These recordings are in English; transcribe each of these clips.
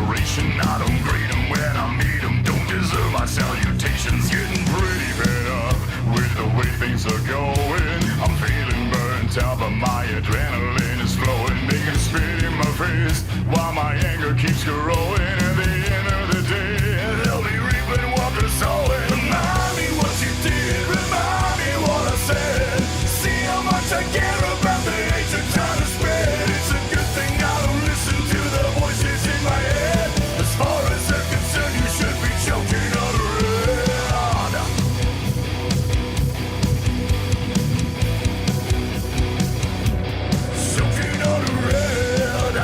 generation. I don't grade them when I meet them, don't deserve my salutations. Getting pretty fed up with the way things are going. I'm feeling burnt out, but my adrenaline is flowing. They can spit in my face while my anger keeps growing. At the end of the day, they'll be reaping what they're sowing. Remind me what you did, remind me what I said. See how much I care about the hate you're trying to spread. It's a good thing I don't listen to the voices in my head. As far as they're concerned, you should be choking on a red. Choking on a red.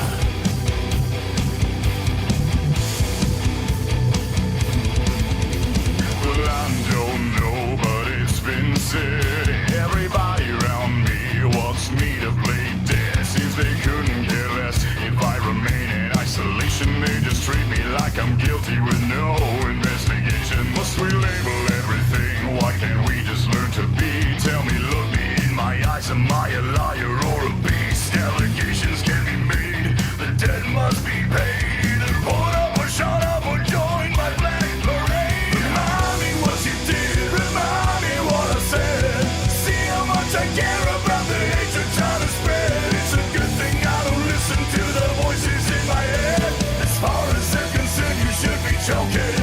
Well, I don't know, but it's been said. Everybody around me wants me to play dead. Seems they couldn't care less if I remain in isolation. They just treat me like I'm guilty with no investigation. Must we label everything? Why can't we just learn to be? Tell me, look me in my eyes, am I a liar or a beast? Allegations can be made, the dead must be paid. Either put up or shut up or join my black parade. Remind me what you did, remind me what I said. See how much I care about the hate you're trying to spread. It's a good thing I don't listen to the voices in my head. As far as they're concerned, you should be choking.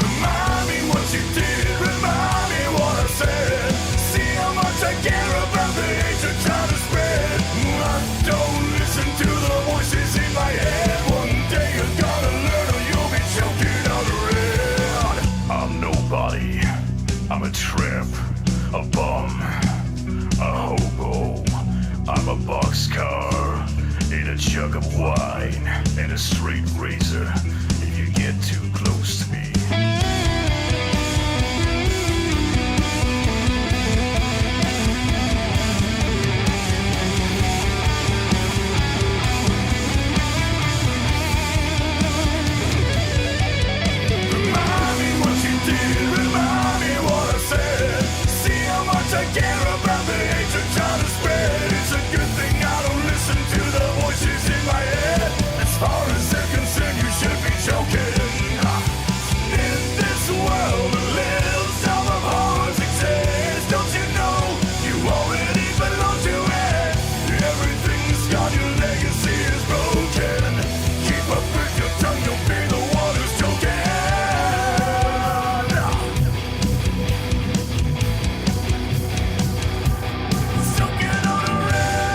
Remind me what you did, remind me what I said. See how much I care about the hate you're trying to spread. I don't listen to the voices in my head. One day you're gonna learn or you'll be choking on the red. I'm nobody, I'm a tramp, a bum, a hobo. I'm a boxcar in a jug of wine and a straight razor if you get too close to me. Remind me what you did, remind me what I said. See how much I care about the hate you're trying to spread. It's a good thing I don't listen to the voices in my head. As far as they're concerned, you should be choking. In this world that lives, some of horrors exist. Don't you know you already belong to it? Everything's gone, your legacy is broken. Keep up with your tongue, you'll be the one who's choking. Choking on a red.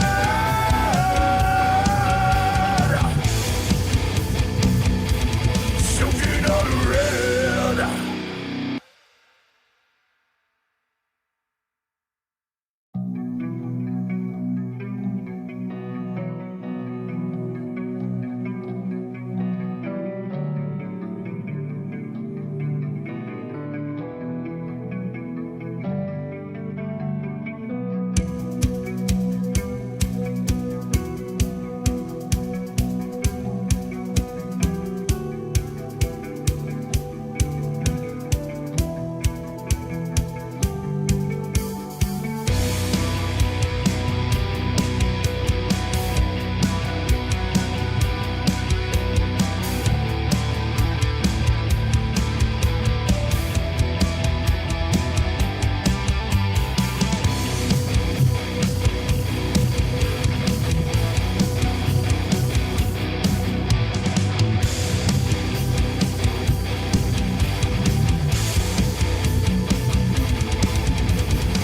Choking on a red.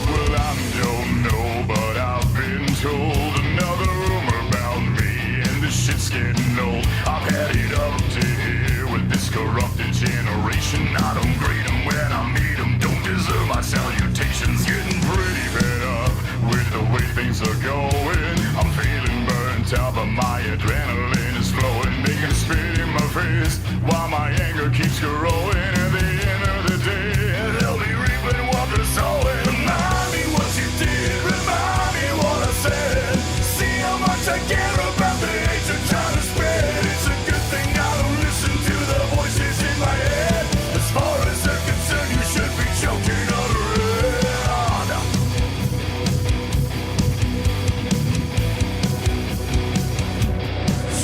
Well, I don't know, but I've been told another rumor about me, and this shit's getting old. I've had it up to here with this corrupted generation. I don't grade them when I meet them, don't deserve my salutations. Getting pretty fed up with the way things are going. I'm feeling burnt out, but my adrenaline is flowing. They can spit in my face while my anger keeps growing. At the end of the day, they'll be reaping what they're sowing. Remind me what you did, remind me what I said. See how much I care about the hate you're trying to spread. It's a good thing I don't listen to the voices in my head. As far as they're concerned, you should be choking on a red.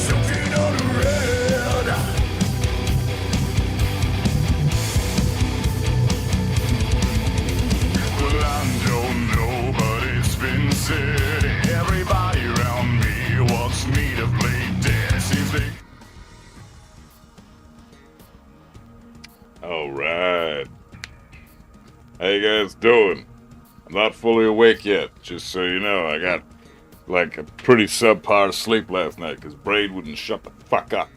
Choking on a red. Alright. How you guys doing? I'm not fully awake yet, just so you know. I got like a pretty subpar sleep last night because brain wouldn't shut the fuck up.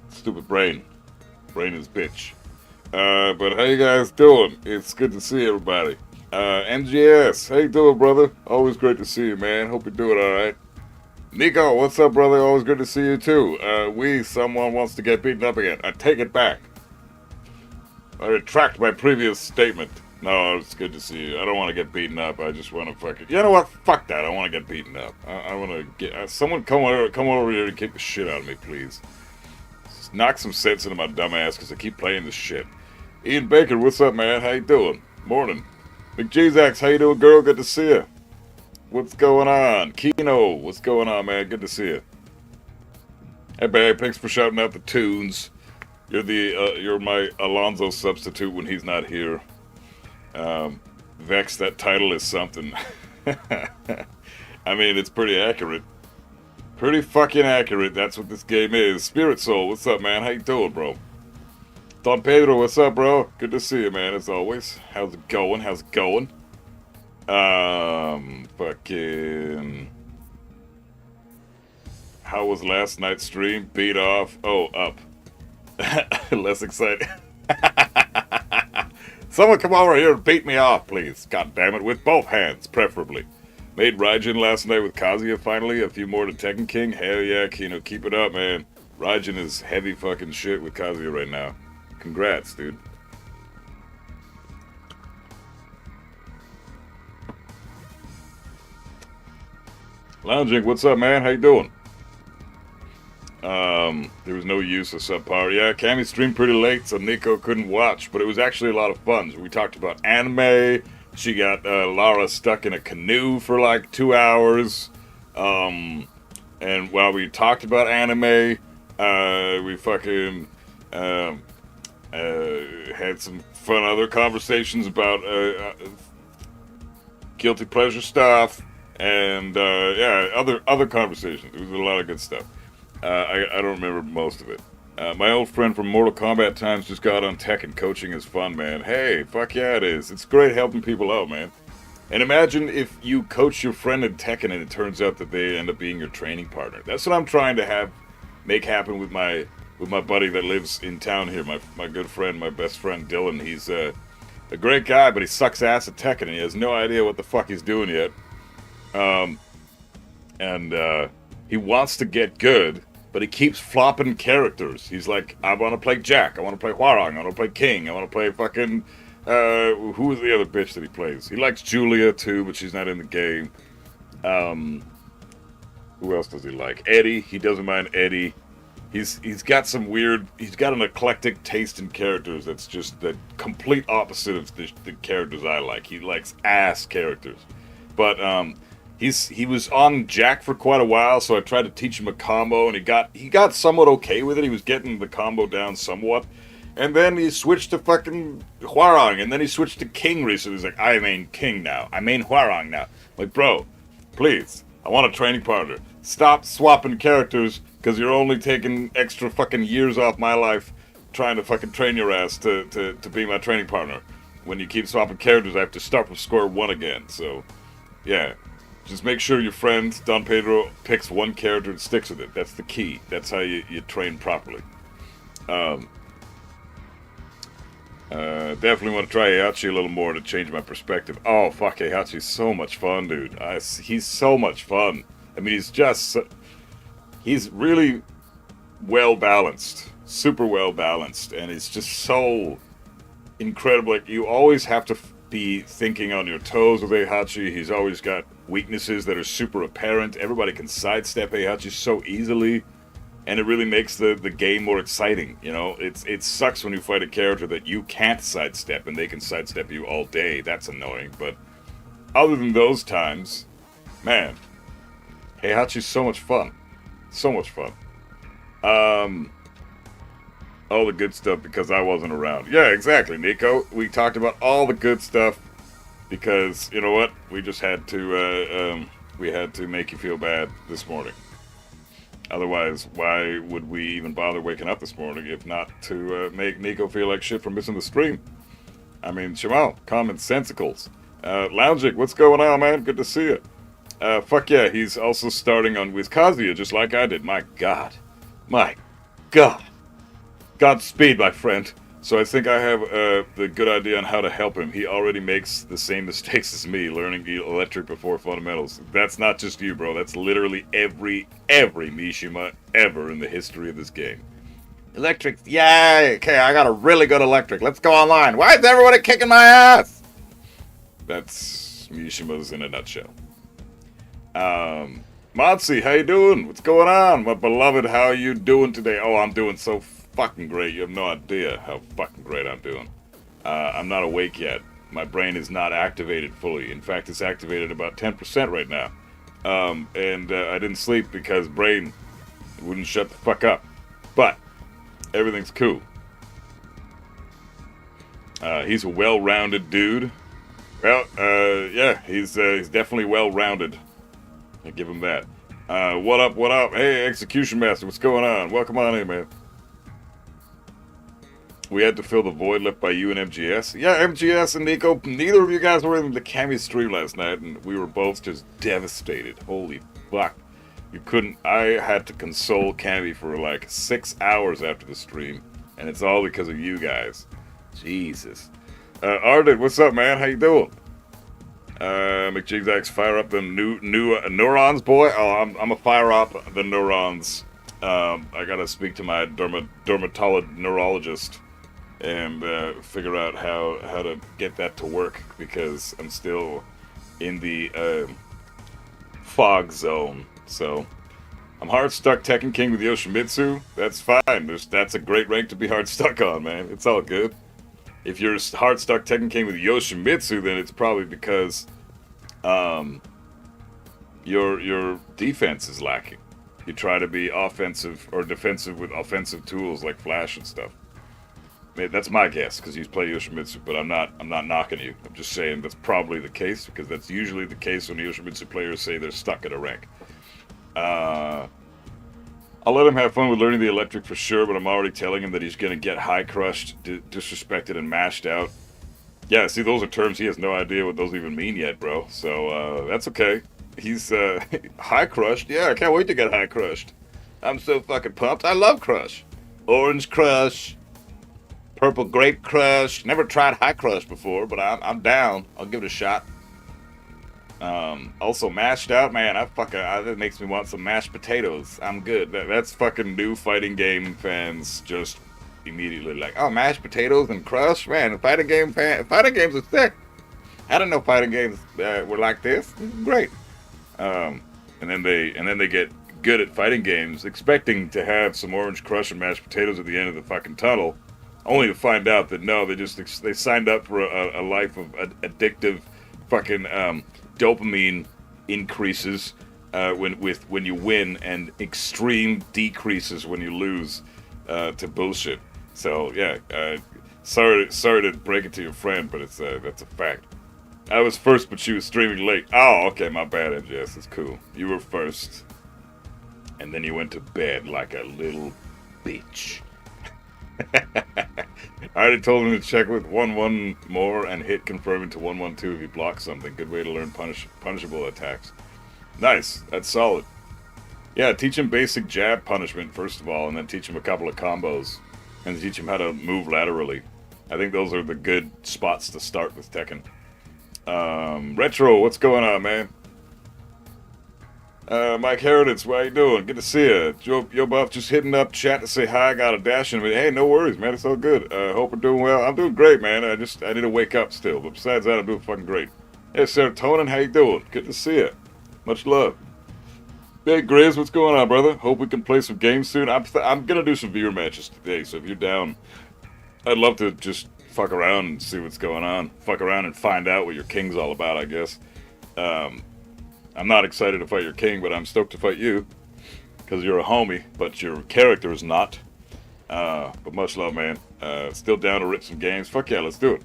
Stupid brain. Brain is bitch. But how you guys doing? It's good to see everybody. MGS, how you doing, brother? Always great to see you, man. Hope you're doing alright. Nico, what's up, brother? Always good to see you, too. Someone wants to get beaten up again. I take it back. I retract my previous statement. No, it's good to see you. I don't want to get beaten up. I just want to fucking... You know what? Fuck that. I want to get beaten up. I want to get... someone come over here and kick the shit out of me, please. Just knock some sense into my dumb ass because I keep playing this shit. Ian Baker, what's up, man? How you doing? Morning. McJezax, how you doing, girl? Good to see you. What's going on? Kino, what's going on, man? Good to see you. Hey, babe, thanks for shouting out the tunes. You're my Alonzo substitute when he's not here. Vex, that title is something. I mean, it's pretty accurate. Pretty fucking accurate. That's what this game is. Spirit Soul, what's up, man? How you doing, bro? Don Pedro, what's up, bro? Good to see you, man, as always. How's it going? How's it going? Fucking... How was last night's stream? Beat off? Oh, up. Less exciting. Someone come over here and beat me off, please. God damn it, with both hands, preferably. Made Raijin last night with Kazuya, finally. A few more to Tekken King. Hell yeah, Kino, keep it up, man. Raijin is heavy fucking shit with Kazuya right now. Congrats, dude. Lounging, what's up, man? How you doing? There was no use of subpar. Yeah, Cammy streamed pretty late, so Nico couldn't watch, but it was actually a lot of fun. We talked about anime. She got Lara stuck in a canoe for like 2 hours. And while we talked about anime, we fucking had some fun other conversations about guilty pleasure stuff and yeah, other conversations. It was a lot of good stuff. I don't remember most of it. My old friend from Mortal Kombat times just got on Tekken. Coaching is fun, man. Hey, fuck yeah, it is. It's great helping people out, man. And imagine if you coach your friend in Tekken and it turns out that they end up being your training partner. That's what I'm trying to make happen with my buddy that lives in town here. My good friend, my best friend Dylan. He's a great guy, but he sucks ass at Tekken and he has no idea what the fuck he's doing yet. He wants to get good, but he keeps flopping characters. He's like, I want to play Jack, I want to play Hwarang, I want to play King, I want to play fucking, who is the other bitch that he plays? He likes Julia too, but she's not in the game. Who else does he like? Eddie, he doesn't mind Eddie. He's got an eclectic taste in characters that's just the complete opposite of the characters I like. He likes ass characters. But, he was on Jack for quite a while, so I tried to teach him a combo, and he got somewhat okay with it. He was getting the combo down somewhat. And then he switched to fucking Hwarang, and then he switched to King recently. He's like, I main King now. I main Hwarang now. Like, bro, please, I want a training partner. Stop swapping characters, because you're only taking extra fucking years off my life trying to fucking train your ass to be my training partner. When you keep swapping characters, I have to start from square one again, so, yeah. Just make sure your friend, Don Pedro, picks one character and sticks with it. That's the key. That's how you train properly. Definitely want to try Heihachi a little more to change my perspective. Oh, fuck, Heihachi's so much fun, dude. He's so much fun. I mean, he's really well-balanced. Super well-balanced. And he's just so incredible. Like, you always have to be thinking on your toes with Heihachi. He's always got weaknesses that are super apparent. Everybody can sidestep Heihachi so easily, and it really makes the game more exciting. You know, it sucks when you fight a character that you can't sidestep and they can sidestep you all day. That's annoying. But other than those times, man, Heihachi's so much fun. So much fun. All the good stuff because I wasn't around. Yeah, exactly, Nico. We talked about all the good stuff because, you know what? We just had to, we had to make you feel bad this morning. Otherwise, why would we even bother waking up this morning if not to make Nico feel like shit for missing the stream? I mean, Jamal, common sensicals. Loungic, what's going on, man? Good to see you. Fuck yeah, he's also starting on Wisconsin, just like I did. My God. My God. Godspeed, my friend. So I think I have the good idea on how to help him. He already makes the same mistakes as me, learning the electric before fundamentals. That's not just you, bro. That's literally every Mishima ever in the history of this game. Electric, yay! Okay, I got a really good electric. Let's go online. Why is everybody kicking my ass? That's Mishima's in a nutshell. Motzi, how you doing? What's going on? My beloved, how you doing today? Oh, I'm doing so fucking great. You have no idea how fucking great I'm doing. I'm not awake yet. My brain is not activated fully. In fact, it's activated about 10% right now. And I didn't sleep because brain wouldn't shut the fuck up. But everything's cool. He's a well-rounded dude. Well, yeah, he's definitely well-rounded. I give him that. What up, what up? Hey, Execution Master, what's going on? Welcome on in, man. We had to fill the void left by you and MGS. Yeah, MGS and Nico, neither of you guys were in the Cammy stream last night, and we were both just devastated. Holy fuck. You couldn't... I had to console Cammy for like 6 hours after the stream, and it's all because of you guys. Jesus. Ardent, what's up, man? How you doing? McJigzags, fire up the new neurons, boy. Oh, I'm gonna fire up the neurons. I gotta speak to my neurologist and figure out how to get that to work, because I'm still in the fog zone. So I'm hard stuck Tekken King with Yoshimitsu. That's fine. That's a great rank to be hard stuck on, man. It's all good. If you're hard stuck Tekken King with Yoshimitsu, then it's probably because your defense is lacking. You try to be offensive or defensive with offensive tools like flash and stuff. I mean, that's my guess, because you play Yoshimitsu, but I'm not knocking you. I'm just saying that's probably the case, because that's usually the case when Yoshimitsu players say they're stuck at a rank. I'll let him have fun with learning the electric for sure, but I'm already telling him that he's going to get high crushed, disrespected, and mashed out. Yeah, see, those are terms he has no idea what those even mean yet, bro. So, that's okay. He's, high crushed? Yeah, I can't wait to get high crushed. I'm so fucking pumped. I love crush. Orange crush. Purple grape crush. Never tried high crush before, but I'm down. I'll give it a shot. Also mashed out, man, that makes me want some mashed potatoes. I'm good. That's fucking new fighting game fans just immediately like, oh, mashed potatoes and crush, man. Fighting games are sick. I didn't know fighting games were like this. This is great. And then they get good at fighting games, expecting to have some orange crush and mashed potatoes at the end of the fucking tunnel, only to find out that no, they signed up for a life of addictive fucking dopamine increases when you win, and extreme decreases when you lose to bullshit. So yeah, sorry to break it to your friend, but that's a fact. I was first, but she was streaming late. Oh, okay, my bad, MJS. It's cool. You were first, and then you went to bed like a little bitch. I already told him to check with 1-1 more and hit confirm into 1-1-2 if he blocks something. Good way to learn punishable attacks. Nice. That's solid. Yeah, teach him basic jab punishment first of all, and then teach him a couple of combos, and teach him how to move laterally. I think those are the good spots to start with Tekken. Retro, what's going on, man? Mike Heritage, how you doing? Good to see you. Joe Buff just hitting up chat to say hi. Got a dash in me. Hey, no worries, man. It's all good. Hope we're doing well. I'm doing great, man. I need to wake up still. But besides that, I'm doing fucking great. Hey, Serotonin, how you doing? Good to see you. Much love. Hey, Grizz, what's going on, brother? Hope we can play some games soon. I'm gonna do some viewer matches today, so if you're down, I'd love to just fuck around and see what's going on. Fuck around and find out what your king's all about, I guess. I'm not excited to fight your king, but I'm stoked to fight you, because you're a homie, but your character is not. But much love, man. Still down to rip some games. Fuck yeah, let's do it.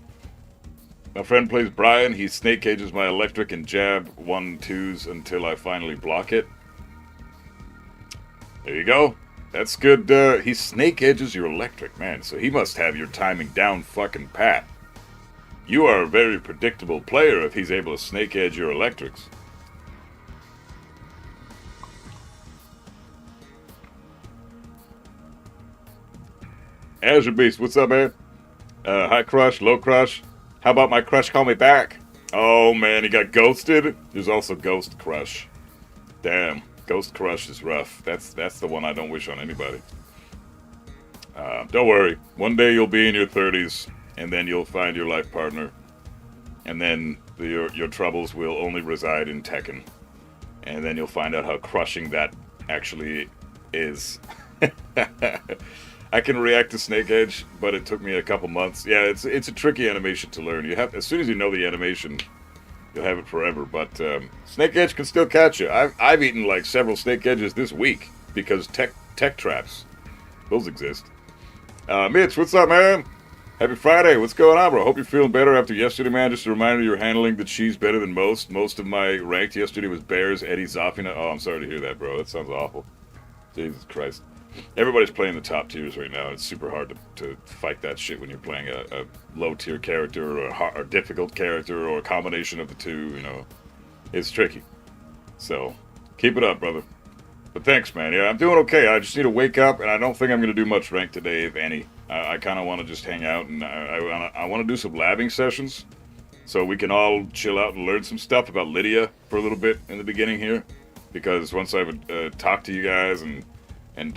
My friend plays Brian. He snake cages my electric and jab 1-2s until I finally block it. There you go. That's good. He snake edges your electric, man, so he must have your timing down fucking pat. You are a very predictable player if he's able to snake edge your electrics. Azure Beast, what's up, man? High crush, low crush. How about my crush call me back? Oh man, he got ghosted. There's also Ghost Crush. Damn, Ghost Crush is rough. That's the one I don't wish on anybody. Don't worry. One day you'll be in your 30s, and then you'll find your life partner, and then your troubles will only reside in Tekken, and then you'll find out how crushing that actually is. I can react to Snake Edge, but it took me a couple months. Yeah, it's a tricky animation to learn. You have, as soon as you know the animation, you'll have it forever. But Snake Edge can still catch you. I've eaten like several Snake Edges this week because tech traps, those exist. Mitch, what's up, man? Happy Friday. What's going on, bro? Hope you're feeling better after yesterday, man. Just a reminder, you're handling the cheese better than most. Most of my ranked yesterday was Bears, Eddie Zafina. Oh, I'm sorry to hear that, bro. That sounds awful. Jesus Christ. Everybody's playing the top tiers right now. It's super hard to fight that shit when you're playing a low tier character or a difficult character or a combination of the two. You know, it's tricky. So keep it up, brother. But thanks, man. Yeah, I'm doing okay. I just need to wake up, and I don't think I'm gonna do much rank today, if any. I kind of want to just hang out, and I want to do some labbing sessions, so we can all chill out and learn some stuff about Lydia for a little bit in the beginning here, because once I've talked to you guys and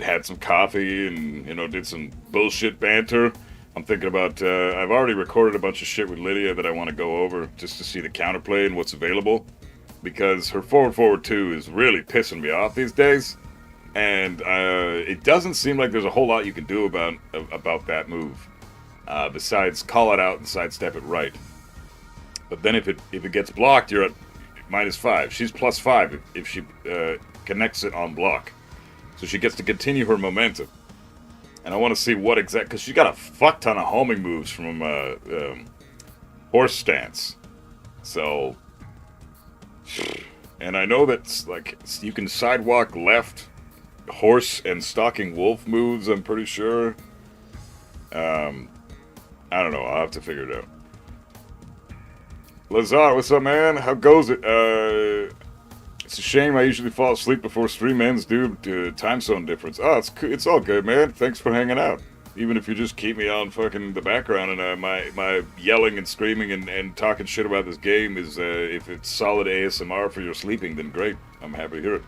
had some coffee and, you know, did some bullshit banter, I'm thinking about, I've already recorded a bunch of shit with Lydia that I want to go over just to see the counterplay and what's available, because her forward 2 is really pissing me off these days, and it doesn't seem like there's a whole lot you can do about that move, besides call it out and sidestep it right. But then if it gets blocked, you're at -5. She's +5 if she connects it on block. So she gets to continue her momentum. And I want to see what exact... Because she's got a fuck ton of homing moves from horse stance. So... And I know that's like... You can sidewalk left horse and stalking wolf moves, I'm pretty sure. I don't know. I'll have to figure it out. Lazar, what's up, man? How goes it? It's a shame I usually fall asleep before stream ends due to time zone difference. Oh, it's all good, man. Thanks for hanging out. Even if you just keep me on fucking the background and my yelling and screaming and talking shit about this game is, if it's solid ASMR for your sleeping, then great. I'm happy to hear it.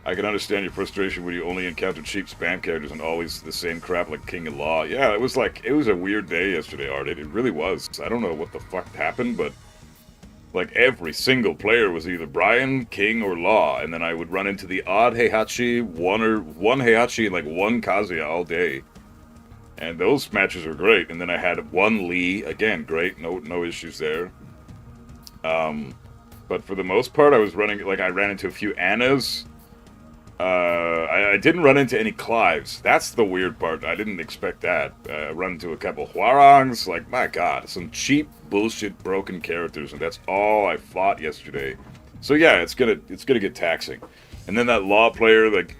I can understand your frustration when you only encounter cheap spam characters and always the same crap like King of Law. Yeah, it was a weird day yesterday, Art. It really was. I don't know what the fuck happened, but... Like, every single player was either Brian, King, or Law, and then I would run into the odd Heihachi, one Heihachi, and like one Kazuya all day. And those matches were great. And then I had one Lee, again, great, no issues there. But for the most part, I was running, like, I ran into a few Annas. I didn't run into any Clives. That's the weird part. I didn't expect that. Run into a couple Huarongs. Like, my god, some cheap bullshit broken characters, and that's all I fought yesterday. So yeah, it's gonna get taxing. And then that Law player, like,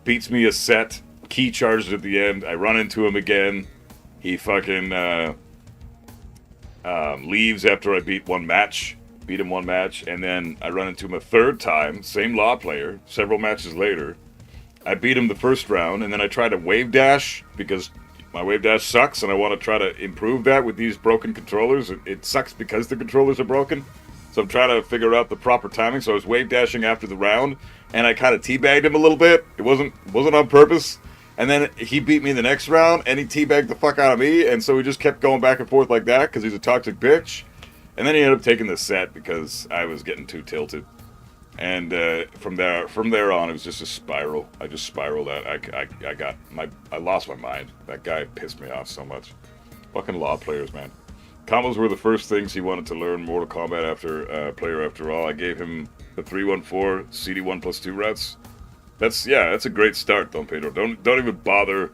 beats me a set, key charges at the end. I run into him again. He fucking leaves after I beat him one match, and then I run into him a third time, same Law player, several matches later. I beat him the first round, and then I try to wave dash, because my wave dash sucks, and I want to try to improve that with these broken controllers. It sucks because the controllers are broken, so I'm trying to figure out the proper timing. So I was wave dashing after the round, and I kind of teabagged him a little bit. It wasn't on purpose. And then he beat me the next round, and he teabagged the fuck out of me, and so we just kept going back and forth like that, because he's a toxic bitch. And then he ended up taking the set because I was getting too tilted. And from there on, it was just a spiral. I just spiraled out. I lost my mind. That guy pissed me off so much. Fucking Law players, man. Combos were the first things he wanted to learn Mortal Kombat after all. I gave him the 314 CD1 plus 2 routes. That's a great start, Don Pedro. Don't even bother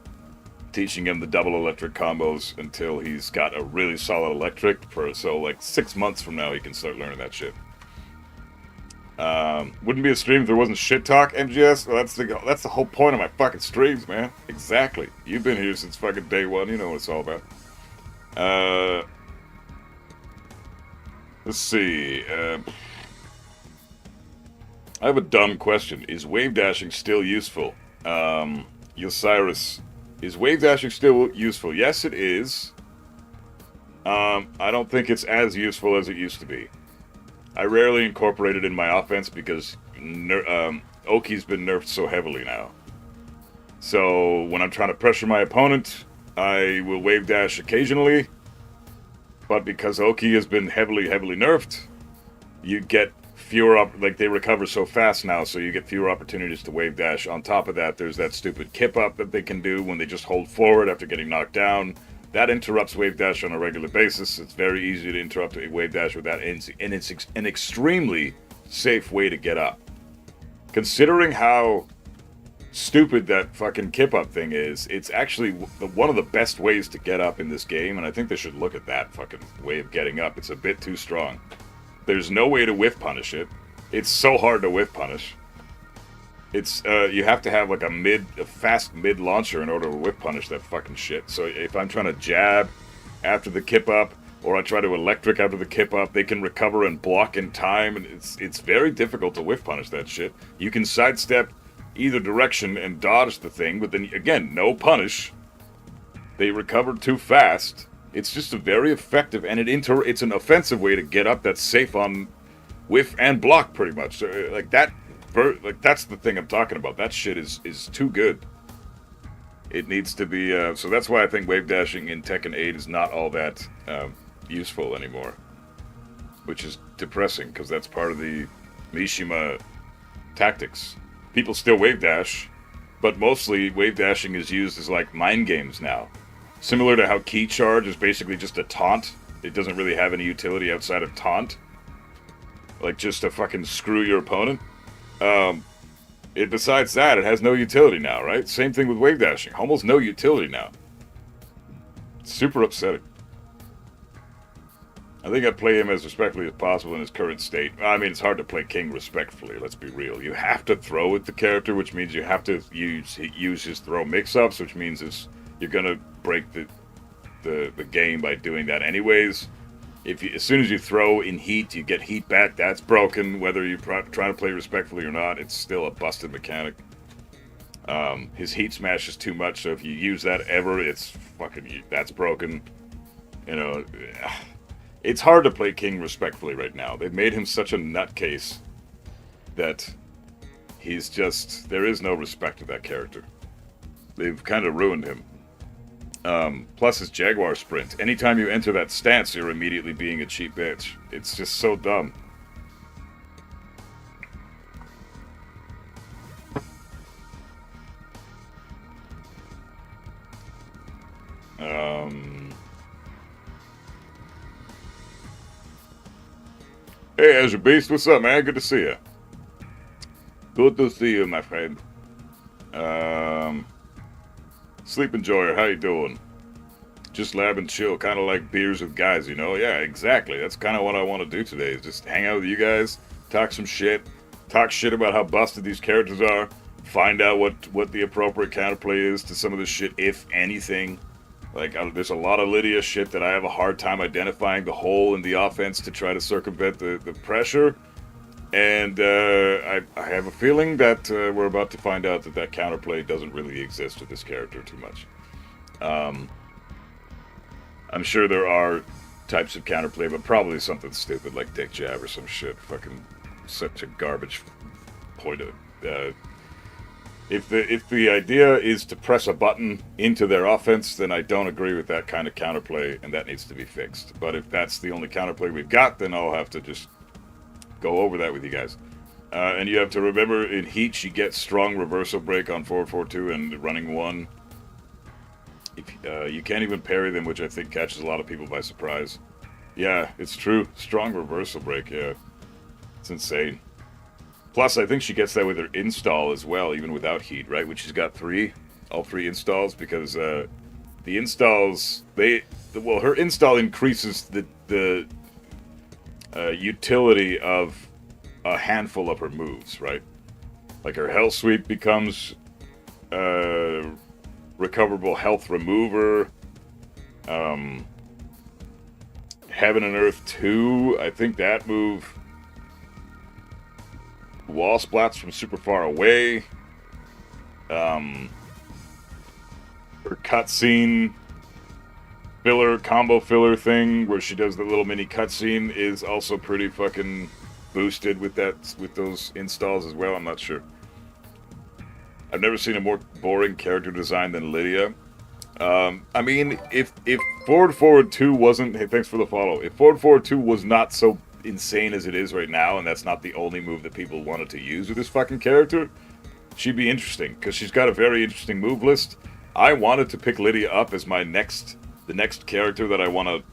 teaching him the double electric combos until he's got a really solid electric. So like 6 months from now, he can start learning that shit. Wouldn't be a stream if there wasn't shit talk, MGS. Well, that's the whole point of my fucking streams, man. Exactly. You've been here since fucking day one. You know what it's all about. Let's see. I have a dumb question. Is wave dashing still useful? Osiris, is wave dashing still useful? Yes, it is. I don't think it's as useful as it used to be. I rarely incorporate it in my offense because Oki's been nerfed so heavily now. So when I'm trying to pressure my opponent, I will wave dash occasionally. But because Oki has been heavily nerfed, you get fewer they recover so fast now, so you get fewer opportunities to wave dash. On top of that, there's that stupid kip up that they can do when they just hold forward after getting knocked down. That interrupts wave dash on a regular basis. It's very easy to interrupt a wave dash with that, and it's an extremely safe way to get up. Considering how stupid that fucking kip up thing is, it's actually one of the best ways to get up in this game, and I think they should look at that fucking way of getting up. It's a bit too strong. There's no way to whiff punish it. It's so hard to whiff punish. It's you have to have like a fast mid launcher in order to whip punish that fucking shit. So if I'm trying to jab after the kip up, or I try to electric after the kip up, they can recover and block in time, and it's very difficult to whiff punish that shit. You can sidestep either direction and dodge the thing, but then again, no punish. They recover too fast. It's just a very effective, and it's an offensive way to get up that's safe on whiff and block pretty much. So, like that. Like that's the thing I'm talking about. That shit is too good. It needs to be. So that's why I think wave dashing in Tekken 8 is not all that useful anymore, which is depressing because that's part of the Mishima tactics. People still wave dash, but mostly wave dashing is used as like mind games now. Similar to how key charge is basically just a taunt. It doesn't really have any utility outside of taunt. Like just to fucking screw your opponent. Besides that, it has no utility now, right? Same thing with wave dashing. Almost no utility now. It's super upsetting. I think I'd play him as respectfully as possible in his current state. I mean, it's hard to play King respectfully, let's be real. You have to throw with the character, which means you have to use his throw mix-ups, which means you're gonna break the game by doing that anyways. As soon as you throw in heat, you get heat back. That's broken. Whether you're trying to play respectfully or not, it's still a busted mechanic. His heat smash is too much, so if you use that ever, it's fucking that's broken. You know, it's hard to play King respectfully right now. They've made him such a nutcase that he's just there is no respect to that character. They've kind of ruined him. Plus his Jaguar sprint. Anytime you enter that stance, you're immediately being a cheap bitch. It's just so dumb. Hey, Azure Beast, what's up, man? Good to see you. Good to see you, my friend. Sleep Enjoyer, how you doing? Just lab and chill, kind of like beers with guys, you know? Yeah, exactly. That's kind of what I want to do today, is just hang out with you guys, talk some shit, talk shit about how busted these characters are, find out what the appropriate counterplay is to some of this shit, if anything. Like, there's a lot of Lydia shit that I have a hard time identifying the hole in the offense to try to circumvent the pressure. And I have a feeling that we're about to find out that counterplay doesn't really exist with this character too much. I'm sure there are types of counterplay, but probably something stupid like dick jab or some shit. Fucking such a garbage point of... If the idea is to press a button into their offense, then I don't agree with that kind of counterplay, and that needs to be fixed. But if that's the only counterplay we've got, then I'll have to just go over that with you guys. And you have to remember, in Heat, she gets strong reversal break on 4-4-2 and running 1. You can't even parry them, which I think catches a lot of people by surprise. Yeah, it's true. Strong reversal break, yeah. It's insane. Plus, I think she gets that with her install as well, even without Heat, right? Which she's got all three installs, because the installs, her install increases the utility of a handful of her moves, right? Like her Hell Sweep becomes recoverable health remover. Heaven and Earth 2, I think that move wall splats from super far away. Her cutscene combo filler thing where she does the little mini cutscene is also pretty fucking boosted with those installs as well. I'm not sure. I've never seen a more boring character design than Lydia. I mean, if Forward 2 wasn't... Hey, thanks for the follow. If Forward 2 was not so insane as it is right now, and that's not the only move that people wanted to use with this fucking character, she'd be interesting, because she's got a very interesting move list. I wanted to pick Lydia up as the next character that I want to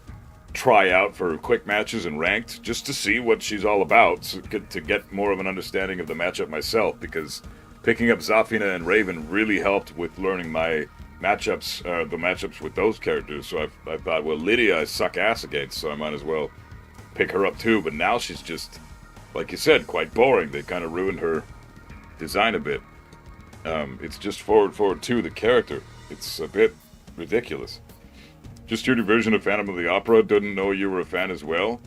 try out for quick matches and ranked, just to see what she's all about, to get more of an understanding of the matchup myself, because picking up Zafina and Raven really helped with learning my matchups, the matchups with those characters. So I thought, well, Lydia I suck ass against, so I might as well pick her up too. But now she's just, like you said, quite boring. They kind of ruined her design a bit. It's just Forward 2, the character. It's a bit ridiculous. Just heard your version of Phantom of the Opera. Didn't know you were a fan as well.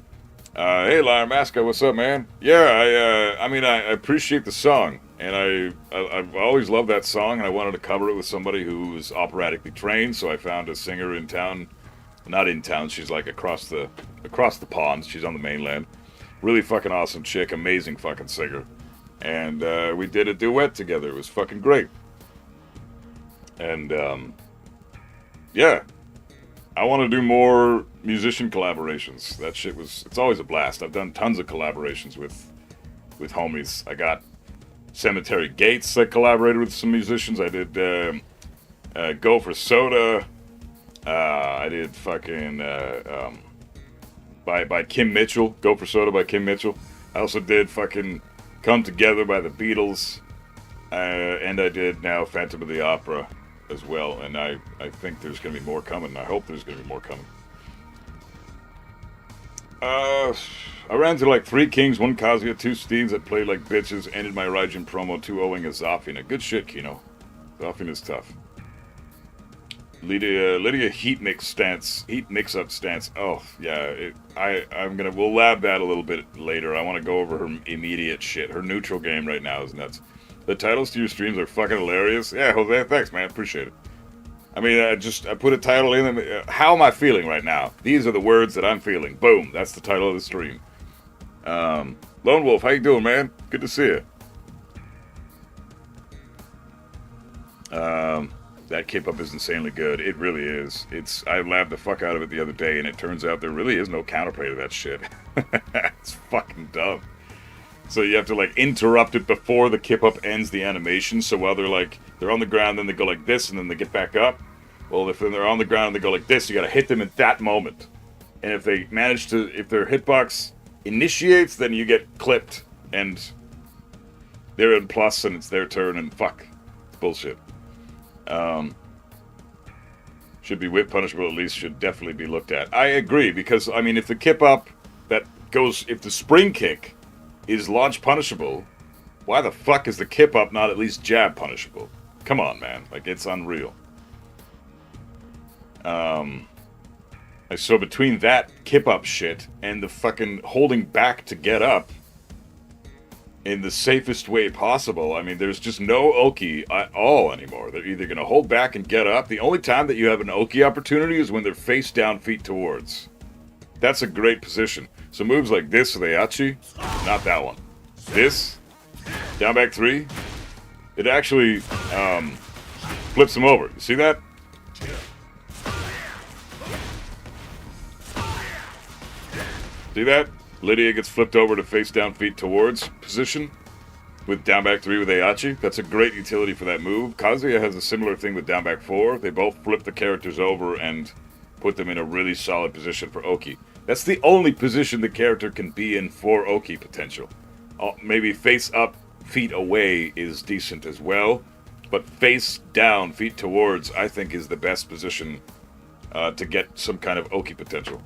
Hey, Liar Masca, what's up, man? Yeah, I appreciate the song, and I've always loved that song, and I wanted to cover it with somebody who was operatically trained, so I found a singer in town. Not in town, she's like across the pond. She's on the mainland. Really fucking awesome chick, amazing fucking singer. And we did a duet together. It was fucking great. And, yeah. I want to do more musician collaborations. That shit it's always a blast. I've done tons of collaborations with homies. I got Cemetery Gates that collaborated with some musicians. I did Go for Soda. I did fucking by Kim Mitchell. Go for Soda by Kim Mitchell. I also did fucking Come Together by the Beatles. And I did now Phantom of the Opera as well, and I think there's going to be more coming. I hope there's going to be more coming. I ran into like 3 Kings, 1 Kazuya, 2 Steves that played like bitches, ended my Raijin promo 2-0ing a Zafina. Good shit, Kino. Zafina's tough. Lydia heat mix-up stance. Oh, yeah, we'll lab that a little bit later. I want to go over her immediate shit. Her neutral game right now is nuts. The titles to your streams are fucking hilarious. Yeah, Jose, thanks, man. Appreciate it. I mean, I put a title in them. How am I feeling right now? These are the words that I'm feeling. Boom. That's the title of the stream. Lone Wolf, how you doing, man? Good to see you. That K-pop is insanely good. It really is. I labbed the fuck out of it the other day, and it turns out there really is no counterplay to that shit. It's fucking dumb. So you have to like interrupt it before the kip up ends the animation. So while they're on the ground, then they go like this, and then they get back up. Well, if they're on the ground and they go like this, you got to hit them at that moment. And if they manage to, if their hitbox initiates, then you get clipped, and they're in plus, and it's their turn, and fuck, it's bullshit. Should be whip punishable, at least should definitely be looked at. I agree, because I mean, if the kip up if the spring kick is launch punishable, why the fuck is the kip up not at least jab punishable? Come on, man. Like, it's unreal. So between that kip up shit and the fucking holding back to get up in the safest way possible, I mean, there's just no Oki at all anymore. They're either going to hold back and get up. The only time that you have an Oki opportunity is when they're face down, feet towards. That's a great position. So moves like this, the Achi, not that one. This, down back 3, it actually flips them over. You see that? See that? Lydia gets flipped over to face down, feet towards position with down back 3 with Aichi. That's a great utility for that move. Kazuya has a similar thing with down back 4. They both flip the characters over and put them in a really solid position for Oki. That's the only position the character can be in for Oki potential. Maybe face up, feet away is decent as well, but face down, feet towards, I think is the best position to get some kind of Oki potential.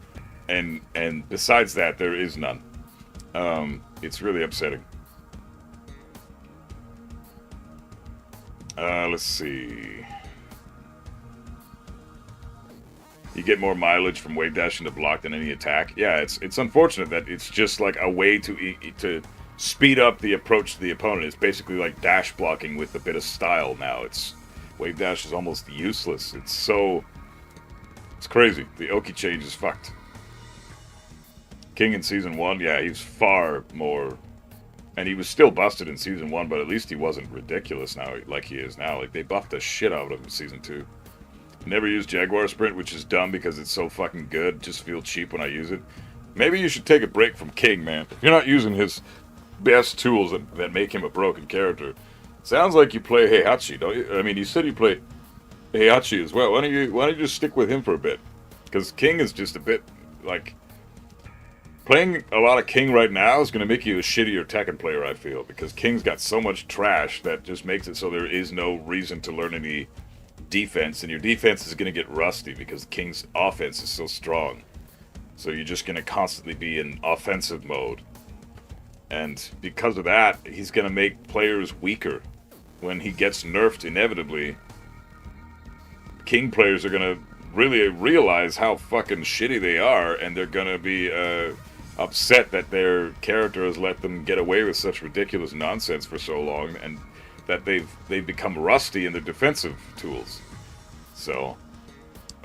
And besides that, there is none. It's really upsetting. Let's see. You get more mileage from wave dash into block than any attack. Yeah, it's unfortunate that it's just like a way to speed up the approach to the opponent. It's basically like dash blocking with a bit of style now. Wave dash is almost useless. It's crazy. The Oki change is fucked. King in Season 1, yeah, he's far more... And he was still busted in Season 1, but at least he wasn't ridiculous now like he is now. Like, they buffed the shit out of him in Season 2. Never use Jaguar Sprint, which is dumb because it's so fucking good. Just feel cheap when I use it. Maybe you should take a break from King, man. If you're not using his best tools that make him a broken character. Sounds like you play Heihachi, don't you? I mean, you said you play Heihachi as well. Why don't you just stick with him for a bit? Because King is just a bit, like... Playing a lot of King right now is going to make you a shittier Tekken player, I feel. Because King's got so much trash that just makes it so there is no reason to learn any defense. And your defense is going to get rusty because King's offense is so strong. So you're just going to constantly be in offensive mode. And because of that, he's going to make players weaker. When he gets nerfed inevitably, King players are going to really realize how fucking shitty they are, and they're going to be upset that their character has let them get away with such ridiculous nonsense for so long, and that they've become rusty in their defensive tools. So,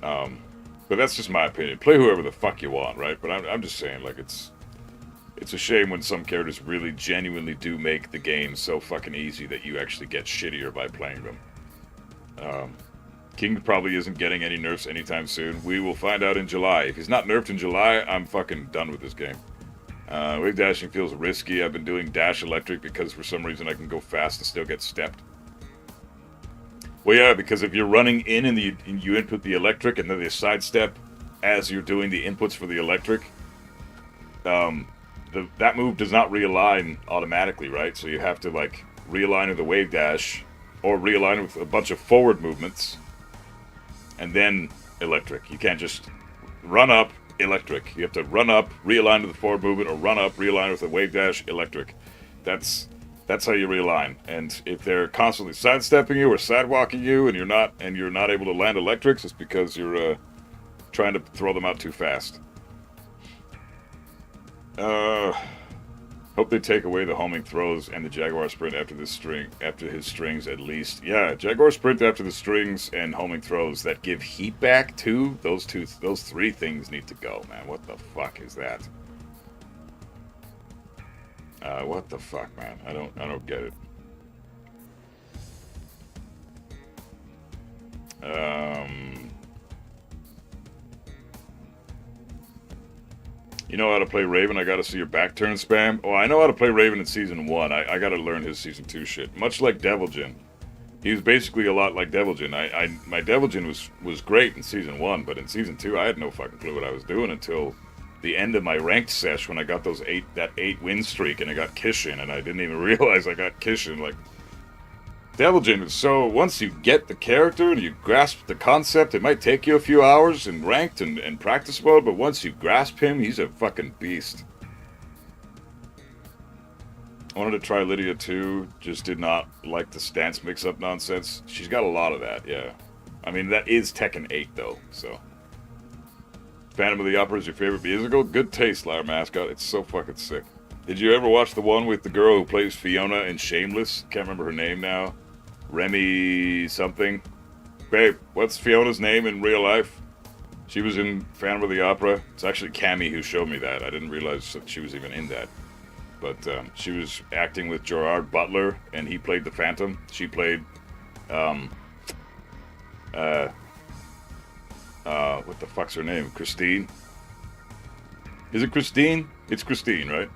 but that's just my opinion. Play whoever the fuck you want, right? But I'm just saying, like, it's a shame when some characters really genuinely do make the game so fucking easy that you actually get shittier by playing them. King probably isn't getting any nerfs anytime soon. We will find out in July. If he's not nerfed in July, I'm fucking done with this game. Wave dashing feels risky. I've been doing dash electric because for some reason I can go fast and still get stepped. Well, yeah, because if you're running in and you input the electric and then they sidestep as you're doing the inputs for the electric, that move does not realign automatically, right? So you have to, like, realign with the wave dash or realign with a bunch of forward movements and then electric. You can't just run up, electric. You have to run up, realign with the forward movement, or run up, realign with the wave dash, electric. That's how you realign. And if they're constantly sidestepping you or sidewalking you, and you're not able to land electrics, it's because you're trying to throw them out too fast. Hope they take away the homing throws and the Jaguar Sprint after his strings at least. Yeah, Jaguar Sprint after the strings and homing throws that give heat back too. Those three things need to go, man. What the fuck is that? What the fuck, man? I don't get it. You know how to play Raven? I gotta see your back turn spam. Oh, I know how to play Raven in Season 1. I gotta learn his Season 2 shit. Much like Deviljin. He was basically a lot like Deviljin. My Deviljin was great in Season 1, but in Season 2 I had no fucking clue what I was doing until the end of my ranked sesh when I got that 8 win streak and I got Kishin, and I didn't even realize I got Kishin. Like, Deviljin is so, once you get the character and you grasp the concept, it might take you a few hours in ranked and practice mode, but once you grasp him, he's a fucking beast. I wanted to try Lydia too, just did not like the stance mix-up nonsense. She's got a lot of that, yeah. I mean, that is Tekken 8 though, so. Phantom of the Opera is your favorite musical? Good taste, Liar Mascot. It's so fucking sick. Did you ever watch the one with the girl who plays Fiona in Shameless? Can't remember her name now. Remy something. Babe, what's Fiona's name in real life? She was in Phantom of the Opera. It's actually Cammy who showed me that. I didn't realize that she was even in that. But she was acting with Gerard Butler, and he played the Phantom. She played, what the fuck's her name? Christine? Is it Christine? It's Christine, right?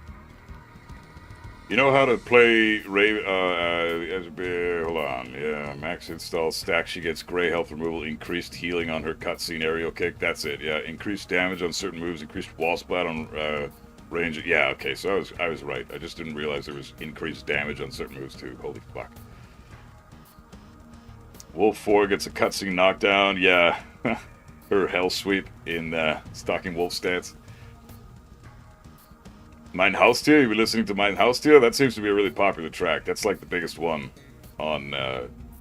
You know how to play Raven, hold on, yeah, max install stack, she gets gray health removal, increased healing on her cutscene aerial kick, that's it, yeah, increased damage on certain moves, increased wall splat on range, yeah, okay, so I was right, I just didn't realize there was increased damage on certain moves too, holy fuck. Wolf 4 gets a cutscene knockdown, yeah, her hell sweep in Stalking Wolf stance. Mein Haustier? You were listening to Mein Haustier? That seems to be a really popular track. That's like the biggest one on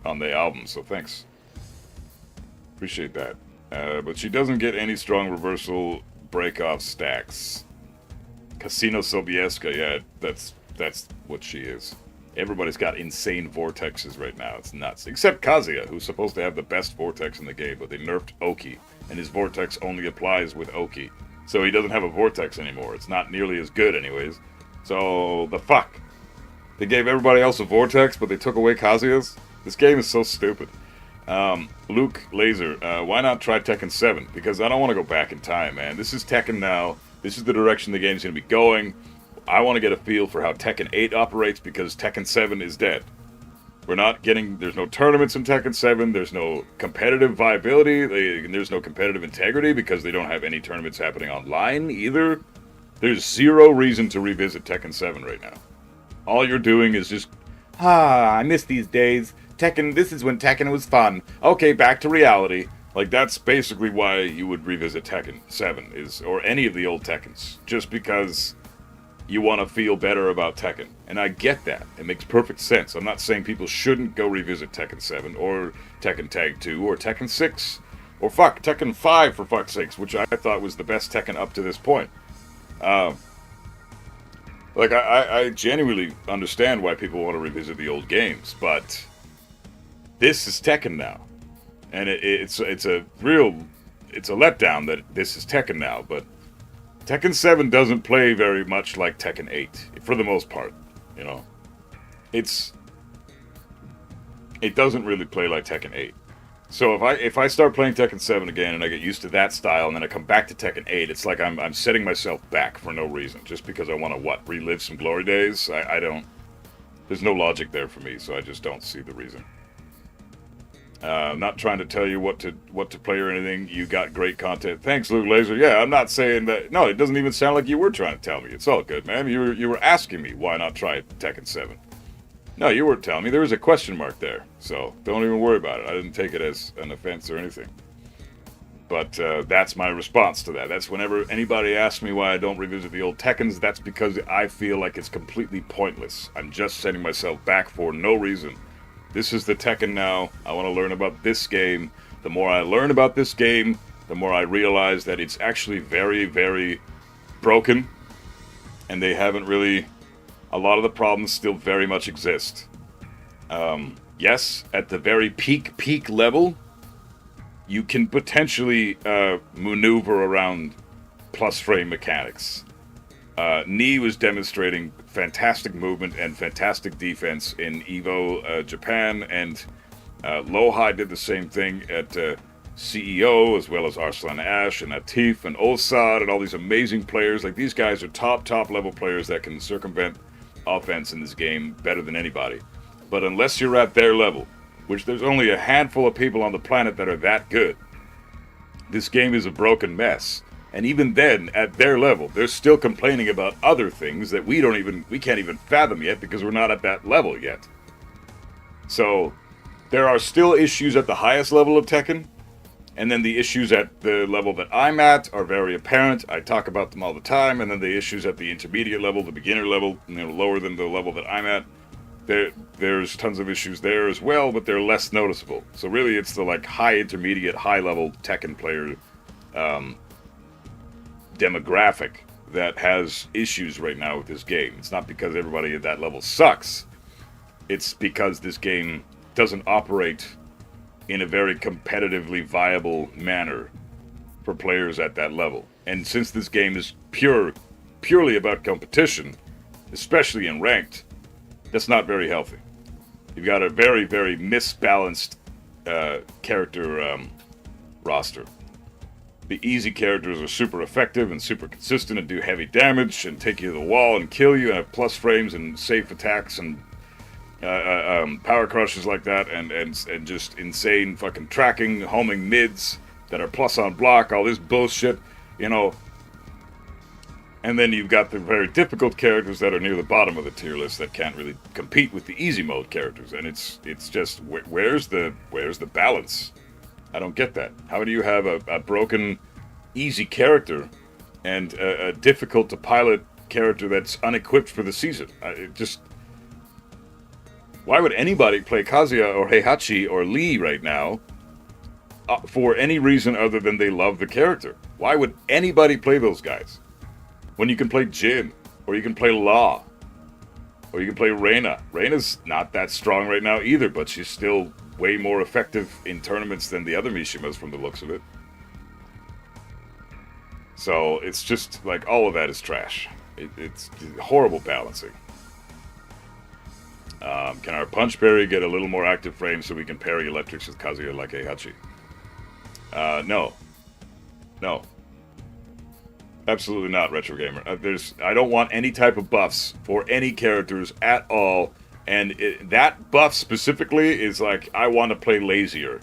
on the album, so thanks. Appreciate that. But she doesn't get any strong reversal break-off stacks. Casino Sobieska, yeah, that's what she is. Everybody's got insane vortexes right now. It's nuts. Except Kazuya, who's supposed to have the best vortex in the game, but they nerfed Oki, and his vortex only applies with Oki. So he doesn't have a vortex anymore. It's not nearly as good anyways. So, the fuck? They gave everybody else a vortex, but they took away Kazuya's? This game is so stupid. Luke Laser, why not try Tekken 7? Because I don't want to go back in time, man. This is Tekken now. This is the direction the game's going to be going. I want to get a feel for how Tekken 8 operates because Tekken 7 is dead. We're not getting... There's no tournaments in Tekken 7. There's no competitive viability. There's no competitive integrity because they don't have any tournaments happening online either. There's zero reason to revisit Tekken 7 right now. All you're doing is just... I miss these days. Tekken, this is when Tekken was fun. Okay, back to reality. Like, that's basically why you would revisit Tekken 7, or any of the old Tekkens. Just because you want to feel better about Tekken. And I get that. It makes perfect sense. I'm not saying people shouldn't go revisit Tekken 7, or Tekken Tag 2, or Tekken 6, or Tekken 5 for fuck's sakes, which I thought was the best Tekken up to this point. I genuinely understand why people want to revisit the old games, but this is Tekken now. And it's a letdown that this is Tekken now, but Tekken 7 doesn't play very much like Tekken 8, for the most part, you know. It doesn't really play like Tekken 8. So if I start playing Tekken 7 again and I get used to that style and then I come back to Tekken 8, it's like I'm setting myself back for no reason, just because I want to, relive some glory days? I don't... There's no logic there for me, so I just don't see the reason. I'm not trying to tell you what to play or anything. You got great content. Thanks, Luke Laser. Yeah, I'm not saying that. No, it doesn't even sound like you were trying to tell me. It's all good, man. You were asking me why not try Tekken 7. No, you weren't telling me. There was a question mark there, so don't even worry about it. I didn't take it as an offense or anything. But that's my response to that. That's whenever anybody asks me why I don't revisit the old Tekkens, that's because I feel like it's completely pointless. I'm just setting myself back for no reason. This is the Tekken now. I want to learn about this game. The more I learn about this game, the more I realize that it's actually very, very broken. And they haven't really... A lot of the problems still very much exist. Yes, at the very peak level, you can potentially maneuver around plus frame mechanics. Nii was demonstrating fantastic movement and fantastic defense in EVO Japan, and Lohai did the same thing at CEO, as well as Arslan Ash and Atif and Olsad and all these amazing players. Like, these guys are top level players that can circumvent offense in this game better than anybody. But unless you're at their level, which there's only a handful of people on the planet that are that good, this game is a broken mess. And even then, at their level, they're still complaining about other things that we can't even fathom yet because we're not at that level yet. So, there are still issues at the highest level of Tekken, and then the issues at the level that I'm at are very apparent. I talk about them all the time, and then the issues at the intermediate level, the beginner level, lower than the level that I'm at, there's tons of issues there as well, but they're less noticeable. So really, it's the high intermediate, high level Tekken player demographic that has issues right now with this game. It's not because everybody at that level sucks. It's because this game doesn't operate in a very competitively viable manner for players at that level. And since this game is purely about competition, especially in ranked, that's not very healthy. You've got a very, very misbalanced character roster. The easy characters are super effective and super consistent and do heavy damage and take you to the wall and kill you and have plus frames and safe attacks and power crushes like that and just insane fucking tracking, homing mids that are plus on block, all this bullshit, you know. And then you've got the very difficult characters that are near the bottom of the tier list that can't really compete with the easy mode characters. And it's just, where's the balance? I don't get that. How do you have a broken, easy character and a difficult to pilot character that's unequipped for the season? Why would anybody play Kazuya or Heihachi or Lee right now for any reason other than they love the character? Why would anybody play those guys? When you can play Jin, or you can play Law, or you can play Reina. Reina's not that strong right now either, but she's still way more effective in tournaments than the other Mishimas from the looks of it. So it's just like all of that is trash. It's horrible balancing. Can our punch parry get a little more active frame so we can parry electrics with Kazuya like Heihachi? No. No. Absolutely not, Retro Gamer. I don't want any type of buffs for any characters at all. And that buff specifically is like, I want to play lazier.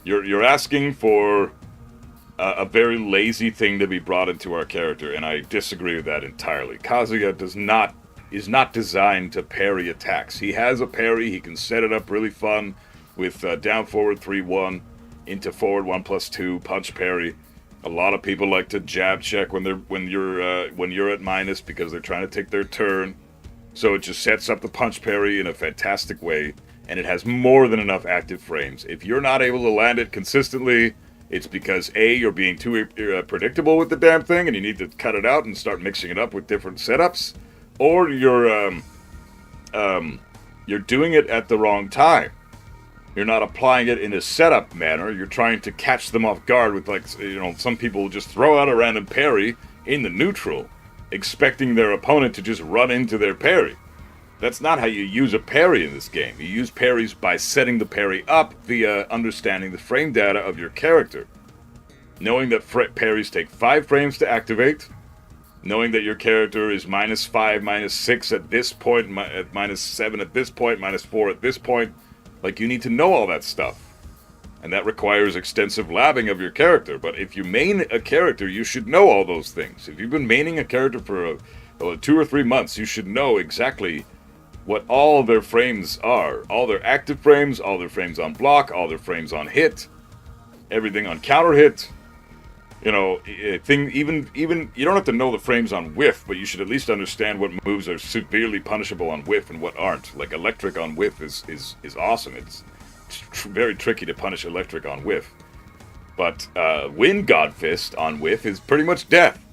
You're asking for a very lazy thing to be brought into our character, and I disagree with that entirely. Kazuya is not designed to parry attacks. He has a parry. He can set it up really fun with down forward 3-1 into forward 1+2 punch parry. A lot of people like to jab check when you're at minus because they're trying to take their turn. So it just sets up the punch parry in a fantastic way, and it has more than enough active frames. If you're not able to land it consistently, it's because A, you're being too predictable with the damn thing, and you need to cut it out and start mixing it up with different setups, or you're doing it at the wrong time. You're not applying it in a setup manner. You're trying to catch them off guard with, like, some people just throw out a random parry in the neutral, expecting their opponent to just run into their parry. That's not how you use a parry in this game. You use parries by setting the parry up via understanding the frame data of your character. Knowing that parries take 5 frames to activate. Knowing that your character is -5, -6 at this point, at -7 at this point, -4 at this point. Like, you need to know all that stuff. And that requires extensive labbing of your character. But if you main a character, you should know all those things. If you've been maining a character for 2 or 3 months, you should know exactly what all their frames are. All their active frames, all their frames on block, all their frames on hit, everything on counter hit. Even you don't have to know the frames on whiff, but you should at least understand what moves are severely punishable on whiff and what aren't. Like electric on whiff is awesome. It's very tricky to punish electric on whiff. But Wind God Fist on whiff is pretty much death.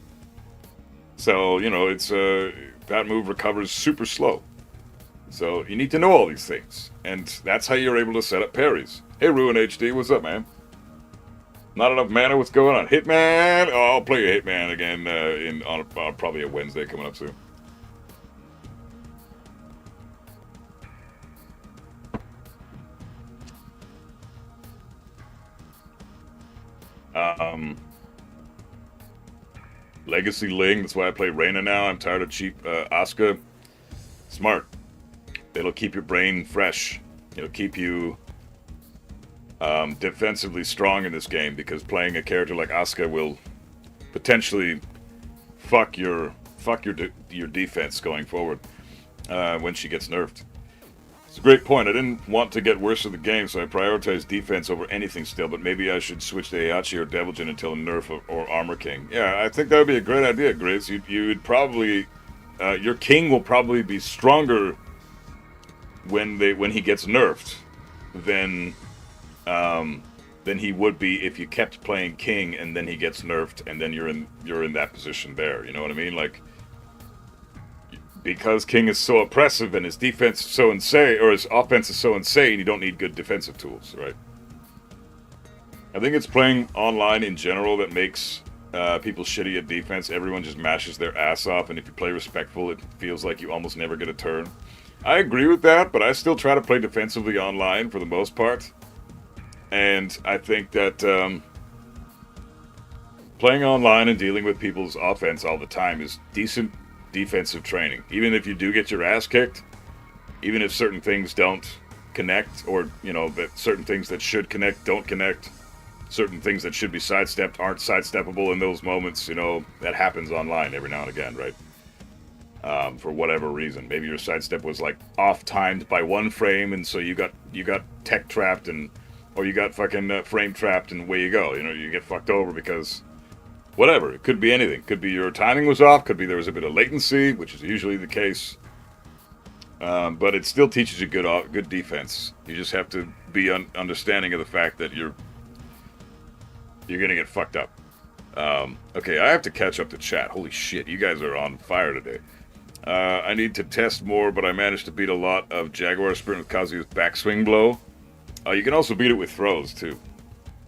So, it's that move recovers super slow. So you need to know all these things, and that's how you're able to set up parries. Hey, Ruin HD, what's up, man? Not enough mana, what's going on? Hitman? Oh, I'll play a Hitman again on probably a Wednesday coming up soon. Legacy Ling, that's why I play Reina now. I'm tired of cheap Asuka. Smart. It'll keep your brain fresh. It'll keep you defensively strong in this game, because playing a character like Asuka will potentially fuck your defense going forward when she gets nerfed. It's a great point. I didn't want to get worse of the game, so I prioritized defense over anything still, but maybe I should switch to Heihachi or Deviljin until a nerf or Armor King. Yeah, I think that would be a great idea, Grizz. You'd probably... your King will probably be stronger when he gets nerfed than he would be if you kept playing King and then he gets nerfed and then you're in that position there. You know what I mean? Like, because King is so oppressive and his defense is so insane, or his offense is so insane, you don't need good defensive tools, right? I think it's playing online in general that makes people shitty at defense. Everyone just mashes their ass off, and if you play respectful, it feels like you almost never get a turn. I agree with that, but I still try to play defensively online for the most part. And I think that playing online and dealing with people's offense all the time is decent defensive training. Even if you do get your ass kicked, even if certain things don't connect, or, that certain things that should connect don't connect, certain things that should be sidestepped aren't sidesteppable in those moments, that happens online every now and again, right? For whatever reason. Maybe your sidestep was like off-timed by 1 frame, and so you got tech trapped, or you got fucking frame trapped, and away you go. You get fucked over because whatever. It could be anything. Could be your timing was off. Could be there was a bit of latency, which is usually the case. But it still teaches you good defense. You just have to be understanding of the fact that you're gonna get fucked up. Okay, I have to catch up to chat. Holy shit, you guys are on fire today. I need to test more, but I managed to beat a lot of Jaguar Sprint with Kazu's backswing blow. You can also beat it with throws, too.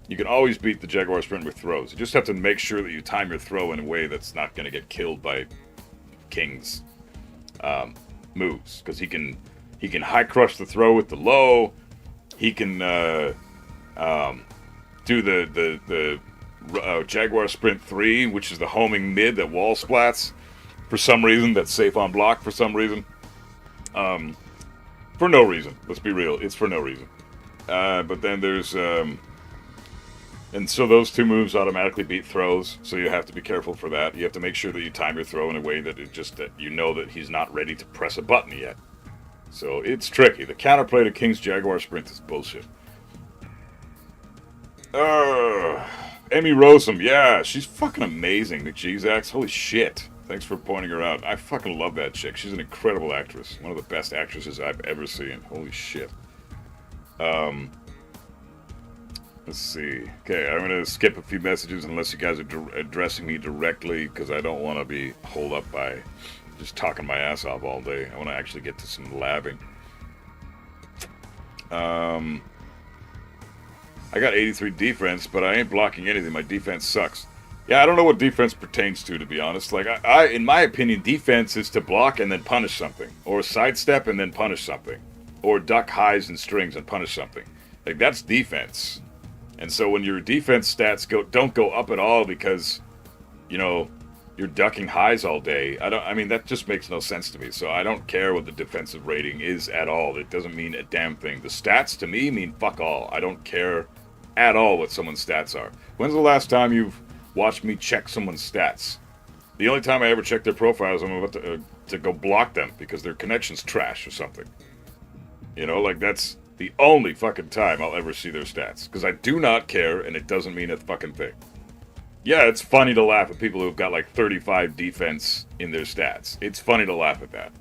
You can always beat the Jaguar Sprint with throws. You just have to make sure that you time your throw in a way that's not going to get killed by King's moves. Because he can high crush the throw with the low. He can do the Jaguar Sprint 3, which is the homing mid that wall splats. For some reason, that's safe on block for some reason. For no reason. Let's be real. It's for no reason. But then there's... and so those two moves automatically beat throws, so you have to be careful for that. You have to make sure that you time your throw in a way that that you know that he's not ready to press a button yet. So it's tricky. The counterplay to King's Jaguar Sprint is bullshit. Amy Rosem, yeah, she's fucking amazing, the G-Zax. Holy shit. Thanks for pointing her out. I fucking love that chick. She's an incredible actress. One of the best actresses I've ever seen. Holy shit. Let's see. Okay, I'm going to skip a few messages unless you guys are addressing me directly, because I don't want to be holed up by just talking my ass off all day. I want to actually get to some labbing. I got 83 defense, but I ain't blocking anything. My defense sucks. Yeah, I don't know what defense pertains to be honest. Like, in my opinion, defense is to block and then punish something. Or sidestep and then punish something. Or duck highs and strings and punish something. Like, that's defense. And so when your defense stats don't go up at all because, you know, you're ducking highs all day, I mean, that just makes no sense to me. So I don't care what the defensive rating is at all. It doesn't mean a damn thing. The stats, to me, mean fuck all. I don't care at all what someone's stats are. When's the last time you've watch me check someone's stats? The only time I ever check their profiles, I'm about to go block them because their connection's trash or something. You know, like, that's the only fucking time I'll ever see their stats. Because I do not care, and it doesn't mean a fucking thing. Yeah, it's funny to laugh at people who've got like 35 defense in their stats. It's funny to laugh at that.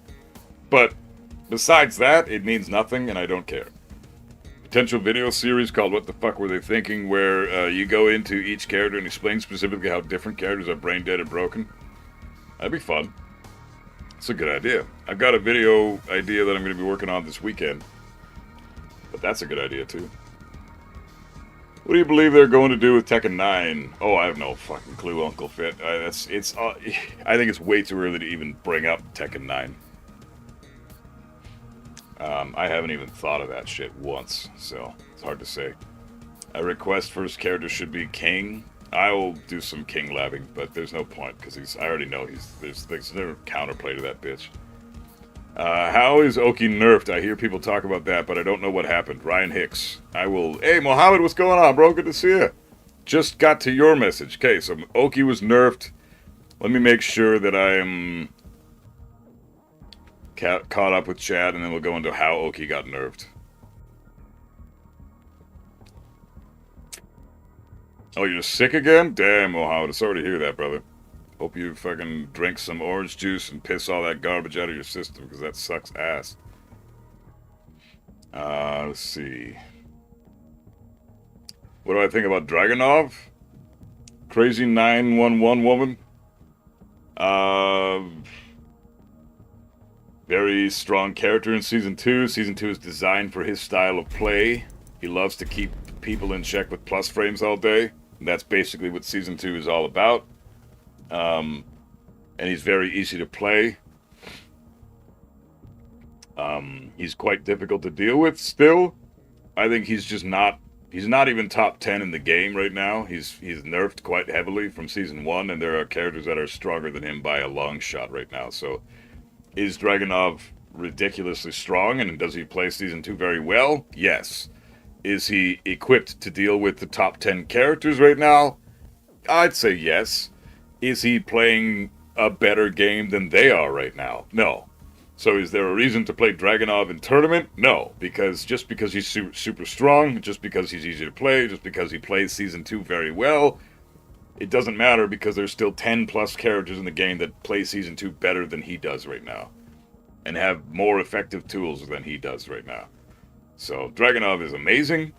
But besides that, it means nothing, and I don't care. Potential video series called What the Fuck Were They Thinking, where you go into each character and explain specifically how different characters are brain dead and broken. That'd be fun. It's a good idea. I've got a video idea that I'm going to be working on this weekend. But that's a good idea, too. What do you believe they're going to do with Tekken 9? Oh, I have no fucking clue, Uncle Fit. I think it's way too early to even bring up Tekken 9. I haven't even thought of that shit once, so it's hard to say. A request first character should be King. I will do some King labbing, but there's no point, because I already know there's no counterplay to that bitch. How is Oki nerfed? I hear people talk about that, but I don't know what happened. Ryan Hicks. Hey, Mohammed, what's going on, bro? Good to see you. Just got to your message. Okay, so Oki was nerfed. Let me make sure that I am caught up with chat, and then we'll go into how Oki got nerfed. Oh, you're sick again? Damn, Mohammed. Sorry to hear that, brother. Hope you fucking drink some orange juice and piss all that garbage out of your system, because that sucks ass. Let's see. What do I think about Dragunov? Crazy 911 woman? Very strong character in Season 2. Season 2 is designed for his style of play. He loves to keep people in check with plus frames all day. And that's basically what Season 2 is all about. And he's very easy to play. He's quite difficult to deal with still. I think he's just not... He's not even top 10 in the game right now. He's nerfed quite heavily from Season 1, and there are characters that are stronger than him by a long shot right now. So, is Dragunov ridiculously strong, and does he play Season 2 very well? Yes. Is he equipped to deal with the top 10 characters right now? I'd say yes. Is he playing a better game than they are right now? No. So is there a reason to play Dragunov in tournament? No, because just because he's super strong, just because he's easy to play, just because he plays Season 2 very well, it doesn't matter because there's still 10 plus characters in the game that play Season 2 better than he does right now. and have more effective tools than he does right now. So Dragunov is amazing.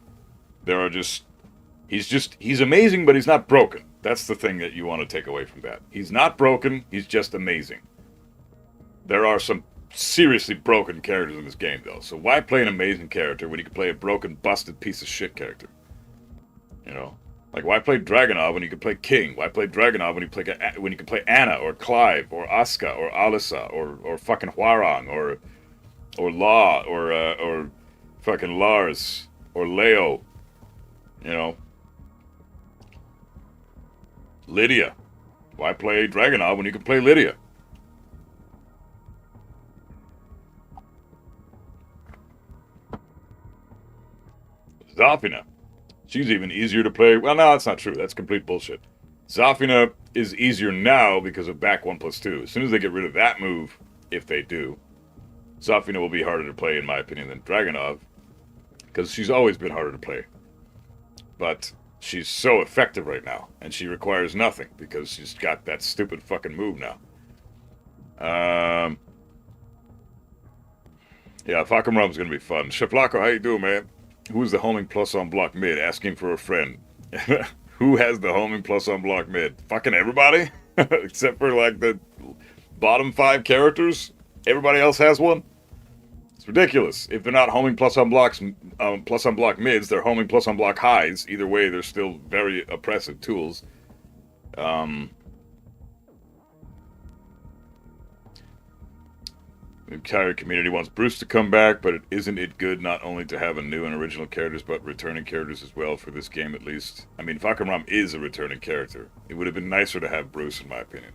He's amazing, but he's not broken. That's the thing that you want to take away from that. He's not broken, he's just amazing. There are some seriously broken characters in this game, though. So why play an amazing character when you can play a broken, busted piece of shit character? You know? Like, why play Dragunov when you can play King? Why play Dragunov when you can play Anna, or Clive, or Asuka, or Alisa, or fucking Hwarang, or Law, or fucking Lars, or Leo, you know? Lydia. Why play Dragunov when you can play Lydia? Zafina. She's even easier to play. Well, no, that's not true. That's complete bullshit. Zafina is easier now because of back 1+2. As soon as they get rid of that move, if they do, Zafina will be harder to play, in my opinion, than Dragunov, because she's always been harder to play. But she's so effective right now, and she requires nothing, because she's got that stupid fucking move now. Yeah, Fakam Rum's gonna be fun. Shaflako, how you doing, man? Who's the homing plus on block mid? Asking for a friend. Who has the homing plus on block mid? Fucking everybody? Except for, like, the bottom 5 characters? Everybody else has one? It's ridiculous. If they're not homing plus on block mids, they're homing plus on block highs. Either way, they're still very oppressive tools. The entire community wants Bruce to come back, but isn't it good not only to have a new and original characters, but returning characters as well, for this game at least? I mean, Fakam is a returning character. It would have been nicer to have Bruce, in my opinion.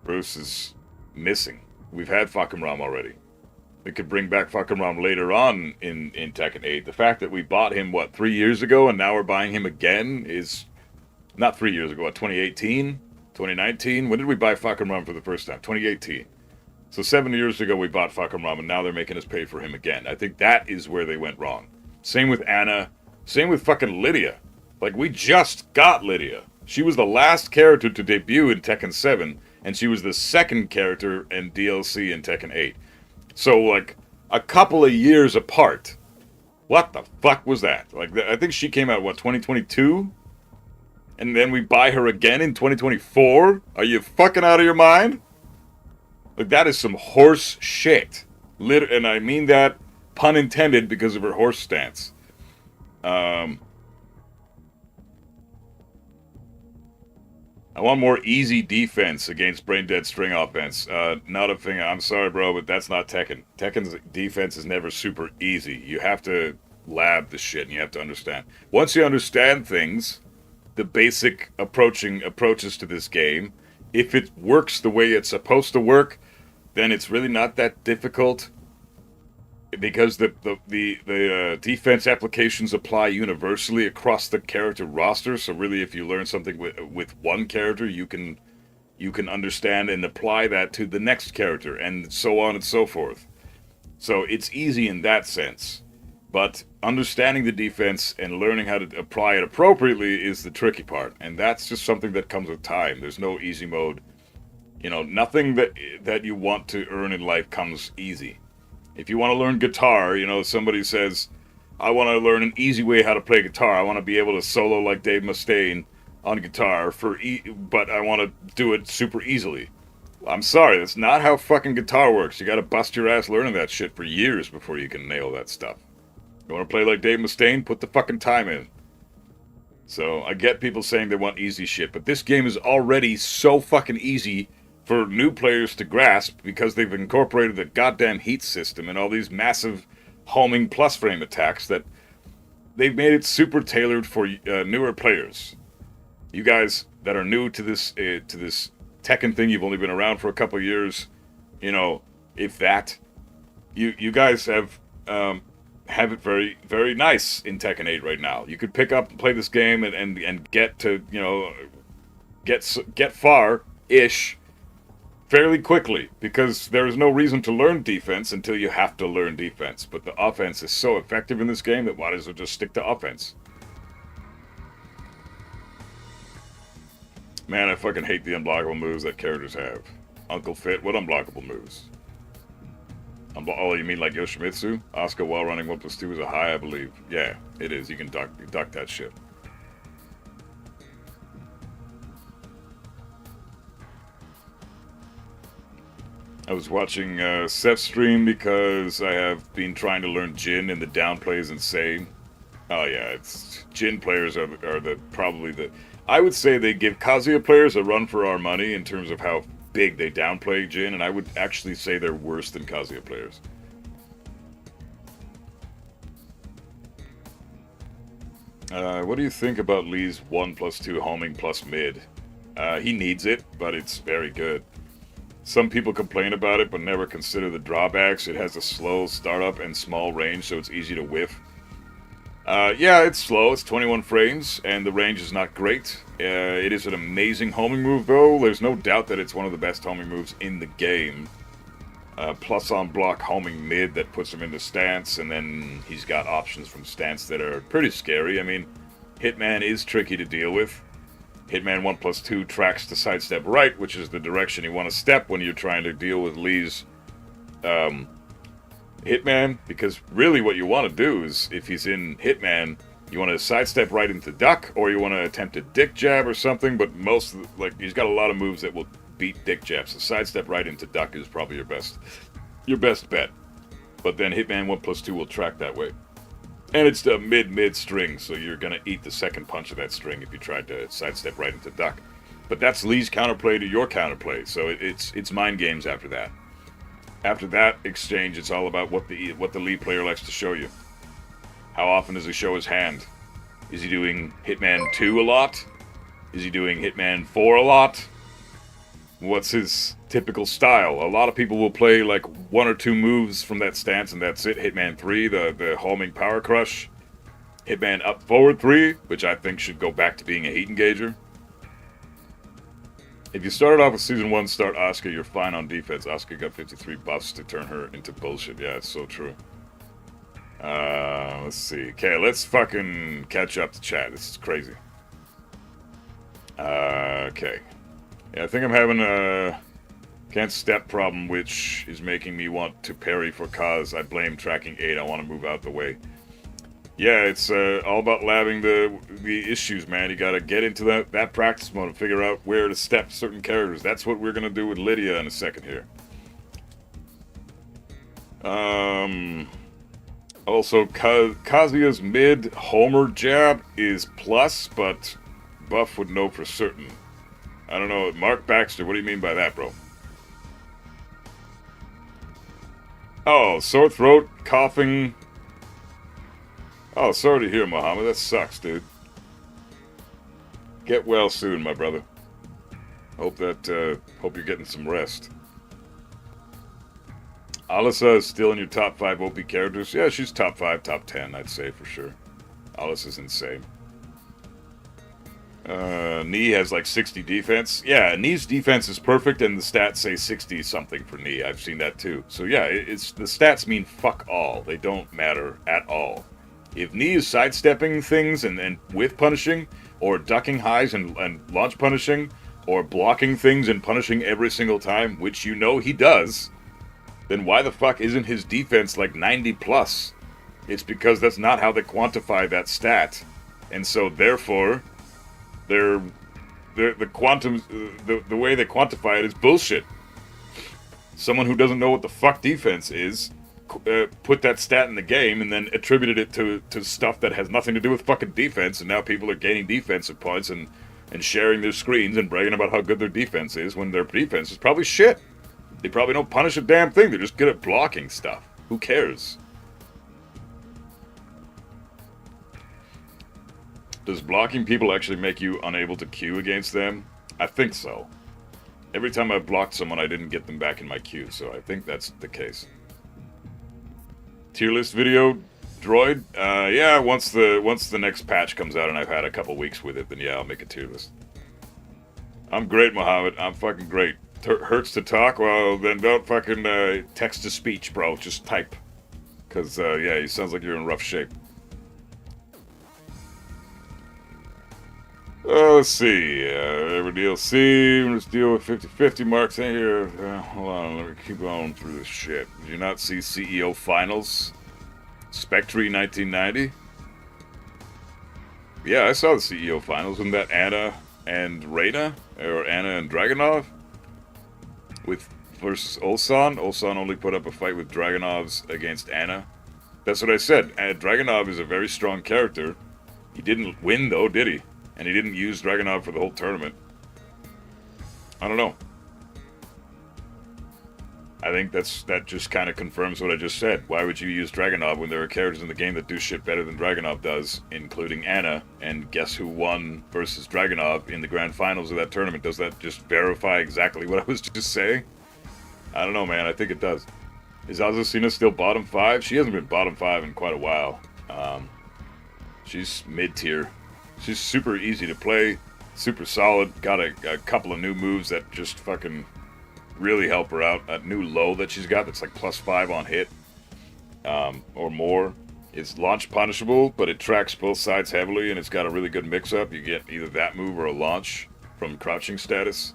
Bruce is missing. We've had Fakam already. We could bring back Fakam later on in Tekken 8. The fact that we bought him, 3 years ago, and now we're buying him again is... Not 3 years ago, 2018? 2019? When did we buy Fakam for the first time? 2018. So 7 years ago we bought Fakam and now they're making us pay for him again. I think that is where they went wrong. Same with Anna. Same with fucking Lydia. Like, we just got Lydia. She was the last character to debut in Tekken 7, and she was the second character in DLC in Tekken 8. So, like, a couple of years apart. What the fuck was that? Like, I think she came out, 2022? And then we buy her again in 2024? Are you fucking out of your mind? Like, that is some horse shit. And I mean that, pun intended, because of her horse stance. I want more easy defense against brain dead string offense. Not a thing. I'm sorry, bro, but that's not Tekken. Tekken's defense is never super easy. You have to lab the shit, and you have to understand. Once you understand things, the basic approaches to this game, if it works the way it's supposed to work, then it's really not that difficult, because the defense applications apply universally across the character roster. So really, if you learn something with one character, you can understand and apply that to the next character, and so on and so forth. So it's easy in that sense. But understanding the defense and learning how to apply it appropriately is the tricky part, and that's just something that comes with time. There's no easy mode. You know, nothing that you want to earn in life comes easy. If you want to learn guitar, you know, somebody says, I want to learn an easy way how to play guitar. I want to be able to solo like Dave Mustaine on guitar, but I want to do it super easily. I'm sorry, that's not how fucking guitar works. You got to bust your ass learning that shit for years before you can nail that stuff. You want to play like Dave Mustaine? Put the fucking time in. So, I get people saying they want easy shit, but this game is already so fucking easy for new players to grasp, because they've incorporated the goddamn heat system and all these massive homing plus frame attacks that they've made it super tailored for newer players. You guys that are new to this Tekken thing, you've only been around for a couple of years, you know, if that, you guys have it very, very nice in Tekken 8 right now. You could pick up and play this game and get to, you know, get far-ish fairly quickly, because there is no reason to learn defense until you have to learn defense. But the offense is so effective in this game that might as well just stick to offense. Man, I fucking hate the unblockable moves that characters have. Uncle Fit, what unblockable moves? Oh, you mean like Yoshimitsu? Asuka while running 1+2 is a high, I believe. Yeah, it is. You can duck that shit. I was watching Seth's stream because I have been trying to learn Jin, and the downplay is insane. Oh yeah, it's Jin players are probably the. I would say they give Kazuya players a run for our money in terms of how big they downplay Jin, and I would actually say they're worse than Kazuya players. What do you think about Lee's 1+2 homing plus mid? He needs it, but it's very good. Some people complain about it, but never consider the drawbacks. It has a slow startup and small range, so it's easy to whiff. Yeah, it's slow. It's 21 frames, and the range is not great. It is an amazing homing move, though. There's no doubt that it's one of the best homing moves in the game. Plus on block homing mid that puts him into stance, and then he's got options from stance that are pretty scary. I mean, Hitman is tricky to deal with. Hitman 1+2 tracks to sidestep right, which is the direction you want to step when you're trying to deal with Lee's Hitman, because really what you want to do is, if he's in Hitman, you want to sidestep right into duck, or you want to attempt a dick jab or something, but he's got a lot of moves that will beat dick jabs, so sidestep right into duck is probably your best bet. But then Hitman 1+2 will track that way. And it's the mid string, so you're going to eat the second punch of that string if you tried to sidestep right into duck. But that's Lee's counterplay to your counterplay, so it's mind games after that. After that exchange, it's all about what the Lee player likes to show you. How often does he show his hand? Is he doing Hitman 2 a lot? Is he doing Hitman 4 a lot? What's his typical style? A lot of people will play like one or two moves from that stance and that's it. Hitman 3, the homing power crush. Hitman up forward 3, which I think should go back to being a heat engager. If you started off with Season 1, start Asuka, you're fine on defense. Asuka got 53 buffs to turn her into bullshit. Yeah, it's so true. Let's see. Okay, let's fucking catch up to chat. This is crazy. Okay. Yeah, I think I'm having a can't step problem, which is making me want to parry for cause. I blame tracking 8. I want to move out the way. Yeah, it's all about labbing the issues, man. You gotta get into that practice mode and figure out where to step certain characters. That's what we're gonna do with Lydia in a second here. Also, Kazuya's mid homer jab is plus, but Buff would know for certain. I don't know. Mark Baxter, what do you mean by that, bro? Oh, sore throat, coughing. Oh, sorry to hear, Muhammad. That sucks, dude. Get well soon, my brother. Hope you're getting some rest. Alyssa is still in your top 5 OP characters. Yeah, she's top 5, top 10, I'd say for sure. Alyssa's insane. Knee has like 60 defense. Yeah, Knee's defense is perfect, and the stats say 60 something for Knee. I've seen that too. So yeah, it's the stats mean fuck all. They don't matter at all. If Knee is sidestepping things and with punishing, or ducking highs and launch punishing, or blocking things and punishing every single time, which you know he does, then why the fuck isn't his defense like 90 plus? It's because that's not how they quantify that stat. And so therefore, the way they quantify it is bullshit. Someone who doesn't know what the fuck defense is put that stat in the game and then attributed it to stuff that has nothing to do with fucking defense, and now people are gaining defensive points and sharing their screens and bragging about how good their defense is when their defense is probably shit. They probably don't punish a damn thing. They're just good at blocking stuff. Who cares? Does blocking people actually make you unable to queue against them? I think so. Every time I've blocked someone, I didn't get them back in my queue, so I think that's the case. Tier list video, Droid? Yeah, once the next patch comes out and I've had a couple weeks with it, then yeah, I'll make a tier list. I'm great, Mohammed. I'm fucking great. Hurts to talk? Well, then don't fucking text to speech, bro. Just type. Because, yeah, he sounds like you're in rough shape. Let's see. Every DLC, let's deal with 50-50 marks in here. Hold on, let me keep going through this shit. Did you not see CEO Finals? Spectre 1990? Yeah, I saw the CEO Finals. Wasn't that Anna and Reyna? Or Anna and Dragunov? With versus Ulsan? Ulsan only put up a fight with Dragunov's against Anna. That's what I said. Dragunov is a very strong character. He didn't win, though, did he? And he didn't use Dragunov for the whole tournament. I don't know. I think that just kind of confirms what I just said. Why would you use Dragunov when there are characters in the game that do shit better than Dragunov does, including Anna? And guess who won versus Dragunov in the grand finals of that tournament? Does that just verify exactly what I was just saying? I don't know, man. I think it does. Is Azucena still bottom 5? She hasn't been bottom 5 in quite a while. She's mid-tier. She's super easy to play, super solid, got a couple of new moves that just fucking really help her out. A new low that she's got that's like +5 on hit, or more. It's launch punishable, but it tracks both sides heavily, and it's got a really good mix-up. You get either that move or a launch from crouching status,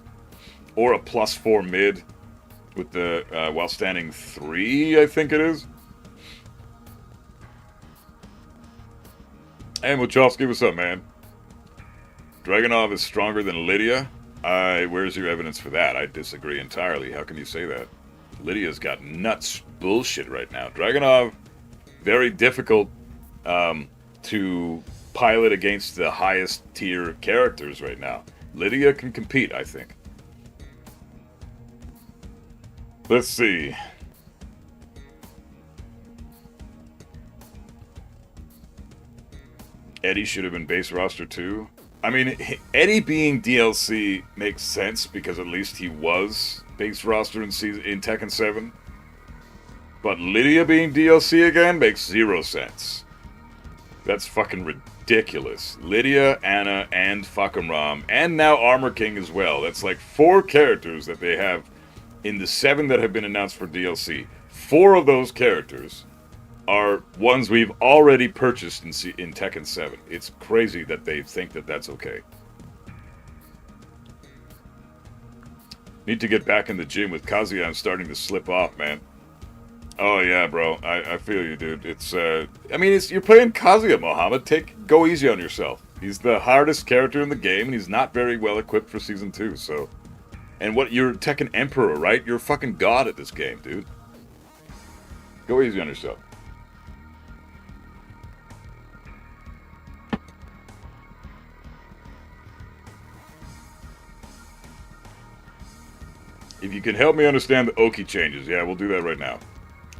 or a +4 mid with the while standing 3, I think it is. Hey, Wachowski, what's up, man? Dragunov is stronger than Lydia? Where's your evidence for that? I disagree entirely. How can you say that? Lydia's got nuts bullshit right now. Dragunov, very difficult to pilot against the highest tier characters right now. Lydia can compete, I think. Let's see. Eddie should have been base roster too. I mean, Eddie being DLC makes sense because at least he was base roster in Tekken 7. But Lydia being DLC again makes 0 sense. That's fucking ridiculous. Lydia, Anna, and fucking Ram, and now Armor King as well. That's like 4 characters that they have in the 7 that have been announced for DLC. 4 of those characters are ones we've already purchased in Tekken 7. It's crazy that they think that that's okay. Need to get back in the gym with Kazuya. I'm starting to slip off, man. Oh yeah, bro. I feel you, dude. It's I mean, you're playing Kazuya, Mohammed. Go easy on yourself. He's the hardest character in the game, and he's not very well equipped for Season 2, so... And you're Tekken Emperor, right? You're a fucking god at this game, dude. Go easy on yourself. If you can help me understand the Oki changes, yeah, we'll do that right now.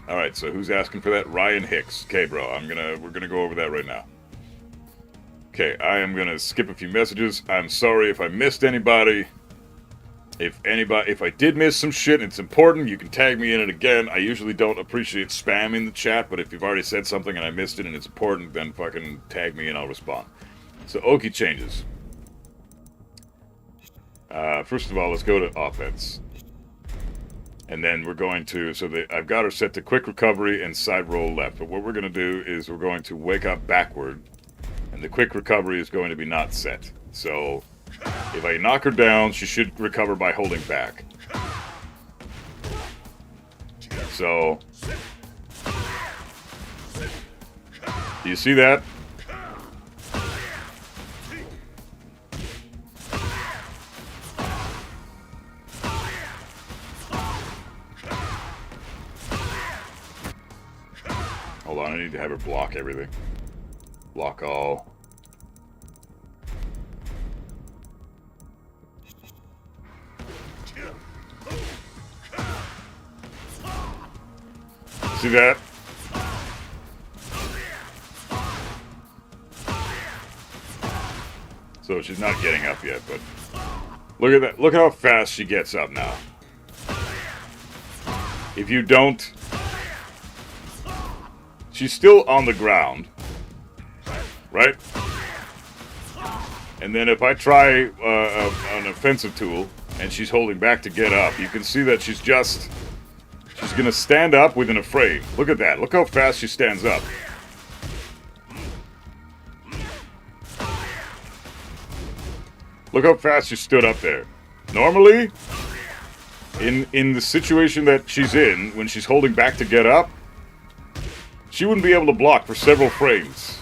Alright, so who's asking for that? Ryan Hicks. Okay, bro, we're gonna go over that right now. Okay, I am gonna skip a few messages. I'm sorry if I missed anybody. If I did miss some shit and it's important, you can tag me in it again. I usually don't appreciate spam in the chat, but if you've already said something and I missed it and it's important, then fucking tag me and I'll respond. So, Oki changes. First of all, let's go to offense. And then we're going to, I've got her set to quick recovery and side roll left. But what we're going to do is we're going to wake up backward. And the quick recovery is going to be not set. So, if I knock her down, she should recover by holding back. So, do you see that? Hold on, I need to have her block everything. Block all. See that? So she's not getting up yet, but look at that. Look how fast she gets up now. If you don't... She's still on the ground, right? And then if I try an offensive tool, and she's holding back to get up, you can see that she's gonna stand up within a frame. Look at that. Look how fast she stands up. Look how fast she stood up there. Normally, in the situation that she's in, when she's holding back to get up, she wouldn't be able to block for several frames.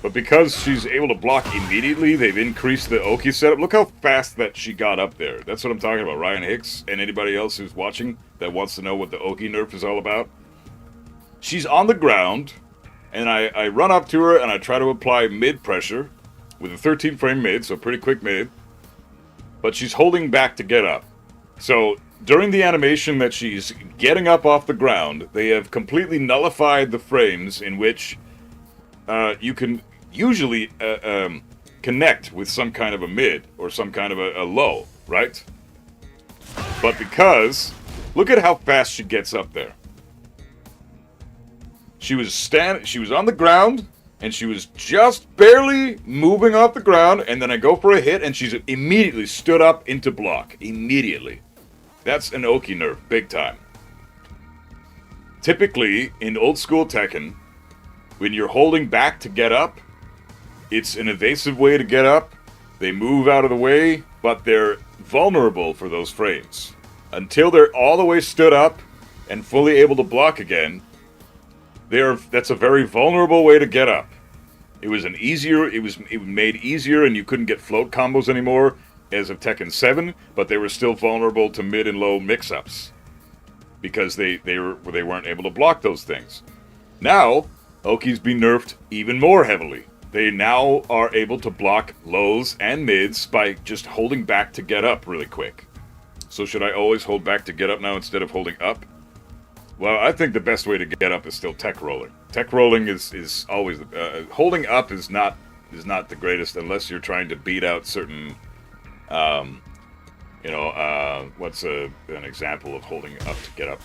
But because she's able to block immediately, they've increased the Oki setup. Look how fast that she got up there. That's what I'm talking about. Ryan Hicks and anybody else who's watching that wants to know what the Oki nerf is all about. She's on the ground, and I run up to her and I try to apply mid pressure with a 13 frame mid, so pretty quick mid. But she's holding back to get up. So during the animation that she's getting up off the ground, they have completely nullified the frames in which you can usually connect with some kind of a mid or some kind of a low, right? But because, look at how fast she gets up there. She was on the ground, and she was just barely moving off the ground, and then I go for a hit, and she's immediately stood up into block. Immediately. That's an Oki nerf, big time. Typically, in old school Tekken, when you're holding back to get up, it's an evasive way to get up. They move out of the way, but they're vulnerable for those frames. Until they're all the way stood up and fully able to block again, that's a very vulnerable way to get up. It was made easier, and you couldn't get float combos anymore as of Tekken 7, but they were still vulnerable to mid and low mix-ups because they weren't able to block those things. Now, Oki's been nerfed even more heavily. They now are able to block lows and mids by just holding back to get up really quick. So should I always hold back to get up now instead of holding up? Well, I think the best way to get up is still tech rolling. Tech rolling is always holding up is not the greatest unless you're trying to beat out certain. What's an example of holding up to get up?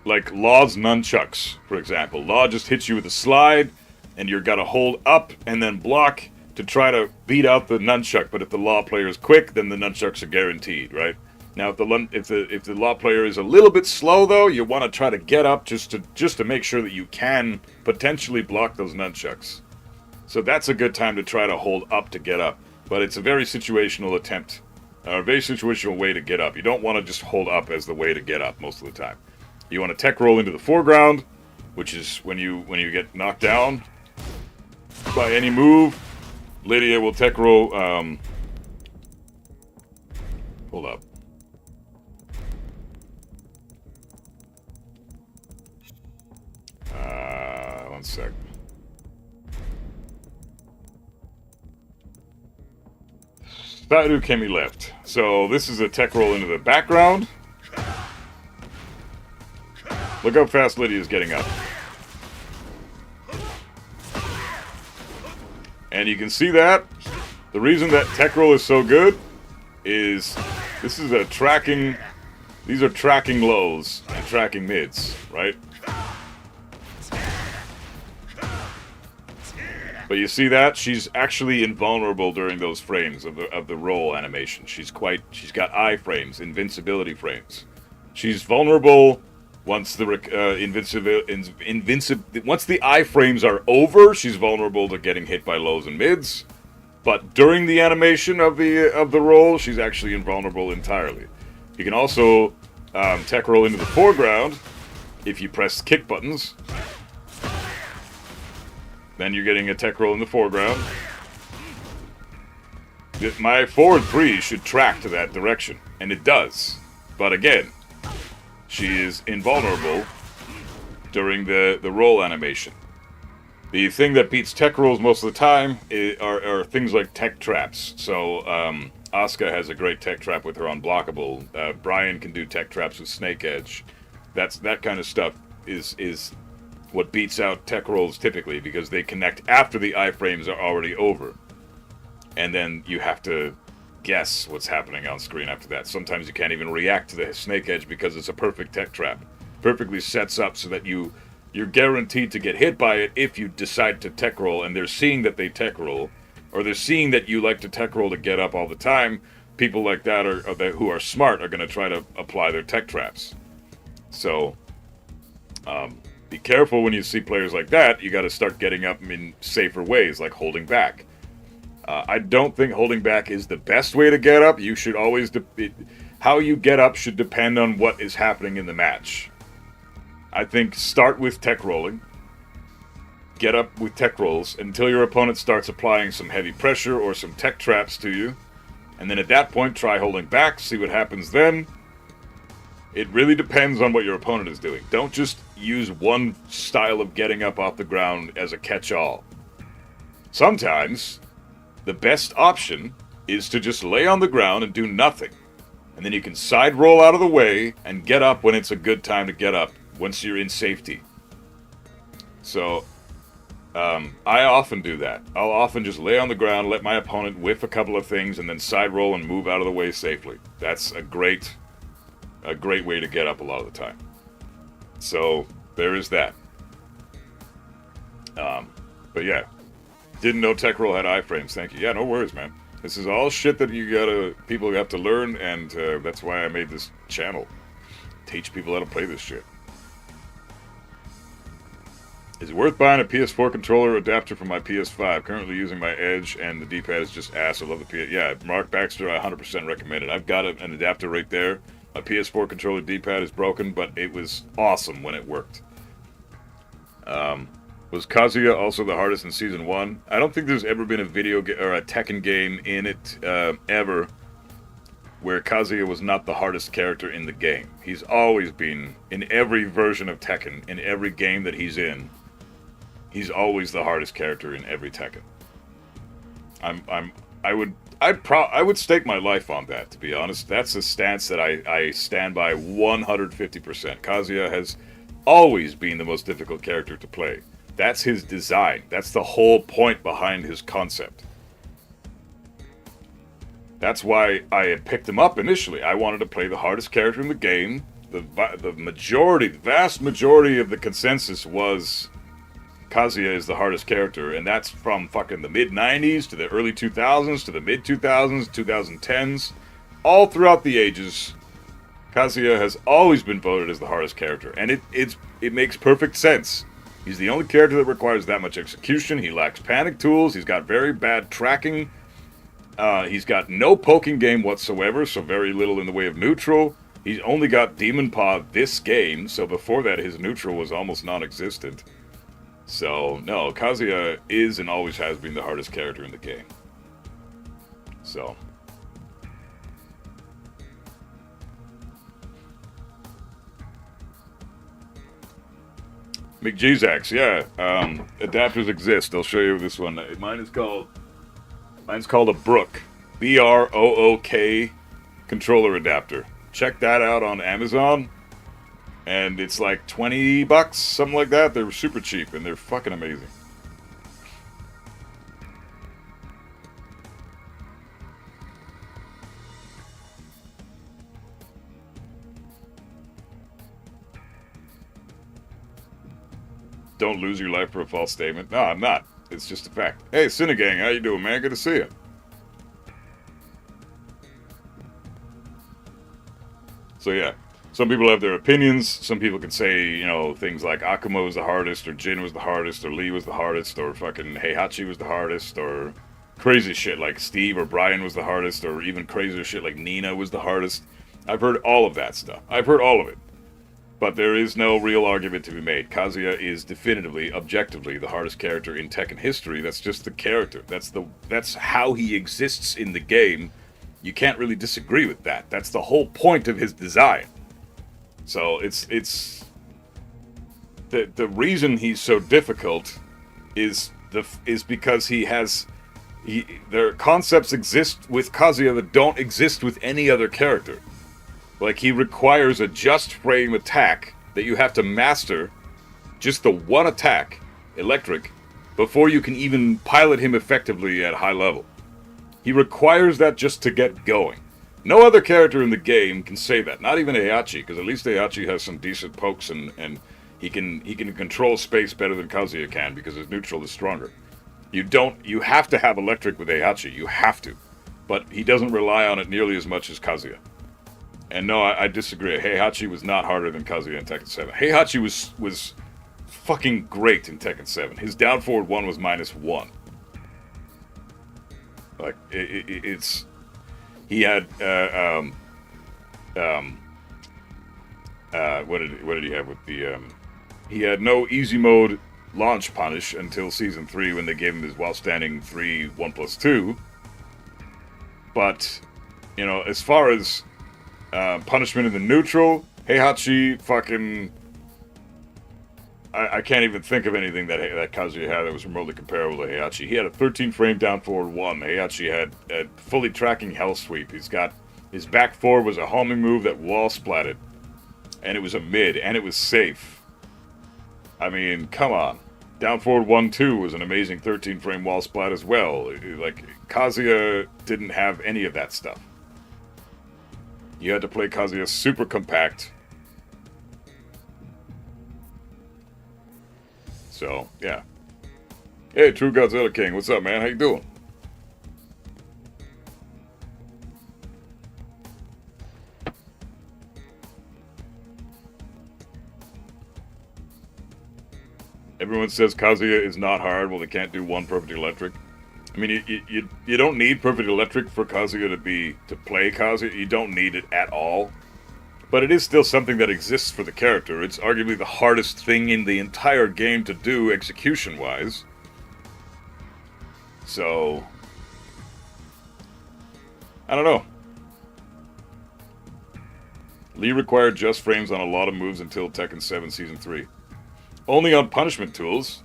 Like Law's nunchucks, for example. Law just hits you with a slide, and you're gotta hold up and then block to try to beat out the nunchuck. But if the Law player is quick, then the nunchucks are guaranteed, right? Now, if the Law player is a little bit slow, though, you want to try to get up just to make sure that you can potentially block those nunchucks. So that's a good time to try to hold up to get up. But it's a very situational attempt, a very situational way to get up. You don't want to just hold up as the way to get up most of the time. You want to tech roll into the foreground, which is when you get knocked down by any move. Lydia will tech roll. Hold up. One sec. Sairu Kemi left. So this is a tech roll into the background. Look how fast Lydia's getting up. And you can see that the reason that tech roll is so good is these are tracking lows and tracking mids, right? But you see that she's actually invulnerable during those frames of the roll animation. She's got I frames, invincibility frames. She's vulnerable once the once the I frames are over. She's vulnerable to getting hit by lows and mids. But during the animation of the roll, she's actually invulnerable entirely. You can also tech roll into the foreground if you press kick buttons. Then you're getting a tech roll in the foreground. My forward 3 should track to that direction, and it does. But again, she is invulnerable during the roll animation. The thing that beats tech rolls most of the time are things like tech traps. So Asuka has a great tech trap with her unblockable. Brian can do tech traps with Snake Edge. That kind of stuff is what beats out tech rolls typically, because they connect after the iframes are already over. And then you have to guess what's happening on screen after that. Sometimes you can't even react to the Snake Edge because it's a perfect tech trap. Perfectly sets up so that you're guaranteed to get hit by it if you decide to tech roll, and they're seeing that they tech roll, or they're seeing that you like to tech roll to get up all the time. People like that who are smart are going to try to apply their tech traps. So, Be careful when you see players like that. You got to start getting up in safer ways, like holding back. I don't think holding back is the best way to get up. You should always... how you get up should depend on what is happening in the match. I think start with tech rolling. Get up with tech rolls until your opponent starts applying some heavy pressure or some tech traps to you. And then at that point, try holding back, see what happens then. It really depends on what your opponent is doing. Don't just use one style of getting up off the ground as a catch-all. Sometimes, the best option is to just lay on the ground and do nothing. And then you can side roll out of the way and get up when it's a good time to get up, once you're in safety. So, I often do that. I'll often just lay on the ground, let my opponent whiff a couple of things, and then side roll and move out of the way safely. That's a great way to get up a lot of the time. So, there is that. But yeah. Didn't know tech roll had iframes. Thank you. Yeah, no worries, man. This is all shit that people have to learn, and that's why I made this channel. Teach people how to play this shit. Is it worth buying a PS4 controller adapter for my PS5? Currently using my Edge, and the D-pad is just ass. I love the PS... Yeah, Mark Baxter, I 100% recommend it. I've got an adapter right there. My PS4 controller D-pad is broken, but it was awesome when it worked. Was Kazuya also the hardest in Season 1? I don't think there's ever been a or a Tekken game in it, ever, where Kazuya was not the hardest character in the game. He's always been, in every version of Tekken, in every game that he's in, he's always the hardest character in every Tekken. I would stake my life on that, to be honest. That's a stance that I stand by 150%. Kazuya has always been the most difficult character to play. That's his design. That's the whole point behind his concept. That's why I had picked him up initially. I wanted to play the hardest character in the game. The vast majority of the consensus was Kazuya is the hardest character, and that's from fucking the mid-90s to the early 2000s to the mid-2000s, 2010s. All throughout the ages, Kazuya has always been voted as the hardest character, and it makes perfect sense. He's the only character that requires that much execution. He lacks panic tools. He's got very bad tracking. He's got no poking game whatsoever, so very little in the way of neutral. He's only got Demon Paw this game, so before that his neutral was almost non-existent. So, no, Kazuya is and always has been the hardest character in the game. So... McGeezax, yeah. Adapters exist. I'll show you this one. Mine's called a Brook. BROOK controller adapter. Check that out on Amazon. And it's like $20, something like that. They're super cheap and they're fucking amazing. Don't lose your life for a false statement. No, I'm not. It's just a fact. Hey, Cinegang, how you doing, man? Good to see you. So yeah, some people have their opinions. Some people can say, you know, things like Akuma was the hardest, or Jin was the hardest, or Lee was the hardest, or fucking Heihachi was the hardest, or crazy shit like Steve or Brian was the hardest, or even crazier shit like Nina was the hardest. I've heard all of that stuff. I've heard all of it. But there is no real argument to be made. Kazuya is definitively, objectively, the hardest character in Tekken history. That's just the character. That's how he exists in the game. You can't really disagree with that. That's the whole point of his design. So it's the reason he's so difficult is because their concepts exist with Kazuya that don't exist with any other character. Like, he requires a just frame attack that you have to master, just the one attack, electric, before you can even pilot him effectively at high level. He requires that just to get going. No other character in the game can say that, not even Heihachi, because at least Heihachi has some decent pokes and he can control space better than Kazuya can because his neutral is stronger. You have to have electric with Heihachi, you have to. But he doesn't rely on it nearly as much as Kazuya. And no, I disagree. Heihachi was not harder than Kazuya in Tekken 7. Heihachi was fucking great in Tekken 7. His down forward 1 was -1. Like, it's... He had, what did he have with the, he had no easy mode launch punish until Season 3 when they gave him his while standing 3 1+2. But, you know, as far as punishment in the neutral, Heihachi fucking... I can't even think of anything that Kazuya had that was remotely comparable to Heihachi. He had a 13 frame down forward 1. Heihachi had a fully tracking hell sweep. He's got... His back 4 was a homing move that wall splatted. And it was a mid, and it was safe. I mean, come on. Down forward 1-2 was an amazing 13 frame wall splat as well. Like, Kazuya didn't have any of that stuff. You had to play Kazuya super compact. So, yeah. Hey, True Godzilla King, what's up, man? How you doing? Everyone says Kazuya is not hard, well, they can't do one perfect electric. I mean, you don't need perfect electric for Kazuya to play Kazuya. You don't need it at all. But it is still something that exists for the character. It's arguably the hardest thing in the entire game to do, execution-wise. So... I don't know. Lee required just frames on a lot of moves until Tekken 7 Season 3. Only on punishment tools.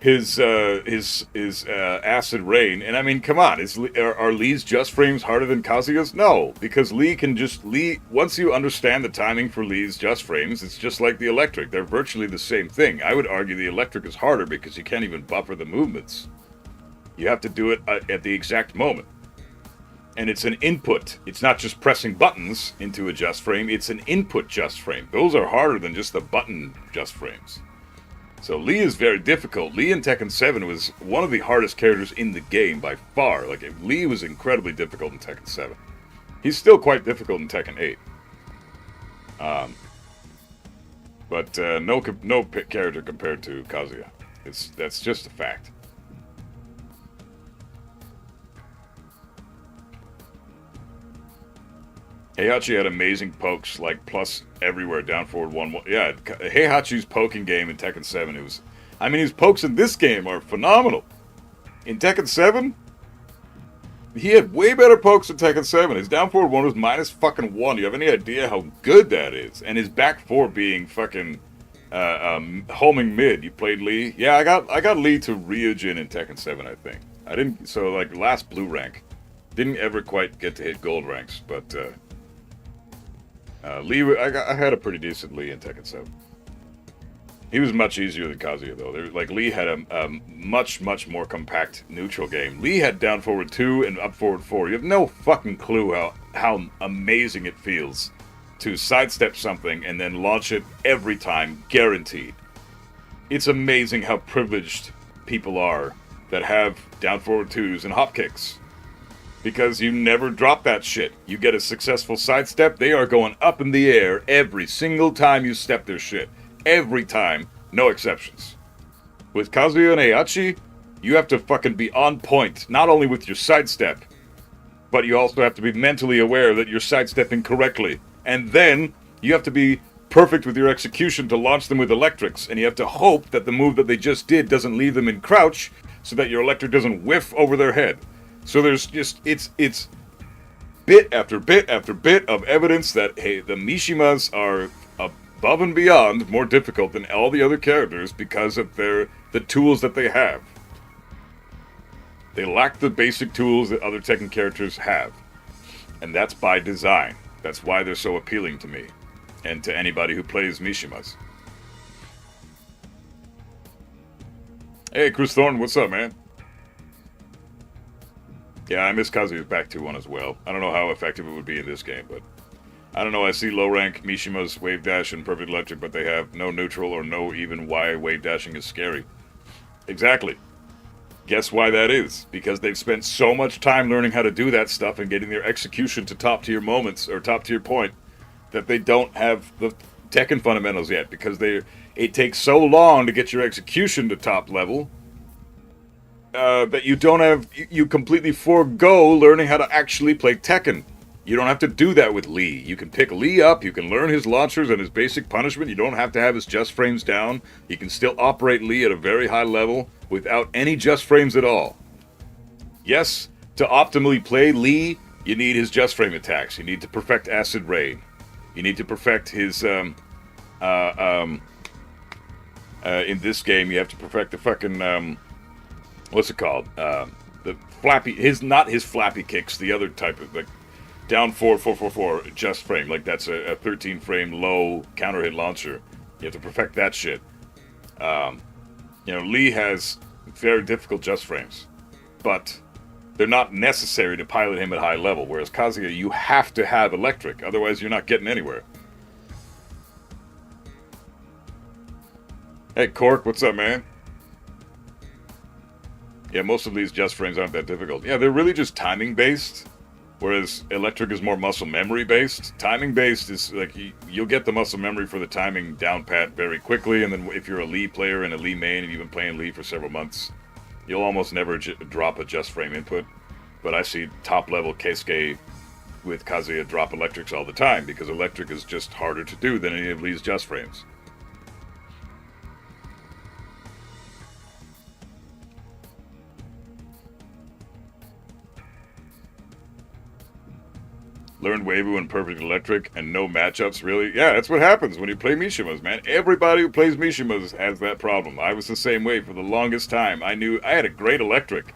His acid rain, and I mean, come on, are Lee's just frames harder than Kazuya's? No, because Lee, once you understand the timing for Lee's just frames, it's just like the electric. They're virtually the same thing. I would argue the electric is harder because you can't even buffer the movements. You have to do it at the exact moment. And it's an input. It's not just pressing buttons into a just frame, it's an input just frame. Those are harder than just the button just frames. So Lee is very difficult. Lee in Tekken 7 was one of the hardest characters in the game by far. Like, Lee was incredibly difficult in Tekken 7. He's still quite difficult in Tekken 8. But no character compared to Kazuya. That's just a fact. Heihachi had amazing pokes, like plus everywhere, down forward 1-1. Yeah, Heihachi's poking game in Tekken 7, his pokes in this game are phenomenal. In Tekken 7, he had way better pokes in Tekken 7. His down forward 1 was -1. You have any idea how good that is? And his back 4 being fucking homing mid. You played Lee? Yeah, I got Lee to Ryujin in Tekken 7, I think. I didn't, so like last blue rank. Didn't ever quite get to hit gold ranks, but Lee, I had a pretty decent Lee in Tekken 7. He was much easier than Kazuya, though. Lee had a much more compact neutral game. Lee had down forward 2 and up forward 4. You have no fucking clue how amazing it feels to sidestep something and then launch it every time, guaranteed. It's amazing how privileged people are that have down forward 2s and hop kicks. Because you never drop that shit. You get a successful sidestep, they are going up in the air every single time you step their shit. Every time, no exceptions. With Kazuya and Heihachi, you have to fucking be on point, not only with your sidestep, but you also have to be mentally aware that you're sidestepping correctly. And then, you have to be perfect with your execution to launch them with electrics, and you have to hope that the move that they just did doesn't leave them in crouch, so that your electric doesn't whiff over their head. So there's just, it's bit after bit after bit of evidence that, hey, the Mishimas are above and beyond more difficult than all the other characters because of the tools that they have. They lack the basic tools that other Tekken characters have. And that's by design. That's why they're so appealing to me. And to anybody who plays Mishimas. Hey, Chris Thornton, what's up, man? Yeah, I miss Kazuya's back 2-1 as well. I don't know how effective it would be in this game, but... I don't know, I see low rank Mishima's wave dash and perfect electric, but they have no neutral or no even why wave dashing is scary. Exactly. Guess why that is? Because they've spent so much time learning how to do that stuff and getting their execution to top tier moments, or top tier point, that they don't have the Tekken fundamentals yet, because it takes so long to get your execution to top level that you completely forego learning how to actually play Tekken. You don't have to do that with Lee. You can pick Lee up, you can learn his launchers and his basic punishment. You don't have to have his just frames down. You can still operate Lee at a very high level without any just frames at all. Yes, to optimally play Lee, you need his just frame attacks. You need to perfect Acid Rain. You need to perfect his, in this game, you have to perfect the fucking, what's it called? The flappy, not his flappy kicks, the other type of, like, down 4 just frame. Like, that's a 13 frame low counter hit launcher. You have to perfect that shit. Lee has very difficult just frames, but they're not necessary to pilot him at high level, whereas Kazuya, you have to have electric, otherwise you're not getting anywhere. Hey, Cork, what's up, man? Yeah, most of these just frames aren't that difficult. Yeah, they're really just timing-based, whereas electric is more muscle memory-based. Timing-based is, like, you'll get the muscle memory for the timing down pat very quickly, and then if you're a Lee player and a Lee main and you've been playing Lee for several months, you'll almost never drop a just frame input. But I see top-level Keisuke with Kazuya drop electrics all the time, because electric is just harder to do than any of Lee's just frames. Learned Weibo and Perfect Electric and no matchups, really? Yeah, that's what happens when you play Mishimas, man. Everybody who plays Mishimas has that problem. I was the same way for the longest time. I knew I had a great electric,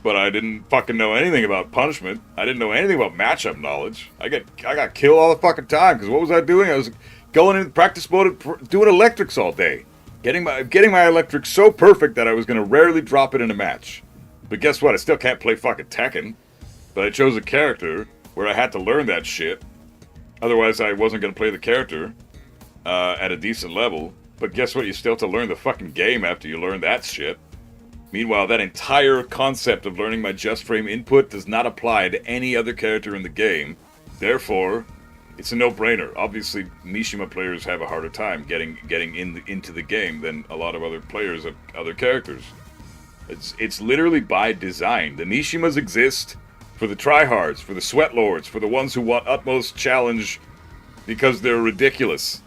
but I didn't fucking know anything about punishment. I didn't know anything about matchup knowledge. I got killed all the fucking time, because what was I doing? I was going in practice mode doing electrics all day. Getting my electric so perfect that I was going to rarely drop it in a match. But guess what? I still can't play fucking Tekken. But I chose a character where I had to learn that shit. Otherwise, I wasn't going to play the character at a decent level. But guess what? You still have to learn the fucking game after you learn that shit. Meanwhile, that entire concept of learning my just frame input does not apply to any other character in the game. Therefore, it's a no-brainer. Obviously, Mishima players have a harder time getting into the game than a lot of other players of other characters. It's literally by design. The Mishimas exist for the tryhards, for the sweat lords, for the ones who want utmost challenge because they're ridiculous.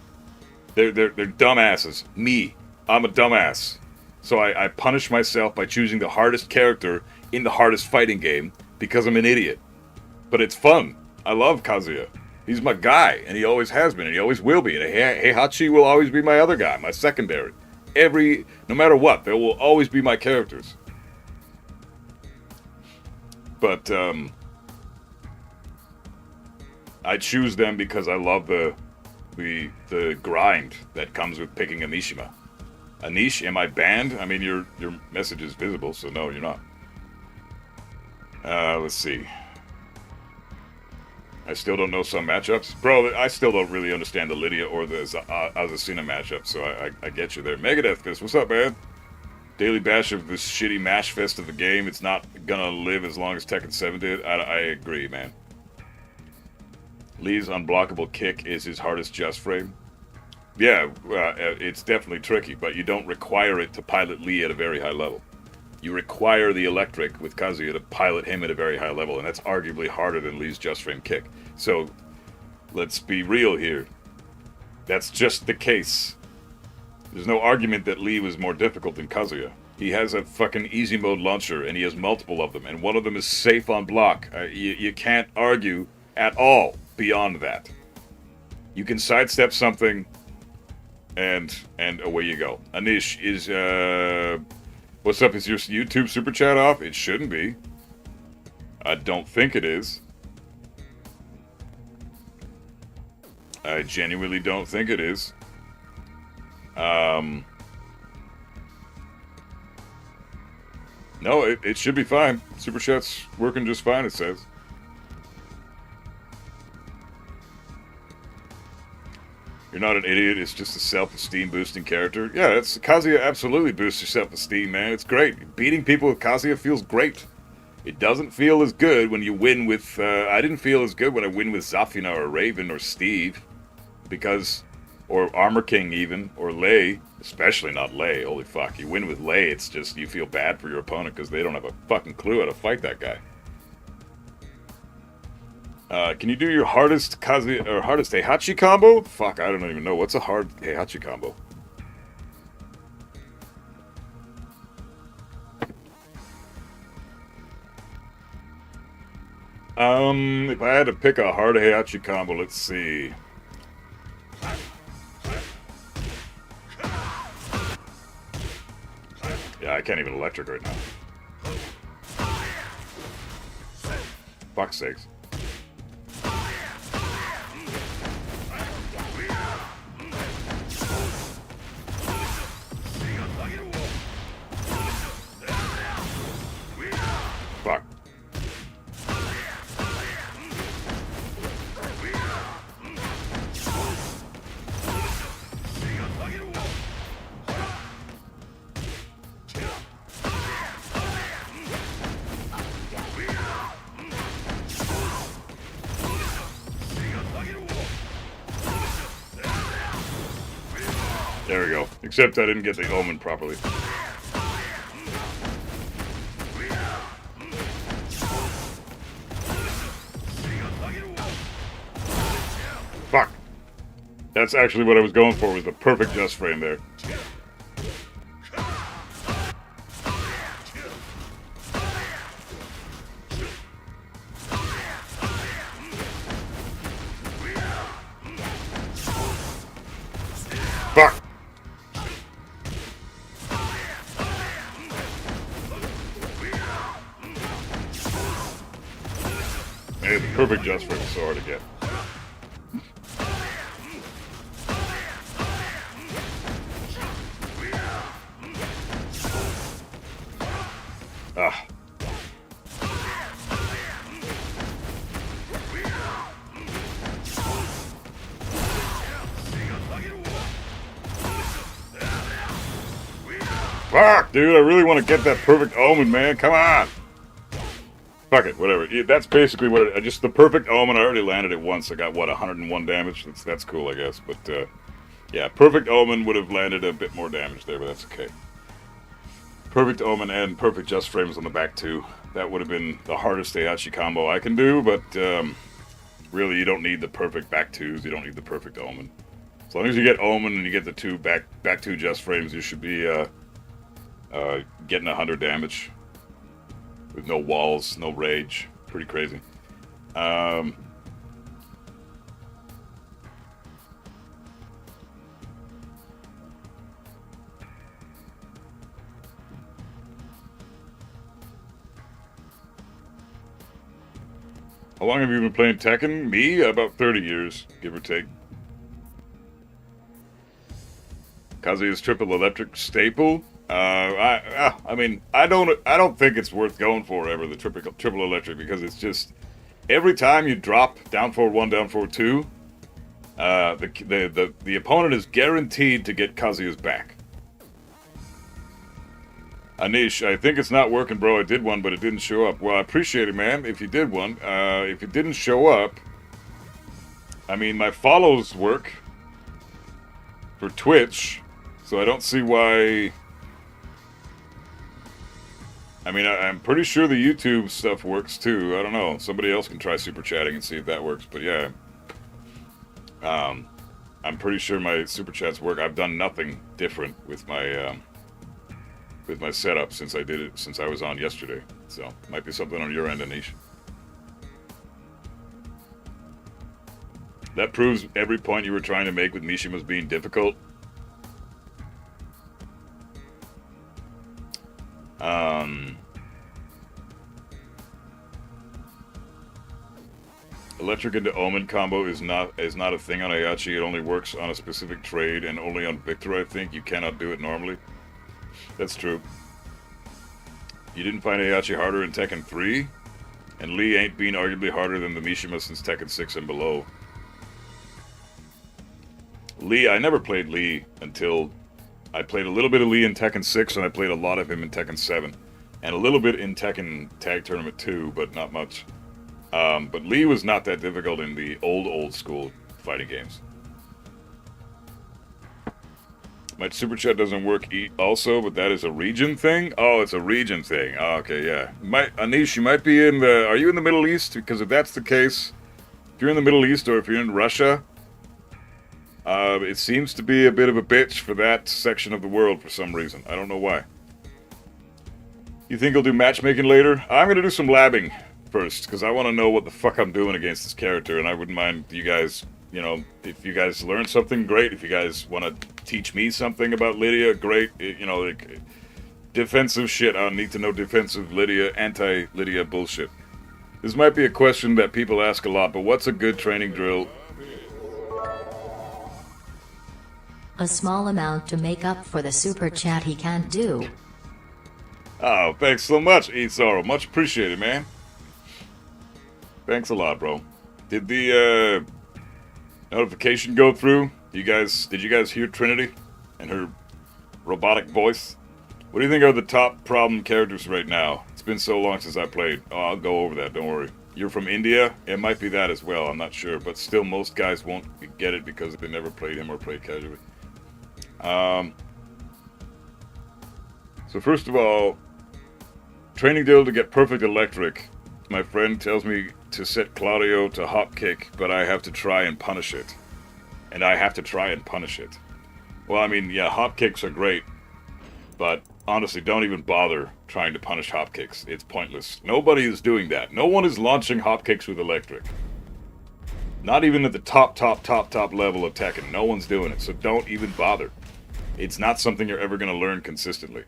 They're dumbasses. Me, I'm a dumbass. So I punish myself by choosing the hardest character in the hardest fighting game because I'm an idiot. But it's fun. I love Kazuya. He's my guy, and he always has been, and he always will be. And Heihachi will always be my other guy, my secondary. No matter what, there will always be my characters. But I choose them because I love the grind that comes with picking a Mishima. Anish, am I banned? I mean, your message is visible, so no, you're not. Let's see. I still don't know some matchups. Bro, I still don't really understand the Lydia or the Azucena matchup, so I get you there. Megadeth, what's up, man? Daily bash of this shitty mash fest of the game. It's not gonna live as long as Tekken 7 did. I agree, man. Lee's unblockable kick is his hardest just frame. Yeah, it's definitely tricky, but you don't require it to pilot Lee at a very high level. You require the electric with Kazuya to pilot him at a very high level, and that's arguably harder than Lee's just frame kick. So, let's be real here. That's just the case. There's no argument that Lee was more difficult than Kazuya. He has a fucking easy mode launcher, and he has multiple of them, and one of them is safe on block. You can't argue at all beyond that. You can sidestep something, and away you go. Anish, what's up? Is your YouTube super chat off? It shouldn't be. I don't think it is. I genuinely don't think it is. No, it should be fine. Super chat's working just fine, it says. You're not an idiot, it's just a self-esteem boosting character. Yeah, Kazuya absolutely boosts your self-esteem, man. It's great. Beating people with Kazuya feels great. It doesn't feel as good when you win with... I didn't feel as good when I win with Zafina or Raven or Steve. Because or Armor King even, or Lei. Especially not Lei. Holy fuck! You win with Lei, it's just you feel bad for your opponent because they don't have a fucking clue how to fight that guy. Can you do your hardest hardest Heihachi combo? Fuck, I don't even know. What's a hard Heihachi combo? If I had to pick a hard Heihachi combo, let's see. Yeah, I can't even electric right now. Fuck's sakes. Fuck. There we go. Except I didn't get the omen properly. Fuck. That's actually what I was going for, was the perfect just frame there. Fuck. Man, the perfect just frame is so hard to get. Ah. Fuck, dude, I really want to get that perfect omen, man. Come on. Fuck it, whatever. Yeah, that's basically what just the perfect omen. I already landed it once. I got, what, 101 damage? That's cool, I guess. But, yeah, perfect omen would have landed a bit more damage there, but that's okay. Perfect omen and perfect just frames on the back, too. That would have been the hardest Heihachi combo I can do, but, really, you don't need the perfect back twos. You don't need the perfect omen. As long as you get omen and you get the two back two just frames, you should be, getting 100 damage. With no walls, no rage. Pretty crazy. How long have you been playing Tekken? Me? About 30 years, give or take. Kazuya's triple electric staple? I mean, I don't think it's worth going for ever, the triple electric, because it's just every time you drop down forward 1, down forward 2, the opponent is guaranteed to get Kazuya's back. Anish, I think it's not working, bro. I did one, but it didn't show up. Well, I appreciate it, man, if you did one. If it didn't show up, I mean, my follows work for Twitch, so I don't see why. I mean, I'm pretty sure the YouTube stuff works too. I don't know. Somebody else can try super chatting and see if that works. But yeah, I'm pretty sure my super chats work. I've done nothing different with my setup since I was on yesterday. So might be something on your end, Anish. That proves every point you were trying to make with Mishima's being difficult. Electric into Omen combo is not a thing on Heihachi. It only works on a specific trade and only on Victor, I think. You cannot do it normally. That's true. You didn't find Heihachi harder in Tekken 3? And Lee ain't been arguably harder than the Mishima since Tekken 6 and below. Lee, I never played Lee until I played a little bit of Lee in Tekken 6, and I played a lot of him in Tekken 7. And a little bit in Tekken Tag Tournament 2, but not much. But Lee was not that difficult in the old school fighting games. My super chat doesn't work also, but that is a region thing? Oh, it's a region thing. Oh, okay, yeah. Anish, you might be in the... Are you in the Middle East? Because if that's the case, if you're in the Middle East or if you're in Russia, it seems to be a bit of a bitch for that section of the world for some reason. I don't know why. You think he'll do matchmaking later? I'm gonna do some labbing first, because I want to know what the fuck I'm doing against this character, and I wouldn't mind you guys, you know, if you guys learn something, great. If you guys want to teach me something about Lydia, great. You know, like, defensive shit, I need to know defensive Lydia, anti-Lydia bullshit. This might be a question that people ask a lot, but what's a good training drill? A small amount to make up for the super chat he can't do. Oh, thanks so much, Eat Sorrow. Much appreciated, man. Thanks a lot, bro. Did the notification go through? Did you guys hear Trinity and her robotic voice? What do you think are the top problem characters right now? It's been so long since I played. Oh, I'll go over that, don't worry. You're from India? It might be that as well, I'm not sure. But still, most guys won't get it because they never played him or played casually. So first of all, training deal to get perfect electric. My friend tells me to set Claudio to hop kick, but I have to try and punish it. And I have to try and punish it. Well, I mean, yeah, hop kicks are great, but honestly, don't even bother trying to punish hop kicks. It's pointless. Nobody is doing that. No one is launching hop kicks with electric. Not even at the top level of Tekken. No one's doing it, so don't even bother. It's not something you're ever going to learn consistently.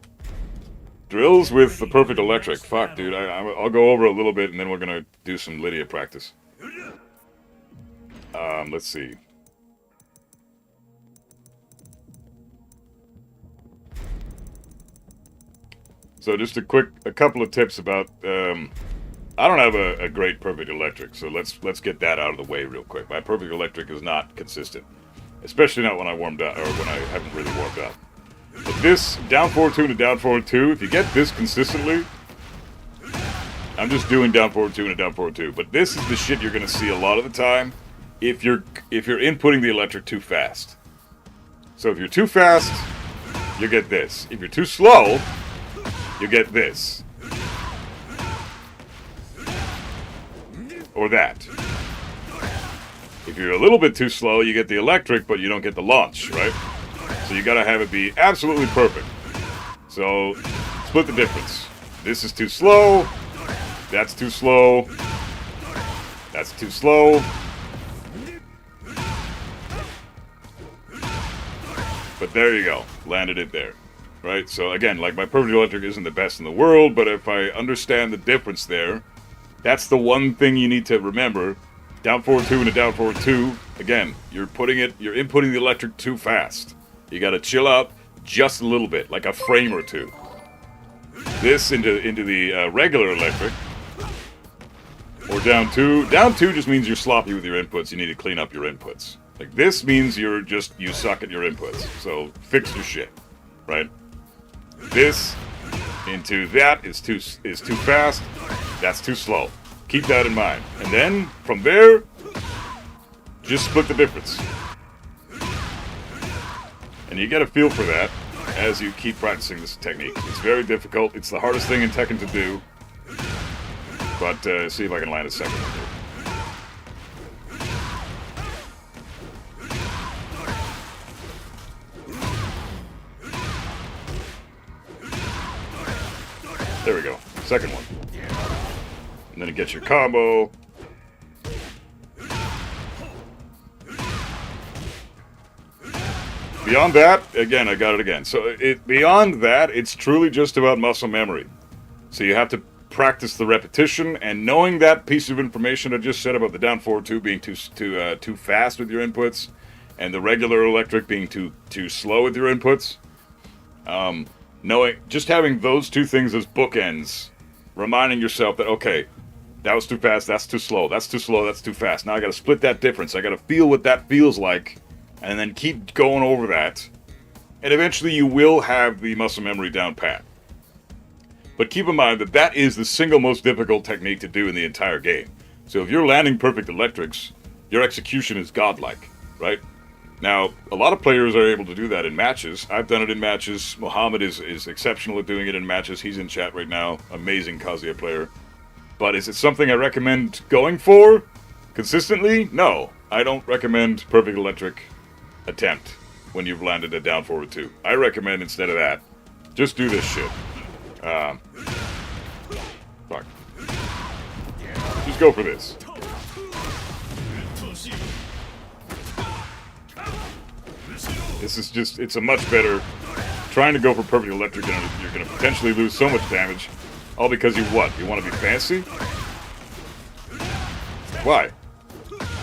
Drills with the perfect electric. Fuck, dude. I'll go over a little bit, and then we're going to do some Lydia practice. Let's see. So just a couple of tips about, I don't have a great perfect electric, so let's get that out of the way real quick. My perfect electric is not consistent, especially not when I warmed up, or when I haven't really warmed up. But this, down forward 2 and a down forward 2, if you get this consistently, I'm just doing down forward 2 and a down forward 2, but this is the shit you're going to see a lot of the time if you're inputting the electric too fast. So if you're too fast, you get this. If you're too slow, you get this. Or that. If you're a little bit too slow, you get the electric, but you don't get the launch, right? So you gotta have it be absolutely perfect. So, split the difference. This is too slow. That's too slow. That's too slow. But there you go. Landed it there. Right? So again, like, my perfect electric isn't the best in the world, but if I understand the difference there, that's the one thing you need to remember. Down forward 2 and a down forward 2. Again, you're inputting the electric too fast. You gotta chill out just a little bit, like a frame or two. This into the regular electric. Or down 2. Down 2 just means you're sloppy with your inputs. You need to clean up your inputs. Like, this means you suck at your inputs. So fix your shit, right? This into that is too fast. That's too slow. Keep that in mind. And then, from there, just split the difference. And you get a feel for that as you keep practicing this technique. It's very difficult. It's the hardest thing in Tekken to do. But, see if I can land a second one here. There we go. Second one. And then it gets your combo. Beyond that, again, I got it again. So beyond that, it's truly just about muscle memory. So you have to practice the repetition, and knowing that piece of information I just said about the down forward 2 being too fast with your inputs, and the regular electric being too slow with your inputs. Just having those two things as bookends, reminding yourself that, okay, that was too fast, that's too slow, that's too slow, that's too fast. Now I gotta split that difference. I gotta feel what that feels like, and then keep going over that. And eventually you will have the muscle memory down pat. But keep in mind that that is the single most difficult technique to do in the entire game. So if you're landing perfect electrics, your execution is godlike, right? Now, a lot of players are able to do that in matches. I've done it in matches. Mohammed is exceptional at doing it in matches. He's in chat right now. Amazing Kazuya player. But is it something I recommend going for consistently? No. I don't recommend Perfect Electric attempt when you've landed a down forward 2. I recommend instead of that, just do this shit. Fuck. Just go for this. This is just, it's a much better, trying to go for Perfect Electric, you're going to potentially lose so much damage, all because you what? You want to be fancy? Why?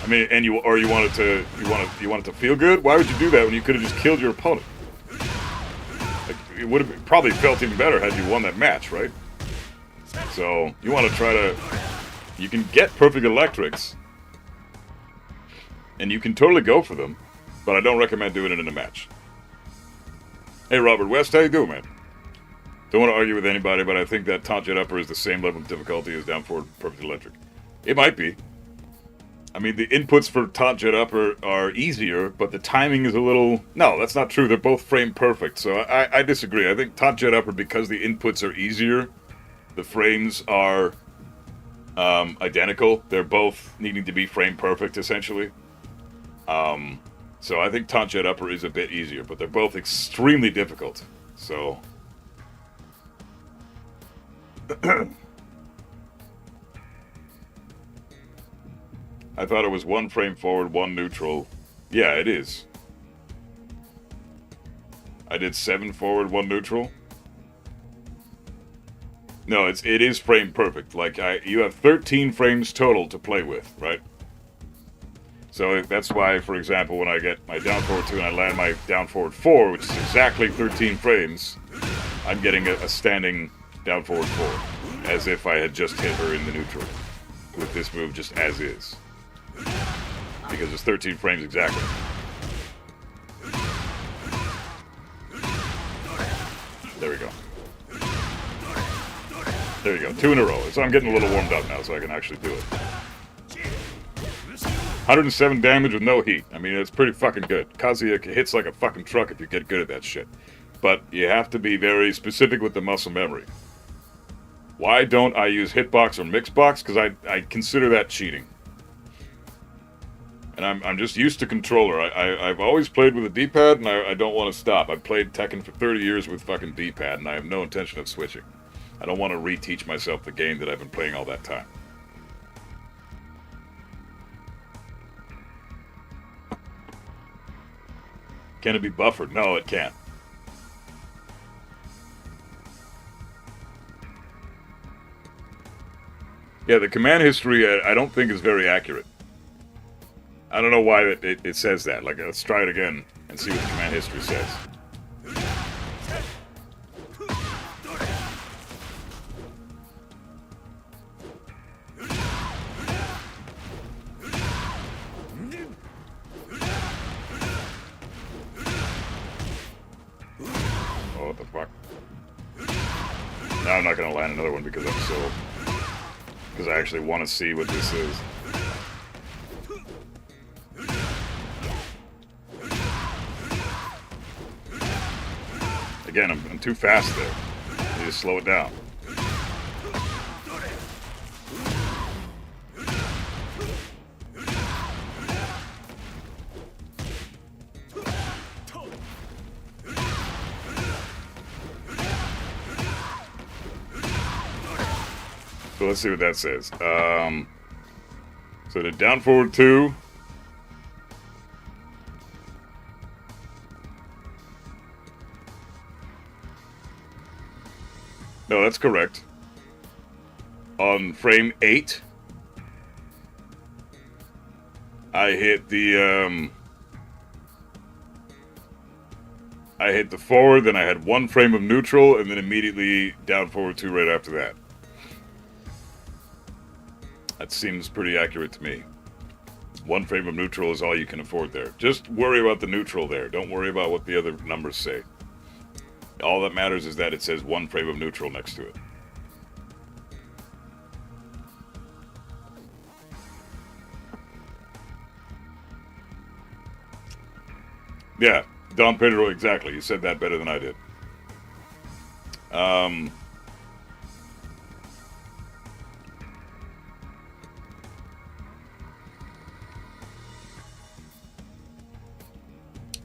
I mean, and you want it to feel good? Why would you do that when you could have just killed your opponent? Like, it would have probably felt even better had you won that match, right? So, you want to try to, you can get Perfect Electrics, and you can totally go for them, but I don't recommend doing it in a match. Hey, Robert West, how you doing, man? Don't want to argue with anybody, but I think that taunt jet upper is the same level of difficulty as down forward Perfect Electric. It might be. I mean, the inputs for taunt jet upper are easier, but the timing is a little... No, that's not true. They're both frame perfect, so I disagree. I think taunt jet upper, because the inputs are easier, the frames are identical. They're both needing to be frame perfect, essentially. So I think taunt jet upper is a bit easier, but they're both extremely difficult. So I thought it was 1 frame forward, 1 neutral. Yeah, it is. I did 7 forward, 1 neutral. No, it is frame perfect. Like you have 13 frames total to play with, right? So that's why, for example, when I get my down forward 2 and I land my down forward 4, which is exactly 13 frames, I'm getting a standing down forward 4, as if I had just hit her in the neutral, with this move just as is. Because it's 13 frames exactly. There we go. There you go, 2 in a row. So I'm getting a little warmed up now, so I can actually do it. 107 damage with no heat. I mean, it's pretty fucking good. Kazuya hits like a fucking truck if you get good at that shit. But you have to be very specific with the muscle memory. Why don't I use hitbox or mixbox? Because I consider that cheating. And I'm just used to controller. I've always played with a D-pad, and I don't want to stop. I've played Tekken for 30 years with fucking D-pad, and I have no intention of switching. I don't want to reteach myself the game that I've been playing all that time. Can it be buffered? No, it can't. Yeah, the command history I don't think is very accurate. I don't know why it says that. Like, let's try it again and see what the command history says. Oh, what the fuck? Now I'm not going to land another one because because I actually want to see what this is. Again, I'm too fast there. I need to slow it down. So let's see what that says. So the down forward 2. No, that's correct. On frame 8, I hit the forward, then I had 1 frame of neutral, and then immediately down forward 2 right after that. That seems pretty accurate to me. 1 frame of neutral is all you can afford there. Just worry about the neutral there. Don't worry about what the other numbers say. All that matters is that it says 1 frame of neutral next to it. Yeah, Dom Pedro, exactly. You said that better than I did.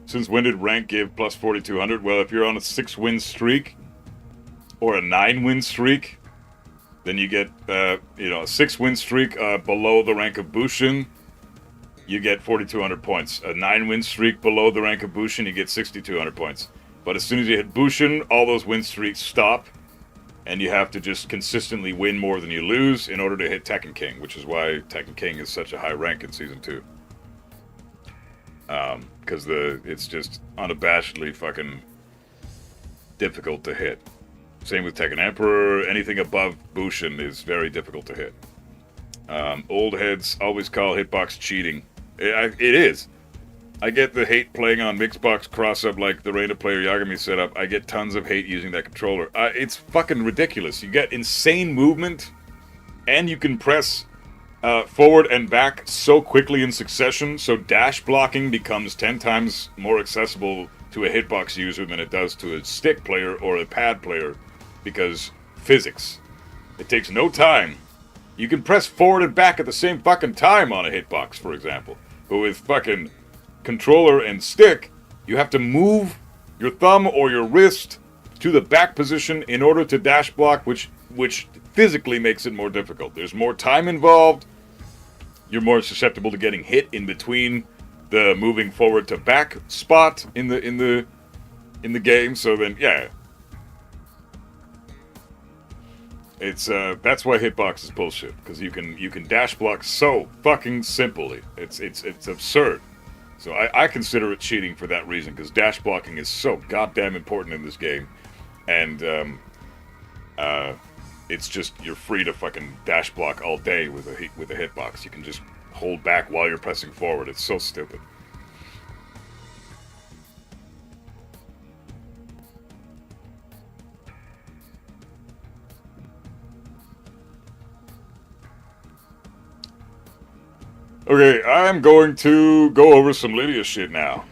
Since when did rank give plus 4,200? Well, if you're on a 6-win streak or a 9-win streak, then you get, a 6-win streak below the rank of Bushin, you get 4,200 points. A 9-win streak below the rank of Bushin, you get 6,200 points. But as soon as you hit Bushin, all those win streaks stop, and you have to just consistently win more than you lose in order to hit Tekken King, which is why Tekken King is such a high rank in Season 2. Because it's just unabashedly fucking difficult to hit. Same with Tekken Emperor. Anything above Bushin is very difficult to hit. Old heads always call hitbox cheating. It is. I get the hate playing on Mixbox cross-up like the Reina player Yagami setup. I get tons of hate using that controller. It's fucking ridiculous. You get insane movement, and you can press forward and back so quickly in succession, so dash blocking becomes 10 times more accessible to a hitbox user than it does to a stick player or a pad player, because physics. It takes no time. You can press forward and back at the same fucking time on a hitbox, for example. But with fucking controller and stick, you have to move your thumb or your wrist to the back position in order to dash block, which physically makes it more difficult. There's more time involved. You're more susceptible to getting hit in between the moving forward to back spot in the game. So then, yeah, it's that's why hitbox is bullshit, because you can dash block so fucking simply. It's absurd. So I consider it cheating for that reason, because dash blocking is so goddamn important in this game, and it's just, you're free to fucking dash block all day with a hitbox. You can just hold back while you're pressing forward. It's so stupid. Okay, I'm going to go over some Lydia shit now.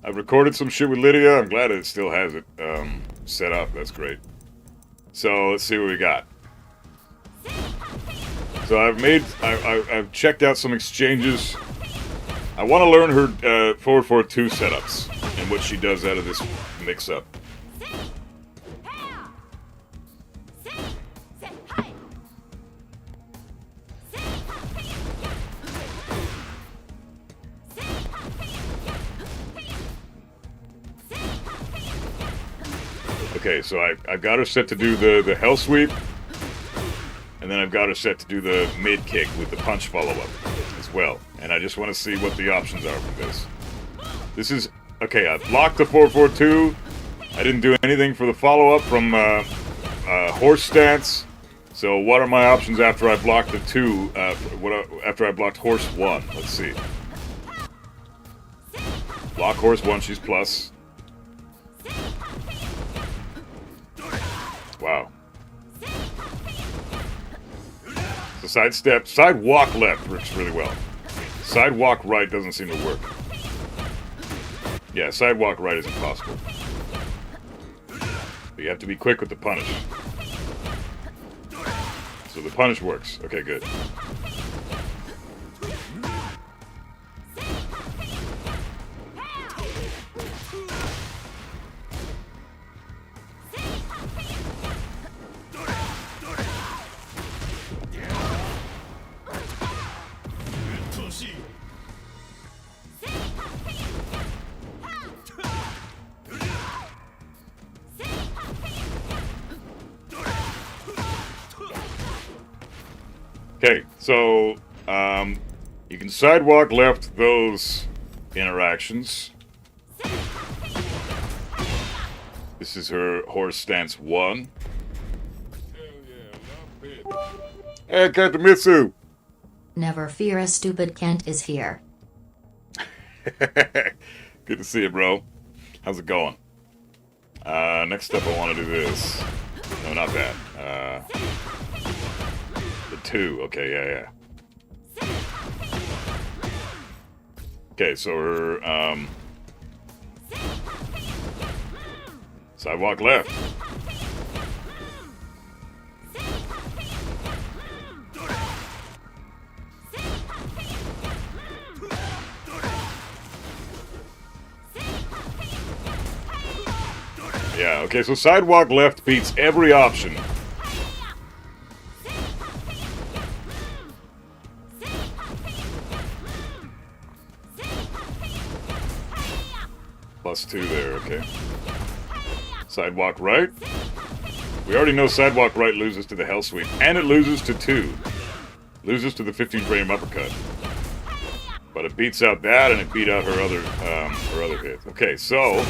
I've recorded some shit with Lydia. I'm glad it still has it set up. That's great. So let's see what we got. So I've checked out some exchanges. I want to learn her 442 setups and what she does out of this mix-up. Okay, so I've got her set to do the hell sweep, and then I've got her set to do the mid kick with the punch follow-up as well. And I just want to see what the options are for this. This is, okay, I blocked the 442. I didn't do anything for the follow-up from horse stance. So what are my options after I blocked the 2, after I blocked horse 1? Let's see. Block horse 1, she's plus. Wow. The side step, side walk left works really well. Side walk right doesn't seem to work. Yeah, side walk right is impossible. But you have to be quick with the punish. So the punish works. Okay, good. Okay, so you can sidewalk left those interactions. This is her horse stance 1. Hell yeah, love it. Hey, Katamitsu! Never fear, a stupid Kent is here. Good to see you, bro. How's it going? Next up I want to do this. No, not that. The 2, okay, yeah. Okay, so her, sidewalk left. Yeah, okay, so sidewalk left beats every option. +2 there, okay. Sidewalk right. We already know sidewalk right loses to the hell sweep, and it loses to 2. Loses to the 15 frame uppercut. But it beats out that, and it beat out her other hits. Okay, so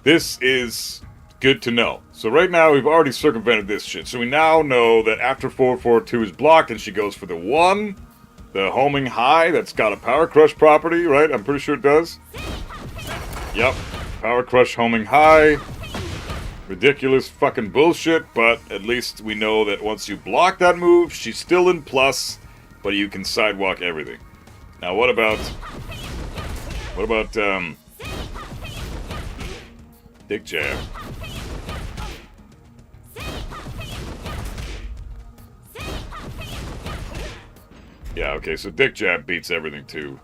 this is good to know. So right now we've already circumvented this shit. So we now know that after 442 is blocked, and she goes for the 1, the homing high that's got a power crush property, right? I'm pretty sure it does. Yep, power crush homing high. Ridiculous fucking bullshit, but at least we know that once you block that move, she's still in plus, but you can sidewalk everything. Now what about dick jab? Yeah, okay, so dick jab beats everything too.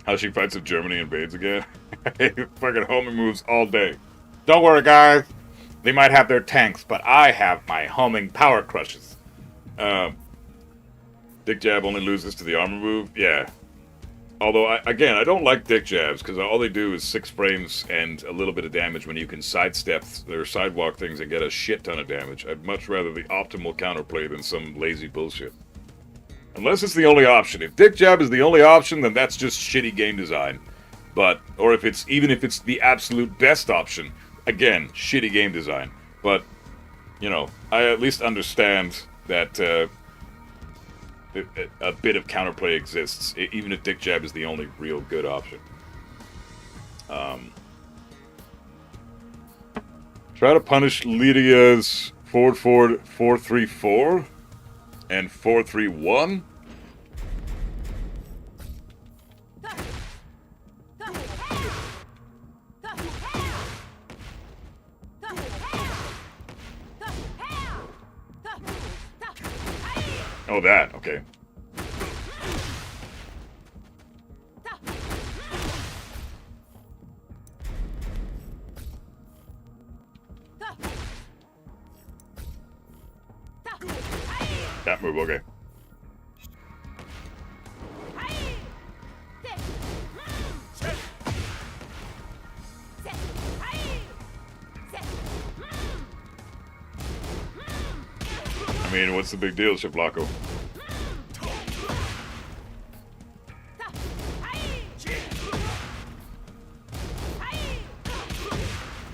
How she fights if Germany invades again. Fucking homing moves all day. Don't worry, guys. They might have their tanks, but I have my homing power crushes. Dick jab only loses to the armor move. Yeah. Although, I don't like dick jabs, because all they do is 6 frames and a little bit of damage when you can sidestep their sidewalk things and get a shit ton of damage. I'd much rather the optimal counterplay than some lazy bullshit. Unless it's the only option. If dick jab is the only option, then that's just shitty game design. But, or if it's the absolute best option, again, shitty game design. But, you know, I at least understand that a bit of counterplay exists, even if dick jab is the only real good option. Try to punish Lydia's forward 4-3-4 and 4-3-1. Oh, that, okay. That move, okay. I mean, what's the big deal, Shiblako?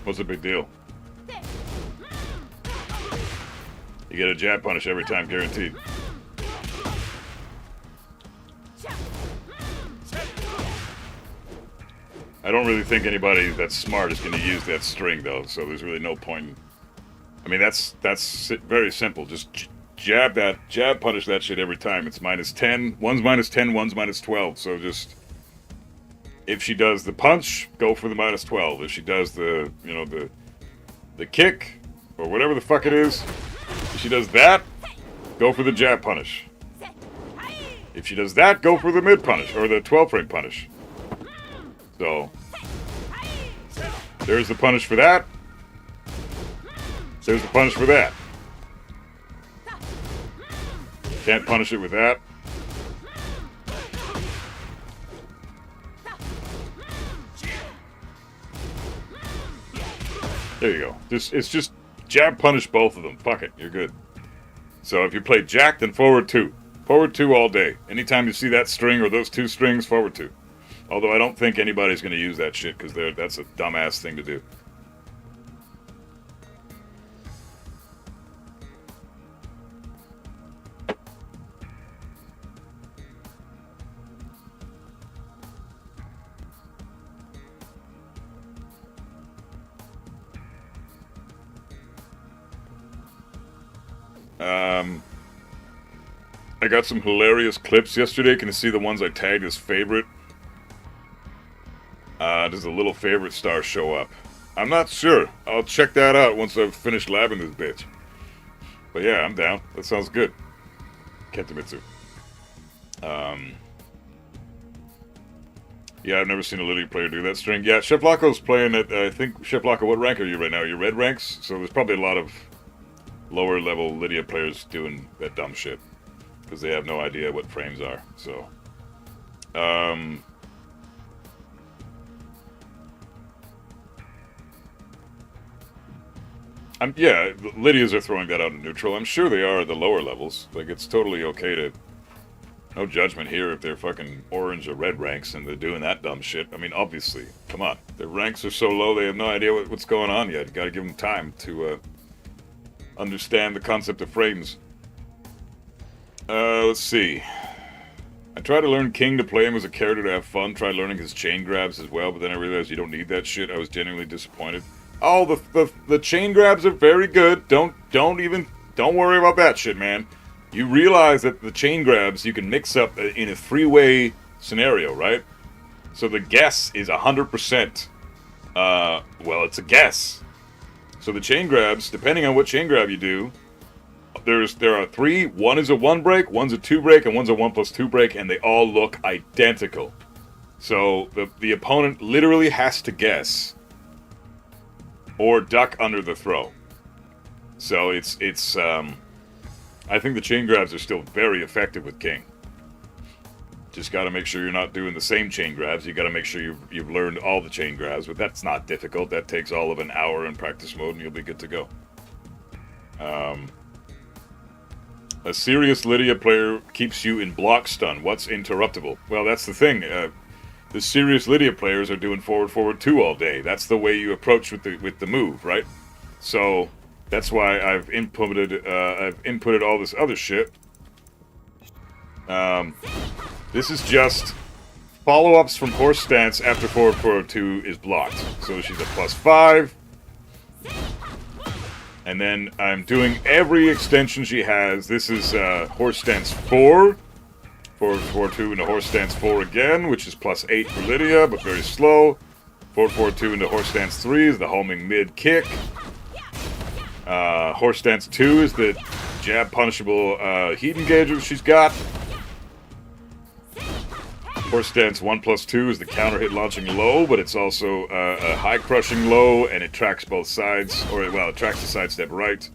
What's the big deal? You get a jab punish every time, guaranteed. I don't really think anybody that's smart is going to use that string, though, so there's really no point. I mean, that's very simple. Just jab punish that shit every time. It's -10. One's -10, one's -12. So just, if she does the punch, go for the -12. If she does the, you know, the kick, or whatever the fuck it is, if she does that, go for the jab punish. If she does that, go for the mid punish, or the 12 frame punish. So, there's the punish for that. There's the punish for that. Can't punish it with that. There you go. It's just jab punish both of them. Fuck it, you're good. So if you play jack, then forward 2. Forward 2 all day. Anytime you see that string or those 2 strings, forward 2. Although I don't think anybody's going to use that shit, because that's a dumbass thing to do. I got some hilarious clips yesterday. Can you see the ones I tagged as favorite? Does a little favorite star show up? I'm not sure. I'll check that out once I've finished labbing this bitch. But yeah, I'm down. That sounds good. Kentamitsu. Yeah, I've never seen a Lydia player do that string. Yeah, Chef Laco's playing at, I think, Chef Laco, what rank are you right now? You're red ranks? So there's probably a lot of lower level Lydia players doing that dumb shit. Because they have no idea what frames are, so. Yeah, Lydias are throwing that out in neutral. I'm sure they are at the lower levels. Like, it's totally okay to... No judgment here if they're fucking orange or red ranks and they're doing that dumb shit. I mean, obviously. Come on. Their ranks are so low, they have no idea what's going on yet. You gotta give them time to understand the concept of frames. Let's see. I tried to learn King to play him as a character to have fun. Tried learning his chain grabs as well, but then I realized you don't need that shit. I was genuinely disappointed. Oh, the chain grabs are very good. Don't worry about that shit, man. You realize that the chain grabs you can mix up in a three-way scenario, right? So the guess is 100%. Well, it's a guess. So the chain grabs, depending on what chain grab you do, there are three. One is a 1 break, one's a 2 break, and one's a 1+2 break, and they all look identical. So the opponent literally has to guess or duck under the throw. So it's I think the chain grabs are still very effective with King. Just got to make sure you're not doing the same chain grabs. You got to make sure you've learned all the chain grabs, but that's not difficult. That takes all of an hour in practice mode, and you'll be good to go. A serious Lydia player keeps you in block stun. What's interruptible? Well, that's the thing. The serious Lydia players are doing forward 2 all day. That's the way you approach with the move, right? So that's why I've inputted all this other shit. This is just follow-ups from horse stance after forward 2 is blocked. So she's a +5. And then I'm doing every extension she has. This is horse stance 4. Forward 2 into horse stance 4 again, which is +8 for Lydia, but very slow. Forward 2 into horse stance 3 is the homing mid kick. Horse stance 2 is the jab punishable heat engager she's got. Horse stance 1+2 is the counter hit launching low, but it's also a high crushing low, and it tracks both sides, or well, it tracks the sidestep right.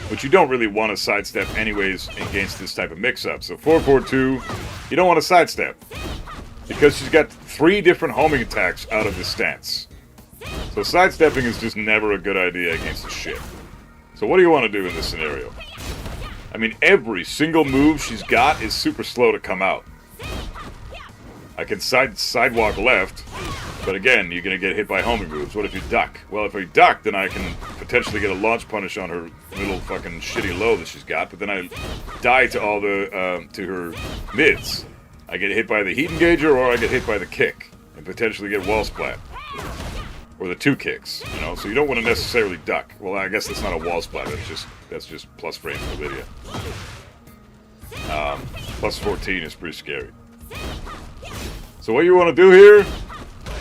Which you don't really want to sidestep anyways against this type of mix-up. So forward 2, you don't want to sidestep. Because she's got 3 different homing attacks out of this stance. So sidestepping is just never a good idea against this shit. So what do you want to do in this scenario? I mean, every single move she's got is super slow to come out. I can sidewalk left, but again, you're going to get hit by homing moves. What if you duck? Well, if I duck, then I can potentially get a launch punish on her little fucking shitty low that she's got, but then I die to all the, to her mids. I get hit by the heat engager, or I get hit by the kick, and potentially get wall splat. Or the 2 kicks, you know, so you don't want to necessarily duck. Well, I guess that's not a wall splat, that's just plus frame for the video. +14 is pretty scary. So what you want to do here,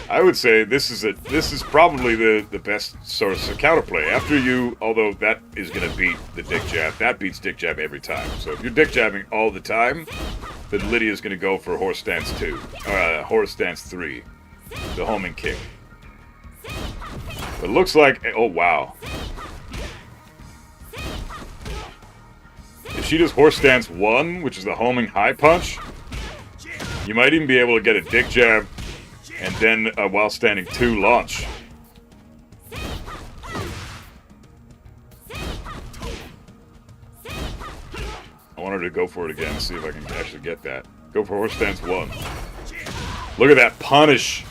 I would say this is probably the best source of counterplay. After you, although that is going to beat the dick jab, that beats dick jab every time. So if you're dick jabbing all the time, then Lydia's going to go for horse stance 2, or horse stance 3, the homing kick. It looks like, oh wow. If she does horse stance 1, which is the homing high punch, you might even be able to get a dick jab and then while standing 2 launch. I want her to go for it again, see if I can actually get that. Go for horse stance 1. Look at that punish.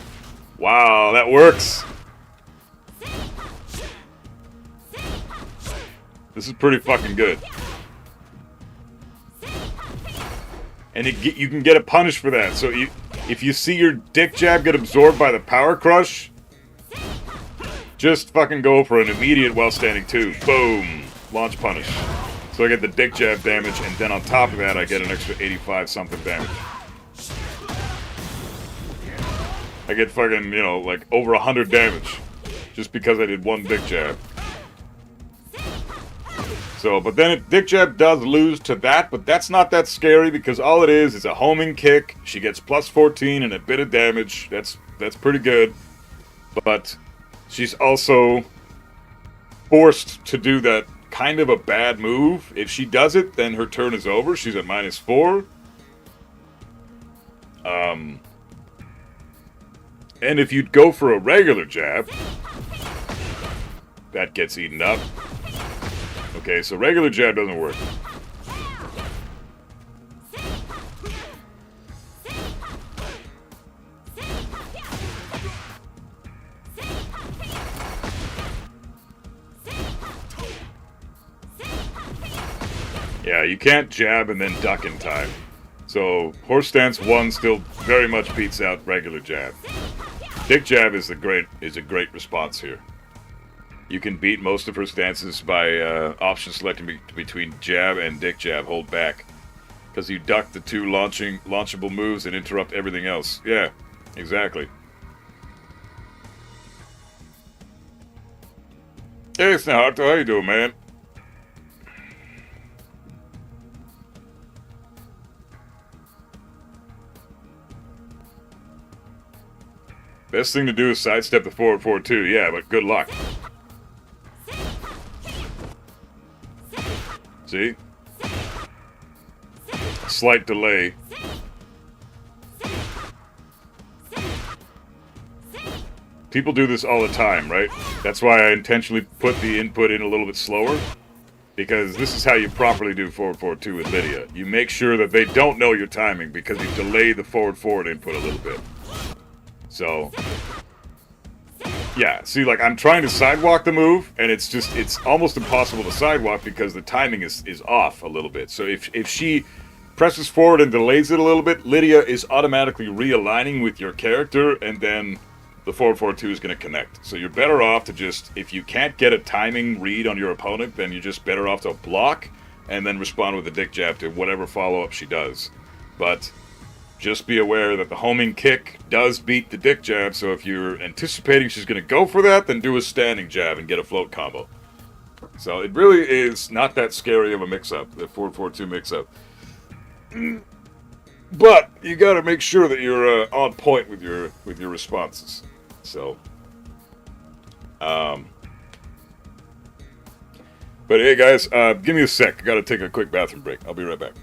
Wow, that works. This is pretty fucking good. And you can get a punish for that. So if you see your dick jab get absorbed by the power crush, just fucking go for an immediate while standing 2. Boom. Launch punish. So I get the dick jab damage, and then on top of that, I get an extra 85 something damage. I get fucking, you know, like over 100 damage just because I did one dick jab. So, but then dick jab does lose to that, but that's not that scary because all it is a homing kick. She gets plus 14 and a bit of damage. That's pretty good. But she's also forced to do that kind of a bad move. If she does it, then her turn is over. She's at -4. And if you'd go for a regular jab, that gets eaten up. Okay, so regular jab doesn't work. Yeah, you can't jab and then duck in time. So, horse stance 1 still very much beats out regular jab. Dick jab is a great response here. You can beat most of her stances by option selecting between jab and dick jab, hold back. Because you duck the 2 launchable moves and interrupt everything else. Yeah, exactly. Hey, Snahato, how you doing, man? Best thing to do is sidestep the forward 4-2. Yeah, but good luck. See? Slight delay. People do this all the time, right? That's why I intentionally put the input in a little bit slower. Because this is how you properly do forward 4-2 with Lydia. You make sure that they don't know your timing because you delay the forward input a little bit. So, yeah, see, like, I'm trying to sidewalk the move, and it's almost impossible to sidewalk because the timing is off a little bit. So if she presses forward and delays it a little bit, Lydia is automatically realigning with your character, and then the forward 4-2 is going to connect. So you're better off to just, if you can't get a timing read on your opponent, then you're just better off to block, and then respond with a dick jab to whatever follow-up she does. But just be aware that the homing kick does beat the dick jab, so if you're anticipating she's going to go for that, then do a standing jab and get a float combo. So it really is not that scary of a mix-up, the 4-4-2 mix-up. But you got to make sure that you're on point with your responses. So, but hey guys, give me a sec. I got to take a quick bathroom break. I'll be right back.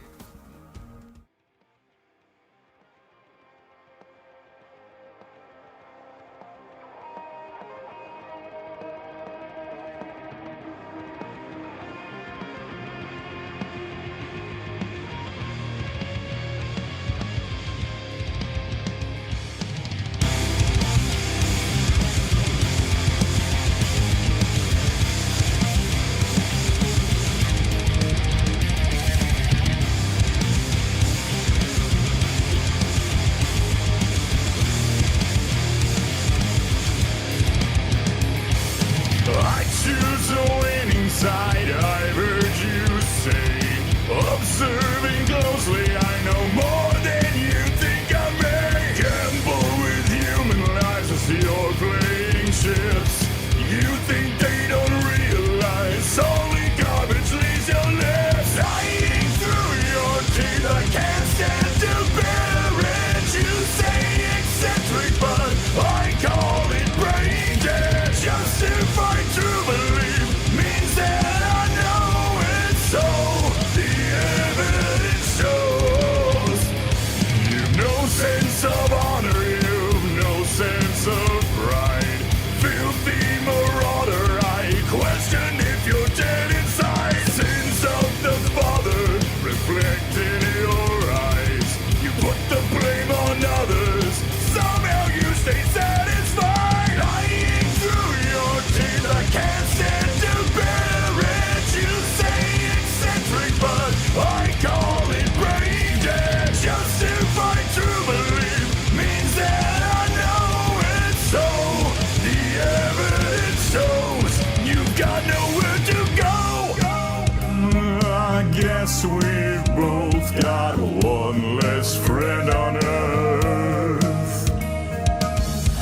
both got one less friend on earth.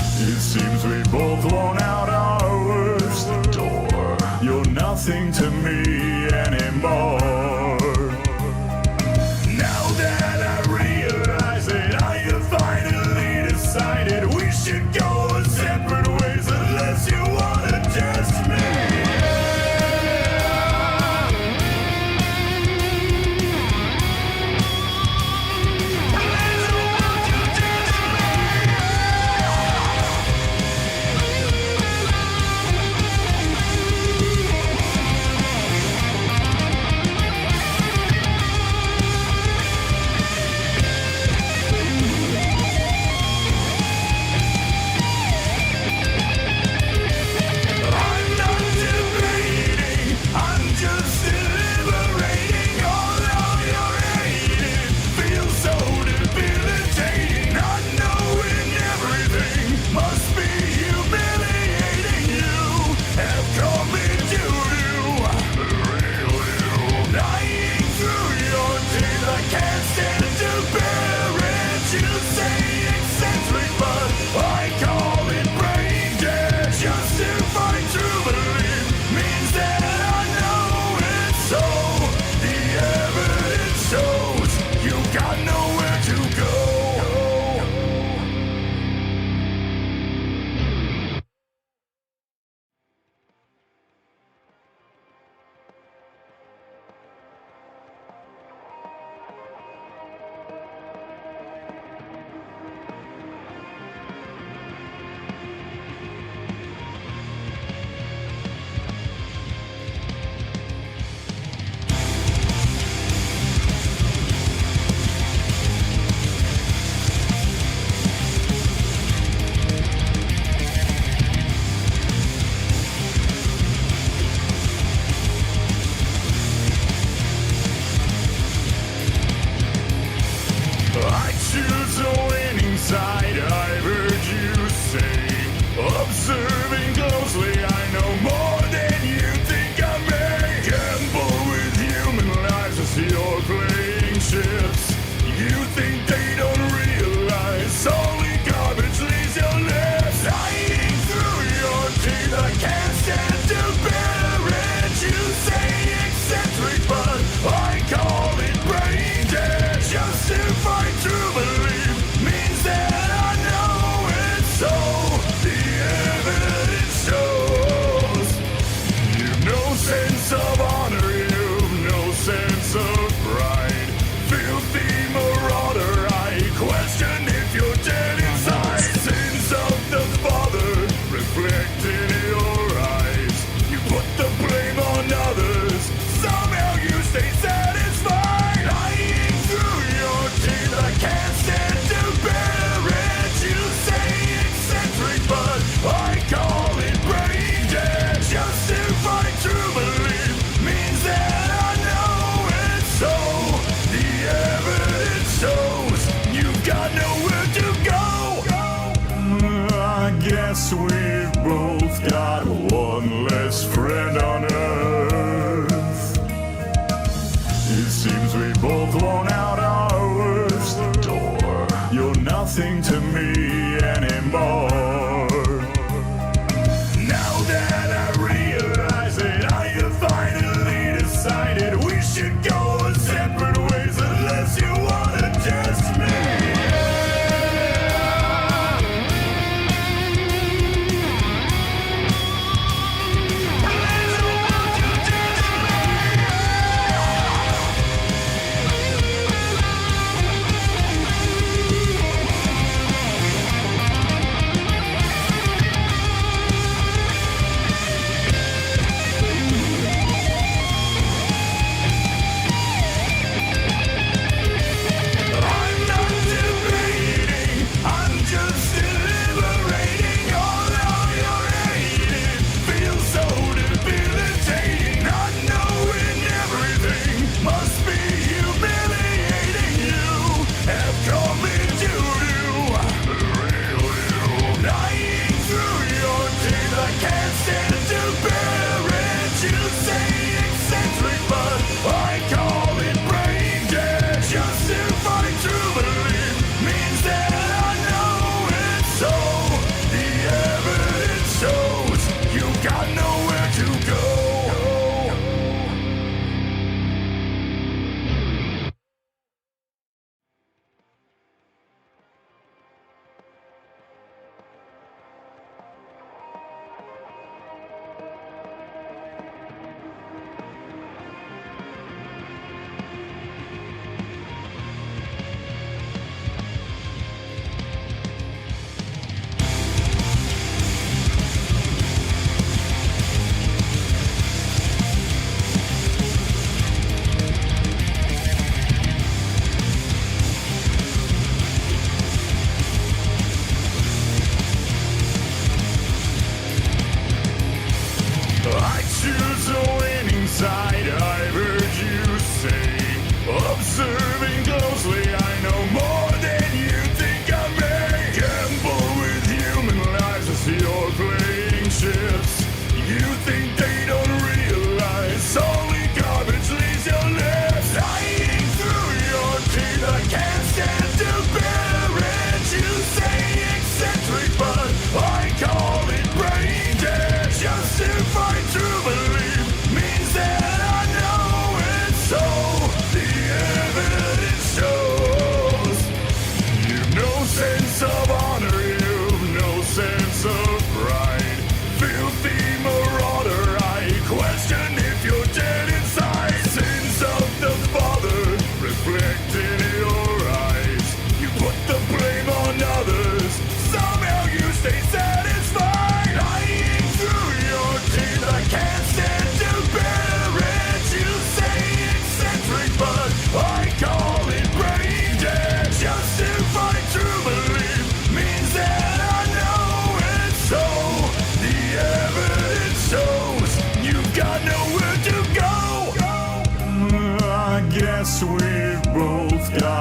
It seems we both worn out our worst door. You're nothing to me anymore. Now that I realize it, I have finally decided we should go our separate ways unless you wanna test me. I choose a winning side, I heard you say. Observing closely, I know more than you think I may. Gamble with human lives as you're playing chips. You think they don't realize only garbage leaves your lips. Lying through your teeth, I can't stand to bear it. You say eccentric, but I call it brain dead. Just to find true belief means that I know it's so. The evidence shows you've no sense of honor, you've no sense of pride. Filthy marauder, I question if you're dead inside. Sins of the father reflect in your eyes. You put the blame on others, somehow you stay satisfied. Lying through your teeth, I can't stand to bear it. You say eccentric, but I call it brain dead. Just to find true belief means that I know it's so. The evidence shows you've got nowhere to go. I guess we've both got one less friend on earth. It seems we both worn out our worst door. You're nothing to me anymore. Now that I realize it, I have finally decided we should go our separate ways unless you wanna test me.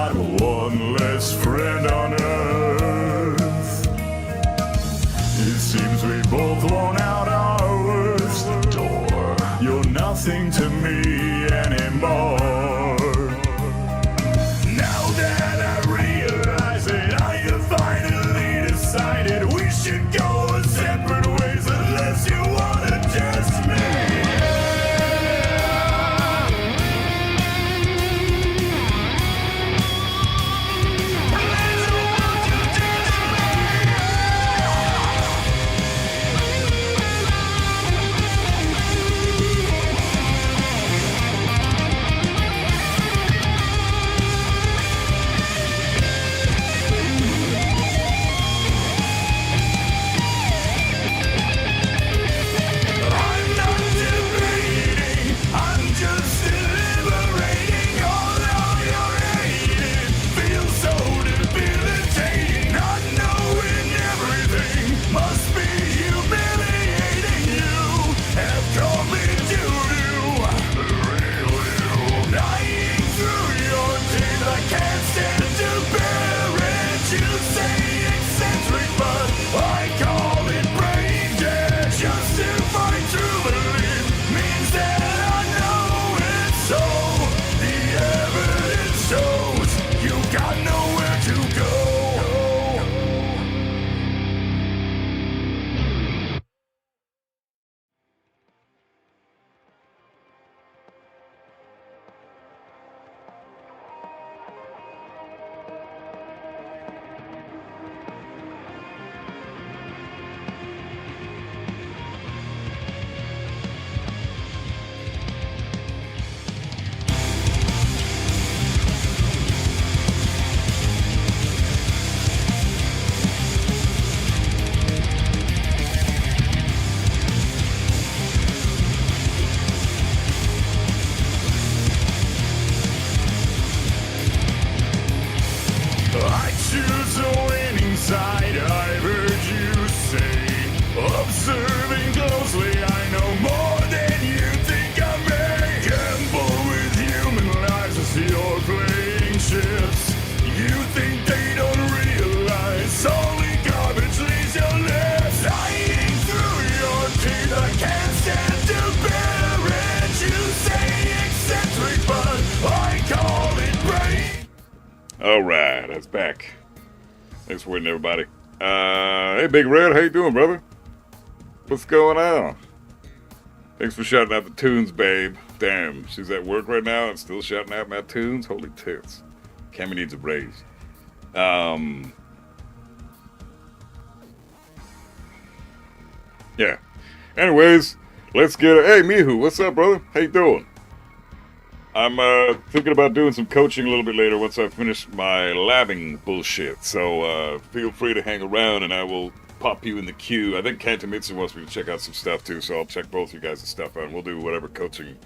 got one less friend on earth. It seems we both worn out our worst door. You're nothing to me anymore. Now that I realize it, I have finally decided we should go our separate ways unless you wanna test me. I'm not debating, I'm just deliberating. All of your hating feels so debilitating. Not knowing everything must be humiliating. You have called me doo-doo, lying through your teeth. I can't stand to bear it. You say eccentric, but I call it brain dead. Justify true belief means that I know it's so. The evidence shows you got nowhere to go. I choose a winning side, I heard you say. Observing closely, I know more than you think I may. Gamble with human lives as you're playing chips. You think they don't realize only garbage leaves your lips. Lying through your teeth, I can't stand to bear it. You say eccentric, but I call it brain. Alright, that's back. Thanks for waiting, everybody. Hey, Big Red, how you doing, brother? What's going on? Thanks for shouting out the tunes, babe. Damn, she's at work right now and still shouting out my tunes? Holy tits. Cammy needs a raise. Yeah. Anyways, let's get it. Hey, Mihu, what's up, brother? How you doing? I'm thinking about doing some coaching a little bit later once I finish my labbing bullshit. So feel free to hang around and I will pop you in the queue. I think Kantamitsu wants me to check out some stuff too, so I'll check both you guys' stuff out and we'll do whatever coaching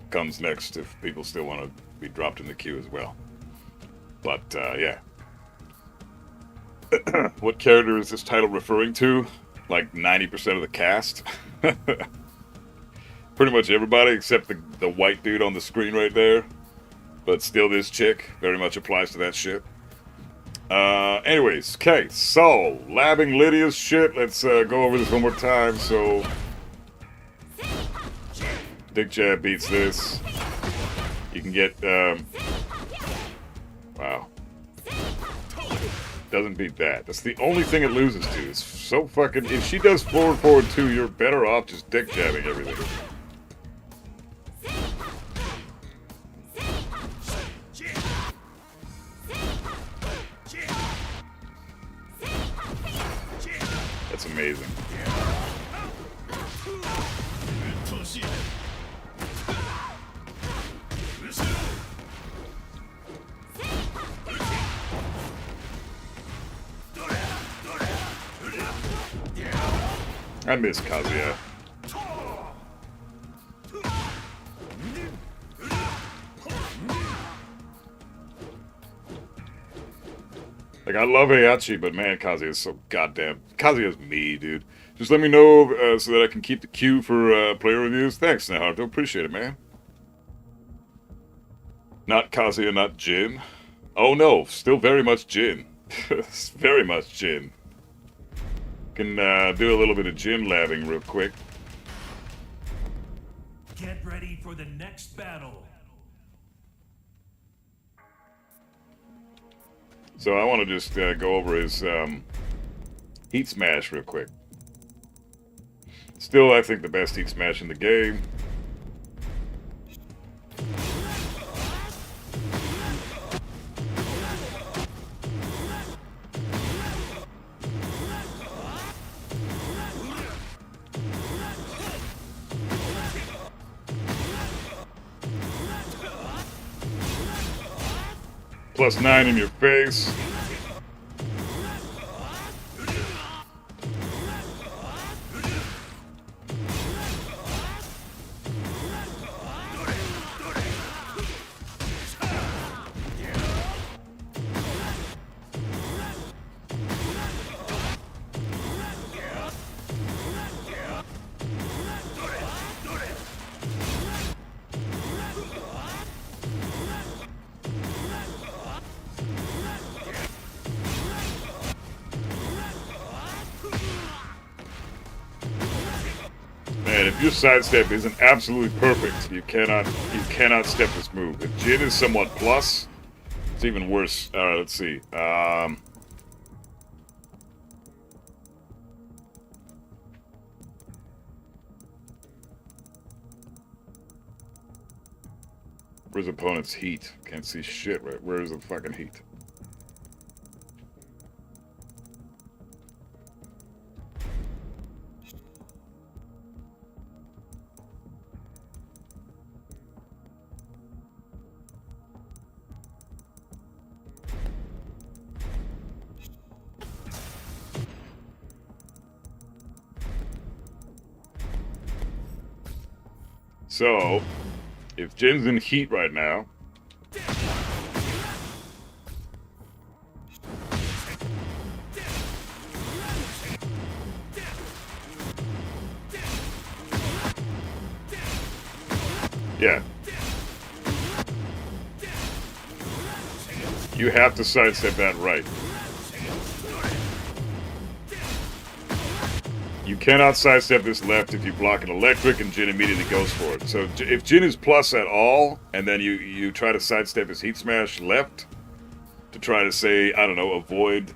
comes next if people still want to be dropped in the queue as well. But yeah. What character is this title referring to? Like 90% of the cast? Pretty much everybody except the white dude on the screen right there. But still this chick very much applies to that shit. Anyways, okay, so labbing Lydia's shit. Let's go over this one more time. So Dick Jab beats this. You can get wow. Doesn't beat that. That's the only thing it loses to. It's so fucking. If she does forward 2, you're better off just dick jabbing everything. That's amazing. I miss Kazuya. Like, I love Heihachi, but man, Kazuya is so goddamn... Kazuya's me, dude. Just let me know so that I can keep the queue for player reviews. Thanks, Naruto. Appreciate it, man. Not Kazuya, not Jin. Oh no, still very much Jin. Very much Jin. Can do a little bit of Jin labbing real quick. Get ready for the next battle. So I want to just go over his Heat Smash real quick. Still, I think the best Heat Smash in the game. +9 in your face. Man, if your sidestep isn't absolutely perfect, you cannot step this move. If Jin is somewhat plus, it's even worse. Alright, let's see. Where's opponent's heat? Can't see shit, right? Where's the fucking heat? So, if Jin's in heat right now, yeah, you have to sidestep that right. You cannot sidestep this left if you block an electric and Jin immediately goes for it. So if Jin is plus at all, and then you try to sidestep his Heat Smash left to try to say, I don't know, avoid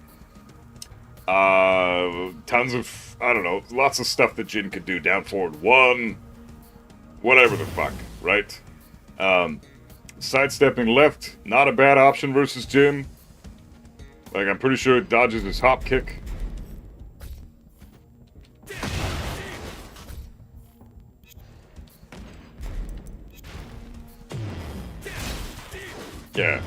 tons of, I don't know, lots of stuff that Jin could do. Down forward 1, whatever the fuck, right? Sidestepping left, not a bad option versus Jin. Like, I'm pretty sure it dodges his hop kick. Yeah.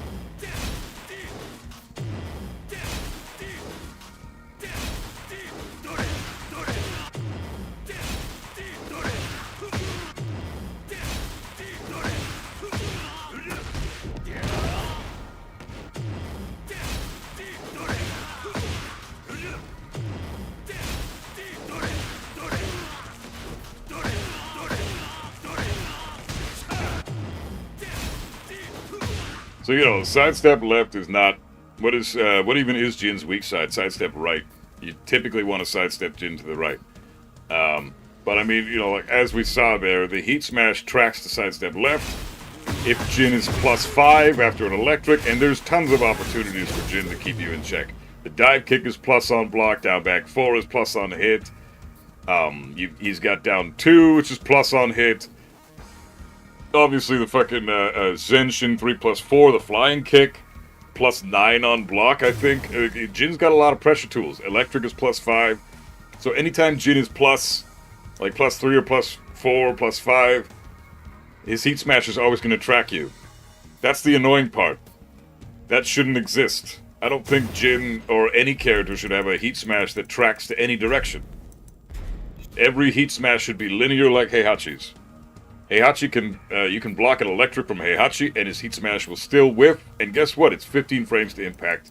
So, you know, sidestep left is not... What even is Jin's weak side? Sidestep right. You typically want to sidestep Jin to the right. But, I mean, you know, like, as we saw there, the Heat Smash tracks to sidestep left. If Jin is +5 after an electric, and there's tons of opportunities for Jin to keep you in check. The dive kick is plus on block, down back 4 is plus on hit. He's got down 2, which is plus on hit. Obviously, the fucking Zenshin 3+4, the flying kick, +9 on block, I think. Jin's got a lot of pressure tools. Electric is +5. So anytime Jin is plus, like +3 or +4, +5, his Heat Smash is always going to track you. That's the annoying part. That shouldn't exist. I don't think Jin or any character should have a Heat Smash that tracks to any direction. Every Heat Smash should be linear like Heihachi's. Heihachi can, you can block an electric from Heihachi, and his Heat Smash will still whiff, and guess what? It's 15 frames to impact,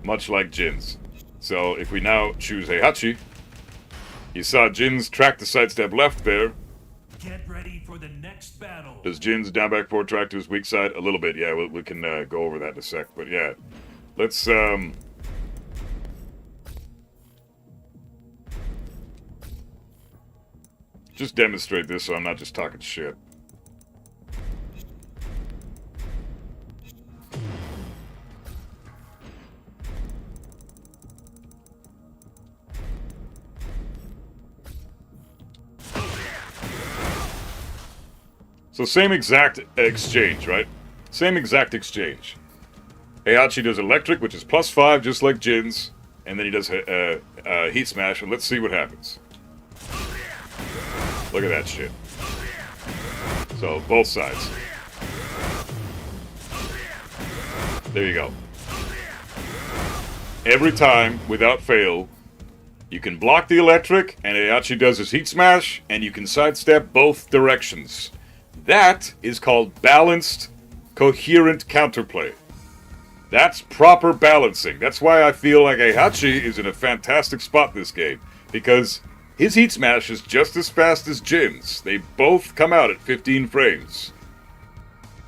much like Jin's. So, if we now choose Heihachi, you saw Jin's track to sidestep left there. Get ready for the next battle. Does Jin's down back forward track to his weak side? A little bit, yeah. We can go over that in a sec. But yeah, let's just demonstrate this so I'm not just talking shit. So same exact exchange, right? Same exact exchange. Heihachi does electric, which is +5, just like Jin's, and then he does heat smash, and let's see what happens. Look at that shit. So, both sides. There you go. Every time, without fail, you can block the electric, and Heihachi does his heat smash, and you can sidestep both directions. That is called balanced, coherent counterplay. That's proper balancing. That's why I feel like Heihachi is in a fantastic spot this game, because his heat smash is just as fast as Jin's. They both come out at 15 frames.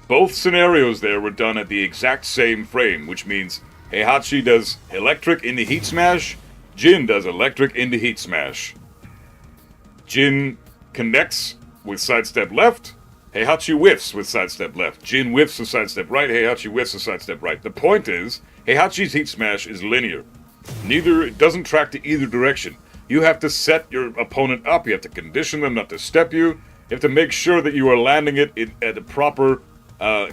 Both scenarios there were done at the exact same frame, which means Heihachi does electric into heat smash, Jin does electric into heat smash. Jin connects with sidestep left, Heihachi whiffs with sidestep left. Jin whiffs with sidestep right, Heihachi whiffs with sidestep right. The point is, Heihachi's heat smash is linear. It doesn't track to either direction. You have to set your opponent up, you have to condition them not to step you, you have to make sure that you are landing it at a proper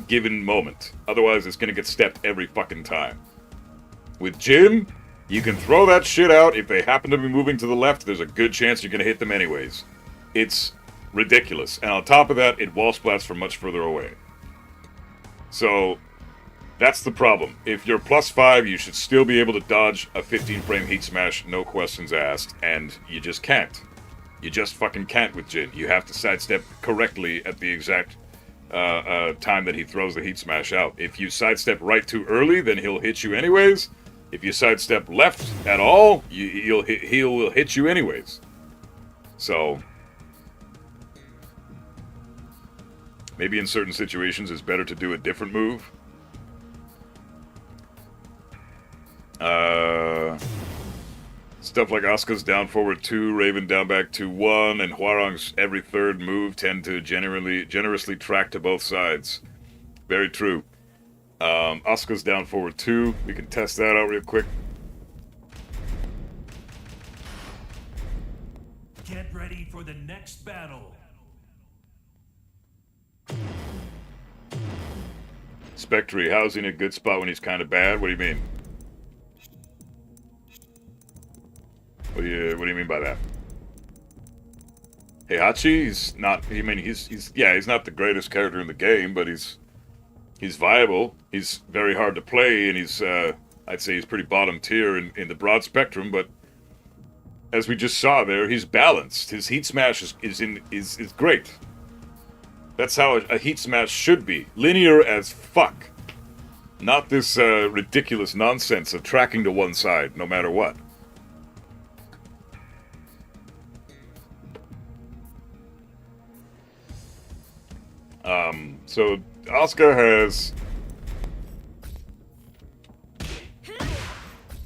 given moment. Otherwise, it's gonna get stepped every fucking time. With Jin, you can throw that shit out. If they happen to be moving to the left, there's a good chance you're gonna hit them anyways. It's ridiculous. And on top of that, it wall splats from much further away. So, that's the problem. If you're +5, you should still be able to dodge a 15-frame heat smash, no questions asked, and you just can't. You just fucking can't with Jin. You have to sidestep correctly at the exact time that he throws the heat smash out. If you sidestep right too early, then he'll hit you anyways. If you sidestep left at all, he will hit you anyways. So, maybe in certain situations it's better to do a different move. Stuff like Asuka's down forward 2, Raven down back 2-1, and Hwarang's every third move tend to generously track to both sides. Very true. Asuka's down forward 2. We can test that out real quick. Get ready for the next battle. Spectre, how's he in a good spot when he's kind of bad? What do you mean? What do you mean by that? Heihachi, he's not. I mean, he's not the greatest character in the game, but he's viable. He's very hard to play, and I'd say he's pretty bottom tier in the broad spectrum. But as we just saw there, he's balanced. His heat smash is great. That's how a heat smash should be. Linear as fuck. Not this ridiculous nonsense of tracking to one side, no matter what. So Asuka has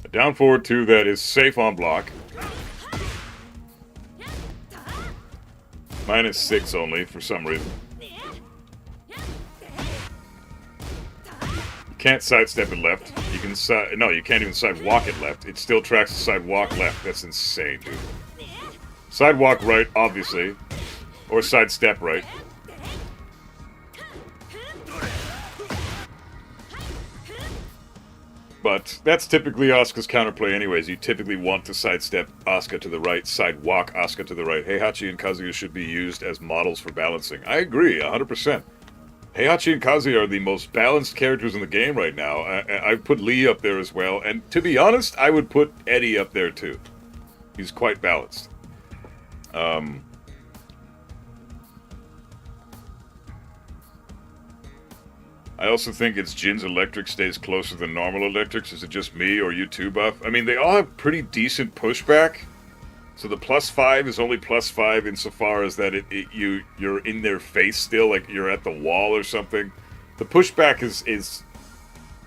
a down forward 2 that is safe on block. -6 only for some reason. You can't sidestep it left. You can you can't even sidewalk it left. It still tracks the sidewalk left. That's insane, dude. Sidewalk right, obviously, or sidestep right. But that's typically Asuka's counterplay anyways. You typically want to sidestep Asuka to the right, sidewalk Asuka to the right. Heihachi and Kazuya should be used as models for balancing. I agree, 100%. Heihachi and Kazuya are the most balanced characters in the game right now. I put Lee up there as well, and to be honest, I would put Eddie up there too. He's quite balanced. I also think it's Jin's electric stays closer than normal electrics. Is it just me or you too, Buff? I mean, they all have pretty decent pushback. So the +5 is only +5 insofar as that you're in their face still, like you're at the wall or something. The pushback is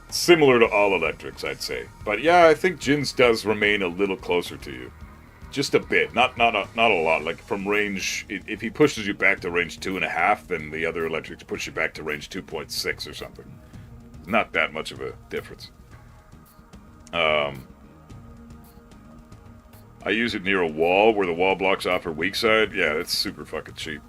similar to all electrics, I'd say. But yeah, I think Jin's does remain a little closer to you. Just a bit, not a lot. Like from range, if he pushes you back to range 2.5, then the other electrics push you back to range 2.6 or something. Not that much of a difference. I use it near a wall where the wall blocks off her weak side. Yeah, it's super fucking cheap.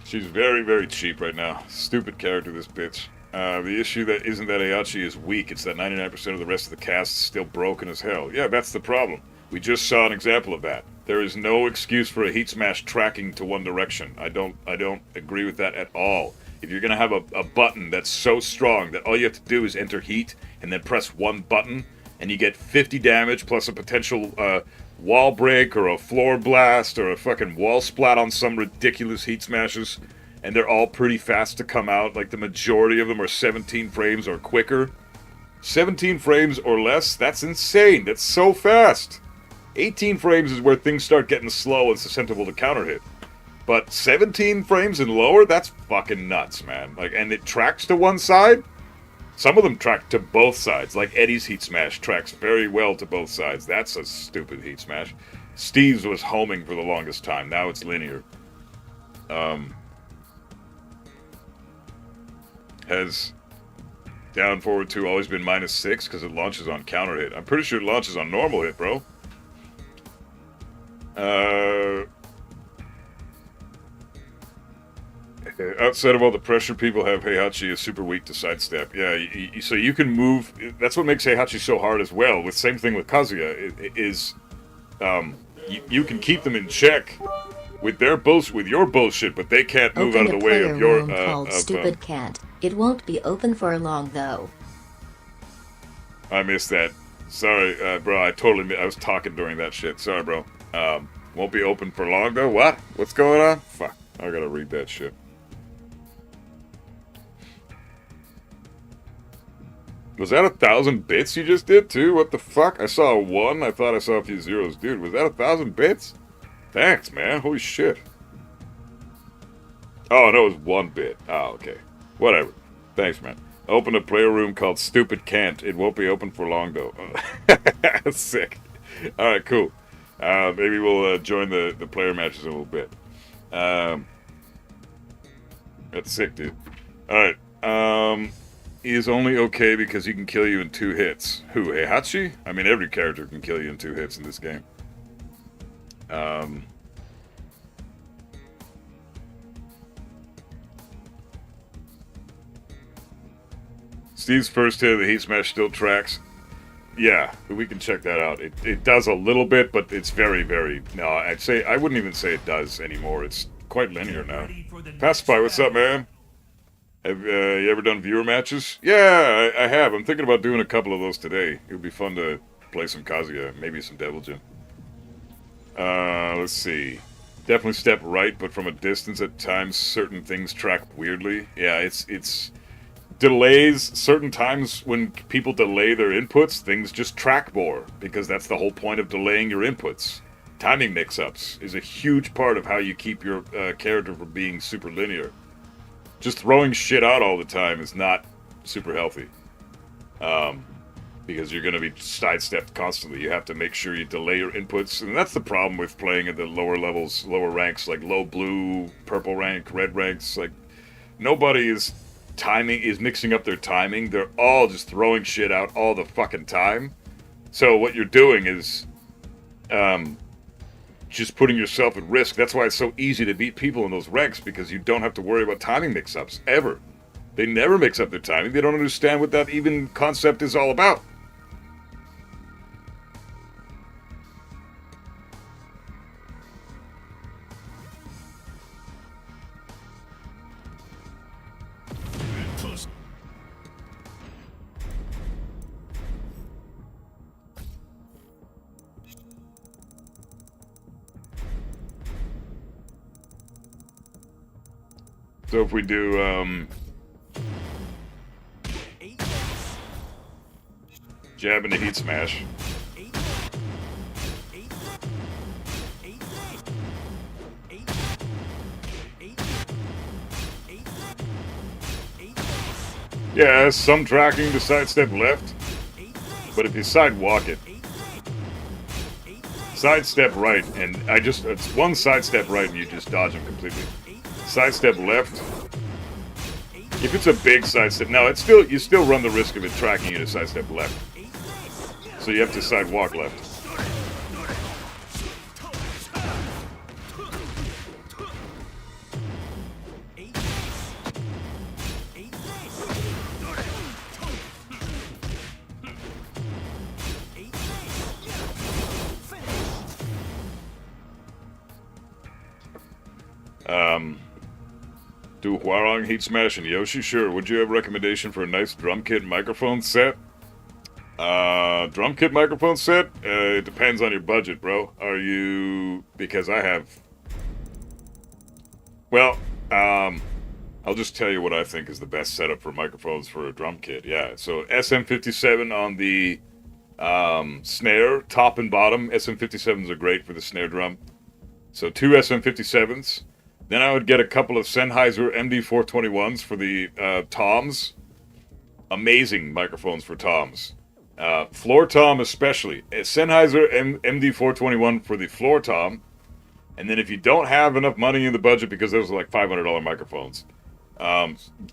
She's very, very cheap right now. Stupid character, this bitch. The issue that isn't that Heihachi is weak, it's that 99% of the rest of the cast is still broken as hell. Yeah, that's the problem. We just saw an example of that. There is no excuse for a heat smash tracking to one direction. I don't agree with that at all. If you're gonna have a button that's so strong that all you have to do is enter heat and then press one button, and you get 50 damage plus a potential wall break or a floor blast or a fucking wall splat on some ridiculous heat smashes, and they're all pretty fast to come out. Like the majority of them are 17 frames or quicker. 17 frames or less? That's insane. That's so fast. 18 frames is where things start getting slow and susceptible to counter hit. But 17 frames and lower? That's fucking nuts, man. Like, and it tracks to one side? Some of them track to both sides. Like Eddie's heat smash tracks very well to both sides. That's a stupid heat smash. Steve's was homing for the longest time. Now it's linear. Has down forward 2 always been -6 because it launches on counter hit? I'm pretty sure it launches on normal hit, bro. Outside of all the pressure people have, Heihachi is super weak to sidestep. Yeah, so you can move. That's what makes Heihachi so hard as well. With same thing with Kazuya you can keep them in check with their with your bullshit, but they can't move out of the way of your. Called Stupid Can't. It won't be open for long though. I missed that. Sorry, bro. I was talking during that shit. Sorry, bro. Won't be open for long though. What? What's going on? Fuck. I gotta read that shit. Was that 1,000 bits you just did, too? What the fuck? I saw a 1. I thought I saw a few zeros. Dude, was that 1,000 bits? Thanks, man. Holy shit. Oh, no, it was 1 bit. Oh, okay. Whatever. Thanks, man. Open a player room called Stupid Can't. It won't be open for long, though. Sick. Alright, cool. Maybe we'll join the player matches in a little bit. That's sick, dude. Alright. He is only okay because he can kill you in 2 hits. Who, Heihachi? I mean, every character can kill you in 2 hits in this game. Steve's first hit of the Heat Smash still tracks. Yeah, we can check that out. It does a little bit, but it's very, very... No, I wouldn't even say it does anymore. It's quite linear now. Pacify, what's up, man? Have you ever done viewer matches? Yeah, I have. I'm thinking about doing a couple of those today. It would be fun to play some Kazuya, maybe some Devil Jin. Let's see. Definitely step right, but from a distance at times certain things track weirdly. Yeah, it's delays. Certain times when people delay their inputs, things just track more, because that's the whole point of delaying your inputs. Timing mix-ups is a huge part of how you keep your character from being super linear. Just throwing shit out all the time is not super healthy. Because you're going to be sidestepped constantly. You have to make sure you delay your inputs. And that's the problem with playing at the lower levels, lower ranks, like low blue, purple rank, red ranks. Like, nobody is mixing up their timing. They're all just throwing shit out all the fucking time. So what you're doing is just putting yourself at risk. That's why it's so easy to beat people in those ranks, because you don't have to worry about timing mix-ups, ever. They never mix up their timing. They don't understand what that even concept is all about. So if we do, jab into Heat Smash. Yeah, some tracking to sidestep left, but if you sidewalk it, sidestep right, and it's one sidestep right and you just dodge them completely. Sidestep left. If it's a big sidestep, now you still run the risk of it tracking you to sidestep left. So you have to sidewalk left. Do Huarong, Heat Smash, and Yoshi? Sure. Would you have a recommendation for a nice drum kit microphone set? Drum kit microphone set? It depends on your budget, bro. Because I have... Well, I'll just tell you what I think is the best setup for microphones for a drum kit. Yeah, so SM57 on the snare, top and bottom. SM57s are great for the snare drum. So 2 SM57s. Then I would get a couple of Sennheiser MD421s for the toms. Amazing microphones for toms. Floor tom especially. A Sennheiser MD421 for the floor tom. And then if you don't have enough money in the budget, because those are like $500 microphones,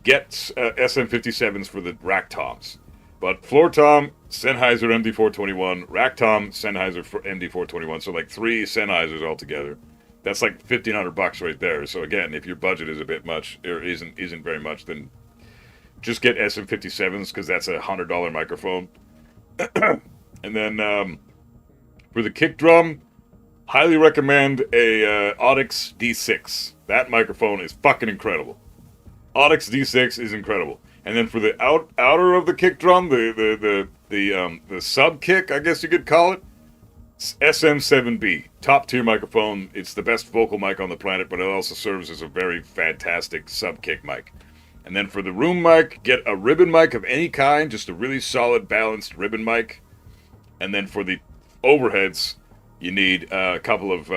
get SM57s for the rack toms. But floor tom, Sennheiser MD421, rack tom, Sennheiser for MD421. So like 3 Sennheisers altogether. That's like $1,500 right there. So again, if your budget is a bit much, or isn't very much, then just get SM57s because that's a $100 microphone. And then for the kick drum, highly recommend a Audix D6. That microphone is fucking incredible. Audix D6 is incredible. And then for the outer of the kick drum, the sub kick, I guess you could call it, SM7B, top tier microphone. It's the best vocal mic on the planet, but it also serves as a very fantastic sub kick mic. And then for the room mic, get a ribbon mic of any kind, just a really solid, balanced ribbon mic. And then for the overheads, you need a couple of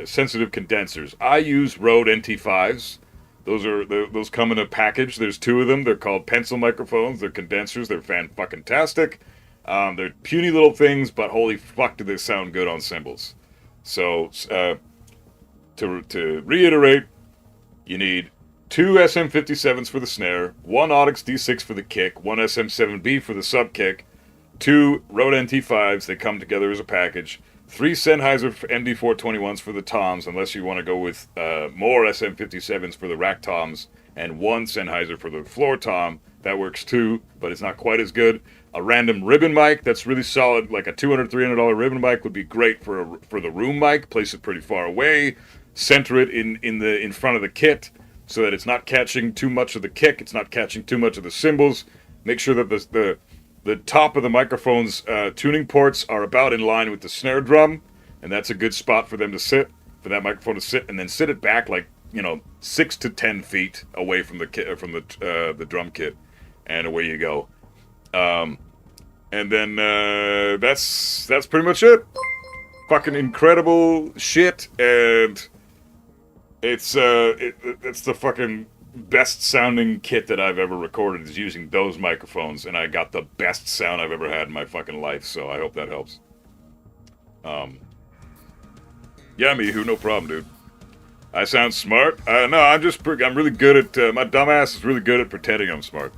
sensitive condensers. I use Rode NT5s. Those come in a package. There's 2 of them. They're called pencil microphones. They're condensers. They're fan-fucking-tastic. They're puny little things, but holy fuck do they sound good on cymbals. So, to reiterate, you need 2 SM57s for the snare, 1 Audix D6 for the kick, 1 SM7B for the sub kick, 2 Rode NT5s, they come together as a package, 3 Sennheiser MD421s for the toms, unless you want to go with more SM57s for the rack toms, and 1 Sennheiser for the floor tom. That works too, but it's not quite as good. A random ribbon mic that's really solid, like a $200, $300 ribbon mic would be great for the room mic. Place it pretty far away, center it in front of the kit so that it's not catching too much of the kick, it's not catching too much of the cymbals. Make sure that the top of the microphone's tuning ports are about in line with the snare drum, and that's a good spot for them to sit, for that microphone to sit, and then sit it back like 6 to 10 feet away from the drum kit, and away you go. And then that's pretty much it. Fucking incredible shit, and it's the fucking best sounding kit that I've ever recorded is using those microphones, and I got the best sound I've ever had in my fucking life. So I hope that helps. Yeah, Mihu, no problem, dude. I sound smart. No, I'm really good at my dumbass is really good at pretending I'm smart.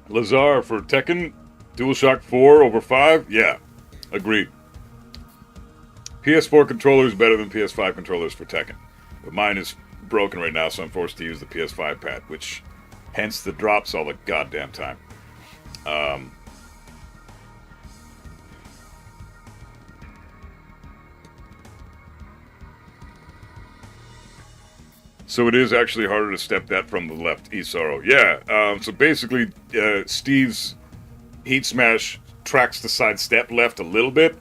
Lazar for Tekken, DualShock 4 over 5? Yeah, agreed. PS4 controller is better than PS5 controllers for Tekken. But mine is broken right now, so I'm forced to use the PS5 pad, which hence the drops all the goddamn time. So it is actually harder to step that from the left, Isaro. Yeah, so basically, Steve's Heat Smash tracks the side step left a little bit.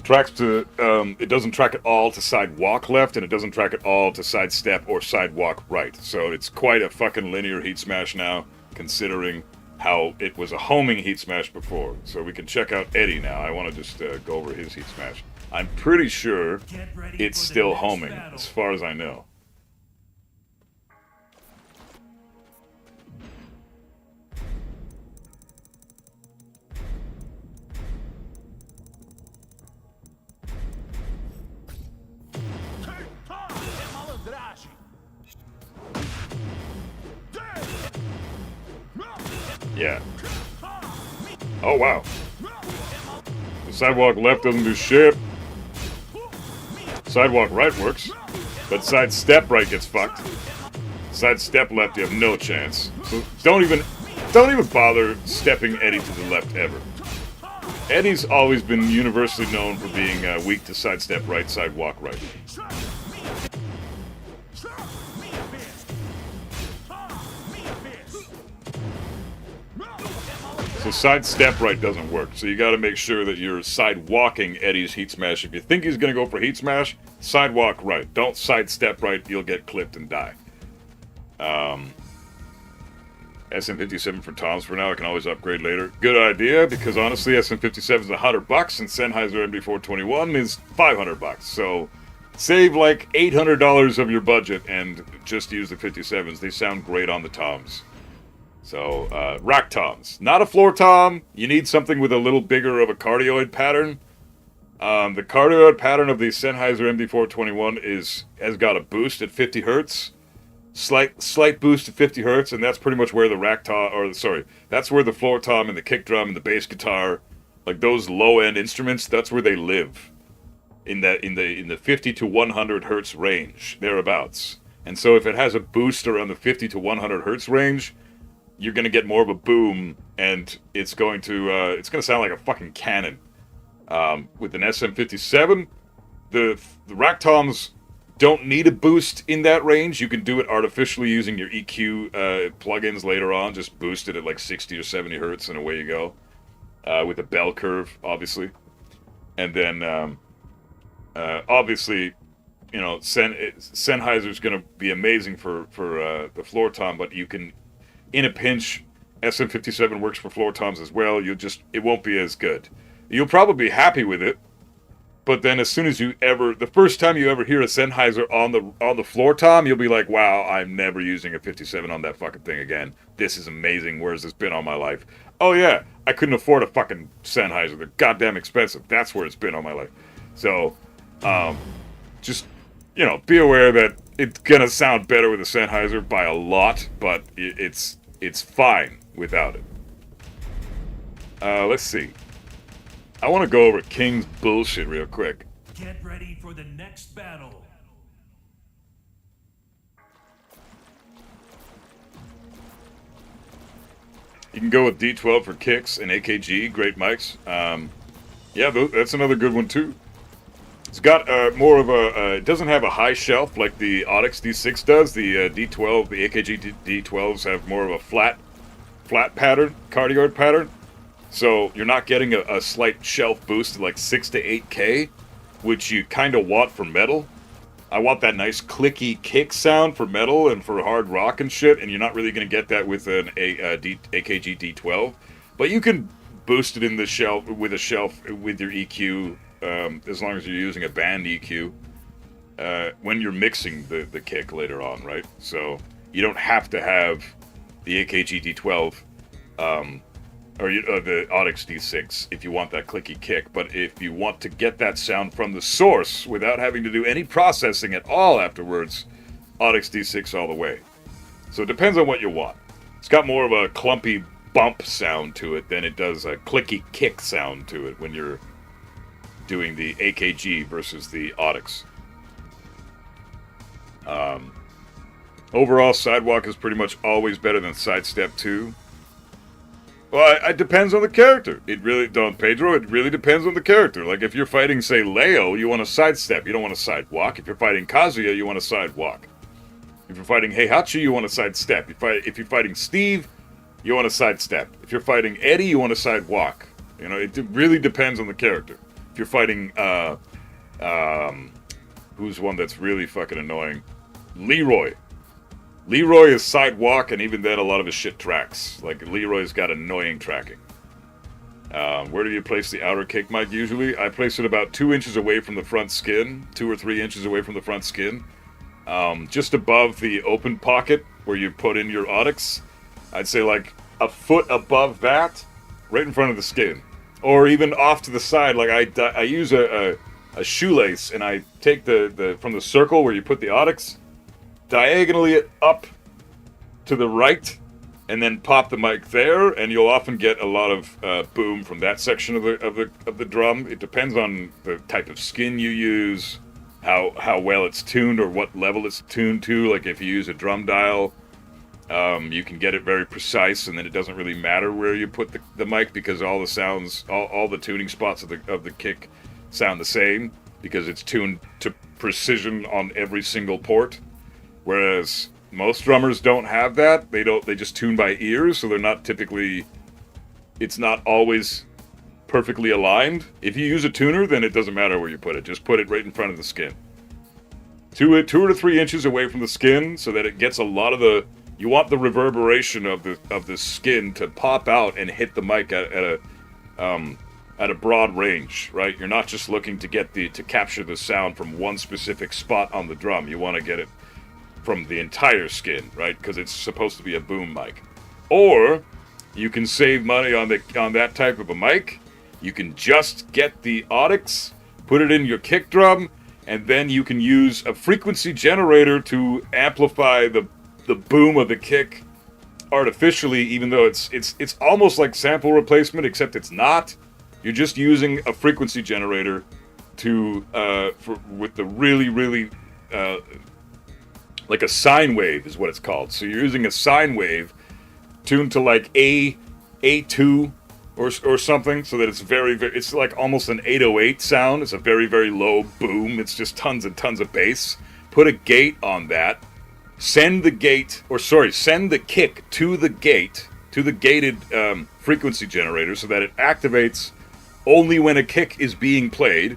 It doesn't track it all to side walk left, and it doesn't track it all to side step or side walk right. So it's quite a fucking linear Heat Smash now, considering how it was a homing Heat Smash before. So we can check out Eddie now. I want to just go over his Heat Smash. I'm pretty sure Get ready it's for the still next homing, battle. as far as I know. Yeah. Oh, wow. The sidewalk left doesn't do shit. Sidewalk right works. But side step right gets fucked. Side step left, you have no chance. So don't even bother stepping Eddie to the left ever. Eddie's always been universally known for being weak to sidestep right, sidewalk right. So side step right doesn't work. So you got to make sure that you're side walking Eddie's heat smash. If you think he's going to go for heat smash, sidewalk right. Don't side step right. You'll get clipped and die. SM57 for Toms for now. I can always upgrade later. Good idea, because honestly, SM57 is $100 and Sennheiser MD421 is $500. So save like $800 of your budget and just use the 57s. They sound great on the Toms. So, rack toms. Not a floor tom. You need something with a little bigger of a cardioid pattern. The cardioid pattern of the Sennheiser MD421 has got a boost at 50 hertz. Slight boost at 50 hertz, and that's pretty much where the rack tom, that's where the floor tom and the kick drum and the bass guitar, like those low-end instruments, that's where they live. In the 50 to 100 hertz range, thereabouts. And so if it has a boost around the 50 to 100 hertz range, you're going to get more of a boom, and it's going to sound like a fucking cannon. With an SM57, the rack toms don't need a boost in that range. You can do it artificially using your EQ plugins later on. Just boost it at like 60 or 70 hertz, and away you go. With a bell curve, obviously. And then, obviously, you know, Sennheiser's going to be amazing for the floor tom, but you can... In a pinch, SM57 works for floor toms as well. It won't be as good. You'll probably be happy with it, but then as soon as the first time you ever hear a Sennheiser on the floor tom, you'll be like, wow, I'm never using a 57 on that fucking thing again. This is amazing. Where's this been all my life? Oh yeah, I couldn't afford a fucking Sennheiser. They're goddamn expensive. That's where it's been all my life. So, just, you know, be aware that it's gonna sound better with a Sennheiser by a lot, but it's fine without it. Let's see. I want to go over King's bullshit real quick. Get ready for the next battle. You can go with D12 for kicks and AKG, great mics. Yeah, that's another good one too. It's got more of a, it doesn't have a high shelf like the Audix D6 does. The D12, the AKG D12s have more of a flat pattern, cardioid pattern. So you're not getting a slight shelf boost like 6 to 8K, which you kind of want for metal. I want that nice clicky kick sound for metal and for hard rock and shit, and you're not really going to get that with an AKG D12. But you can boost it in the shelf with your EQ, as long as you're using a band EQ, when you're mixing the kick later on, right? So you don't have to have the AKG D12 or the Audix D6 if you want that clicky kick. But if you want to get that sound from the source without having to do any processing at all afterwards, Audix D6 all the way. So it depends on what you want. It's got more of a clumpy bump sound to it than it does a clicky kick sound to it when you're doing the AKG versus the Audix. Overall, Sidewalk is pretty much always better than Sidestep 2. Well, it depends on the character. It really, Don Pedro, it really depends on the character. Like, if you're fighting, say, Leo, you want to sidestep. You don't want to sidewalk. If you're fighting Kazuya, you want to sidewalk. If you're fighting Heihachi, you want to sidestep. If you're fighting Steve, you want to sidestep. If you're fighting Eddie, you want to sidewalk. You know, it really depends on the character. If you're fighting, who's one that's really fucking annoying? Leroy. Leroy is sidewalk, and even then, a lot of his shit tracks. Like, Leroy's got annoying tracking. Where do you place the outer kick mic usually? I place it about 2 inches away from the front skin, 2 or 3 inches away from the front skin. Just above the open pocket where you put in your audix. I'd say like a foot above that, right in front of the skin. Or even off to the side, like I use a shoelace and I take the from the circle where you put the audix, diagonally up to the right, and then pop the mic there, and you'll often get a lot of boom from that section of the drum. It depends on the type of skin you use, how well it's tuned or what level it's tuned to. Like if you use a drum dial, you can get it very precise, and then it doesn't really matter where you put the mic because all the sounds, all the tuning spots of the kick sound the same because it's tuned to precision on every single port. Whereas most drummers don't have that. They just tune by ear, so they're not typically, it's not always perfectly aligned. If you use a tuner, then it doesn't matter where you put it. Just put it right in front of the skin. 2 to 3 inches away from the skin so that it gets a lot of the, you want the reverberation of the skin to pop out and hit the mic at a broad range, right? You're not just looking to get to capture the sound from one specific spot on the drum. You want to get it from the entire skin, right? Because it's supposed to be a boom mic. Or you can save money on that type of a mic. You can just get the audix, put it in your kick drum, and then you can use a frequency generator to amplify the boom of the kick artificially, even though it's almost like sample replacement, except it's not. You're just using a frequency generator to with the really like a sine wave is what it's called. So you're using a sine wave tuned to like A2 or something, so that it's it's like almost an 808 sound. It's a very low boom. It's just tons and tons of bass. Put a gate on that. Send the kick to the gated frequency generator so that it activates only when a kick is being played.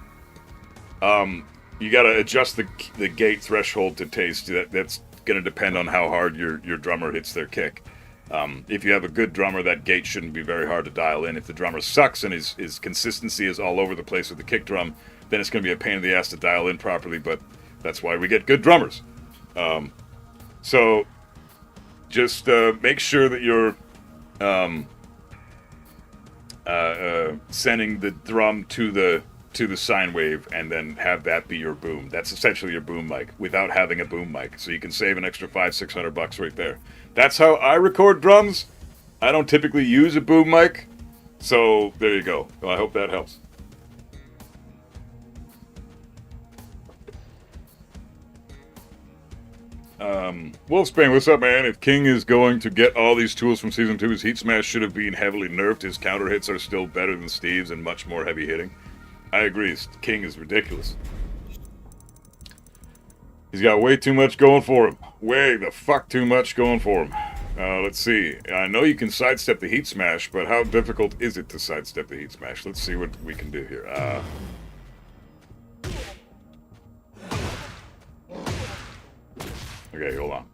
You gotta adjust the gate threshold to taste. That's gonna depend on how hard your drummer hits their kick. If you have a good drummer, that gate shouldn't be very hard to dial in. If the drummer sucks and his consistency is all over the place with the kick drum, then it's gonna be a pain in the ass to dial in properly, but that's why we get good drummers. So just make sure that you're sending the drum to the sine wave, and then have that be your boom. That's essentially your boom mic without having a boom mic. So you can save an extra $500-600 right there. That's how I record drums. I don't typically use a boom mic. So there you go. Well, I hope that helps. Wolfsbane, what's up, man? If King is going to get all these tools from Season 2, his Heat Smash should have been heavily nerfed. His counter hits are still better than Steve's and much more heavy hitting. I agree. King is ridiculous. He's got way too much going for him. Way the fuck too much going for him. Let's see. I know you can sidestep the Heat Smash, but how difficult is it to sidestep the Heat Smash? Let's see what we can do here. Okay, hold on.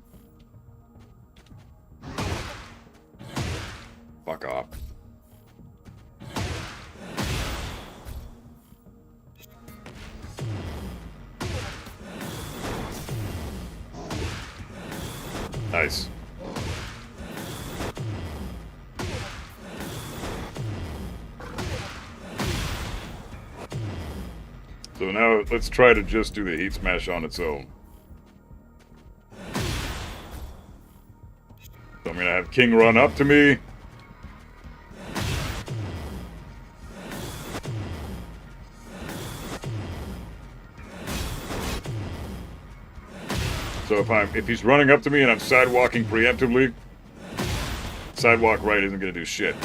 Fuck off. Nice. So now let's try to just do the Heat Smash on its own. So I'm gonna have King run up to me. So if he's running up to me and I'm sidewalking preemptively, sidewalk right isn't gonna do shit.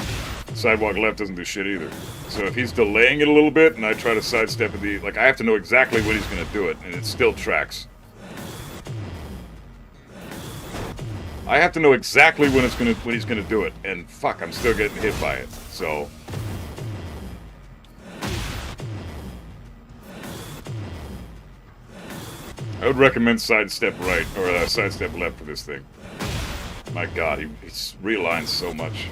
Sidewalk left doesn't do shit either. So if he's delaying it a little bit and I try to sidestep it, like I have to know exactly when he's gonna do it, and it still tracks. I have to know exactly when he's gonna do it, and fuck, I'm still getting hit by it. So I would recommend sidestep right or sidestep left for this thing. My God, he realigns so much.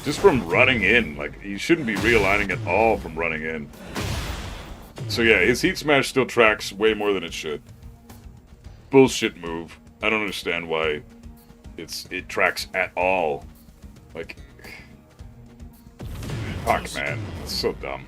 Just from running in. Like, you shouldn't be realigning at all from running in. So yeah, his heat smash still tracks way more than it should. Bullshit move. I don't understand why it tracks at all. Like, fuck, man. It's so dumb.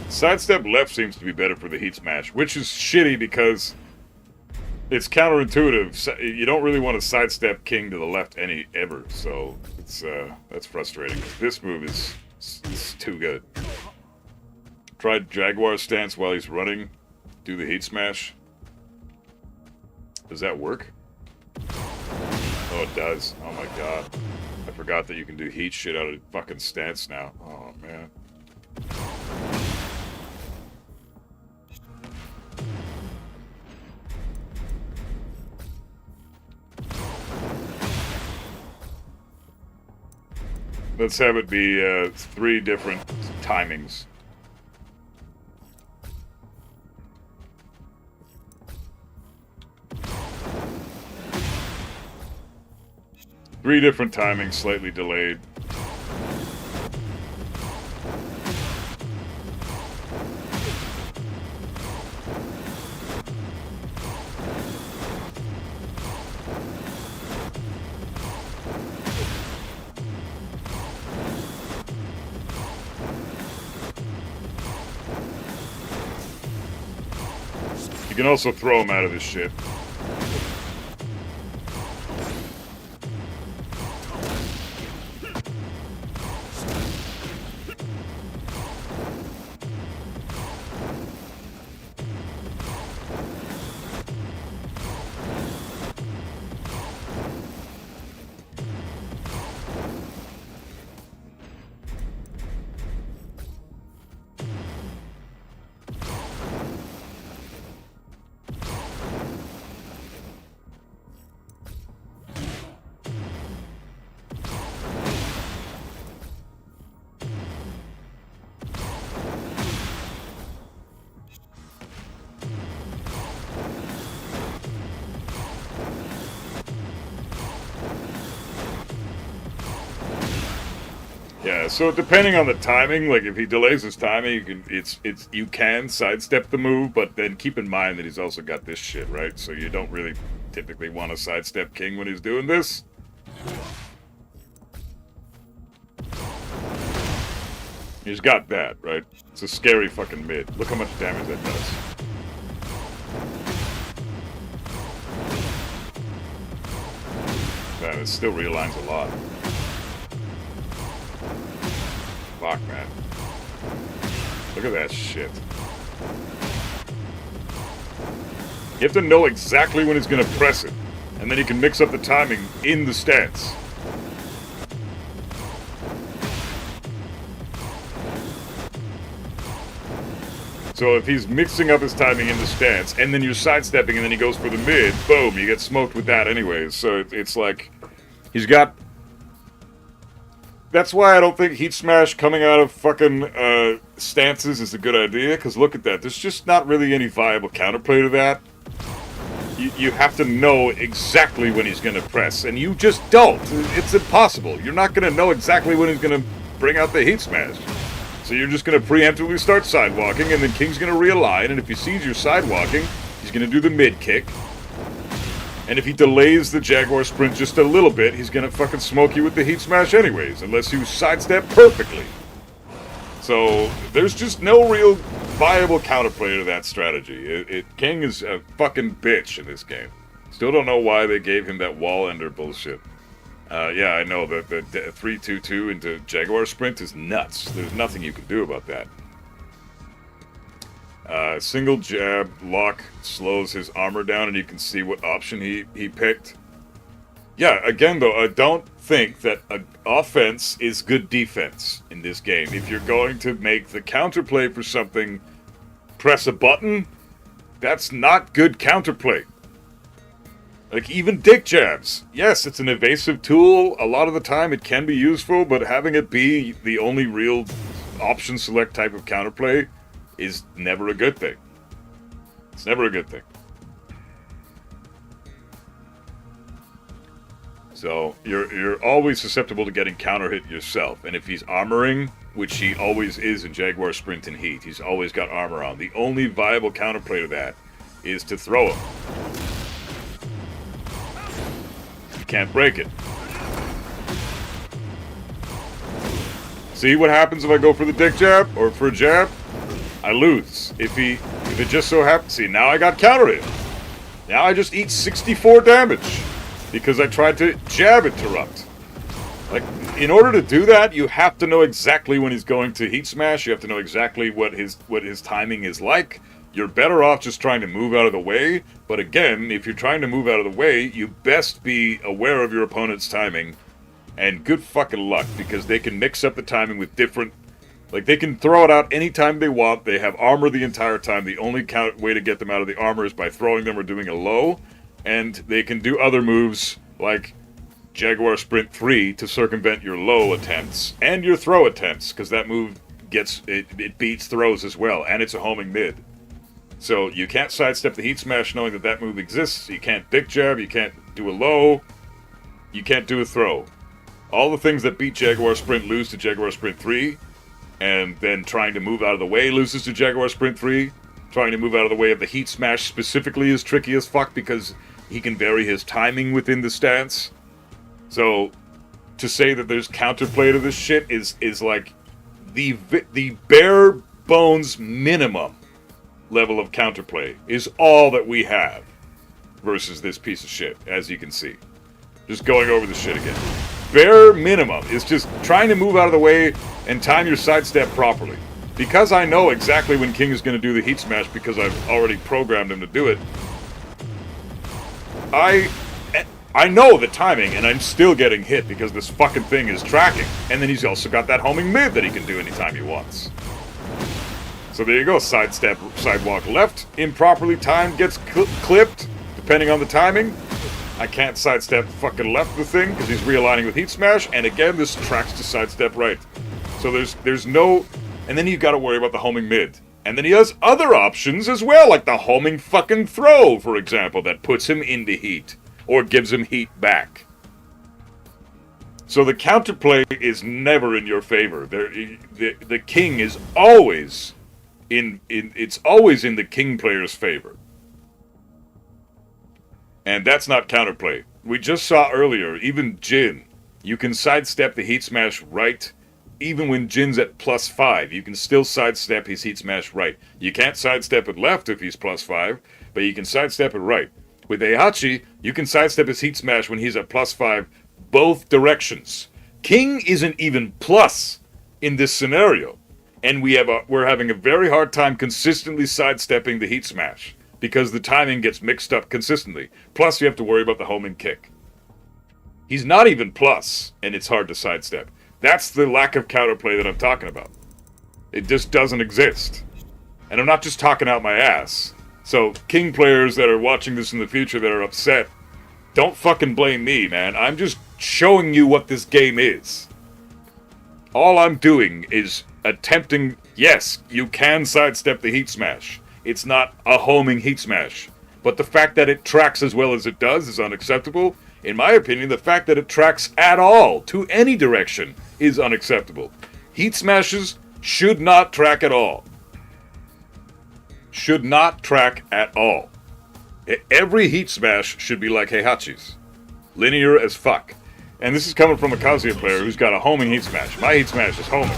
Sidestep left seems to be better for the heat smash, which is shitty because it's counterintuitive. You don't really want to sidestep King to the left ever, so it's that's frustrating. This move is too good. Tried Jaguar stance while he's running. Do the heat smash. Does that work? Oh, it does. Oh my god. I forgot that you can do heat shit out of fucking stance now. Oh man. Let's have it be 3 different timings. Three different timings, slightly delayed. You can also throw him out of his shit. Yeah, so depending on the timing, like if he delays his timing, you can sidestep the move, but then keep in mind that he's also got this shit, right? So you don't really typically want to sidestep King when he's doing this. He's got that, right? It's a scary fucking mid. Look how much damage that does. Man, it still realigns a lot. Fuck, man. Look at that shit. You have to know exactly when he's going to press it, and then you can mix up the timing in the stance. So if he's mixing up his timing in the stance, and then you're sidestepping, and then he goes for the mid, boom, you get smoked with that anyways. So it's like, he's got... That's why I don't think Heat Smash coming out of fucking stances is a good idea, because look at that. There's just not really any viable counterplay to that. You have to know exactly when he's going to press, and you just don't. It's impossible. You're not going to know exactly when he's going to bring out the Heat Smash. So you're just going to preemptively start sidewalking, and then King's going to realign, and if he sees you're sidewalking, he's going to do the mid kick. And if he delays the Jaguar sprint just a little bit, he's gonna fucking smoke you with the Heat Smash anyways, unless you sidestep perfectly. So, there's just no real viable counterplay to that strategy. King is a fucking bitch in this game. Still don't know why they gave him that wall ender bullshit. Yeah, I know, the 3-2-2 into Jaguar sprint is nuts. There's nothing you can do about that. Single jab lock slows his armor down, and you can see what option he picked. Yeah, again though, I don't think that offense is good defense in this game. If you're going to make the counterplay for something, press a button, that's not good counterplay. Like, even dick jabs. Yes, it's an evasive tool. A lot of the time it can be useful, but having it be the only real option select type of counterplay is never a good thing. It's never a good thing. So, you're always susceptible to getting counter hit yourself. And if he's armoring, which he always is in Jaguar Sprint and Heat, he's always got armor on. The only viable counterplay to that is to throw him. You can't break it. See what happens if I go for the dick jab or for a jab? I lose. If it just so happens, see, now I got counter hit. Now I just eat 64 damage because I tried to jab interrupt. Like, in order to do that, you have to know exactly when he's going to heat smash. You have to know exactly what his timing is like. You're better off just trying to move out of the way. But again, if you're trying to move out of the way, you best be aware of your opponent's timing. And good fucking luck, because they can mix up the timing with different... Like, they can throw it out anytime they want. They have armor the entire time. The only way to get them out of the armor is by throwing them or doing a low. And they can do other moves, like Jaguar Sprint 3 to circumvent your low attempts. And your throw attempts, because that move gets... It beats throws as well. And it's a homing mid. So you can't sidestep the heat smash knowing that that move exists. You can't dick jab. You can't do a low. You can't do a throw. All the things that beat Jaguar Sprint lose to Jaguar Sprint 3. And then trying to move out of the way loses to Jaguar Sprint 3. Trying to move out of the way of the heat smash specifically is tricky as fuck because he can vary his timing within the stance. So to say that there's counterplay to this shit is like the bare bones minimum level of counterplay is all that we have versus this piece of shit, as you can see. Just going over the shit again. Bare minimum is just trying to move out of the way and time your sidestep properly. Because I know exactly when King is going to do the heat smash because I've already programmed him to do it, I know the timing and I'm still getting hit because this fucking thing is tracking. And then he's also got that homing mid that he can do anytime he wants. So there you go, sidestep, sidewalk left, improperly timed, gets clipped, depending on the timing. I can't sidestep fucking left the thing, because he's realigning with heat smash, and again, this tracks to sidestep right. So there's no... And then you've got to worry about the homing mid. And then he has other options as well, like the homing fucking throw, for example, that puts him into heat, or gives him heat back. So the counterplay is never in your favor. The king is always... it's always in the king player's favor. And that's not counterplay. We just saw earlier, even Jin, you can sidestep the heat smash right, even when Jin's at +5, you can still sidestep his heat smash right. You can't sidestep it left if he's +5, but you can sidestep it right. With Heihachi, you can sidestep his heat smash when he's at +5, both directions. King isn't even plus in this scenario. And we're having a very hard time consistently sidestepping the heat smash because the timing gets mixed up consistently. Plus, you have to worry about the homing kick. He's not even plus, and it's hard to sidestep. That's the lack of counterplay that I'm talking about. It just doesn't exist. And I'm not just talking out my ass. So, King players that are watching this in the future that are upset, don't fucking blame me, man. I'm just showing you what this game is. All I'm doing is attempting, yes, you can sidestep the heat smash. It's not a homing heat smash. But the fact that it tracks as well as it does is unacceptable. In my opinion, the fact that it tracks at all, to any direction, is unacceptable. Heat smashes should not track at all. Should not track at all. Every heat smash should be like Heihachi's. Linear as fuck. And this is coming from a Kazuya player who's got a homing heat smash. My heat smash is homing.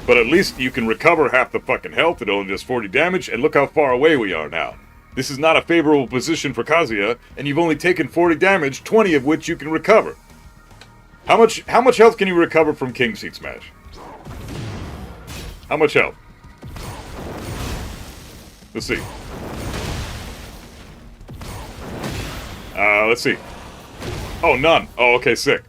But at least you can recover half the fucking health. It only does 40 damage, and look how far away we are now. This is not a favorable position for Kazuya, and you've only taken 40 damage, 20 of which you can recover. How much health can you recover from King's heat smash? How much health? Let's see. Let's see. Oh, none. Oh, okay, sick.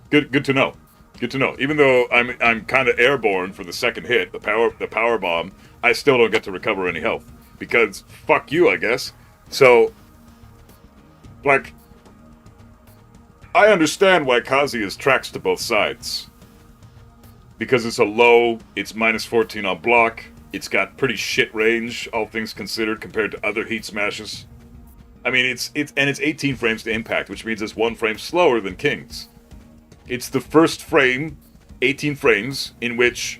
Good to know. Good to know. Even though I'm kind of airborne for the second hit, the power bomb, I still don't get to recover any health because fuck you, I guess. So, like, I understand why Kazuya's tracks to both sides. Because it's a low, it's minus 14 on block, it's got pretty shit range, all things considered, compared to other Heat Smashes. I mean, it's 18 frames to impact, which means it's 1 frame slower than King's. It's the first frame, 18 frames, in which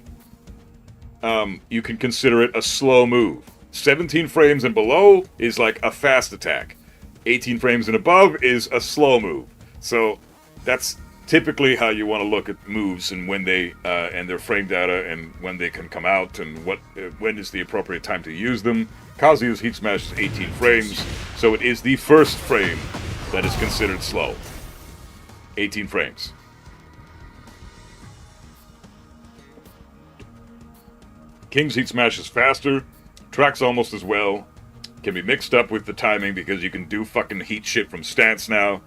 you can consider it a slow move. 17 frames and below is like a fast attack. 18 frames and above is a slow move. So that's typically how you want to look at moves and when they and their frame data and when they can come out and when is the appropriate time to use them. Kazuya's Heat Smash is 18 frames, so it is the first frame that is considered slow. 18 frames. King's Heat Smash is faster, tracks almost as well, can be mixed up with the timing because you can do fucking heat shit from stance now.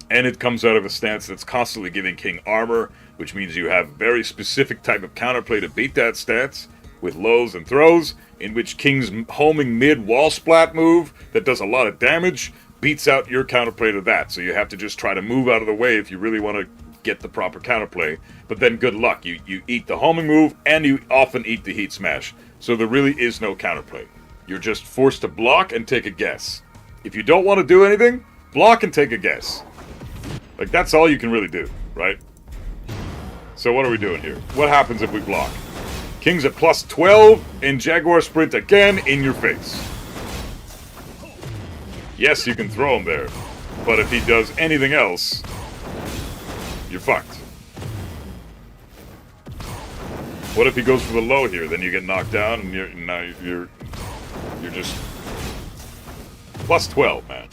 And it comes out of a stance that's constantly giving King armor, which means you have a very specific type of counterplay to beat that stance, with lows and throws, in which King's homing mid wall splat move that does a lot of damage beats out your counterplay to that. So you have to just try to move out of the way if you really want to get the proper counterplay. But then good luck. You eat the homing move and you often eat the Heat Smash. So there really is no counterplay. You're just forced to block and take a guess. If you don't want to do anything, block and take a guess. Like, that's all you can really do, right? So what are we doing here? What happens if we block? King's at plus 12, and Jaguar Sprint again in your face. Yes, you can throw him there, but if he does anything else, you're fucked. What if he goes for the low here? Then you get knocked down, and you're just plus 12, man.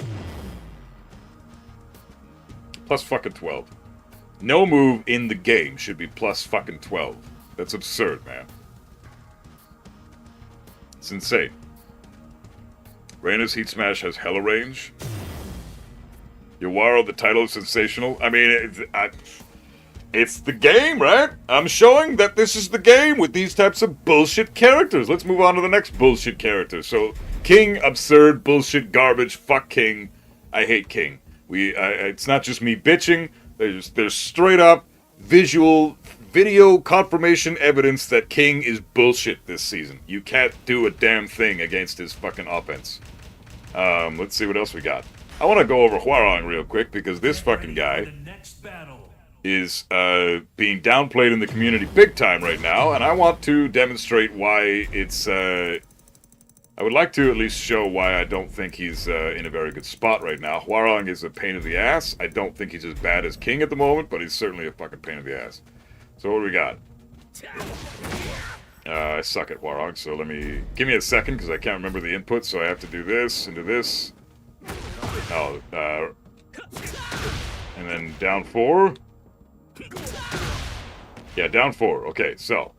Plus fucking 12. No move in the game should be plus fucking 12. That's absurd, man. It's insane. Reina's Heat Smash has hella range. Yawaro, the title is sensational. I mean, it's the game, right? I'm showing that this is the game with these types of bullshit characters. Let's move on to the next bullshit character. So, King, absurd, bullshit, garbage, fuck King. I hate King. It's not just me bitching. There's straight up video confirmation evidence that King is bullshit this season. You can't do a damn thing against his fucking offense. Let's see what else we got. I want to go over Hwarong real quick because this fucking guy is being downplayed in the community big time right now, and I want to demonstrate why it's I would like to at least show why I don't think he's in a very good spot right now. Hwarong is a pain in the ass. I don't think he's as bad as King at the moment, but he's certainly a fucking pain in the ass. So what do we got? I suck at Hwarong, so give me a second because I can't remember the input, so I have to do this and do this. Oh, and then down 4. Yeah, down 4. Okay, so.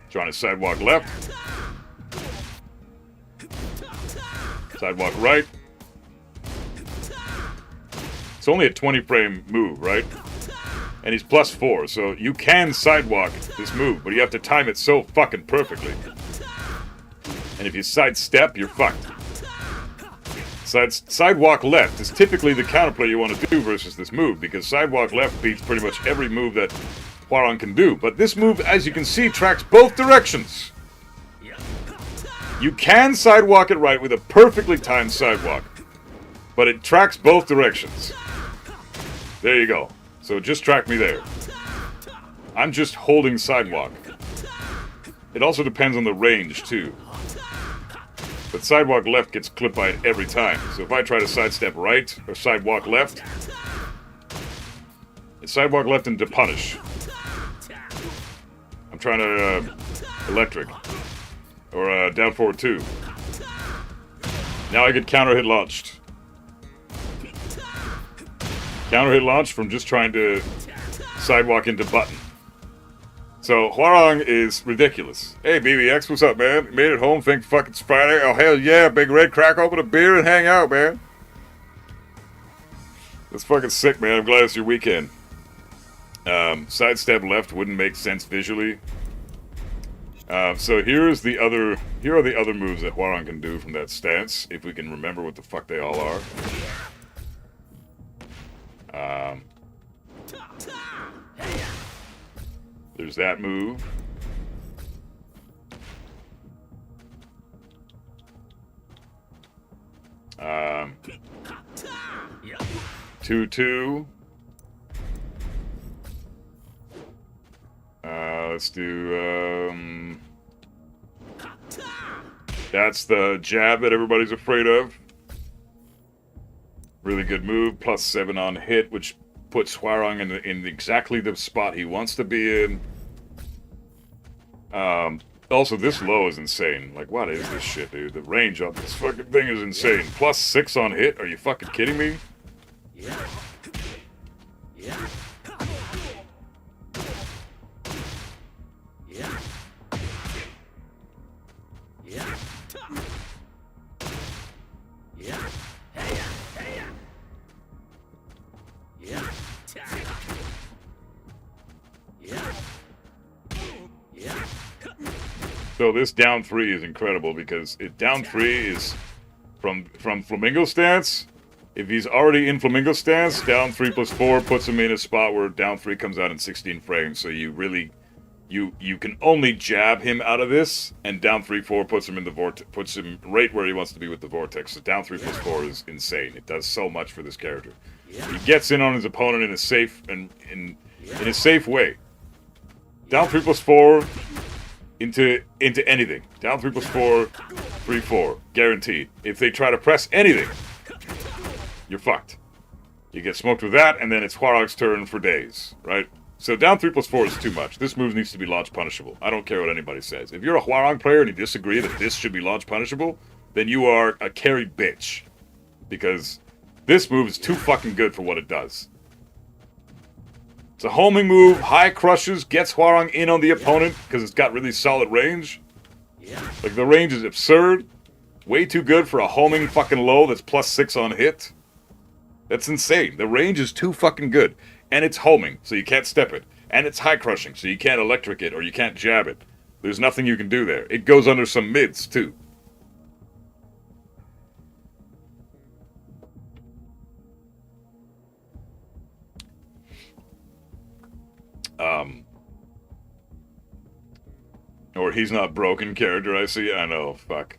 Trying to sidewalk left. Sidewalk right. It's only a 20 frame move, right? And he's plus 4, so you can sidewalk this move, but you have to time it so fucking perfectly. And if you sidestep, you're fucked. Sidewalk left is typically the counterplay you want to do versus this move, because sidewalk left beats pretty much every move that Hwarong can do. But this move, as you can see, tracks both directions. You can sidewalk it right with a perfectly timed sidewalk, but it tracks both directions. There you go. So just track me there. I'm just holding sidewalk. It also depends on the range, too. But sidewalk left gets clipped by it every time. So if I try to sidestep right, or sidewalk left, it's sidewalk left into punish. I'm trying to, electric. Or, down forward 2. Now I get counter hit launched. Counter hit launch from just trying to sidewalk into button. So, Hwarong is ridiculous. Hey, BBX, what's up, man? You made it home, think fuck it's Friday? Oh, hell yeah, Big Red, crack open a beer and hang out, man. That's fucking sick, man. I'm glad it's your weekend. Sidestep left wouldn't make sense visually. So here are the other moves that Hwoarang can do from that stance, if we can remember what the fuck they all are. There's that move. Um, 2-2. Let's do, that's the jab that everybody's afraid of. Really good move, +7 on hit, which puts Hwoarang in exactly the spot he wants to be in. Also, this low is insane. Like, what is this shit, dude? The range on this fucking thing is insane. +6 on hit? Are you fucking kidding me? So this down 3 is incredible because down 3 is from Flamingo stance. If he's already in Flamingo stance, down 3 + 4 puts him in a spot where down 3 comes out in 16 frames. So you really, you can only jab him out of this, and down 3/4 puts him in the vortex, puts him right where he wants to be with the vortex. So down 3 + 4 is insane. It does so much for this character. He gets in on his opponent in a safe in a safe way. Down 3 + 4. Into anything. Down 3 + 4, 3/4. Guaranteed. If they try to press anything, you're fucked. You get smoked with that, and then it's Hwoarang's turn for days, right? So down 3 + 4 is too much. This move needs to be launch punishable. I don't care what anybody says. If you're a Hwoarang player and you disagree that this should be launch punishable, then you are a carried bitch. Because this move is too fucking good for what it does. It's a homing move, high crushes, gets Hwoarang in on the opponent because it's got really solid range. Like, the range is absurd. Way too good for a homing fucking low that's +6 on hit. That's insane. The range is too fucking good. And it's homing, so you can't step it. And it's high crushing, so you can't electric it or you can't jab it. There's nothing you can do there. It goes under some mids, too. Or he's not broken character, I see. I know, fuck.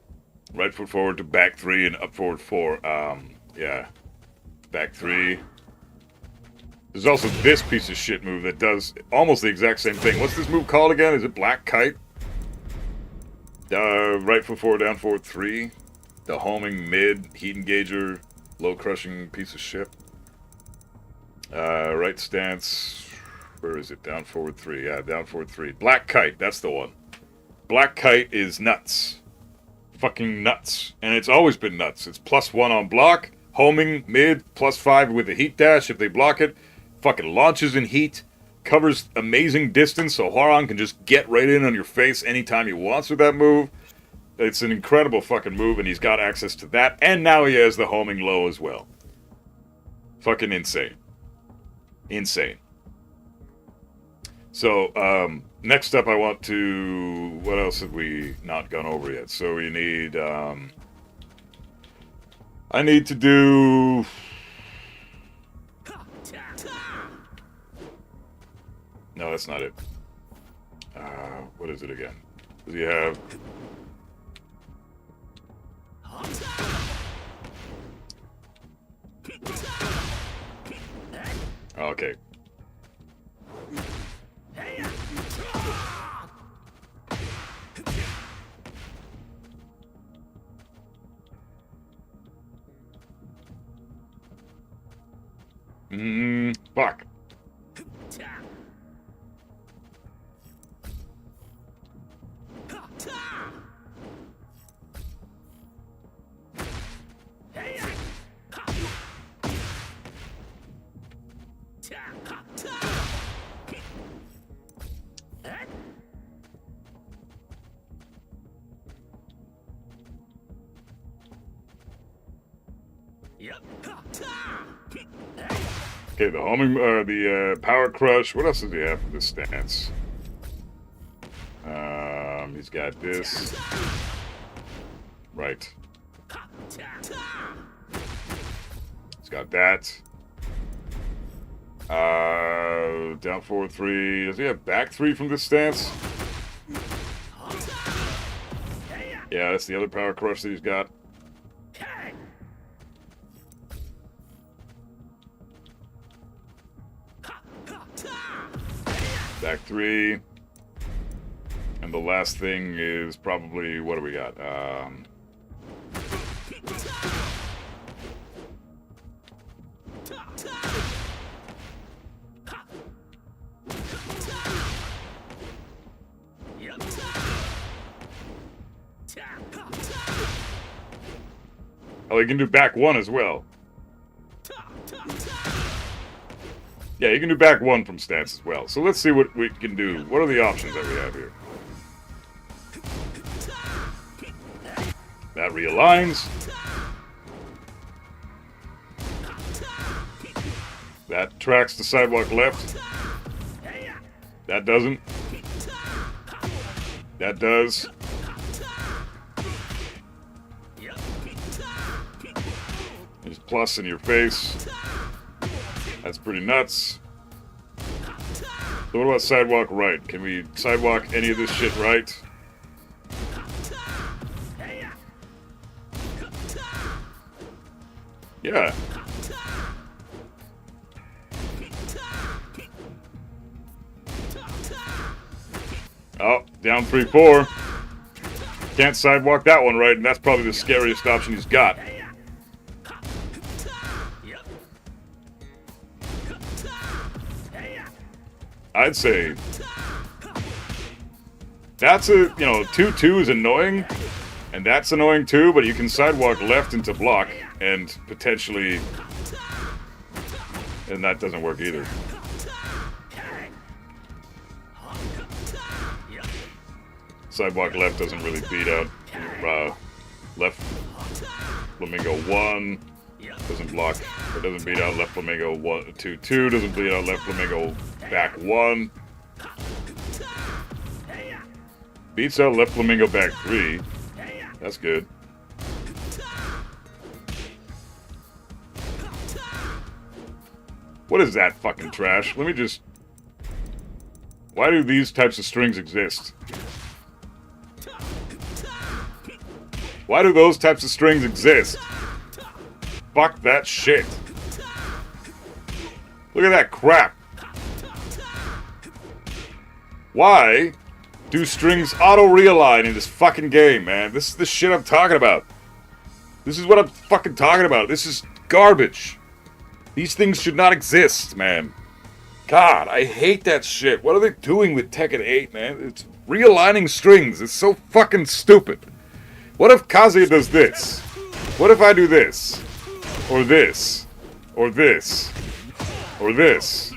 Right foot forward to back 3 and up forward 4. Yeah. Back 3. There's also this piece of shit move that does almost the exact same thing. What's this move called again? Is it Black Kite? Right foot forward, down forward 3. The homing mid, heat engager, low crushing piece of shit. Right stance. Where is it? Down forward 3. Yeah, down forward 3. Black Kite, that's the one. Black Kite is nuts. Fucking nuts. And it's always been nuts. It's +1 on block, homing, mid, +5 with the heat dash if they block it. Fucking launches in heat, covers amazing distance so Hwoarang can just get right in on your face anytime he wants with that move. It's an incredible fucking move, and he's got access to that, and now he has the homing low as well. Fucking insane. Insane. So, next up I want to... What else have we not gone over yet? So we need, I need to do... No, that's not it. What is it again? Does he have... Okay. Fuck. Okay, the homing, the power crush. What else does he have for this stance? He's got this. Right. He's got that. Down forward 3. Does he have back 3 from this stance? Yeah, that's the other power crush that he's got. Back 3. And the last thing is probably, what do we got? Oh, you can do back 1 as well. Yeah, you can do back 1 from stance as well. So let's see what we can do. What are the options that we have here? That realigns. That tracks the sidewalk left. That doesn't. That does. There's plus in your face. That's pretty nuts. So what about sidewalk right? Can we sidewalk any of this shit right? Yeah. Oh, down 3-4. Can't sidewalk that one right, and that's probably the scariest option he's got. I'd say that's a, 2-2 is annoying, and that's annoying too, but you can sidewalk left into block, and potentially, and that doesn't work either. Sidewalk left doesn't really beat out left flamingo 1, doesn't block, or doesn't beat out left flamingo 2-2, doesn't beat out left flamingo back 1. Beats out left flamingo back 3. That's good. What is that fucking trash? Let me just... Why do these types of strings exist? Why do those types of strings exist? Fuck that shit. Look at that crap. Why do strings auto-realign in this fucking game, man? This is the shit I'm talking about. This is what I'm fucking talking about. This is garbage. These things should not exist, man. God, I hate that shit. What are they doing with Tekken 8, man? It's realigning strings. It's so fucking stupid. What if Kazuya does this? What if I do this? Or this? Or this? Or this?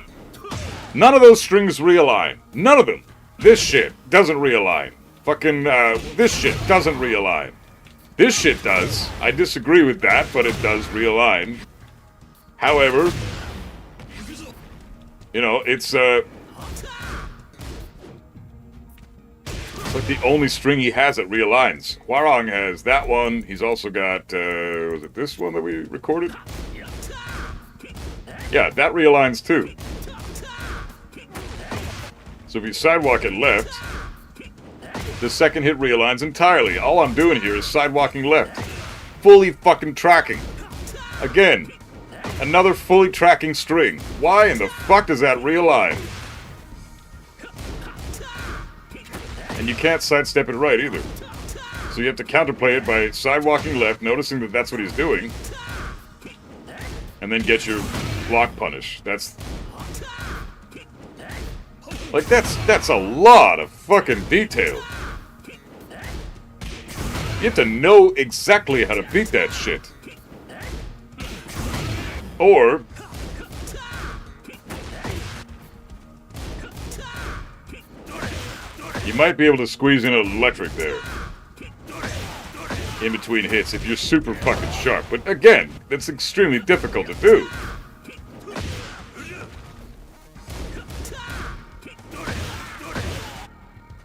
None of those strings realign. None of them. This shit doesn't realign. Fucking, this shit doesn't realign. This shit does. I disagree with that, but it does realign. However, it's like the only string he has that realigns. Hwarang has that one. He's also got, was it this one that we recorded? Yeah, that realigns too. So if you sidewalk it left, the second hit realigns entirely. All I'm doing here is sidewalking left. Fully fucking tracking. Again, another fully tracking string. Why in the fuck does that realign? And you can't sidestep it right either. So you have to counterplay it by sidewalking left, noticing that that's what he's doing, and then get your block punish. That's a lot of fucking detail. You have to know exactly how to beat that shit. Or you might be able to squeeze in an electric there in between hits if you're super fucking sharp. But again, that's extremely difficult to do.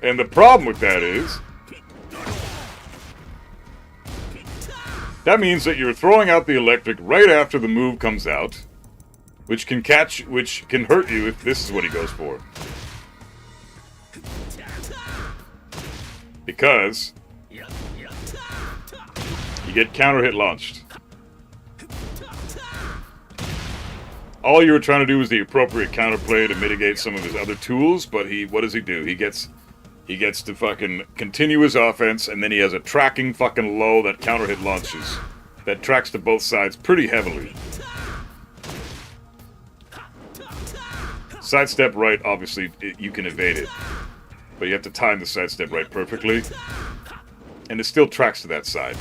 And the problem with that is, That means that you're throwing out the electric right after the move comes out, which can hurt you if this is what he goes for. Because you get counter hit launched. All you were trying to do was the appropriate counterplay to mitigate some of his other tools, but what does he do? He gets to fucking continue his offense, and then he has a tracking fucking low that counter hit launches. That tracks to both sides pretty heavily. Sidestep right, obviously, you can evade it. But you have to time the sidestep right perfectly. And it still tracks to that side.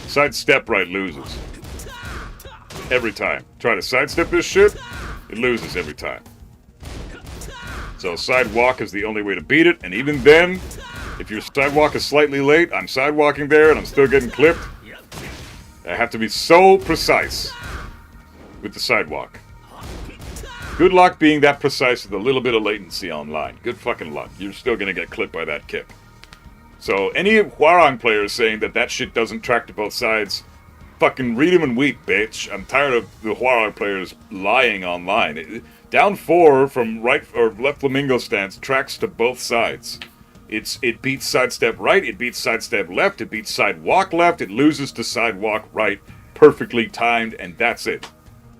Sidestep right loses. Every time. Try to sidestep this shit, it loses every time. So sidewalk is the only way to beat it, and even then, if your sidewalk is slightly late, I'm sidewalking there and I'm still getting clipped. I have to be so precise with the sidewalk. Good luck being that precise with a little bit of latency online. Good fucking luck. You're still gonna get clipped by that kick. So any Hwarang players saying that shit doesn't track to both sides, fucking read them and weep, bitch. I'm tired of the Hwarang players lying online. Down 4 from right or left flamingo stance tracks to both sides. It beats sidestep right, it beats sidestep left, it beats sidewalk left, it loses to sidewalk right, perfectly timed, and that's it.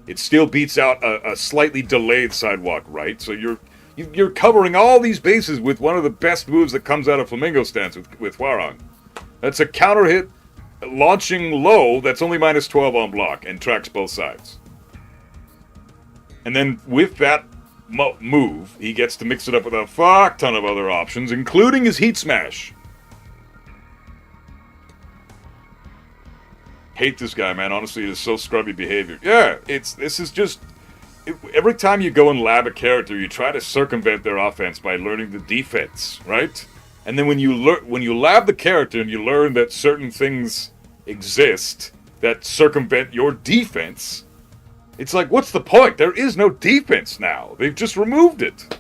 It still beats out a slightly delayed sidewalk right, so you're covering all these bases with one of the best moves that comes out of flamingo stance with Hwarang. That's a counter hit launching low that's only minus 12 on block and tracks both sides. And then with that move, he gets to mix it up with a fuck ton of other options, including his heat smash. Hate this guy, man. Honestly, it is so scrubby behavior. Yeah, every time you go and lab a character, you try to circumvent their offense by learning the defense, right? And then when you lab the character and you learn that certain things exist that circumvent your defense, it's like, what's the point? There is no defense now. They've just removed it.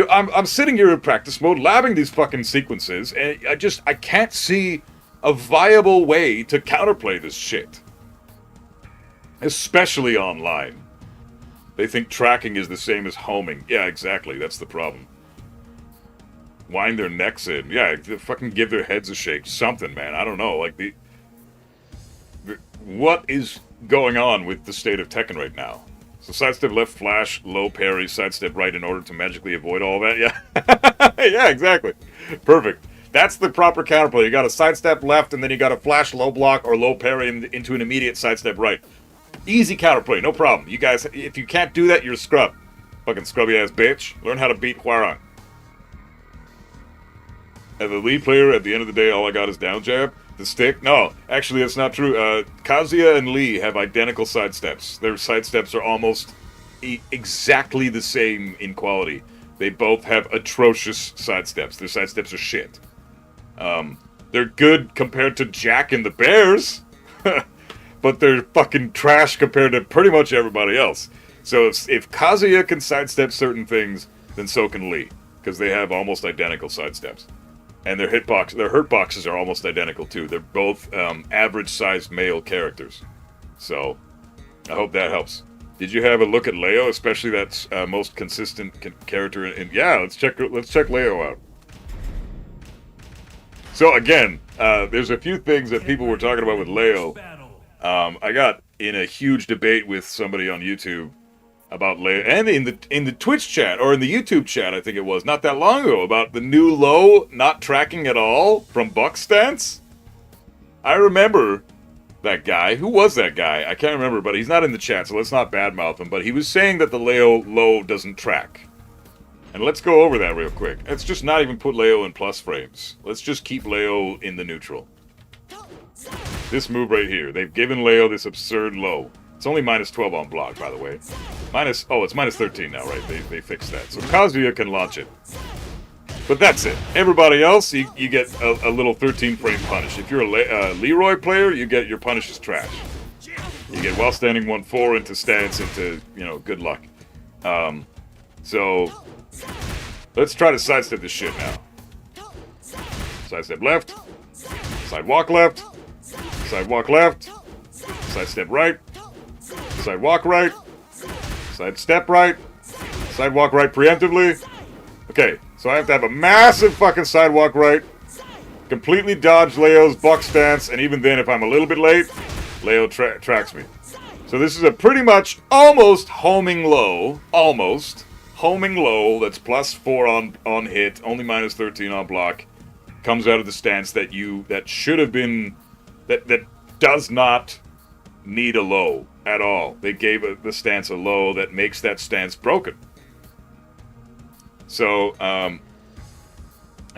I'm sitting here in practice mode, labbing these fucking sequences, and I can't see a viable way to counterplay this shit. Especially online. They think tracking is the same as homing. Yeah, exactly. That's the problem. Wind their necks in. Yeah, fucking give their heads a shake. Something, man. I don't know. Like, what is going on with the state of Tekken right now? So sidestep left, flash, low parry, sidestep right in order to magically avoid all that? Yeah. Yeah, exactly. Perfect. That's the proper counterplay. You got to sidestep left, and then you got to flash low block or low parry into an immediate sidestep right. Easy counterplay, no problem. You guys, if you can't do that, you're a scrub. Fucking scrubby ass bitch. Learn how to beat Hwarang. As a lead player, at the end of the day, all I got is down jab. The stick? No, actually, that's not true. Kazuya and Lee have identical sidesteps. Their sidesteps are almost exactly the same in quality. They both have atrocious sidesteps. Their sidesteps are shit. They're good compared to Jack and the Bears, but they're fucking trash compared to pretty much everybody else. So if Kazuya can sidestep certain things, then so can Lee, because they have almost identical sidesteps. And their hurt boxes are almost identical too. They're both average-sized male characters. So I hope that helps. Did you have a look at Leo, especially that most consistent character? Yeah, let's check Leo out. So again, there's a few things that people were talking about with Leo. I got in a huge debate with somebody on YouTube about Leo, and in the Twitch chat, or in the YouTube chat, I think it was, not that long ago, about the new low not tracking at all from Buck stance. I remember that guy. Who was that guy? I can't remember, but he's not in the chat, so let's not badmouth him. But he was saying that the Leo low doesn't track. And let's go over that real quick. Let's just not even put Leo in plus frames. Let's just keep Leo in the neutral. This move right here. They've given Leo this absurd low. It's only minus 12 on block, by the way. It's minus 13 now, right? They fixed that. So Kazuya can launch it. But that's it. Everybody else, you get a little 13 frame punish. If you're a Leroy player, you get your punish is trash. You get while standing 1-4 into stance into, good luck. So let's try to sidestep this shit now. Sidestep left. Sidewalk left. Sidewalk left. Sidestep right. Sidewalk right. Sidestep right. Sidewalk right preemptively. Okay, so I have to have a massive fucking sidewalk right. Completely dodge Leo's buck stance, and even then, if I'm a little bit late, Leo tracks me. So this is a pretty much almost homing low. Almost. Homing low that's +4 on hit, only -13 on block. Comes out of the stance that should have been... That does not need a low at all. They gave the stance a low that makes that stance broken. So, I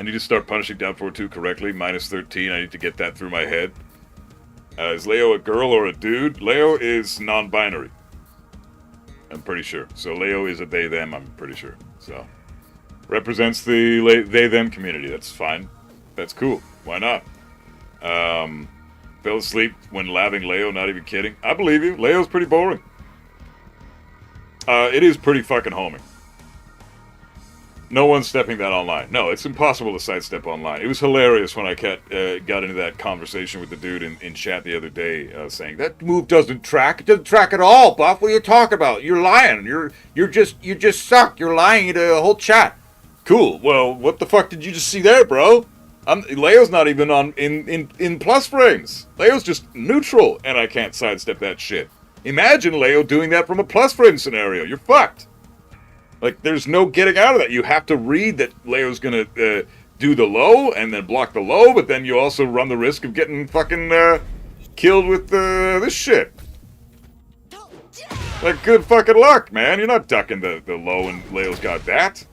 need to start punishing down 4-2 correctly. -13, I need to get that through my head. Is Leo a girl or a dude? Leo is non-binary. I'm pretty sure. So Leo is a they-them, I'm pretty sure. So, represents the they-them community. That's fine. That's cool. Why not? Fell asleep when laughing Leo, not even kidding. I believe you. Leo's pretty boring. It is pretty fucking homing. No one's stepping that online. No, it's impossible to sidestep online. It was hilarious when I got into that conversation with the dude in chat the other day, saying that move doesn't track. It doesn't track at all, Buff. What are you talking about? You're lying. You just suck. You're lying to a whole chat. Cool. Well, what the fuck did you just see there, bro? Leo's not even in plus frames. Leo's just neutral, and I can't sidestep that shit. Imagine Leo doing that from a plus frame scenario. You're fucked. Like, there's no getting out of that. You have to read that Leo's gonna do the low and then block the low, but then you also run the risk of getting fucking killed with this shit. Like, good fucking luck, man. You're not ducking the low and Leo's got that.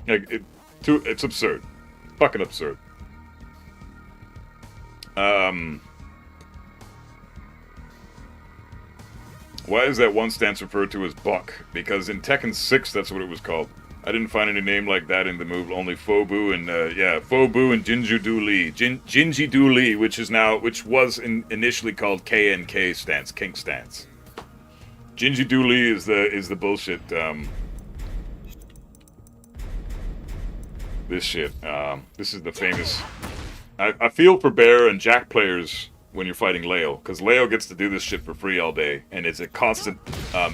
Like, it's absurd. Fucking absurd. Why is that one stance referred to as Buck? Because in Tekken 6, that's what it was called. I didn't find any name like that in the move, only Fobu and, Fobu and Jinju Du Li. Jinji Du Li, which was initially called KNK stance, Kink stance. Jinji Du Li is the bullshit, this shit. This is the famous... I feel for Bear and Jack players when you're fighting Leo, because Leo gets to do this shit for free all day, and it's a constant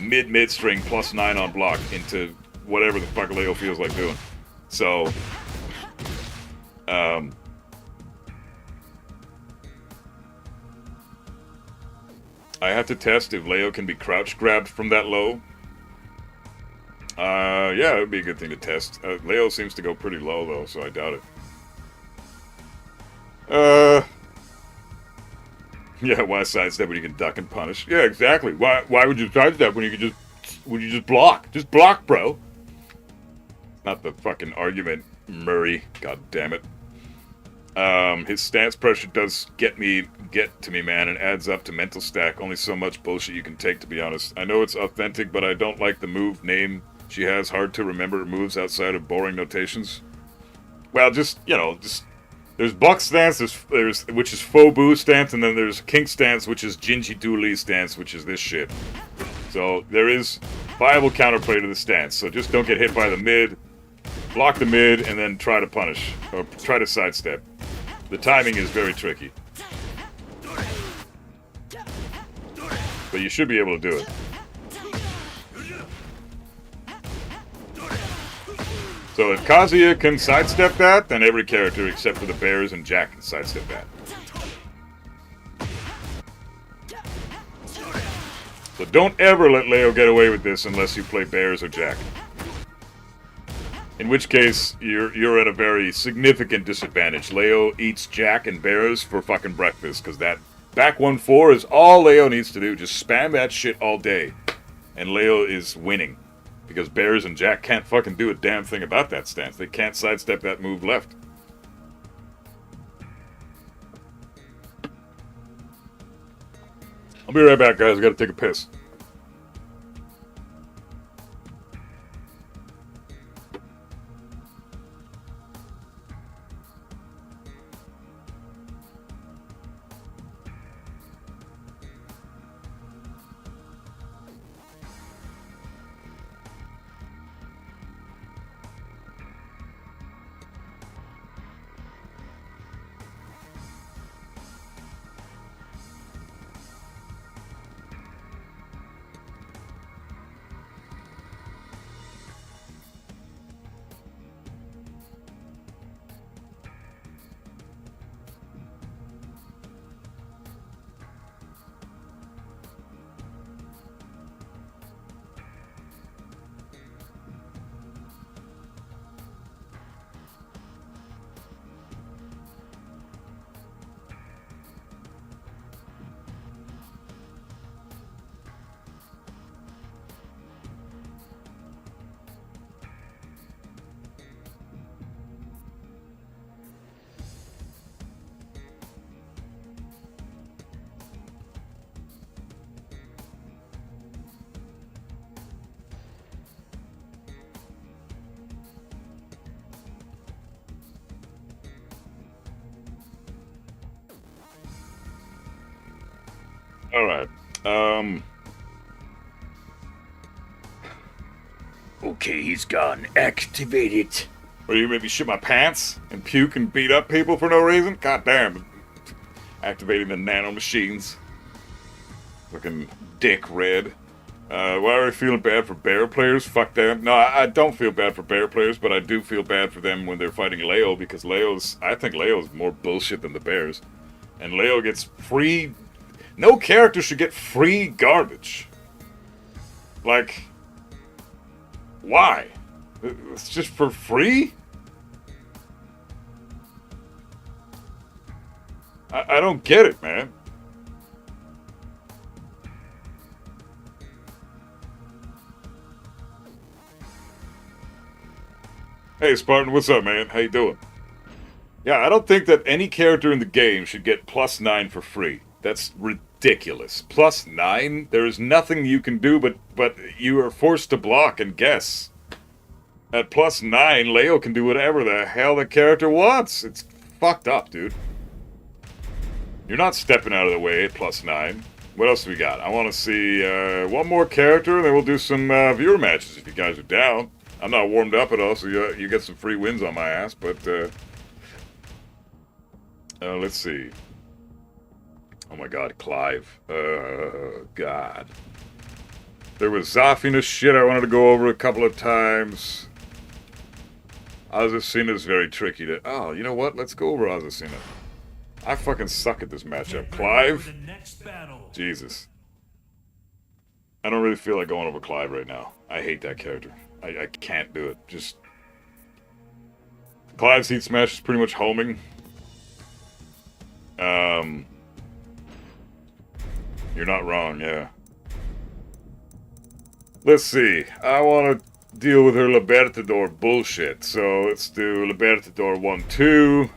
mid string +9 on block into whatever the fuck Leo feels like doing. So, I have to test if Leo can be crouch grabbed from that low. Yeah, it would be a good thing to test. Leo seems to go pretty low, though, so I doubt it. Yeah, why sidestep when you can duck and punish? Yeah, exactly. Why would you sidestep when you could just block? Just block, bro. Not the fucking argument, Murray. God damn it. His stance pressure does get to me, man, and adds up to mental stack. Only so much bullshit you can take, to be honest. I know it's authentic, but I don't like the move name she has. Hard to remember moves outside of boring notations. Well, just there's Buck stance, there's which is Fobu stance, and then there's Kink stance, which is Jinji Du Li stance, which is this shit. So there is viable counterplay to the stance. So just don't get hit by the mid, block the mid, and then try to punish or try to sidestep. The timing is very tricky, but you should be able to do it. So if Kazuya can sidestep that, then every character except for the Bears and Jack can sidestep that. So don't ever let Leo get away with this unless you play Bears or Jack. In which case, you're at a very significant disadvantage. Leo eats Jack and Bears for fucking breakfast, because that back 1-4 is all Leo needs to do. Just spam that shit all day. And Leo is winning. Because Bears and Jack can't fucking do a damn thing about that stance. They can't sidestep that move left. I'll be right back, guys. I gotta take a piss. Alright. Okay, he's gone. Activate it. Or you maybe shit my pants and puke and beat up people for no reason? God damn. Activating the nano machines. Looking dick red. Why are we feeling bad for bear players? Fuck them. No, I don't feel bad for bear players, but I do feel bad for them when they're fighting Leo, because I think Leo's more bullshit than the bears. And Leo gets free... No character should get free garbage. Like... Why? It's just for free? I don't get it, man. Hey, Spartan, what's up, man? How you doing? Yeah, I don't think that any character in the game should get +9 for free. That's ridiculous. +9? There is nothing you can do but you are forced to block and guess. At +9, Leo can do whatever the hell the character wants. It's fucked up, dude. You're not stepping out of the way at +9. What else do we got? I want to see one more character, and then we'll do some viewer matches if you guys are down. I'm not warmed up at all, so you get some free wins on my ass, but let's see. Oh my god, Clive. God. There was Zafina's shit I wanted to go over a couple of times. Azucena's very tricky to... Oh, you know what? Let's go over Azucena. I fucking suck at this matchup. Clive? Jesus. I don't really feel like going over Clive right now. I hate that character. I can't do it. Just... Clive's Heat Smash is pretty much homing. You're not wrong, yeah. Let's see. I want to deal with her Libertador bullshit. So let's do Libertador 1-2.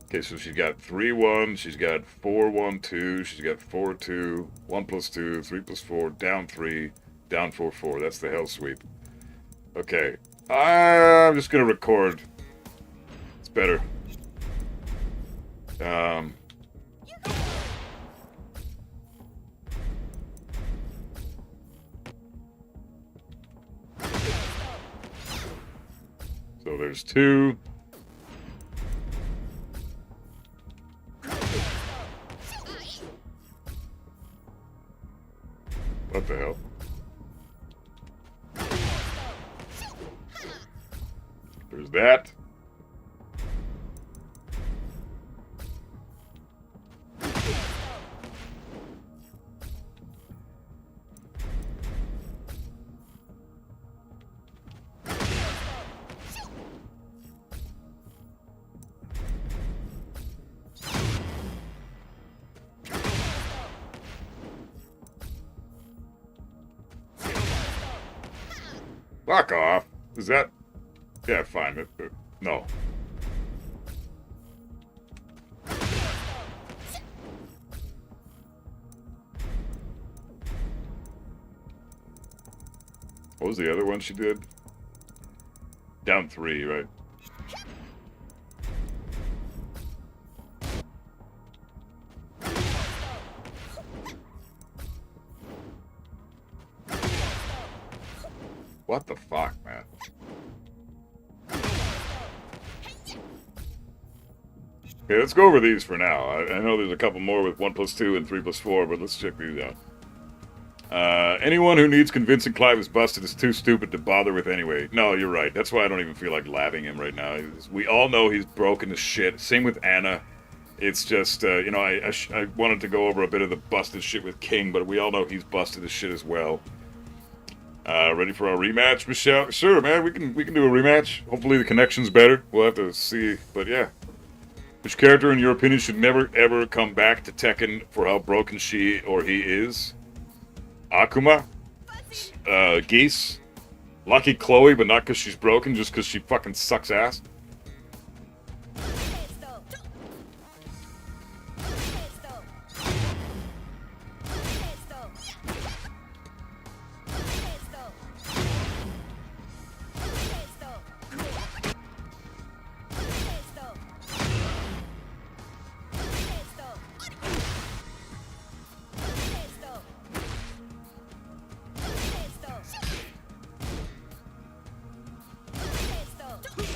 Okay, so she's got 3-1, she's got 4-1-2, she's got 4-2, 1 + 2, 3 + 4, down 3, down 4-4. That's the hell sweep. Okay, I'm just gonna record. It's better. So there's 2. What the hell? There's that. Fuck off. Is that... Yeah, fine. No. What was the other one she did? Down 3, right? What the fuck, man? Okay, let's go over these for now. I know there's a couple more with 1 + 2 and 3 + 4, but let's check these out. Anyone who needs convincing Clive is busted is too stupid to bother with anyway. No, you're right. That's why I don't even feel like labbing him right now. We all know he's broken as shit. Same with Anna. It's just, you know, I wanted to go over a bit of the busted shit with King, but we all know he's busted as shit as well. Ready for our rematch, Michelle? Sure, man. We can do a rematch. Hopefully the connection's better. We'll have to see. But yeah. Which character, in your opinion, should never, ever come back to Tekken for how broken she or he is? Akuma? Geese? Lucky Chloe, but not because she's broken, just because she fucking sucks ass?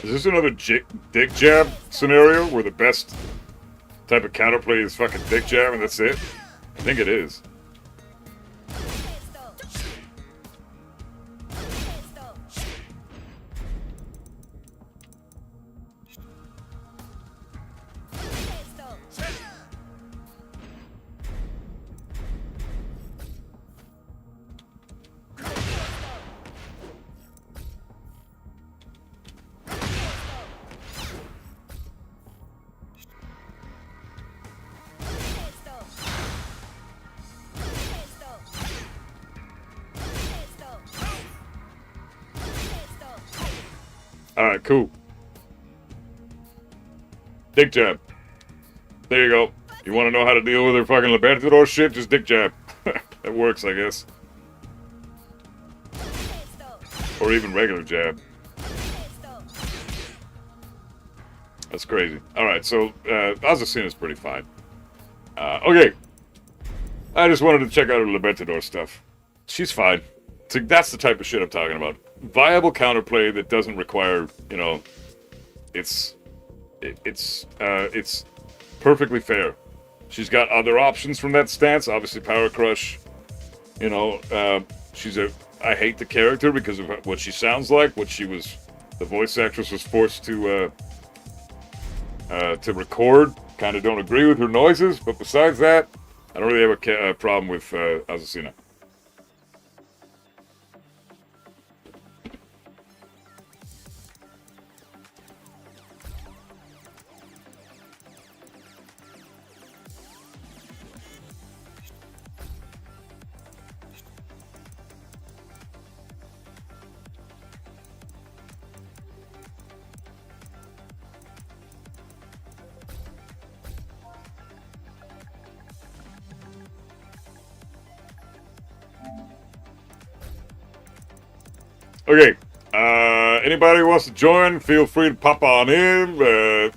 Is this another dick jab scenario where the best type of counterplay is fucking dick jab and that's it? I think it is. Alright, cool. Dick jab. There you go. You want to know how to deal with her fucking Libertador shit? Just dick jab. That works, I guess. Or even regular jab. That's crazy. Alright, so Azucena's pretty fine. Okay. I just wanted to check out her Libertador stuff. She's fine. So that's the type of shit I'm talking about. Viable counterplay that doesn't require, you know, it's perfectly fair. She's got other options from that stance. Obviously, Power Crush. You know, I hate the character because of what she sounds like. What she was, the voice actress was forced to record. Kind of don't agree with her noises, but besides that, I don't really have a problem with Azucena. Okay, anybody who wants to join, feel free to pop on in.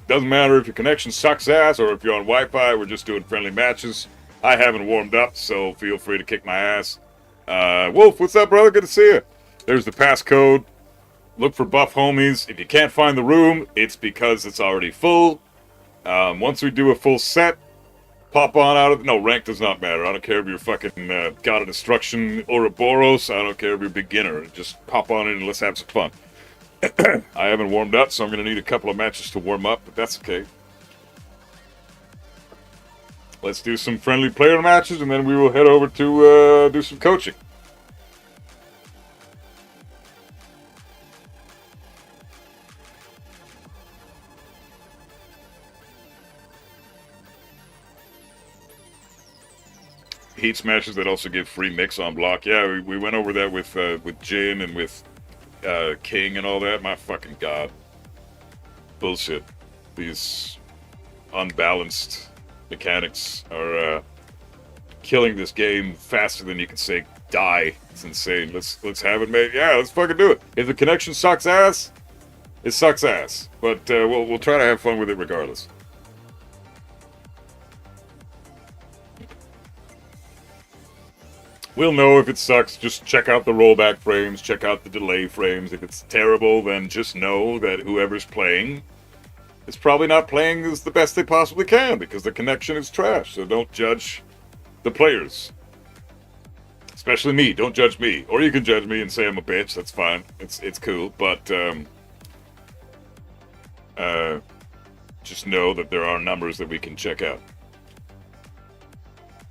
Doesn't matter if your connection sucks ass or if you're on Wi-Fi, we're just doing friendly matches. I haven't warmed up, so feel free to kick my ass. Wolf, what's up, brother? Good to see you. There's the passcode. Look for buff homies. If you can't find the room, it's because it's already full. Once we do a full set, pop on out of... No, rank does not matter. I don't care if you're fucking God of Destruction Ouroboros. I don't care if you're beginner. Just pop on in and let's have some fun. I haven't warmed up, so I'm going to need a couple of matches to warm up, but that's okay. Let's do some friendly player matches, and then we will head over to do some coaching. Heat smashes that also give free mix on block. Yeah, we went over that with Jin and with King and all that. My fucking god. Bullshit. These unbalanced mechanics are killing this game faster than you can say die. It's insane. Let's have it, mate. Yeah, let's fucking do it. If the connection sucks ass, it sucks ass. But we'll try to have fun with it regardless. We'll know if it sucks. Just check out the rollback frames, check out the delay frames. If it's terrible, then just know that whoever's playing is probably not playing as the best they possibly can because the connection is trash. So don't judge the players. Especially me. Don't judge me. Or you can judge me and say I'm a bitch. That's fine. It's cool. But just know that there are numbers that we can check out.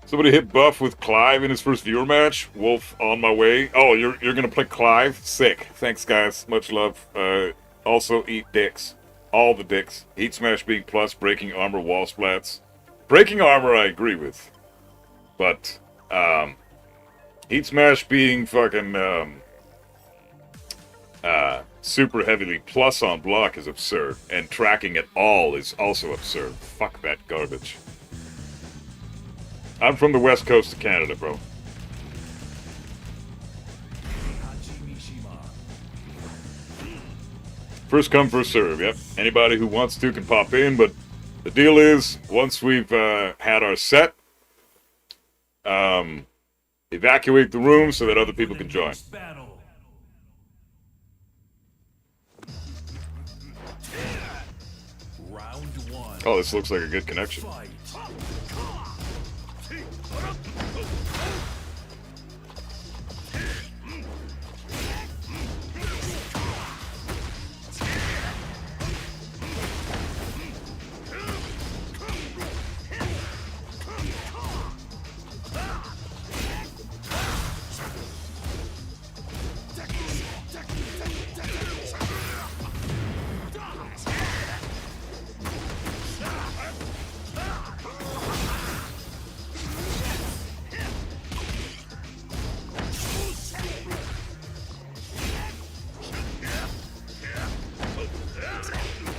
Somebody hit buff with Clive in his first viewer match. Wolf, on my way. Oh, you're gonna play Clive? Sick. Thanks, guys. Much love. Also, eat dicks. All the dicks. Heat smash being plus, breaking armor, wall splats. Breaking armor, I agree with. But, heat smash being fucking, super heavily plus on block is absurd. And tracking at all is also absurd. Fuck that garbage. I'm from the west coast of Canada, bro. First come, first serve, yep. Anybody who wants to can pop in, but the deal is, once we've had our set, evacuate the room so that other people can join. Oh, this looks like a good connection. Fight.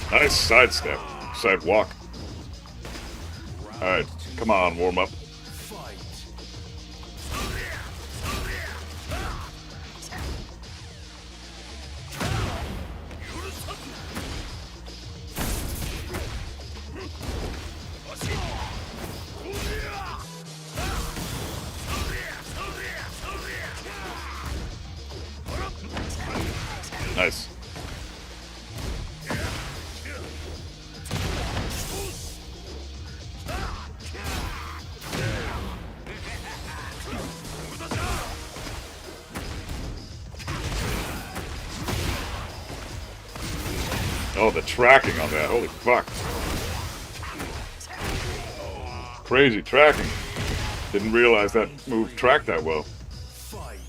Nice sidestep. Side walk. Alright, come on, warm up. Fight. Nice. Oh, the tracking on that. Holy fuck. Crazy tracking. Didn't realize that move tracked that well. Fight.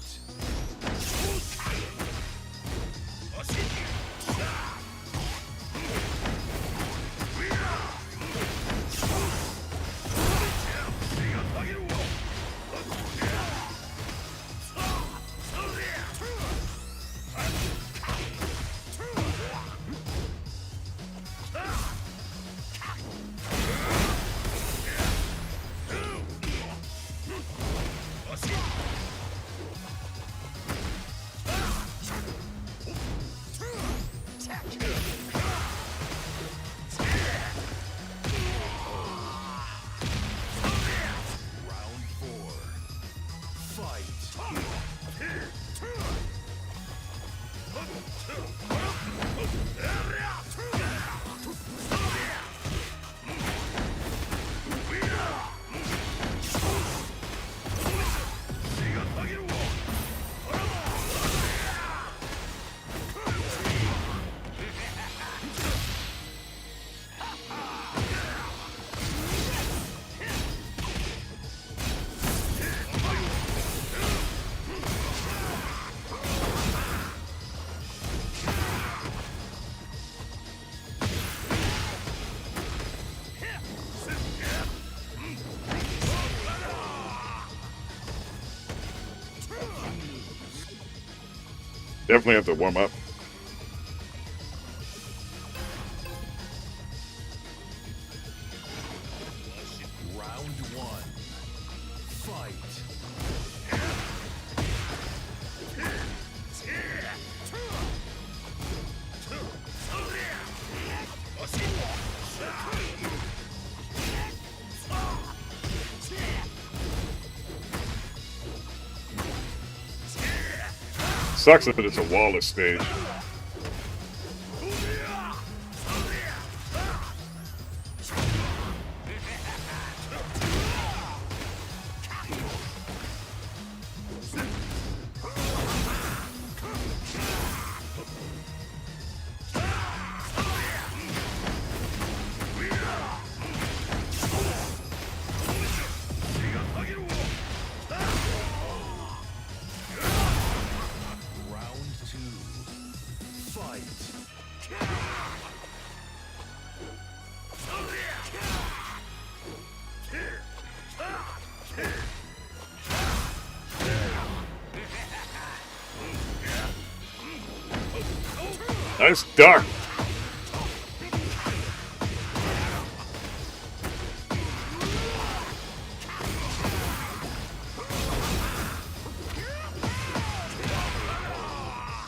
Round 4. Fight. Definitely have to warm up. Round 1. Fight. Sucks that it's a wallless stage. Round 2. Fight. Nice duck.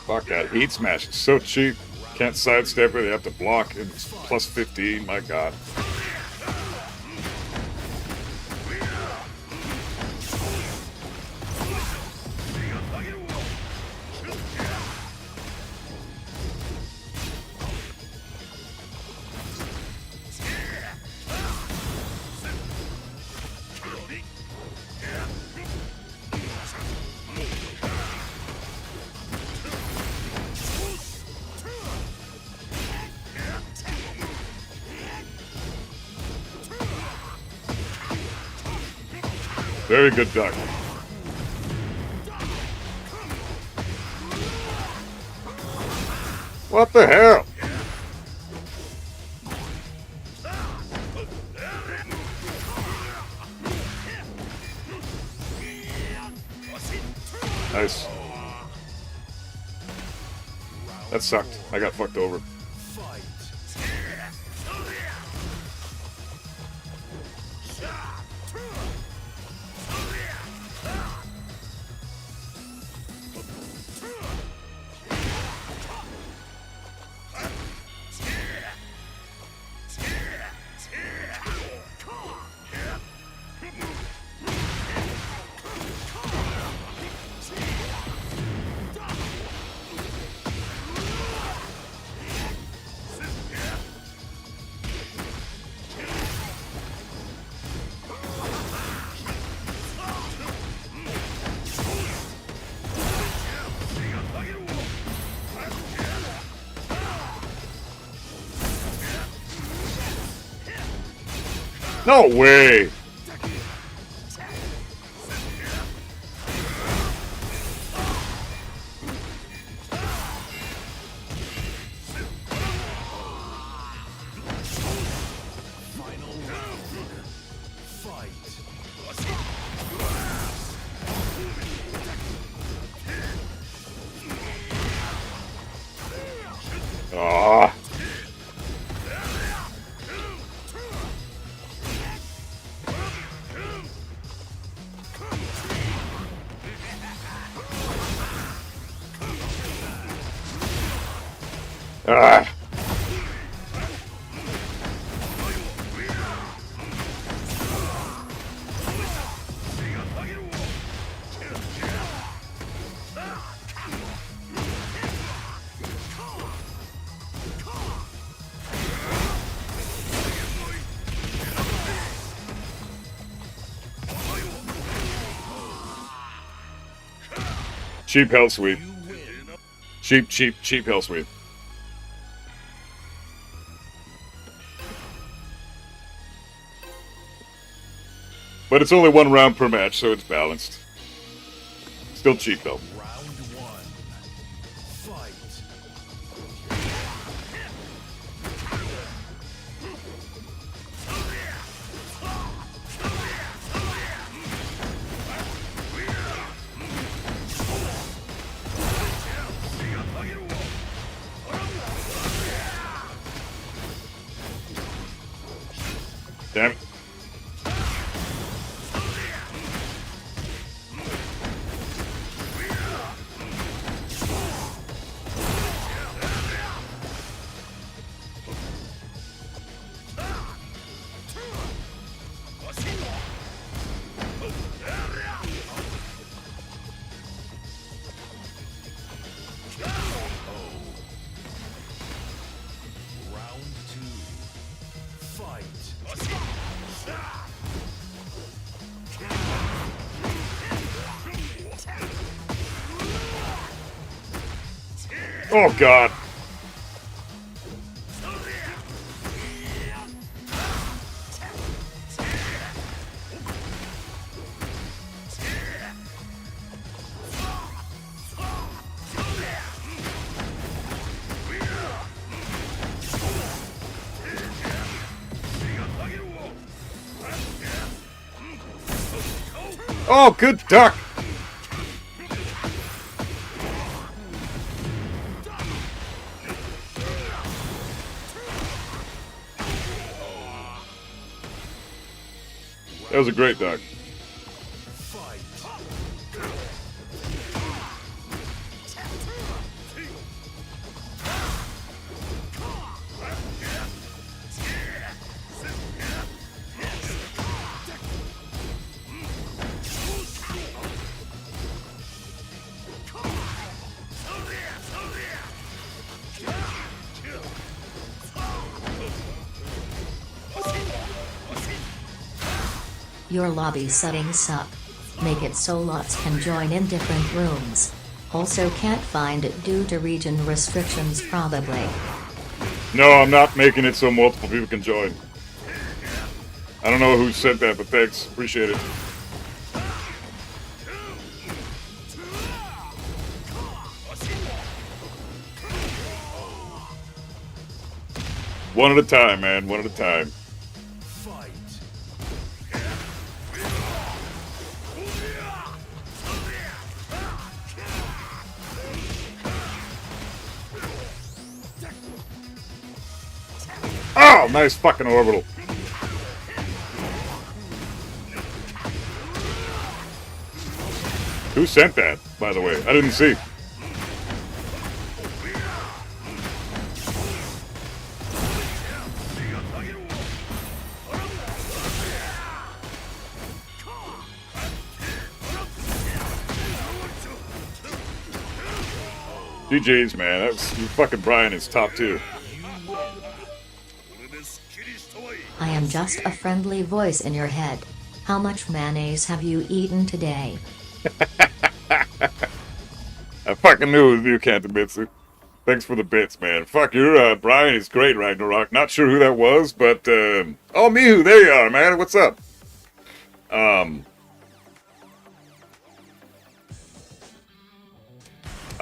Fuck that heat smash is so cheap. Can't sidestep it, you have to block. It's plus 15, my god. Very good duck. What the hell? Nice. That sucked. I got fucked over. Fight. No way! Final round. Fight. Ah. Ah. Cheap hell sweep. You win. Cheap hell sweep. But it's only 1 round per match, so it's balanced. Still cheap though. Round one. Fight. Damn it. Round two. Fight. Oh god. Oh, good duck. That was a great duck. Fight. Your lobby settings suck. Make it so lots can join in different rooms. Also can't find it due to region restrictions probably. No, I'm not making it so multiple people can join. I don't know who said that, but thanks. Appreciate it. One at a time, man. One at a time. Fight. Oh, nice fucking orbital. Who sent that, by the way? I didn't see. GG's, man. That's fucking Brian is top tier. I am just a friendly voice in your head. How much mayonnaise have you eaten today? I fucking knew it was you, Kantamitsu. Thanks for the bits, man. Fuck, your Brian is great, Ragnarok. Not sure who that was, but oh, Mihu, there you are, man. What's up?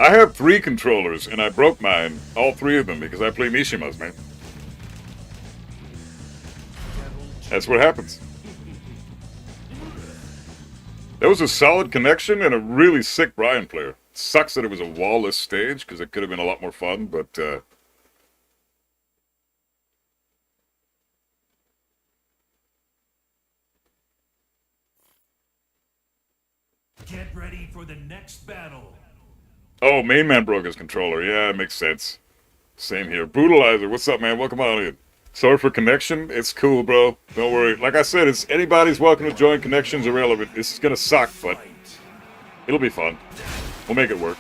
I have 3 controllers, and I broke mine, all 3 of them, because I play Mishimas, man. That's what happens. That was a solid connection and a really sick Brian player. Sucks that it was a wall-less stage, because it could have been a lot more fun, but Get ready for the next battle. oh, main man broke his controller. Yeah, it makes sense. Same here. Brutalizer, what's up, man? Welcome on in. Sorry for connection. It's cool, bro. Don't worry. Like I said, it's anybody's welcome to join. Connection's irrelevant. This is gonna suck, but it'll be fun. We'll make it work.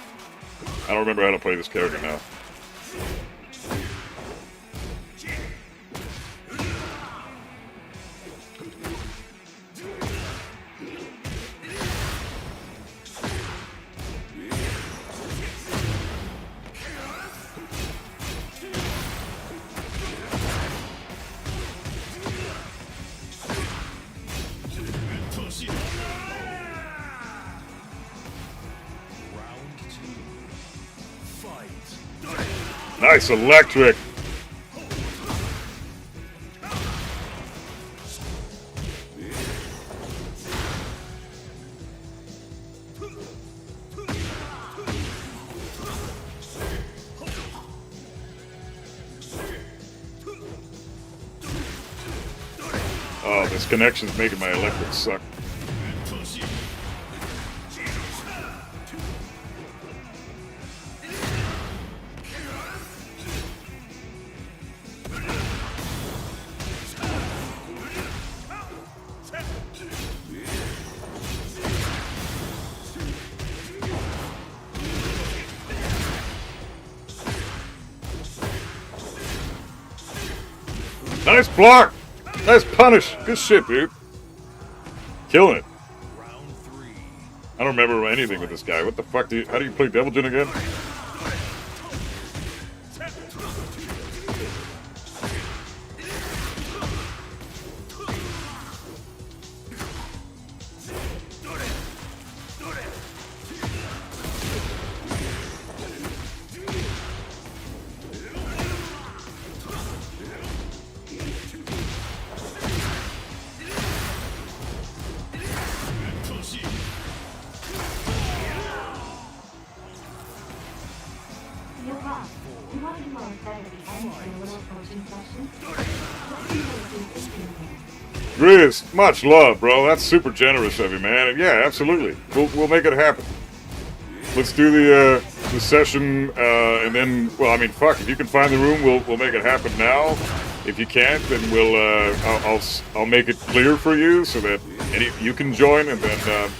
I don't remember how to play this character now. Round 2. Fight. Nice electric. Oh, this connection's making my electric suck. Nice block! Nice punish! Good shit, dude. Killing it. Round 3. I don't remember anything with this guy. What the fuck do you... How do you play Devil Jin again? Grizz, much love, bro. That's super generous of you, man. And yeah, absolutely. We'll make it happen. Let's do the session, and then, well, I mean, fuck. If you can find the room, we'll make it happen now. If you can't, then we'll I'll make it clear for you so that you can join, and then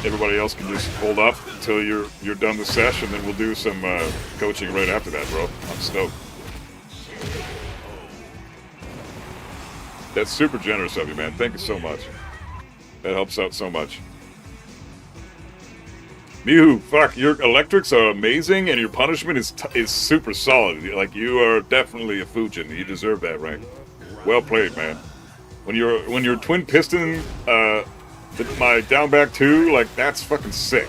everybody else can just hold up until you're done the session. Then we'll do some coaching right after that, bro. I'm stoked. That's super generous of you, man. Thank you so much. That helps out so much. Mihu, fuck, your electrics are amazing, and your punishment is super solid. Like, you are definitely a Fujin. You deserve that rank. Well played, man. When you're twin piston, my down back 2, like, that's fucking sick.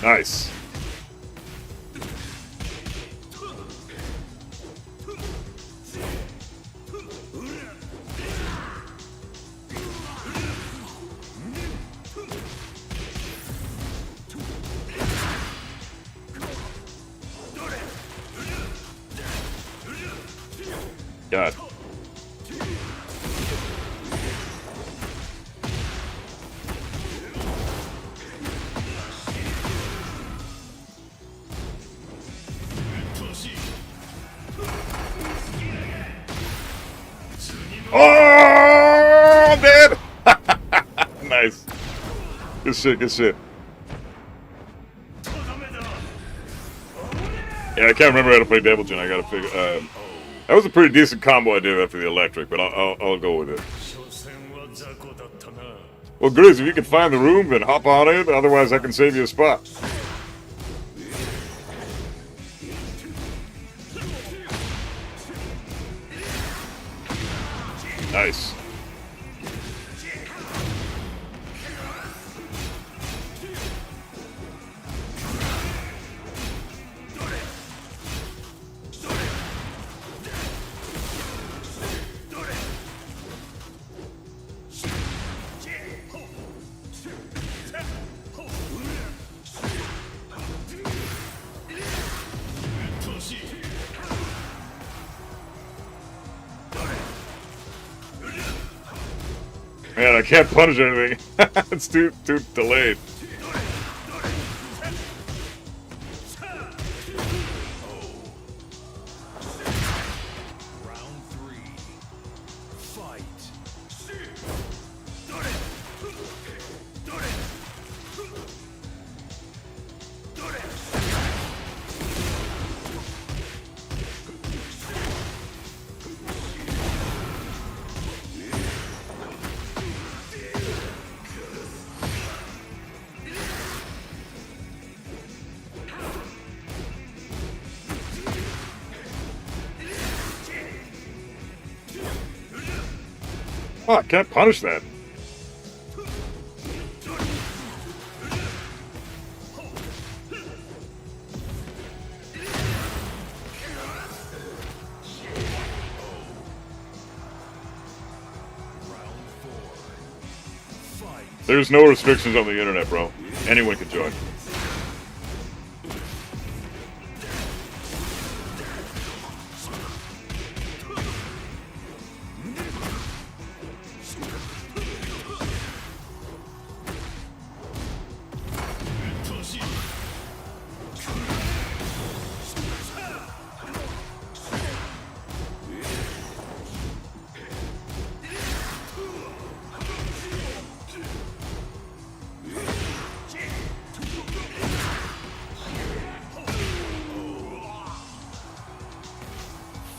Nice. God. Oh, I'm dead! Nice. Good shit, good shit. Yeah, I can't remember how to play Devil Jin. I gotta figure. That was a pretty decent combo I did after the electric, but I'll go with it. Well, Grizz, if you can find the room, then hop on in. Otherwise, I can save you a spot. Nice. Man, I can't punish anything. It's too delayed. Round 3. Fight. Oh, I can't punish that. There's no restrictions on the internet, bro. Anyone can join.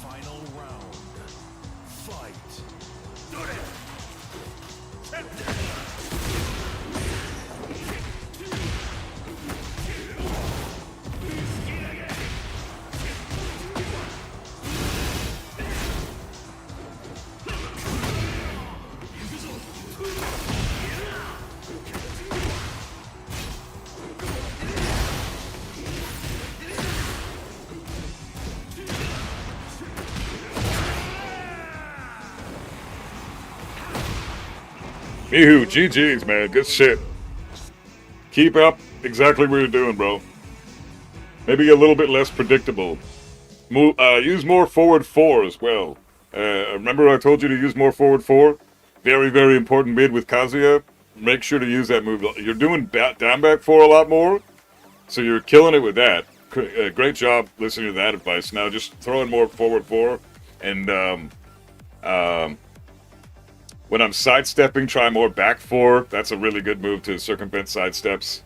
Final round. Fight. Mihu, GG's, man. Good shit. Keep up exactly what you're doing, bro. Maybe a little bit less predictable. Use more forward 4 as well. Remember I told you to use more forward 4? Very, very important mid with Kazuya. Make sure to use that move. You're doing down back 4 a lot more, so you're killing it with that. Great job listening to that advice. Now just throw in more forward 4, and when I'm sidestepping, try more back 4. That's a really good move to circumvent sidesteps.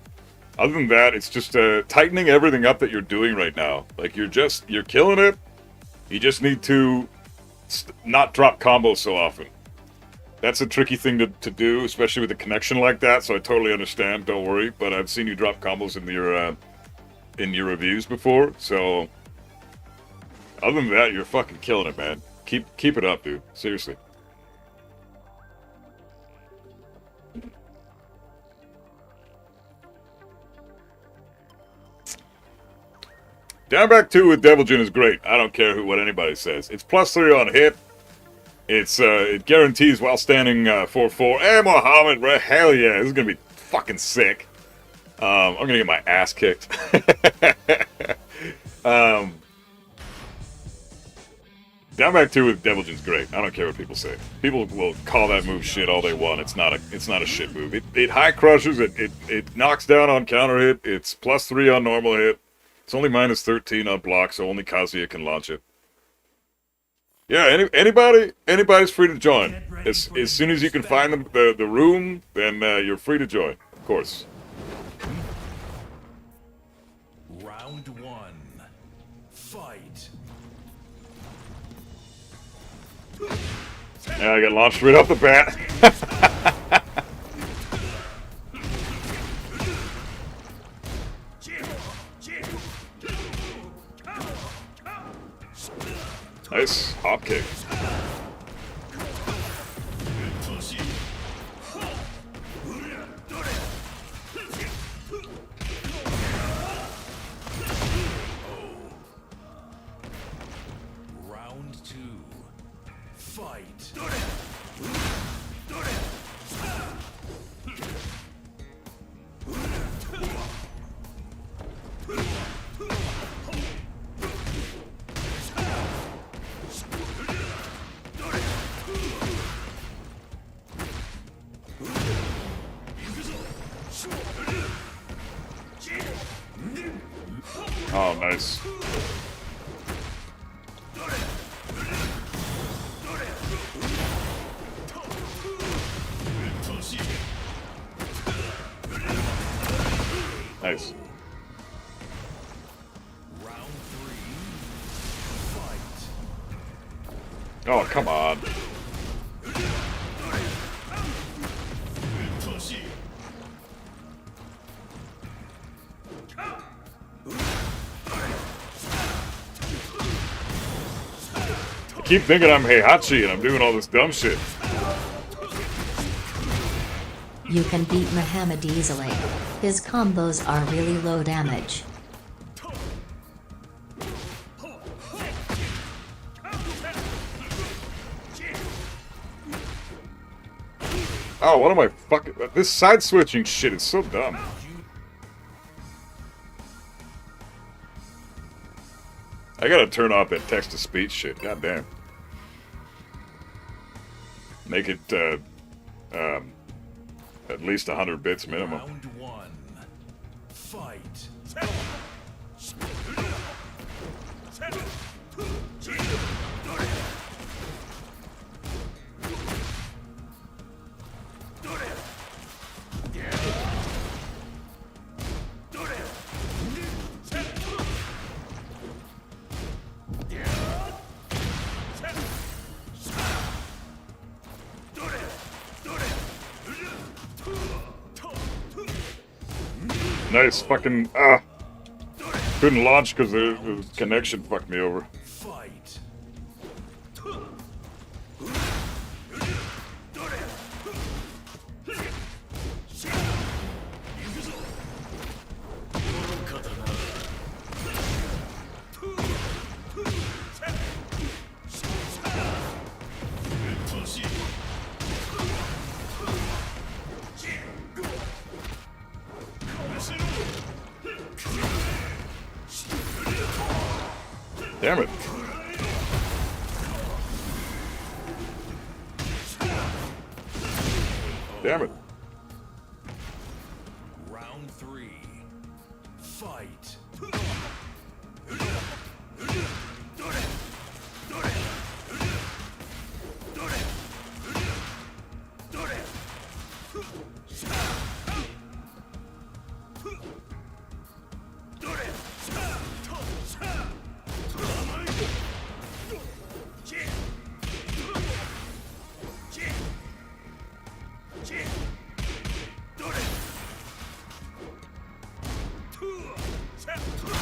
Other than that, it's just tightening everything up that you're doing right now. Like, you're killing it. You just need to not drop combos so often. That's a tricky thing to do, especially with a connection like that, so I totally understand, don't worry. But I've seen you drop combos in your reviews before, so other than that, you're fucking killing it, man. Keep it up, dude. Seriously. Down back 2 with Devil Jin is great. I don't care what anybody says. It's +3 on hit. It guarantees while standing 4-4. Hey, Mohammed, right? Hell yeah, this is gonna be fucking sick. I'm gonna get my ass kicked. Down back 2 with Devil Jin's great. I don't care what people say. People will call that move shit all they want. It's not a shit move. It high crushes. It knocks down on counter hit. It's +3 on normal hit. It's only -13 on block, so only Kazuya can launch it. Yeah, anybody's free to join. As soon as you can find the room, then you're free to join. Of course. Round 1. Fight. Yeah, I got launched right off the bat. Nice hop kick. Round 2. Fight. Oh, nice. Nice. Round 3. Fight. Oh, come on. I keep thinking I'm Heihachi and I'm doing all this dumb shit. You can beat Muhammad easily. His combos are really low damage. Oh, what am I fucking... This side switching shit is so dumb. I gotta turn off that text-to-speech shit. God damn. Make it, at least 100 bits minimum. Round 1. Fight. Nice fucking... Couldn't launch because the connection fucked me over. Fight. Damn it. Damn it. Round 3. Fight.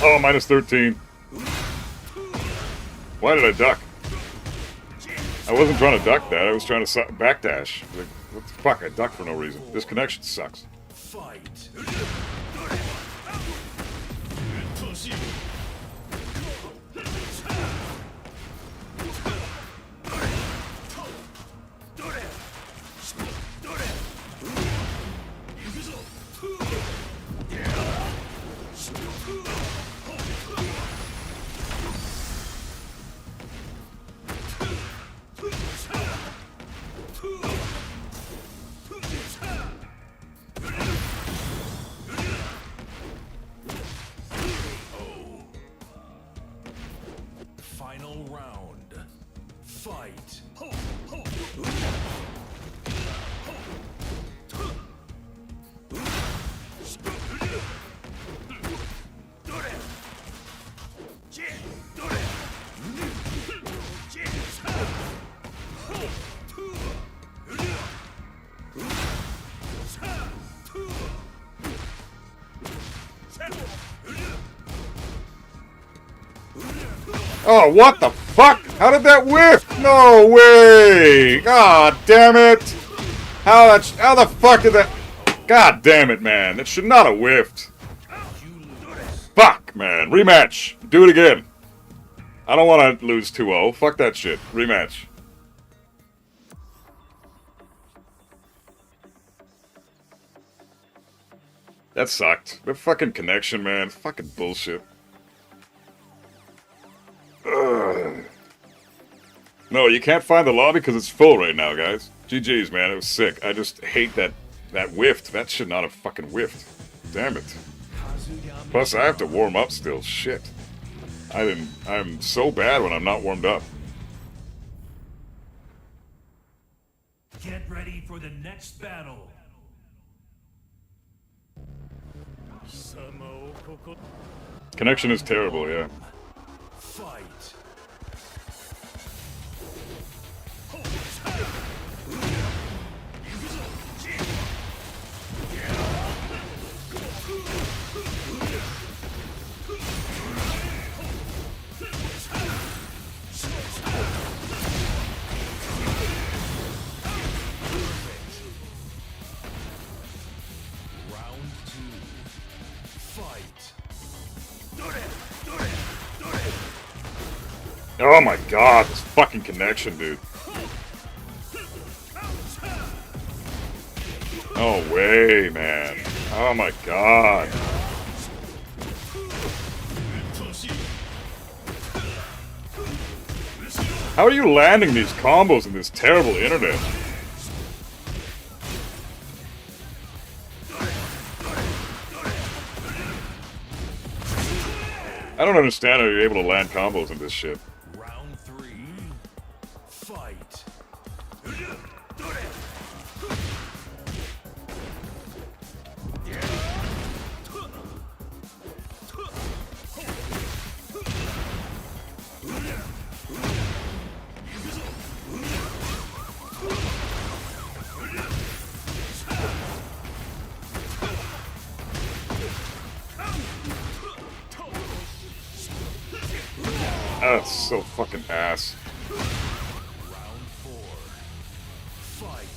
Oh, -13. Why did I duck? I wasn't trying to duck that. I was trying to backdash. Like, what the fuck? I ducked for no reason. This connection sucks. Fight. Oh, what the fuck? How did that whiff? No way! God damn it! How the fuck did that... God damn it, man. That should not have whiffed. Fuck, man. Rematch. Do it again. I don't want to lose 2-0. Fuck that shit. Rematch. That sucked. The fucking connection, man. Fucking bullshit. Ugh. No, you can't find the lobby because it's full right now, guys. GG's, man. It was sick. I just hate that whiffed. That should not have fucking whiffed. Damn it. Plus, I have to warm up still. Shit. I'm so bad when I'm not warmed up. Get ready for the next battle. Connection is terrible, yeah. Fight. Oh my god, this fucking connection, dude. No way, man. Oh my god. How are you landing these combos in this terrible internet? I don't understand how you're able to land combos in this shit. Round 3. Fight. That's so fucking ass. Round 4. Fight.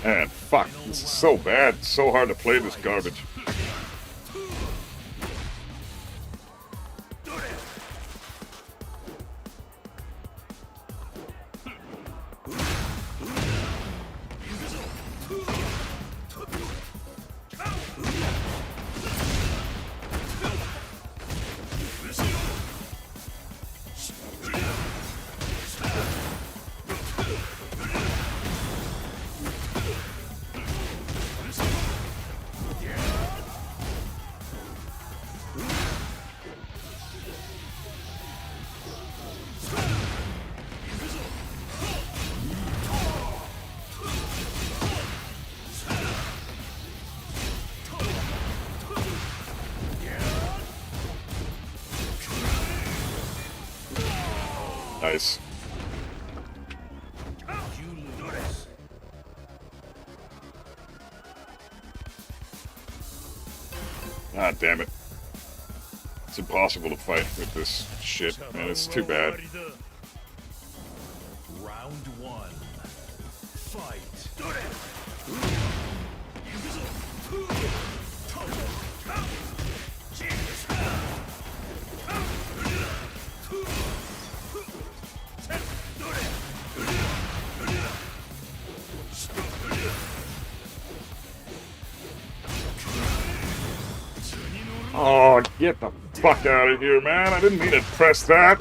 Man, fuck. This is so bad. It's so hard to play this garbage. Nice. Ah, damn it. It's impossible to fight with this shit, man. It's too bad. Round 1. Fight. Oh, get the fuck out of here, man. I didn't mean to press that.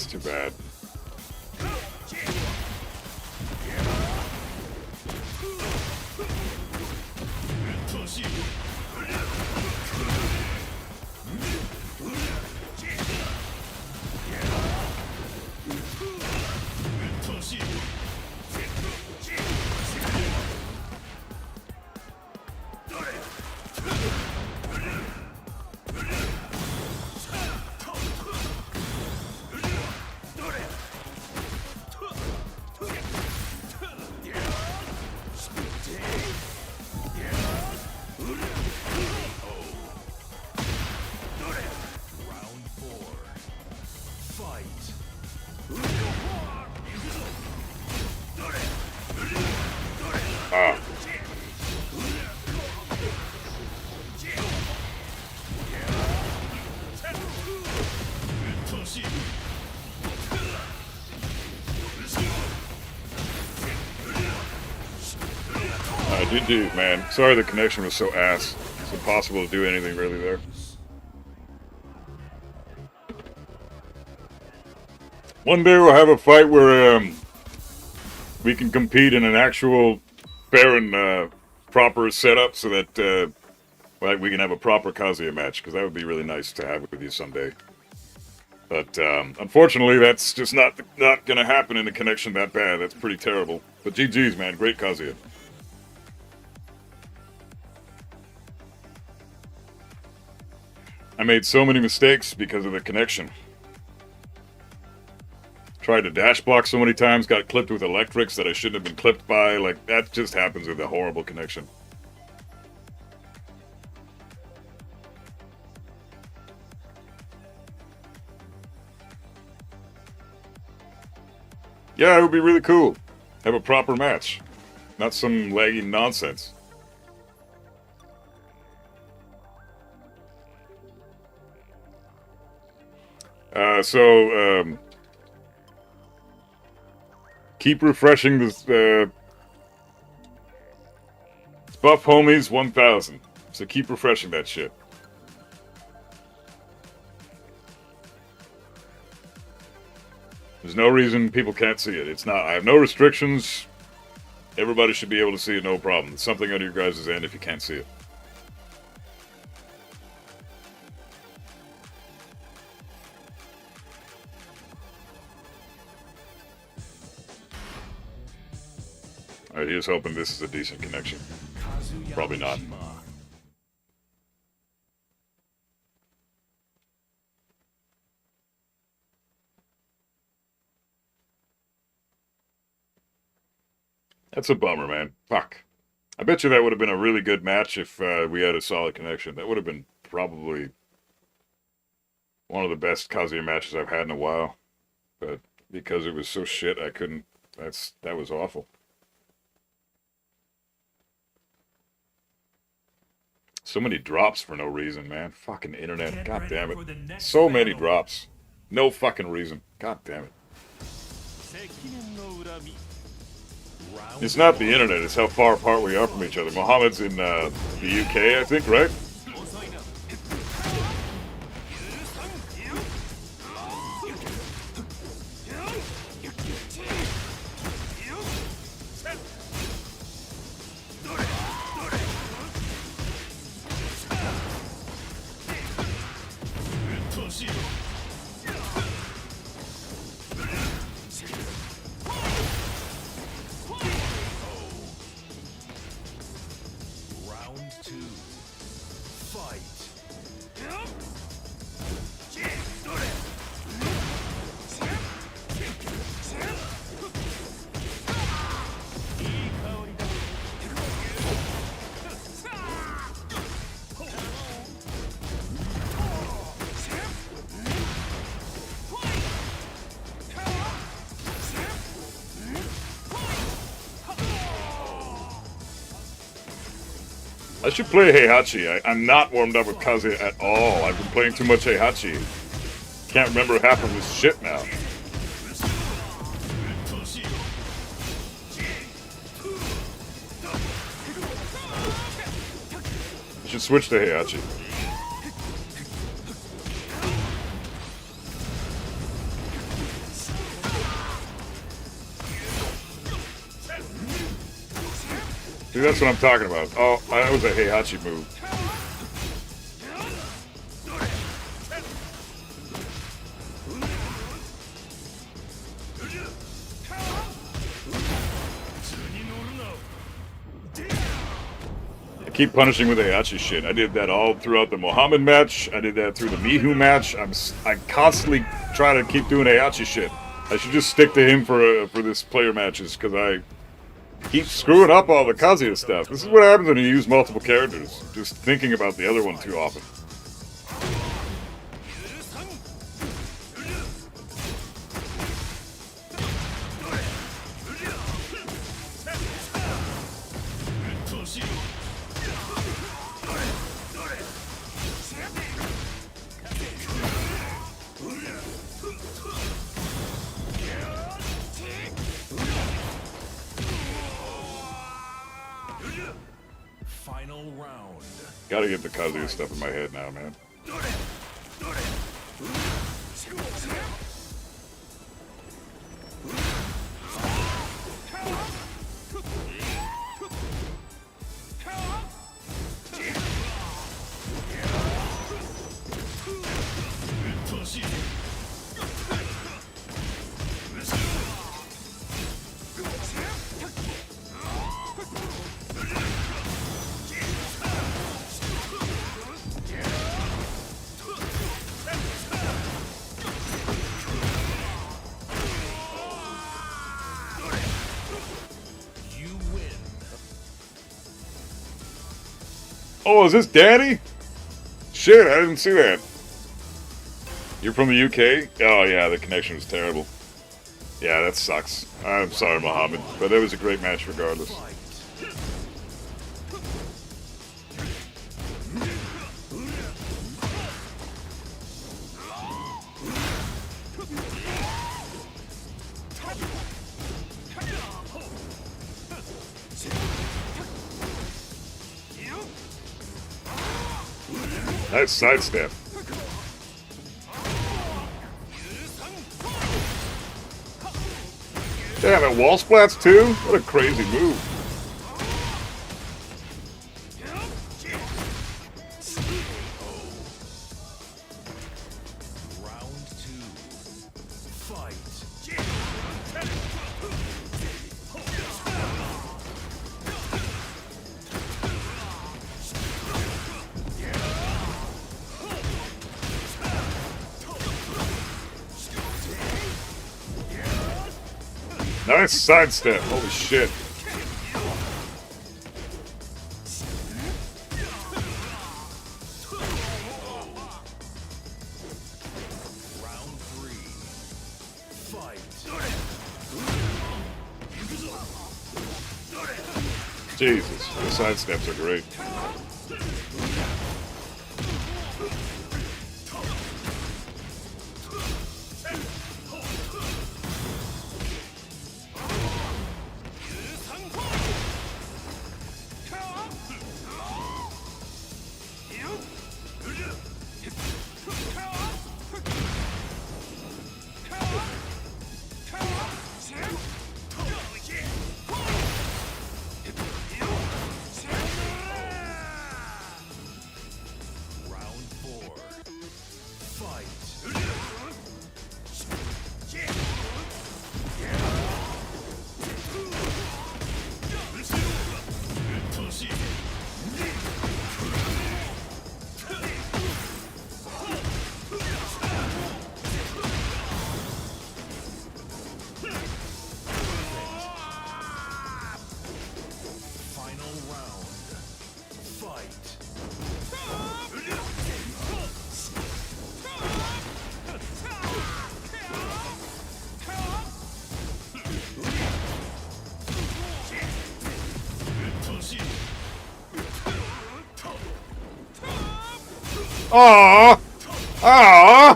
too bad. Ah. GG, man. Sorry the connection was so ass. It's impossible to do anything really there. One day we'll have a fight where we can compete in an actual fair and proper setup so that like we can have a proper Kazuya match, because that would be really nice to have with you someday. But unfortunately, that's just not gonna happen in the connection that bad. That's pretty terrible. But GG's, man. Great Kazuya. I made so many mistakes because of the connection. Tried to dash block so many times, got clipped with electrics that I shouldn't have been clipped by. Like, that just happens with a horrible connection. Yeah, it would be really cool. Have a proper match. Not some laggy nonsense. Keep refreshing this, it's Buff Homies 1000. So keep refreshing that shit. There's no reason people can't see it. It's not, I have no restrictions. Everybody should be able to see it, no problem. It's something on your guys' end if you can't see it. Alright, here's hoping this is a decent connection. Probably not. That's a bummer, man. Fuck. I bet you that would have been a really good match if we had a solid connection. That would have been probably one of the best Kazuya matches I've had in a while. But because it was so shit, I couldn't... That was awful. So many drops for no reason, man. Fucking internet. God damn it. So many drops. No fucking reason. God damn it. It's not the internet, it's how far apart we are from each other. Mohammed's in the UK, I think, right? I should play Heihachi. I'm not warmed up with Kazuya at all. I've been playing too much Heihachi. Can't remember half of this shit now. I should switch to Heihachi. See, that's what I'm talking about. Oh, that was a Heihachi move. I keep punishing with Heihachi shit. I did that all throughout the Muhammad match. I did that through the Mihu match. I constantly try to keep doing Heihachi shit. I should just stick to him for this player matches, because I keep screwing up all the Kazuya stuff. This is what happens when you use multiple characters. Just thinking about the other one too often. Final round. Gotta get the Kazuya stuff in my head now, man. Oh, is this Danny? Shit, I didn't see that. You're from the UK? Oh yeah, the connection was terrible. Yeah, that sucks. I'm sorry, Muhammad, but it was a great match regardless. Nice sidestep. Damn, it wall splats too? What a crazy move. Round 2. Fight. Nice sidestep. Holy shit. Round 3. Fight. Jesus, the sidesteps are great. Round 4. Fight. Final round. Fight. Aww! Aww!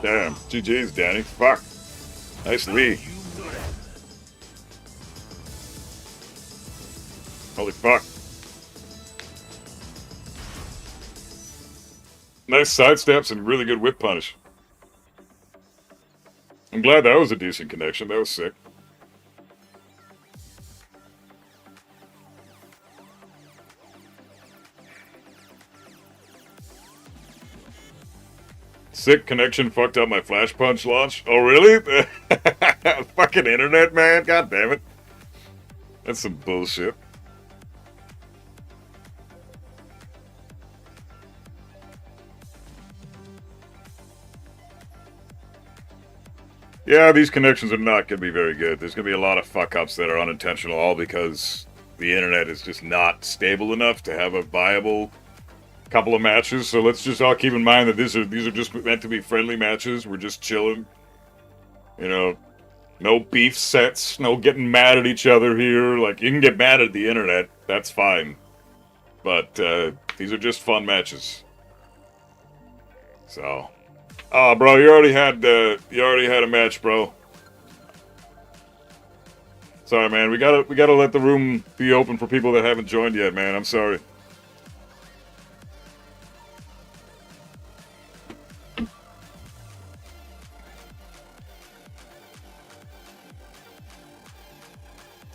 Damn, GG's, Danny. Fuck. Nice lead. Holy fuck. Nice sidesteps and really good whip punish. I'm glad that was a decent connection. That was sick. Sick connection fucked up my flash punch launch. Oh, really? Fucking internet, man. God damn it. That's some bullshit. Yeah, these connections are not going to be very good. There's going to be a lot of fuck-ups that are unintentional, all because the internet is just not stable enough to have a viable couple of matches. So let's just all keep in mind that these are just meant to be friendly matches. We're just chilling. You know, no beef sets, no getting mad at each other here. Like, you can get mad at the internet, that's fine. But these are just fun matches. So... Oh, bro, you already had a match, bro. Sorry, man. We gotta let the room be open for people that haven't joined yet, man. I'm sorry.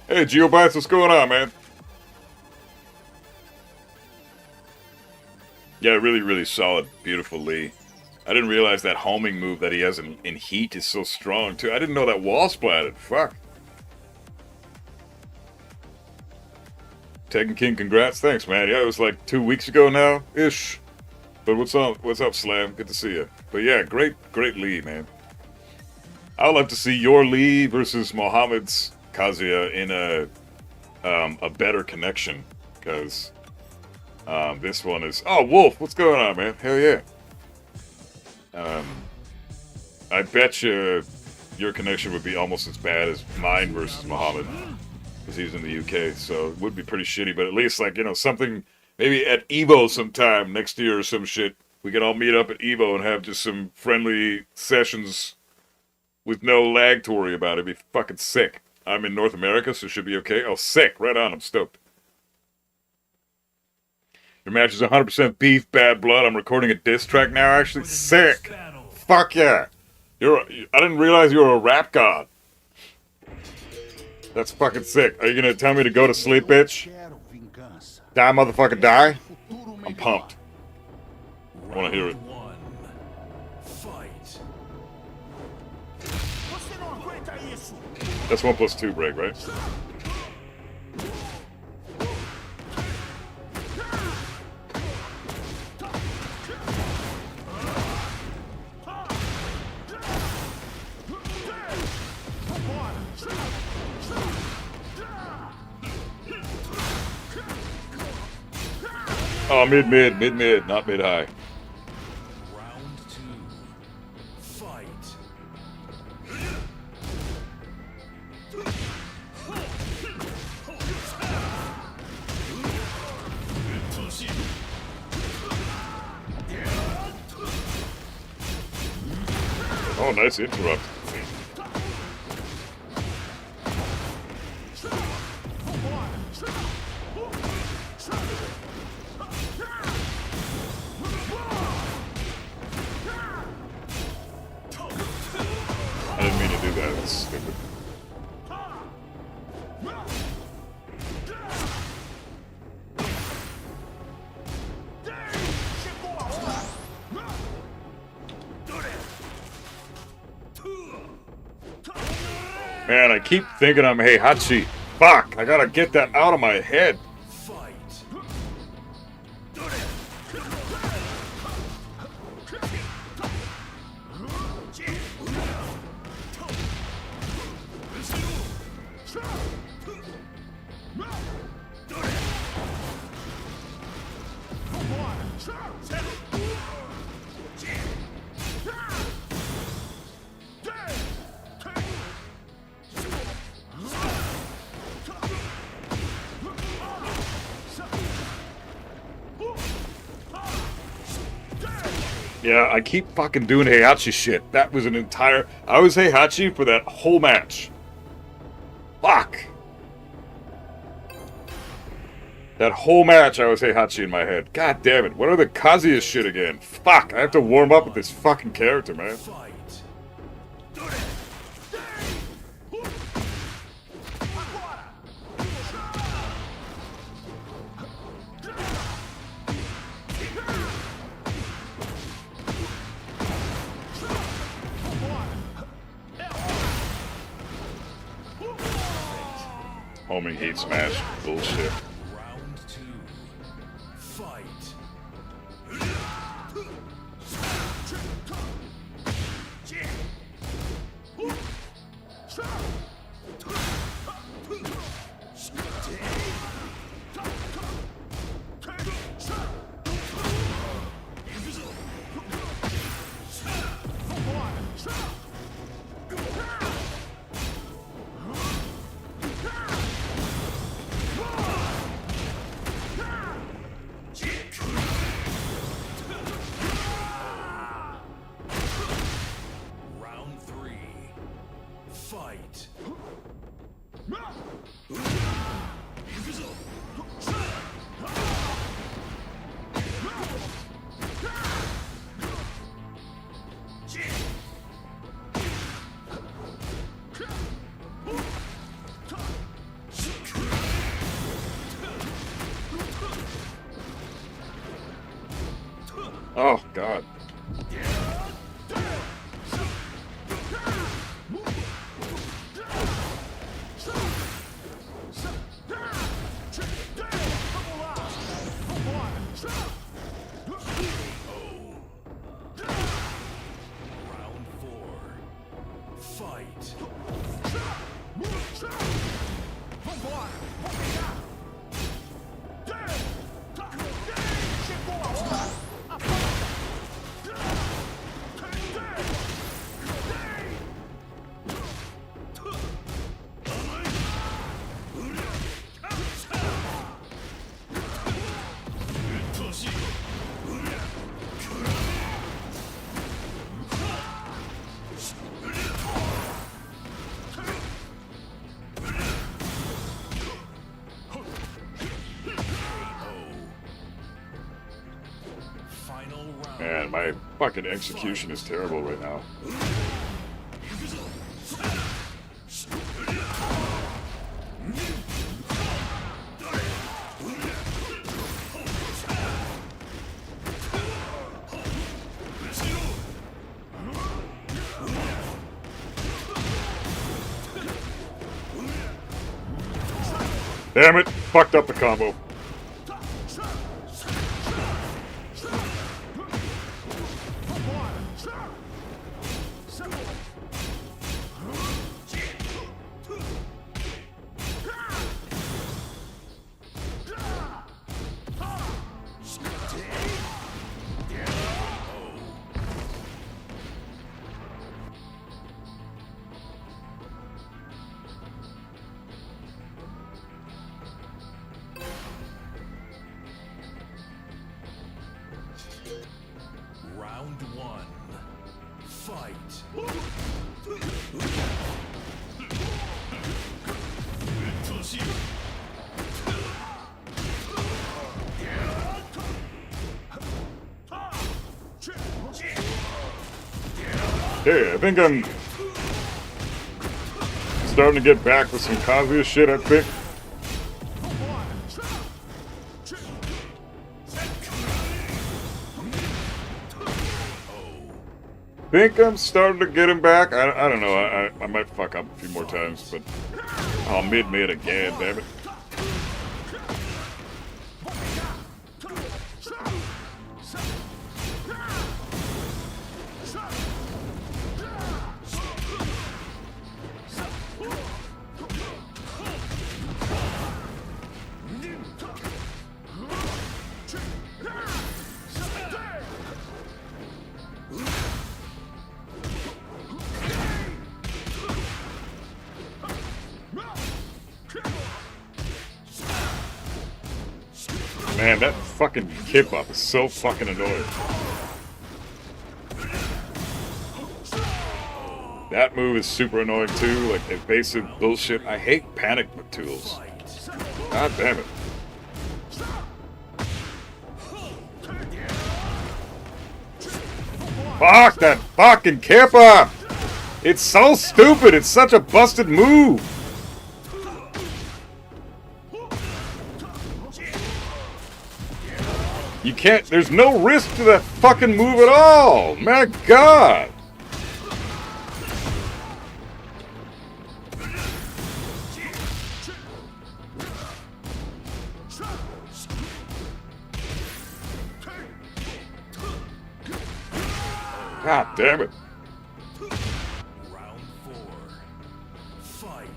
Hey, Geobites, what's going on, man? Yeah, really, really solid, beautiful Lee. I didn't realize that homing move that he has in Heat is so strong, too. I didn't know that wall splatted. Fuck. Tekken King, congrats. Thanks, man. Yeah, it was like 2 weeks ago now-ish. But what's up? What's up, Slam? Good to see you. But yeah, great Lee, man. I would love to see your Lee versus Mohammed's Kazuya in a better connection. Because this one is... Oh, Wolf, what's going on, man? Hell yeah. I bet you your connection would be almost as bad as mine versus Muhammad, because he's in the UK, so it would be pretty shitty, but at least, like, you know, something, maybe at EVO sometime next year or some shit, we can all meet up at EVO and have just some friendly sessions with no lag to worry about. It'd be fucking sick. I'm in North America, so it should be okay. Oh, sick. Right on. I'm stoked. Your match is 100% beef, bad blood. I'm recording a diss track now, actually. Sick. Fuck yeah. I didn't realize you were a rap god. That's fucking sick. Are you gonna tell me to go to sleep, bitch? Die, motherfucker, die? I'm pumped. I wanna hear it. That's 1+2 break, right? Oh, mid, not mid-high. Round 2. Fight. Oh, nice interrupt. I didn't mean to do that. That's stupid. Man, I keep thinking I'm Heihachi. Fuck, I gotta get that out of my head. Yeah, I keep fucking doing Heihachi shit. That was an entire... I was Heihachi for that whole match. Fuck. That whole match I was Heihachi in my head. God damn it. What are the Kazuya shit again? Fuck, I have to warm up with this fucking character, man. Fight. Homing heat smash. Bullshit. Round 2. Fight. Round 3. Fight. Oh, God. Round 4. Fight. Final round. Man, my fucking execution is terrible right now. Damn it! Fucked up the combo. Round 1. Fight. Hey, I think I'm starting to get back with some Kazuya shit, I think. Think I'm starting to get him back. I don't know. I might fuck up a few more times, but I'll mid again, damn it. Man, that fucking hip up is so fucking annoying. That move is super annoying too, like evasive bullshit. I hate panic tools. God damn it. Fuck that fucking kipper! It's so stupid. It's such a busted move. You can't. There's no risk to that fucking move at all. My God. God damn it. Round 4. Fight.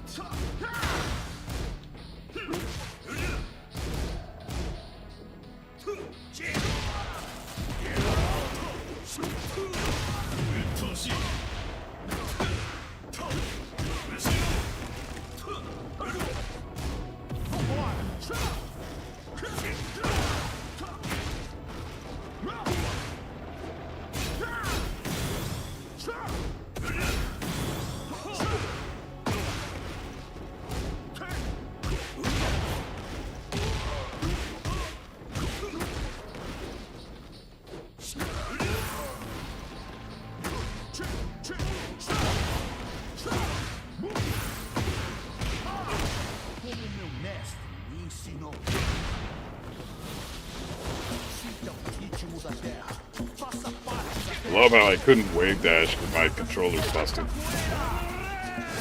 Love how I couldn't wave dash because my controller's busted.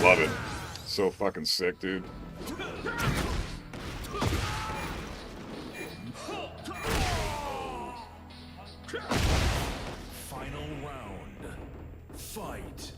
Love it. So fucking sick, dude. Final round. Fight.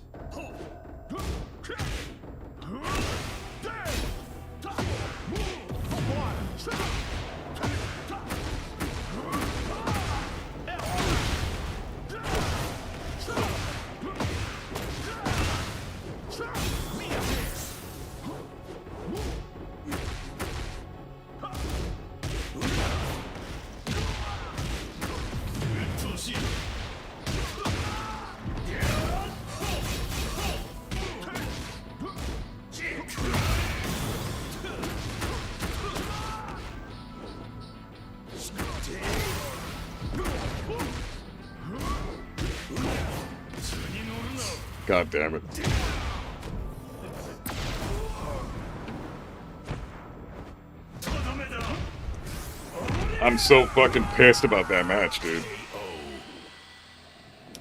God damn it. I'm so fucking pissed about that match, dude.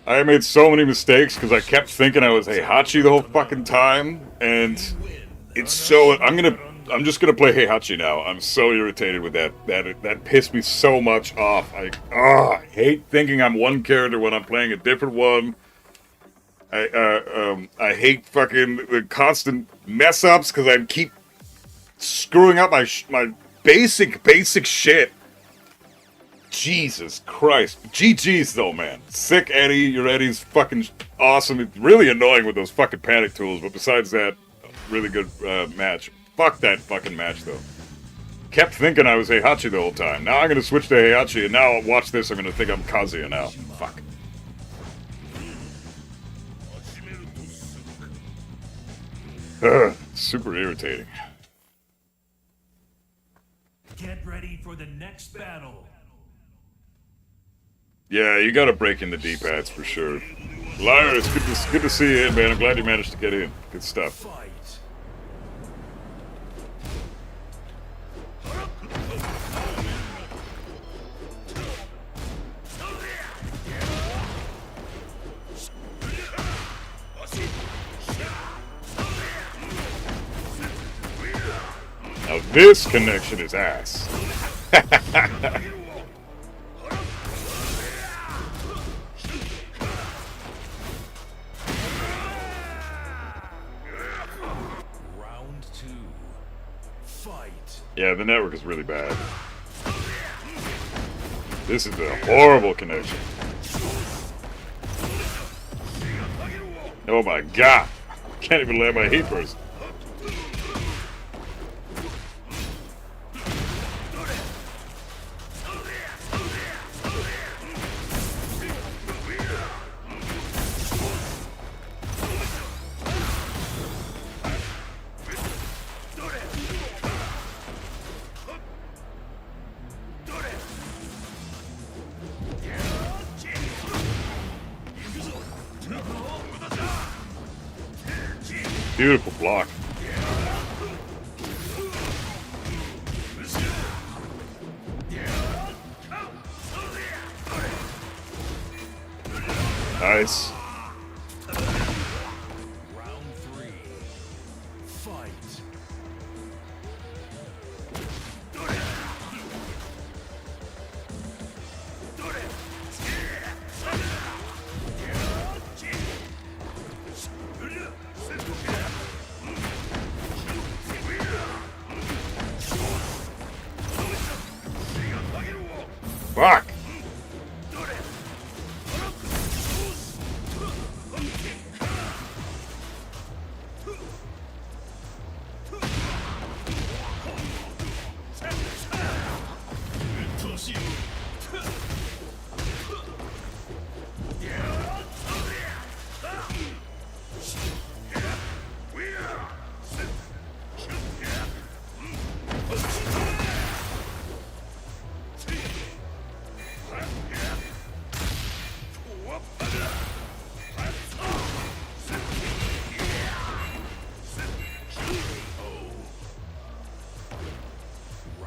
I made so many mistakes because I kept thinking I was Heihachi the whole fucking time, and it's so... I'm just gonna play Heihachi now. I'm so irritated with that. That pissed me so much off. I hate thinking I'm one character when I'm playing a different one. I hate fucking the constant mess ups because I keep screwing up my basic shit. Jesus Christ. GG's though, man. Sick Eddie. Your Eddie's fucking awesome. It's really annoying with those fucking panic tools, but besides that, really good match. Fuck that fucking match though. Kept thinking I was Heihachi the whole time. Now I'm gonna switch to Heihachi, and now watch this, I'm gonna think I'm Kazuya now. Fuck. Super irritating. Get ready for the next battle. Yeah, you gotta break in the D-pads for sure. Liar, it's good to see you in, man. I'm glad you managed to get in. Good stuff. Fight. Now this connection is ass. Round 2. Fight. Yeah, the network is really bad. This is a horrible connection. Oh my god. Can't even land my heat burst. Beautiful block. Nice. Round 3. Fight. Fuck.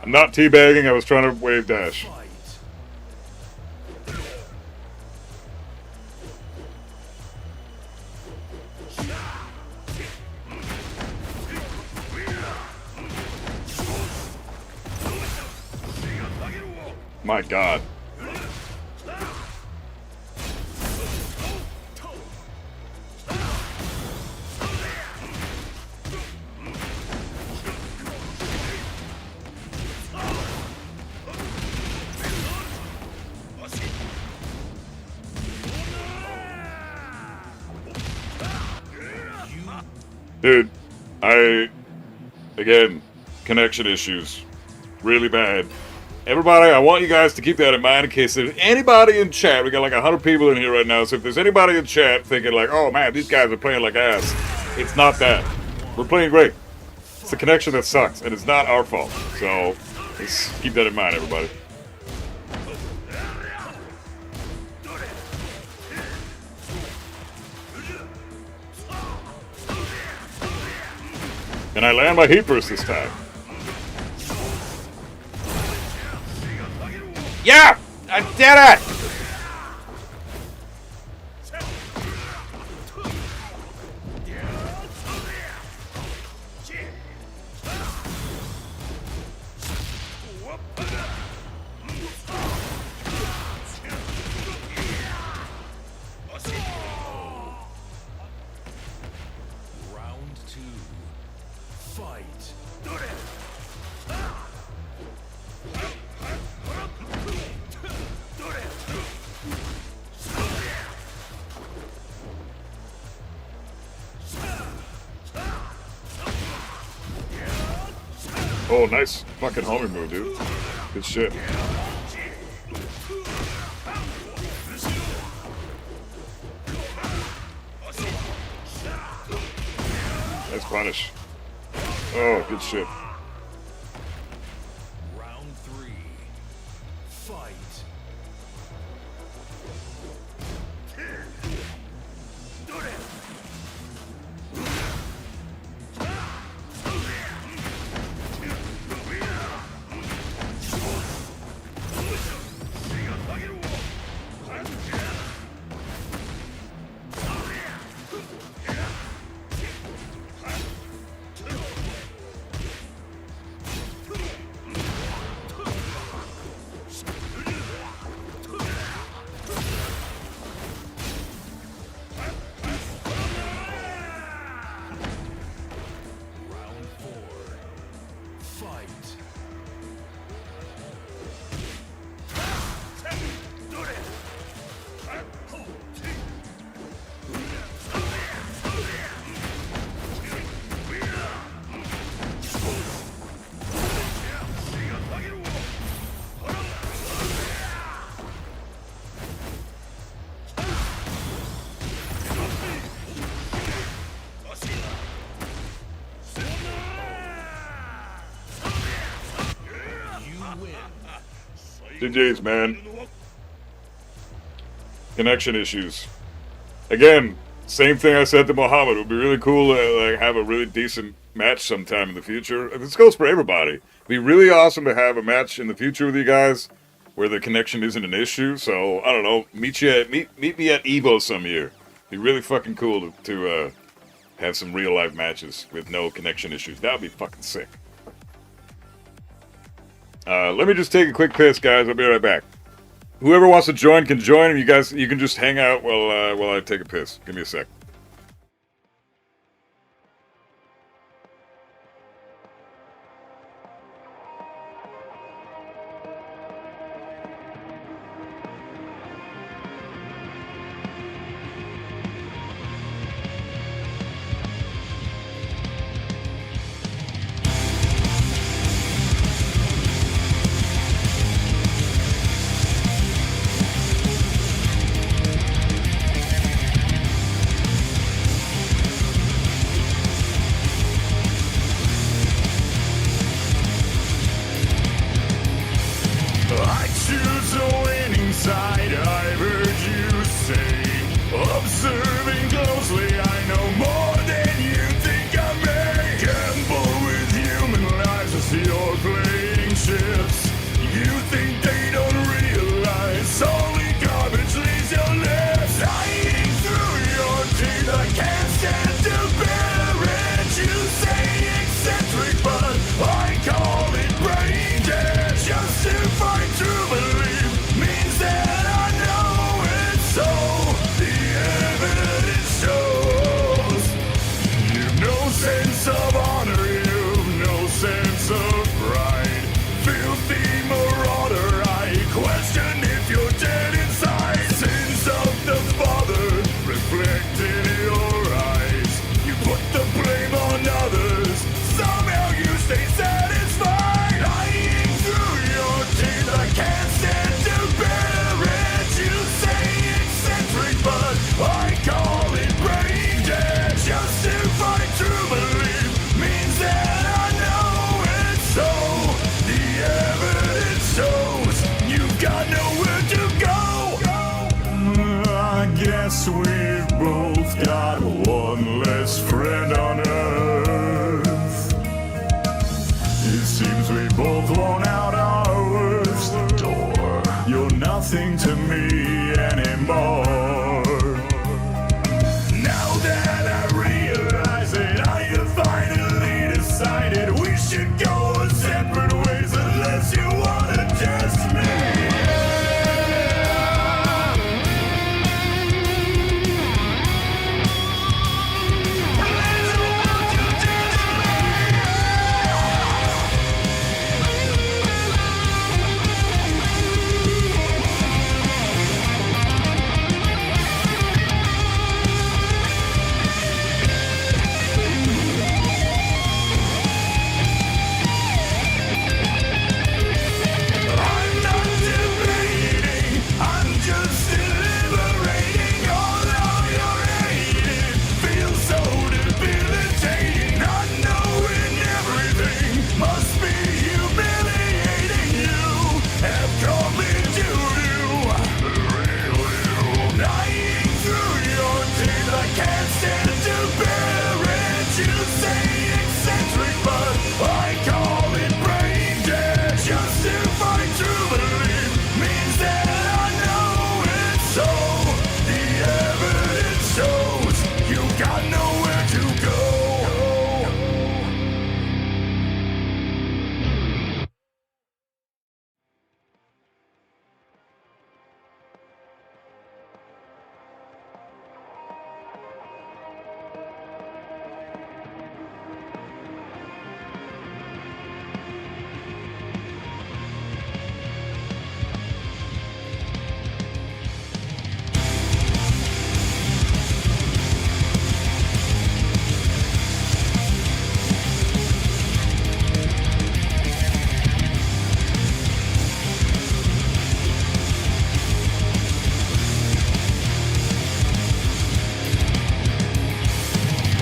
I'm not teabagging, I was trying to wave dash. Fight. My god. Dude, again, connection issues. Really bad. Everybody, I want you guys to keep that in mind in case there's anybody in chat. We got like 100 people in here right now, so if there's anybody in chat thinking like, oh man, these guys are playing like ass, it's not that. We're playing great. It's the connection that sucks, and it's not our fault. So, just keep that in mind, everybody. Can I land my heat burst this time? Yeah! I did it! Round 2. Fight. Oh, nice fucking homing move, dude. Good shit. Nice punish. Oh, good shit. Round 3. Fight. Round 4. Fight. GG's, man. Connection issues. Again, Same thing I said to Mohammed. It would be really cool to like have a really decent match sometime in the future. And this goes for everybody. It'd be really awesome to have a match in the future with you guys where the connection isn't an issue. So I don't know, meet me at Evo some year. It'd be really fucking cool to have some real life matches with no connection issues. That would be fucking sick. Let me just take a quick piss, guys. I'll be right back. Whoever wants to join can join, and you can just hang out while I take a piss. Give me a sec. I choose a winning side, I've heard you say. Observing closely, I know more than you think I may. Gamble with human lives as you're playing chips. You think they don't realize only garbage leaves your lips. Lying through your teeth, I can't stand to bear it. You say eccentric, but I call it brain dead. Just to find true belief means that I know it's so. The evidence shows you've no sense of honor, you've no sense of pride. Filthy marauder, I question if you're dead inside. Sins of the Father reflected in your eyes. You put the blame on others, somehow you stay satisfied. Lying through your teeth, I can't stand to bear it. You say eccentric, but I call it brain dead. Just to find true belief means that I know it's so. The evidence shows you've got nowhere to go. I guess we've both got one less friend on earth. It seems we both worn out our worst door. You're nothing to me anymore. Now that I realize it, I have finally decided we should go our separate ways unless you wanna test me. I'm not debating, I'm just deliberating. All of your hating feels so debilitating. Not knowing everything must be humiliating. You have called me doo-doo, real you. Lying through your teeth, I can't stand to bear it. You say eccentric, but I call it brain dead. Just to find true belief means that I know it's so. The evidence shows you got nowhere to go.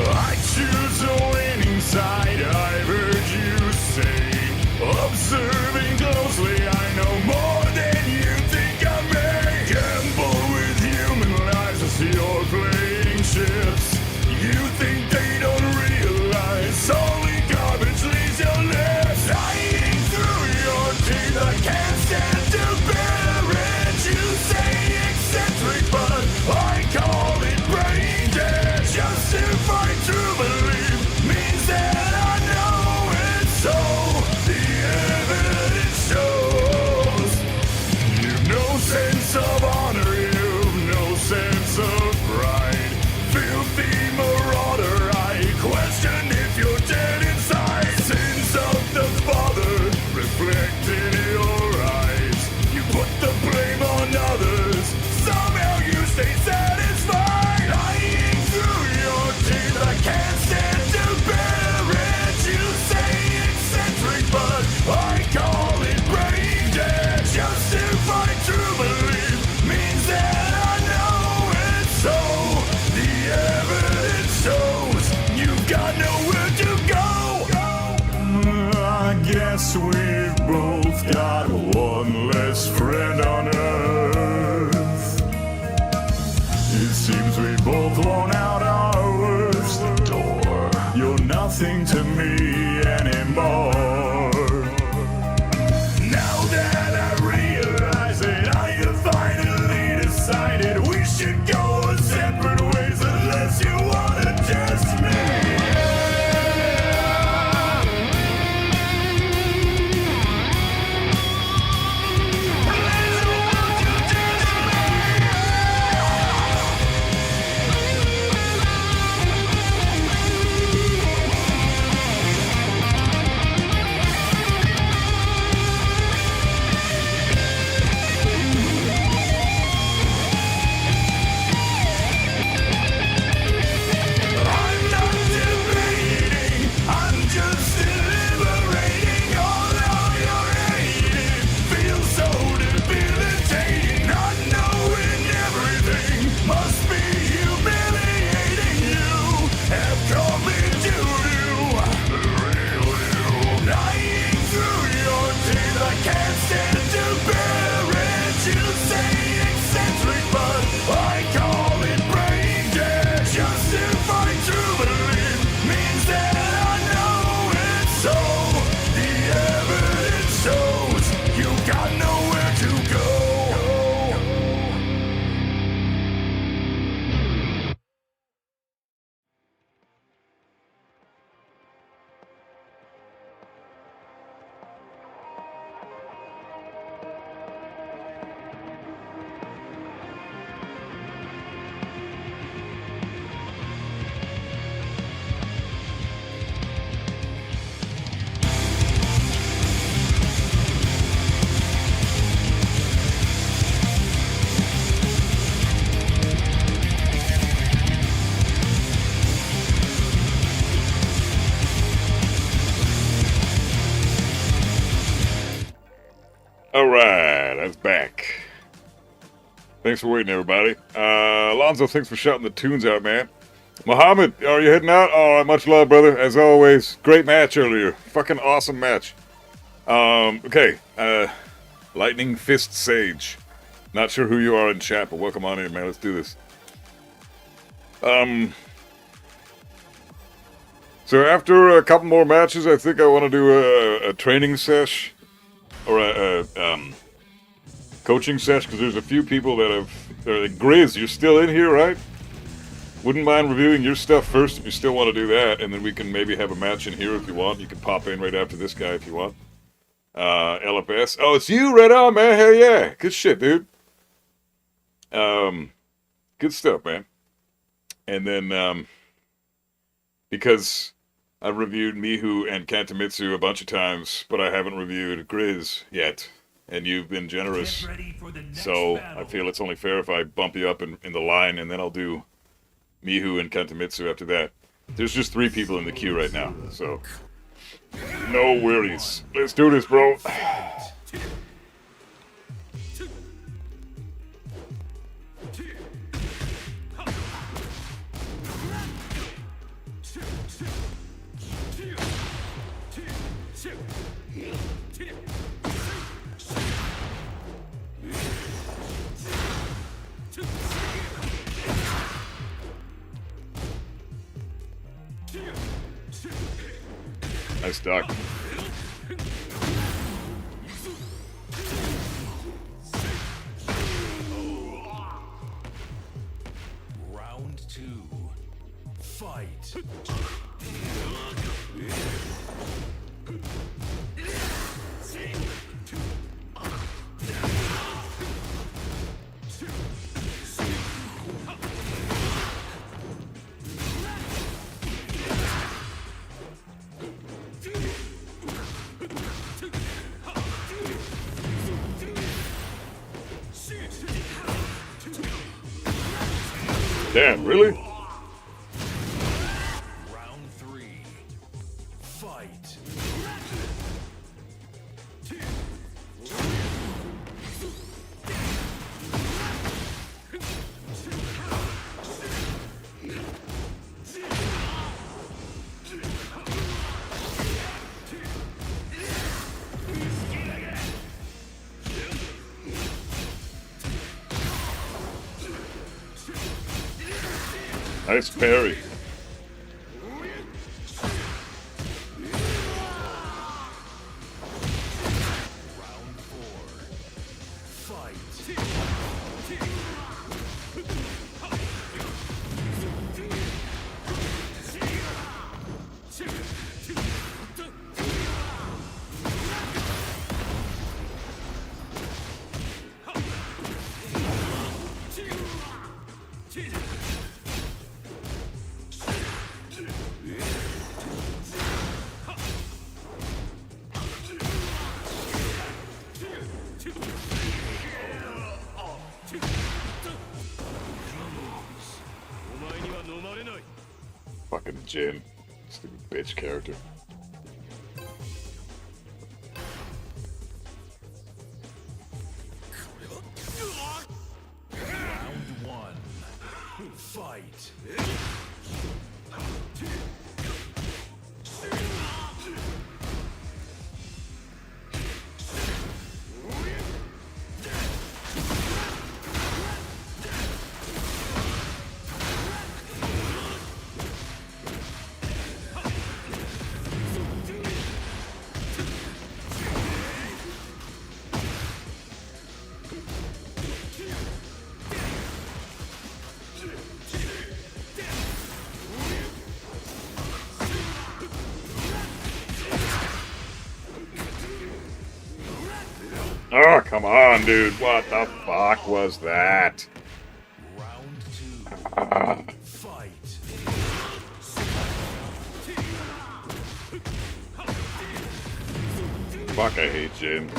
I choose a winning side, I've heard you say. Observing closely, I know more than you think I may. Gamble with human lives as you're playing shit. It seems we both worn out our worst door. You're nothing to me anymore. Now that I realize it, I have finally decided we should go our separate ways unless you wanna test me. I'm not debating, I'm just deliberating. All of your hating feels so debilitating. Not knowing everything must be humiliating. You have called me doo-doo, the real you. Lying through your teeth, I can't stand to bear it. You say eccentric, but I call it brain dead. Justify true belief means that I know it's so. The evidence shows you got nowhere to go. Alright, that's back. Thanks for waiting, everybody. Alonzo, thanks for shouting the tunes out, man. Mohammed, are you heading out? Oh, much love, brother. As always, great match earlier. Fucking awesome match. Okay. Lightning Fist Sage. Not sure who you are in chat, but welcome on in, man. Let's do this. So after a couple more matches, I think I want to do a training sesh. Or a coaching sesh, because there's a few people that have... Grizz, you're still in here, right? Wouldn't mind reviewing your stuff first if you still want to do that, and then we can maybe have a match in here if you want. You can pop in right after this guy if you want. LFS. Oh, it's you, right on, man. Hell yeah. Good shit, dude. Good stuff, man. And then, because I've reviewed Mihu and Kantomitsu a bunch of times, but I haven't reviewed Grizz yet. And you've been generous. So I feel it's only fair if I bump you up in the line, and then I'll do Mihu and Kantomitsu after that. There's just 3 people in the queue right now, so no worries. Let's do this, bro. Nice duck. Round 2. Fight. Damn, really? Round 3. Fight. Nice parry. Fucking Jin. Stupid bitch character. Round one. Fight. Oh, come on, dude. What the fuck was that? Round two. Fight. Fuck, I hate Jin.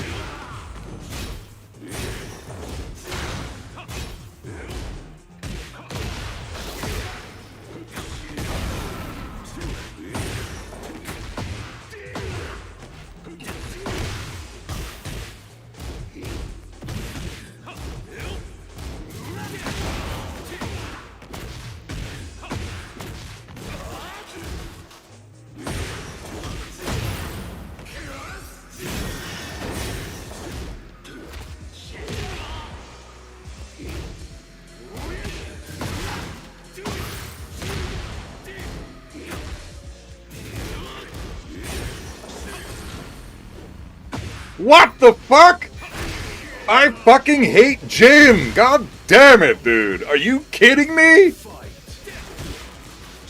What the fuck? I fucking hate Jin! God damn it, dude! Are you kidding me?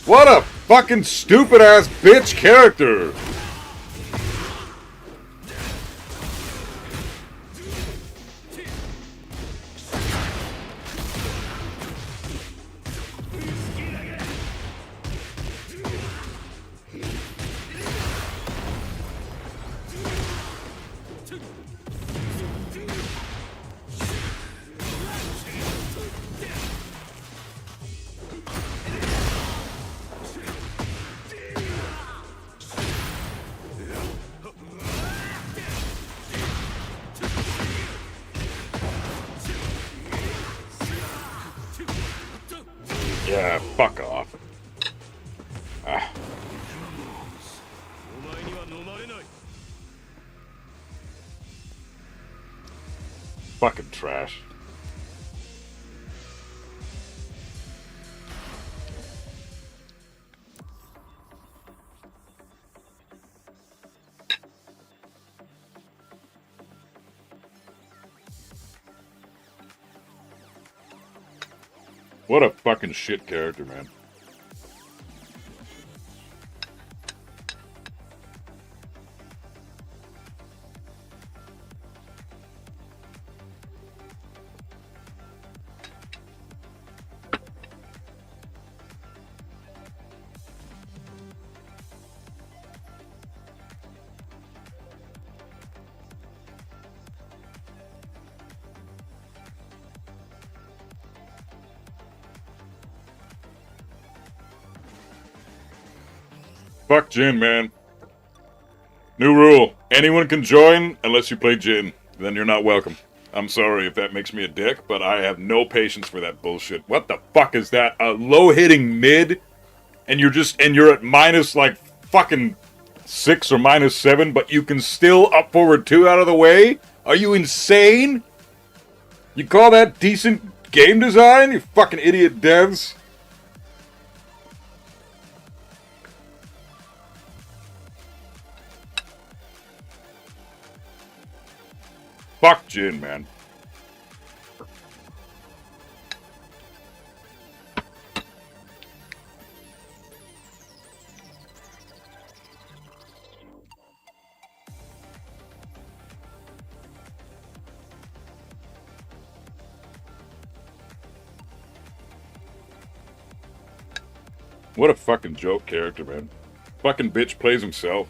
What a fucking stupid ass bitch character! Yeah, fuck off. Ah. Fucking trash. What a fucking shit character, man. Fuck Jin, man. New rule. Anyone can join unless you play Jin. Then you're not welcome. I'm sorry if that makes me a dick, but I have no patience for that bullshit. What the fuck is that? A low-hitting mid? And you're at minus, like, fucking 6 or minus 7, but you can still up forward 2 out of the way? Are you insane? You call that decent game design, you fucking idiot devs? Fuck Jin, man. What a fucking joke character, man. Fucking bitch plays himself.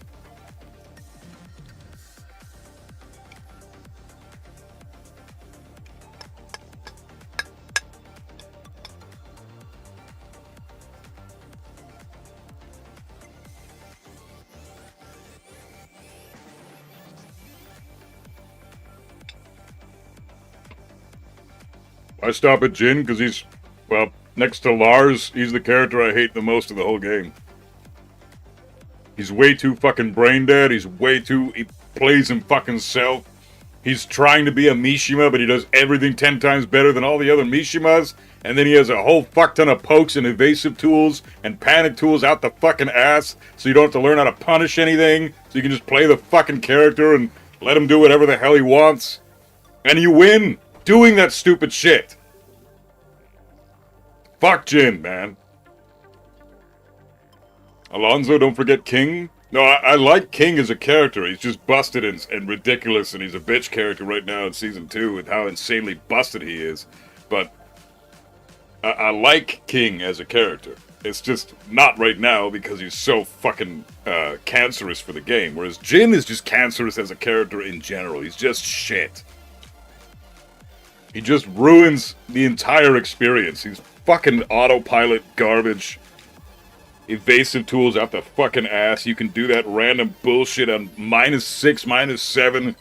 I stop at Jin because he's, well, next to Lars, he's the character I hate the most of the whole game. He's way too fucking brain dead. He plays him fucking self. He's trying to be a Mishima, but he does everything 10 times better than all the other Mishimas. And then he has a whole fuck ton of pokes and evasive tools and panic tools out the fucking ass. So you don't have to learn how to punish anything. So you can just play the fucking character and let him do whatever the hell he wants. And you win doing that stupid shit. Fuck Jin, man. Alonzo, don't forget King. No, I like King as a character. He's just busted and ridiculous, and he's a bitch character right now in Season 2 with how insanely busted he is. But I like King as a character. It's just not right now because he's so fucking cancerous for the game. Whereas Jin is just cancerous as a character in general. He's just shit. He just ruins the entire experience. He's fucking autopilot garbage. Evasive tools out the fucking ass. You can do that random bullshit on -6, -7.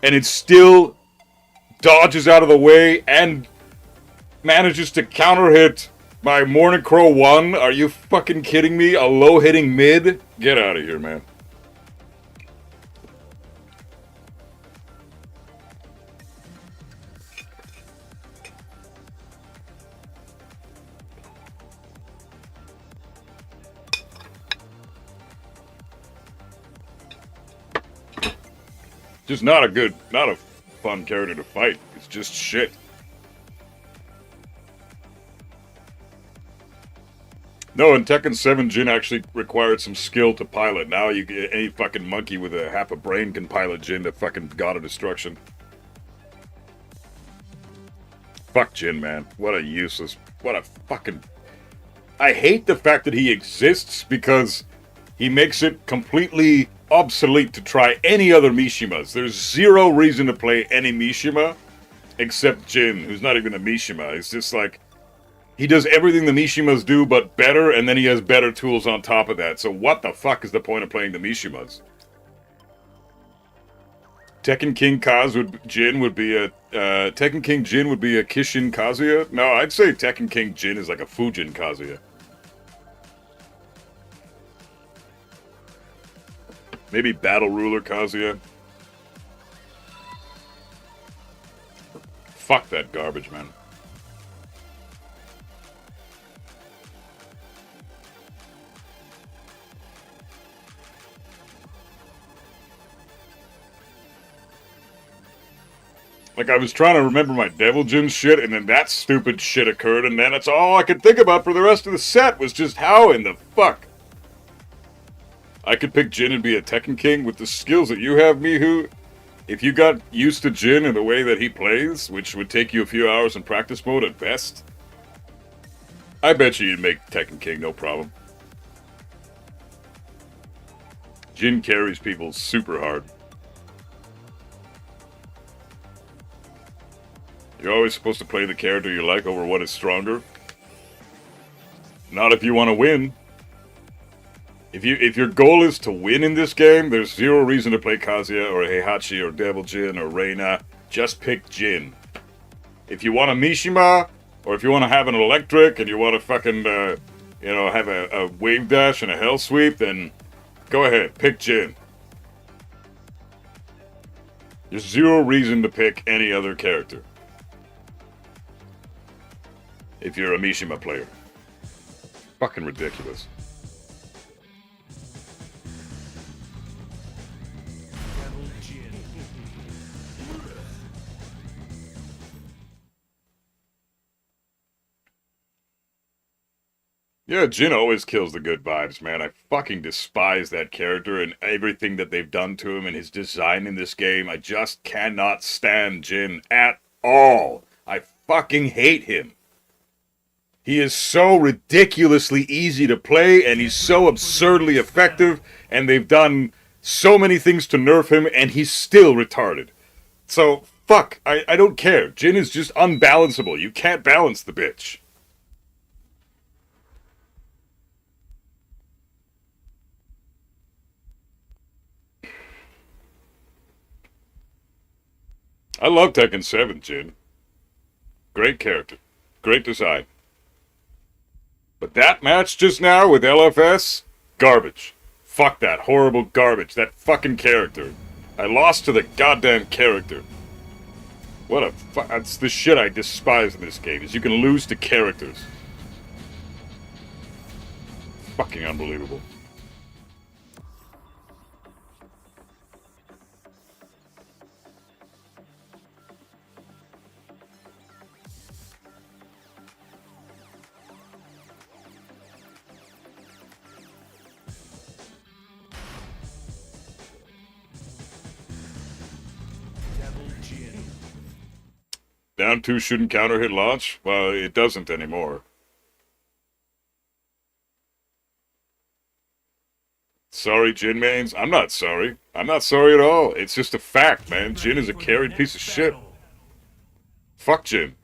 And it still dodges out of the way and manages to counter hit my Morning Crow 1. Are you fucking kidding me? A low hitting mid? Get out of here, man. Just not a fun character to fight. It's just shit. No, in Tekken 7, Jin actually required some skill to pilot. Now you any fucking monkey with a half a brain can pilot Jin to fucking God of Destruction. Fuck Jin, man. What a useless... What a fucking... I hate the fact that he exists because he makes it completely obsolete to try any other Mishimas. There's zero reason to play any Mishima except Jin, who's not even a Mishima. It's just like, he does everything the Mishimas do but better, and then he has better tools on top of that. So what the fuck is the point of playing the Mishimas? Tekken King Jin would be a Kishin Kazuya? No, I'd say Tekken King Jin is like a Fujin Kazuya. Maybe Battle Ruler Kazuya. Fuck that garbage, man. Like, I was trying to remember my Devil Jin shit, and then that stupid shit occurred, and then that's all I could think about for the rest of the set was just how in the fuck I could pick Jin and be a Tekken King with the skills that you have, Mihu. If you got used to Jin and the way that he plays, which would take you a few hours in practice mode at best, I bet you'd make Tekken King no problem. Jin carries people super hard. You're always supposed to play the character you like over what is stronger. Not if you want to win. If your goal is to win in this game, there's zero reason to play Kazuya or Heihachi or Devil Jin or Reina. Just pick Jin. If you want a Mishima, or if you want to have an electric and you want to fucking, have a wave dash and a hell sweep, then go ahead, pick Jin. There's zero reason to pick any other character if you're a Mishima player. Fucking ridiculous. Yeah, Jin always kills the good vibes, man. I fucking despise that character and everything that they've done to him and his design in this game. I just cannot stand Jin at all. I fucking hate him. He is so ridiculously easy to play, and he's so absurdly effective, and they've done so many things to nerf him, and he's still retarded. So, fuck, I don't care. Jin is just unbalanceable. You can't balance the bitch. I love Tekken 7, Jin. Great character. Great design. But that match just now with LFS? Garbage. Fuck that horrible garbage. That fucking character. I lost to the goddamn character. What a that's the shit I despise in this game, is you can lose to characters. Fucking unbelievable. Down 2 shouldn't counter hit launch? Well, it doesn't anymore. Sorry, Jin mains? I'm not sorry. I'm not sorry at all. It's just a fact, man. Jin is a carried piece of shit. Fuck Jin.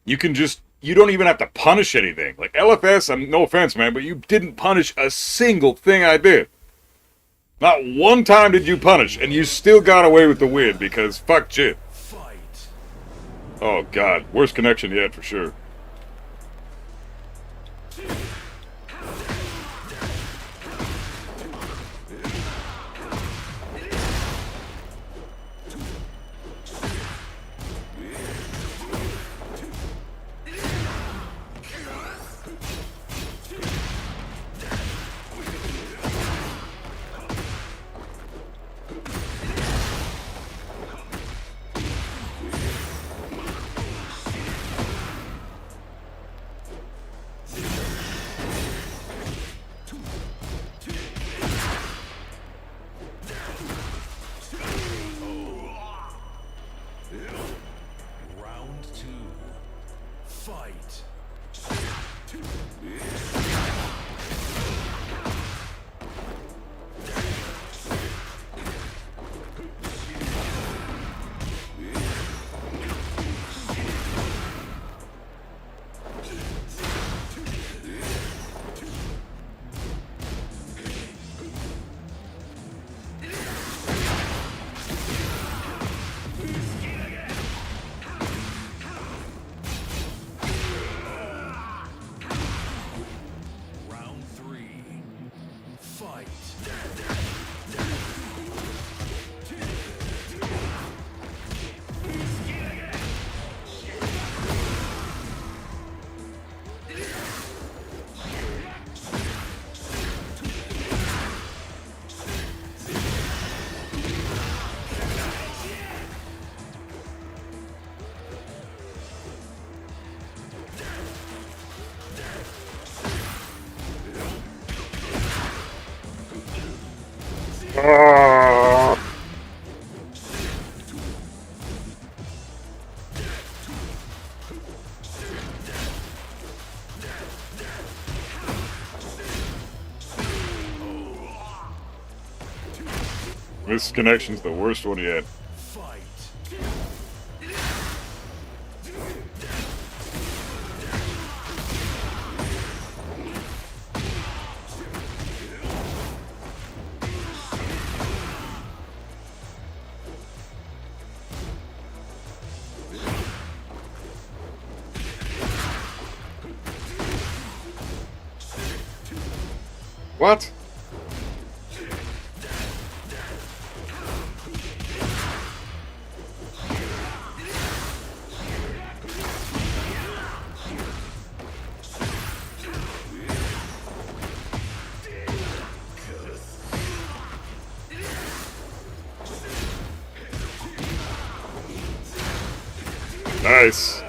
You can just... You don't even have to punish anything. Like, LFS, no offense, man, but you didn't punish a single thing I did. Not one time did you punish, and you still got away with the win because fuck Jin. Oh god, worst connection yet for sure. This connection's the worst one yet. What? Nice.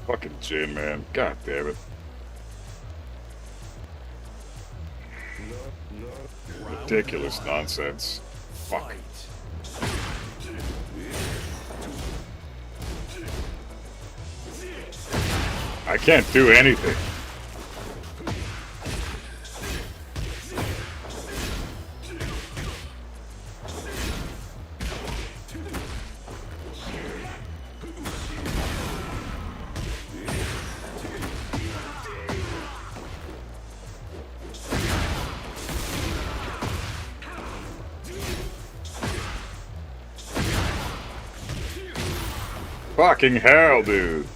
Fucking Jin, man. God damn it. Ridiculous nonsense. Fuck. I can't do anything. Fucking hell, dude.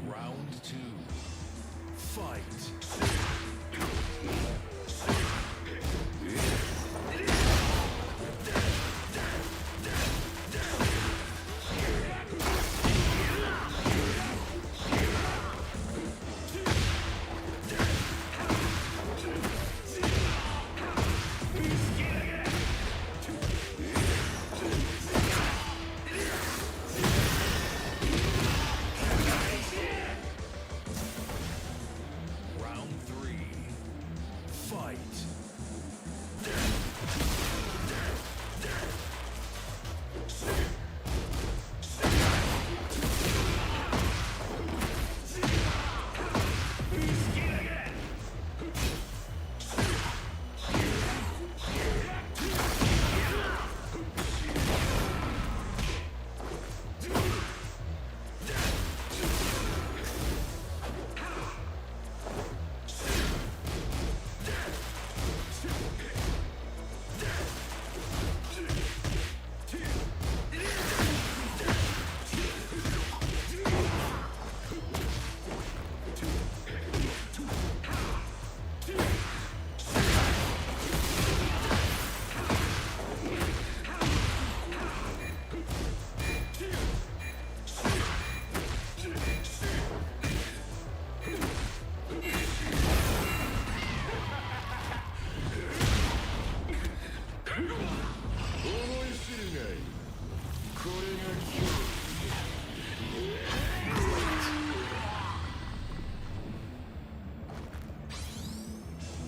Round 2. Fight. Round 3. Fight.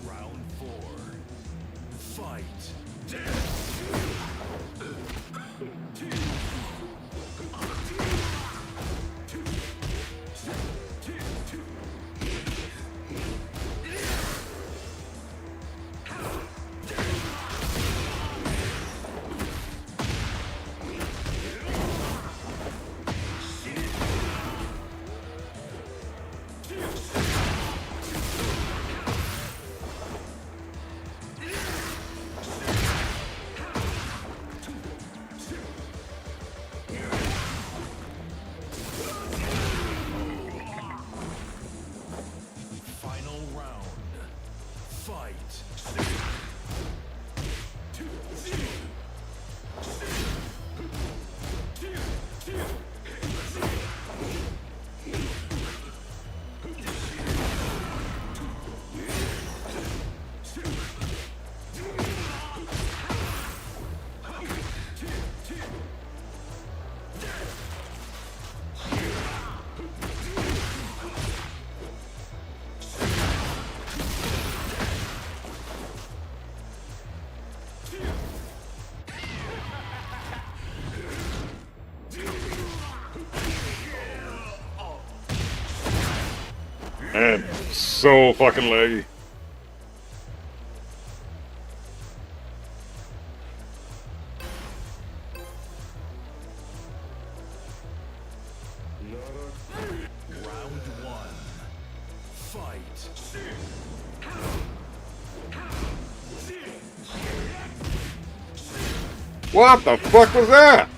Round 4. Fight. Final round. Fight. Man, so fucking laggy. Round 1. Fight. What the fuck was that?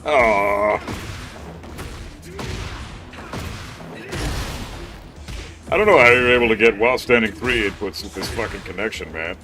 Oh. I don't know how you're able to get while standing 3 inputs with this fucking connection, man.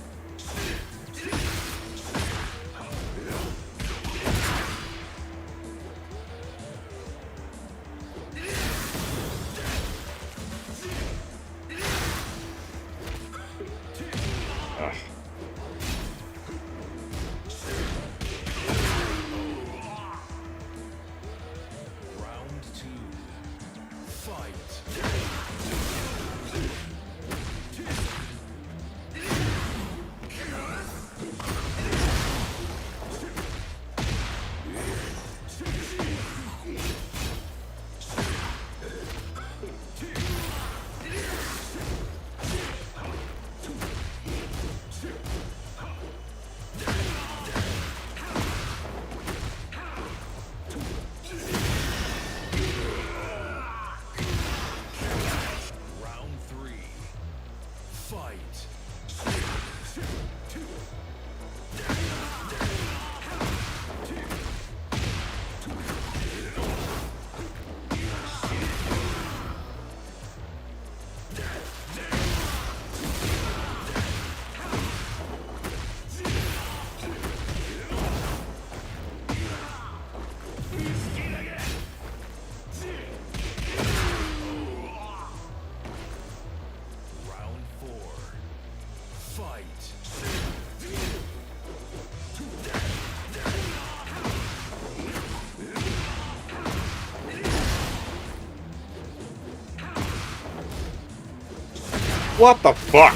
Round 3. Fight. Round 4. Fight. What the fuck?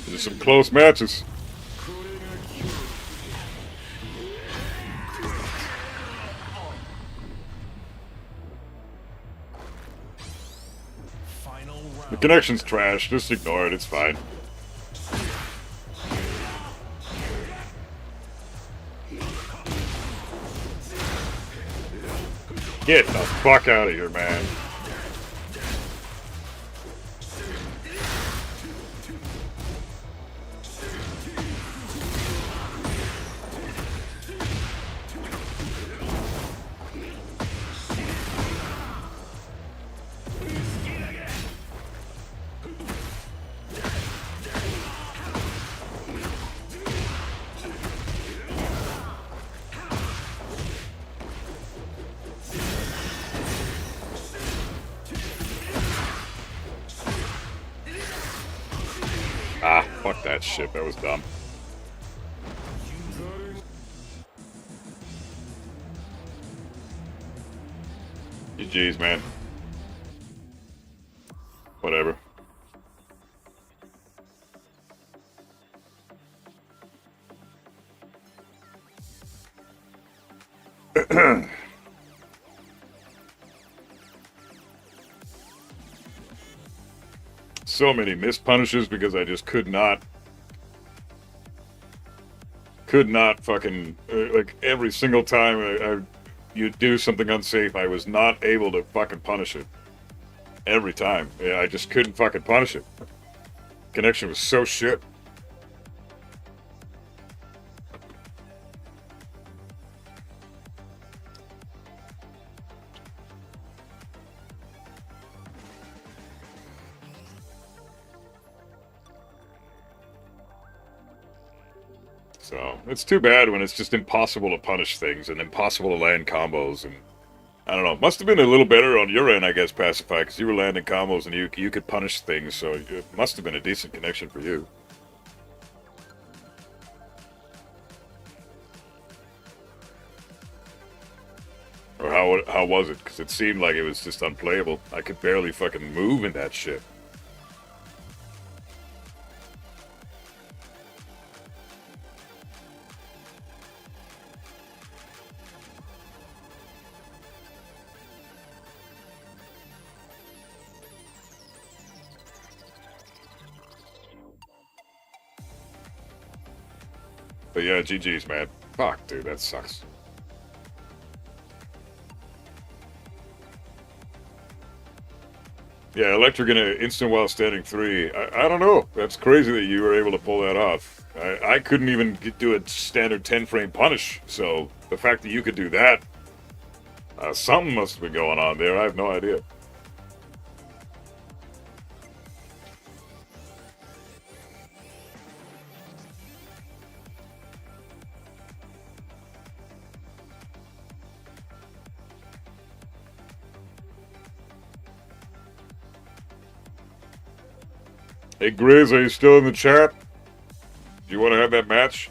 There's some close matches. Final round. The connection's trash. Just ignore it. It's fine. Get the fuck out of here, man. Ah, fuck that shit. That was dumb. GG's, man. Whatever. So many missed punishes because I just could not fucking like every single time you do something unsafe, I was not able to fucking punish it. Every time, yeah, I just couldn't fucking punish it. Connection was so shit. So, it's too bad when it's just impossible to punish things and impossible to land combos, and I don't know, must have been a little better on your end, I guess, Pacify, because you were landing combos and you could punish things, so it must have been a decent connection for you. Or how was it? Because it seemed like it was just unplayable. I could barely fucking move in that shit. But yeah, GG's, man. Fuck, dude, that sucks. Yeah, electric in an instant while standing 3. I don't know. That's crazy that you were able to pull that off. I couldn't even do a standard 10-frame punish, so the fact that you could do that, something must have been going on there. I have no idea. Hey, Grizz, are you still in the chat? Do you want to have that match?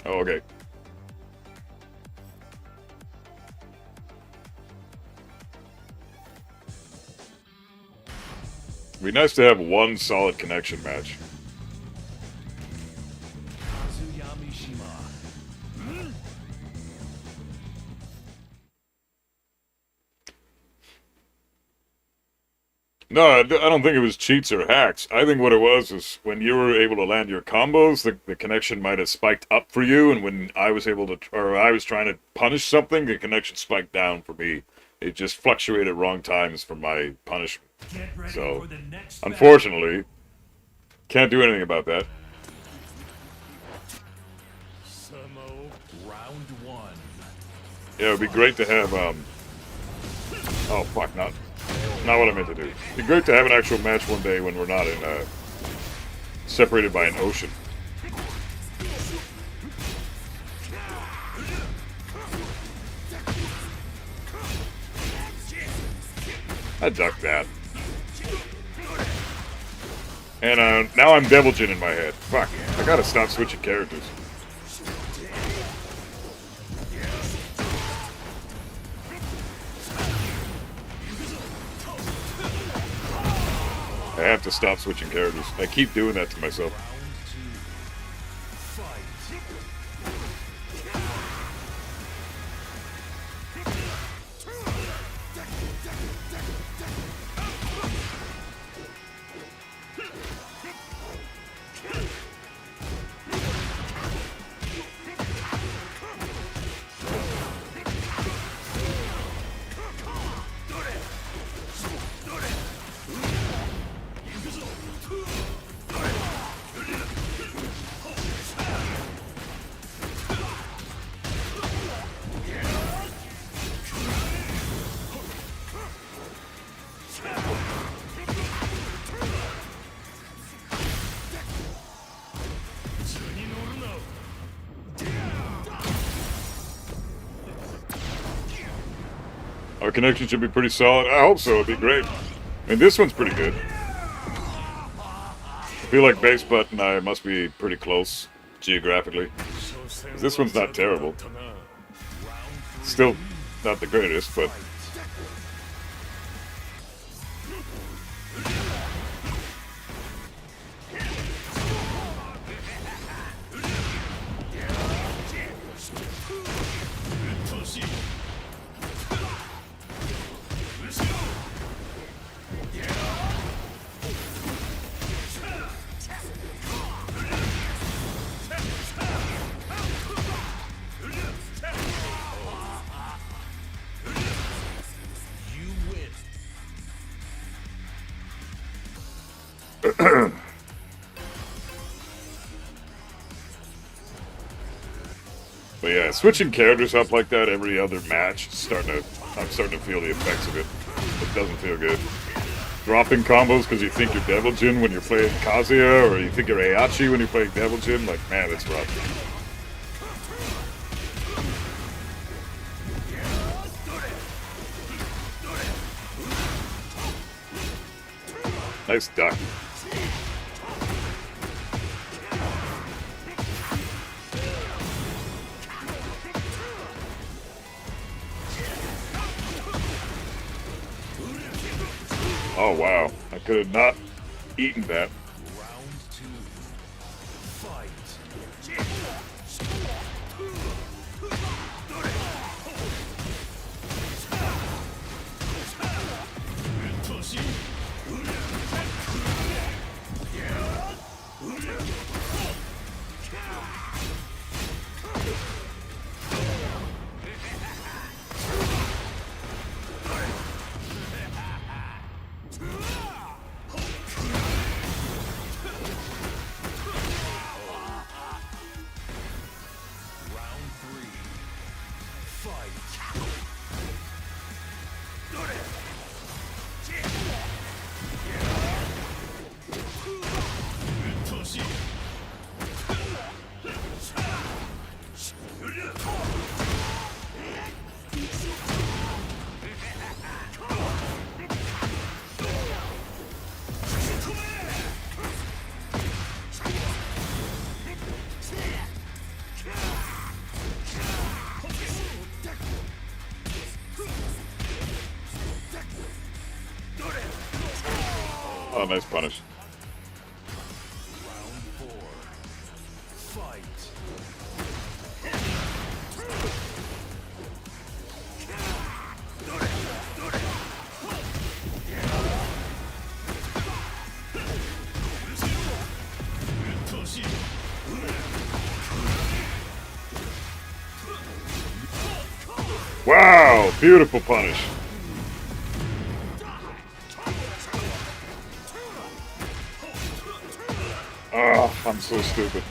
Oh, okay. It'd be nice to have one solid connection match. No, I don't think it was cheats or hacks. I think what it was is when you were able to land your combos, the connection might have spiked up for you, and when I was able to, or I was trying to punish something, the connection spiked down for me. It just fluctuated wrong times for my punishment. So, unfortunately, can't do anything about that. Round 1. Yeah, it would be great to have, oh, fuck, not what I meant to do. It'd be great to have an actual match one day when we're not in, separated by an ocean. I ducked that. And, now I'm Devil Jin in my head. Fuck, I gotta stop switching characters. I have to stop switching characters. I keep doing that to myself. Our connection should be pretty solid. I hope so. It'd be great. I mean, this one's pretty good. I feel like Base Butt and I must be pretty close geographically. This one's not terrible. Still not the greatest, but... But yeah, switching characters up like that every other match, I'm starting to feel the effects of it. It doesn't feel good. Dropping combos because you think you're Devil Jin when you're playing Kazuya, or you think you're Heihachi when you're playing Devil Jin, like, man, it's rough. Nice duck. Oh wow, I could have not eaten that. Oh, nice punish. Wow, beautiful punish. Oh, I'm so stupid.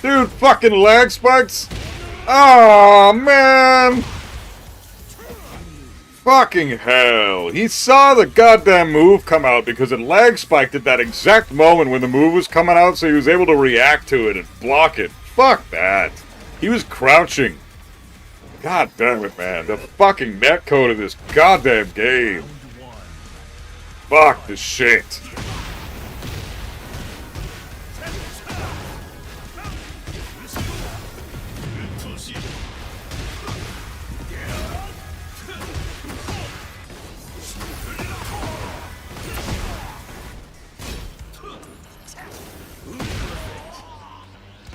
Dude, fucking lag spikes? Oh, man! Fucking hell. He saw the goddamn move come out because it lag spiked at that exact moment when the move was coming out, so he was able to react to it and block it. Fuck that. He was crouching. God damn it, man. The fucking netcode of this goddamn game. Fuck this shit.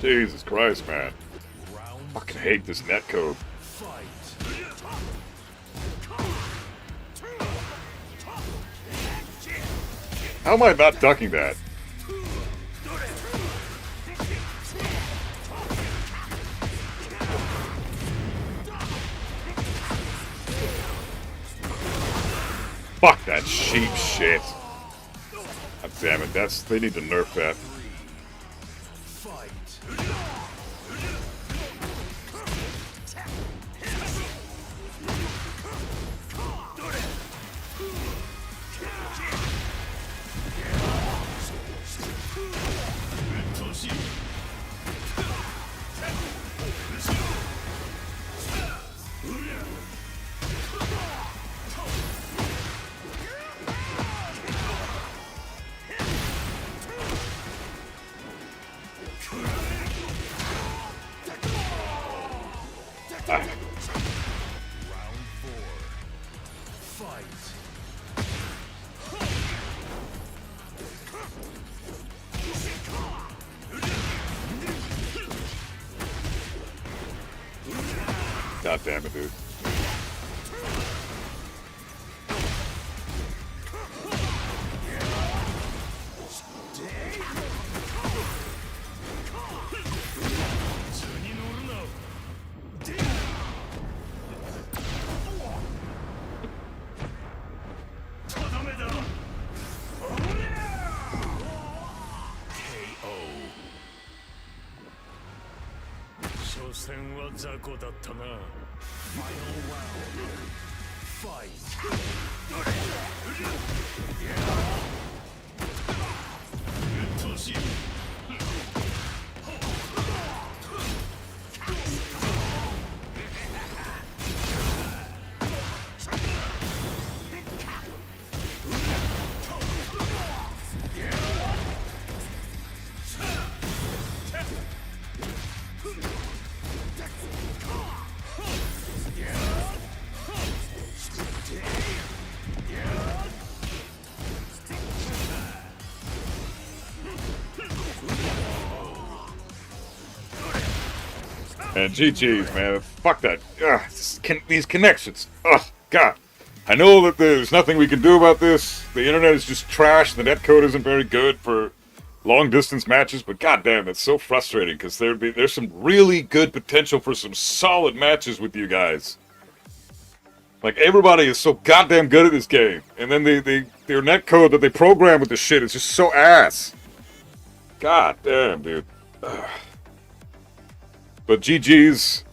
Jesus Christ, man. Fucking hate this netcode. How am I not ducking that? Fuck that cheap shit. God damn it, they need to nerf that. God damn it, dude. And GG's, man. Fuck that. Ugh, these connections. Ugh, God. I know that there's nothing we can do about this. The internet is just trash. The netcode isn't very good for long-distance matches. But goddamn, it's so frustrating because there's some really good potential for some solid matches with you guys. Like, everybody is so goddamn good at this game. And then their netcode that they program with this shit is just so ass. God damn, dude. Ugh. But GG's.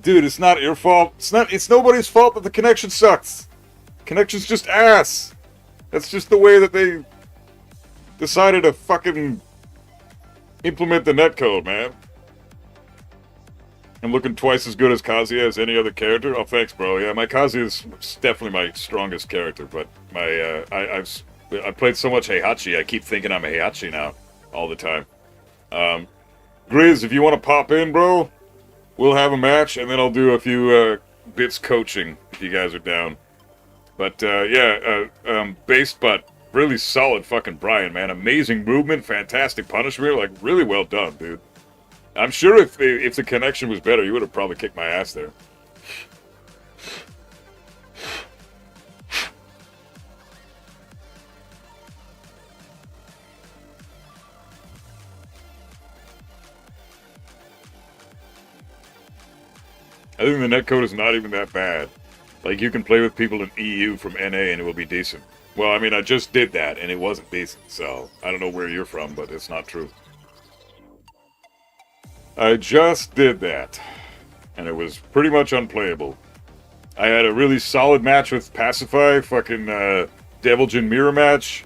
Dude, it's not your fault. It's nobody's fault that the connection sucks. Connection's just ass. That's just the way that they decided to fucking implement the netcode, man. I'm looking twice as good as Kazuya as any other character. Oh, thanks, bro. Yeah, my Kazuya is definitely my strongest character, but my I played so much Heihachi, I keep thinking I'm a Heihachi now, all the time. Grizz, if you want to pop in, bro, we'll have a match, and then I'll do a few bits coaching, if you guys are down. But, based but really solid fucking Brian, man. Amazing movement, fantastic punishment, like, really well done, dude. I'm sure if the connection was better, you would have probably kicked my ass there. I think the netcode is not even that bad. Like, you can play with people in EU from NA and it will be decent. Well, I mean, I just did that and it wasn't decent, so I don't know where you're from, but it's not true. I just did that, and it was pretty much unplayable. I had a really solid match with Pacify, fucking Deviljin mirror match.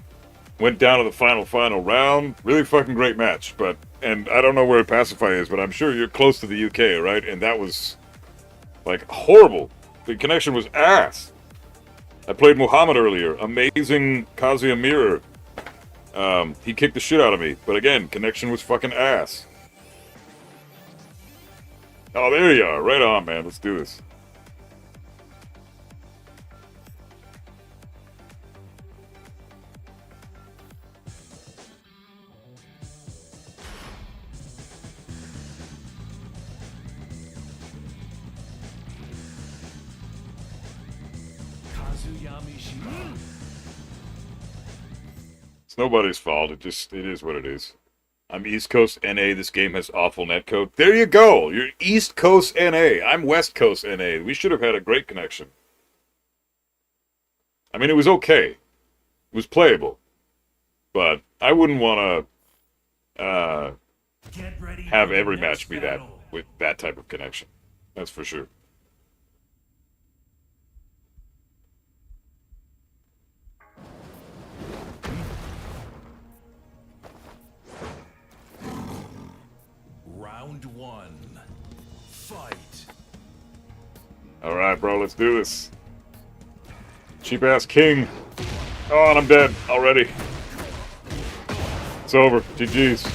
Went down to the final round. Really fucking great match, and I don't know where Pacify is, but I'm sure you're close to the UK, right? And that was, like, horrible. The connection was ass. I played Muhammad earlier. Amazing Kazuya mirror. He kicked the shit out of me, but again, connection was fucking ass. Oh, there you are. Right on, man. Let's do this. It's nobody's fault. It is what it is. I'm East Coast NA. This game has awful netcode. There you go. You're East Coast NA. I'm West Coast NA. We should have had a great connection. I mean, it was okay. It was playable. But I wouldn't want to have every match be that with that type of connection. That's for sure. Round one. Fight. Alright, bro, let's do this. Cheap ass king. Oh, and I'm dead already. It's over. GG's.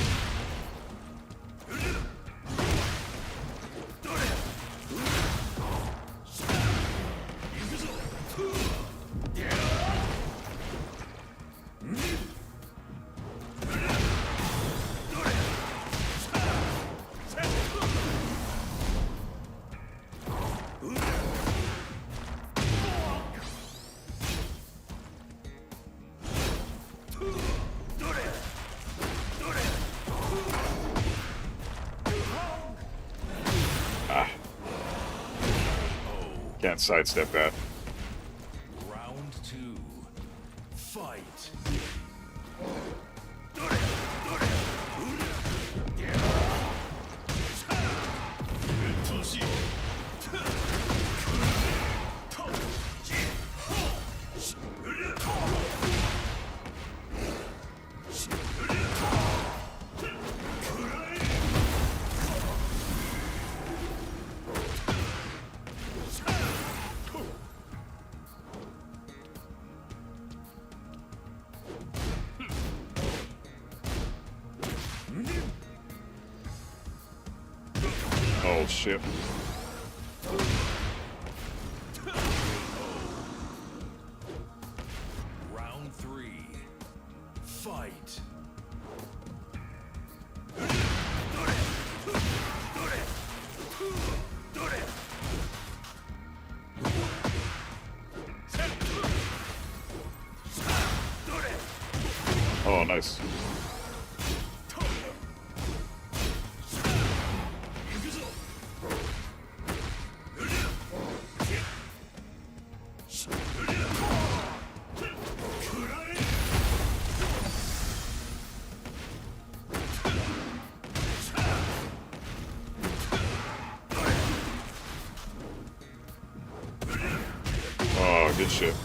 Can't sidestep that. Round two. Fight. Oh shit. Round three. Fight. Oh, nice. Oh, good shit.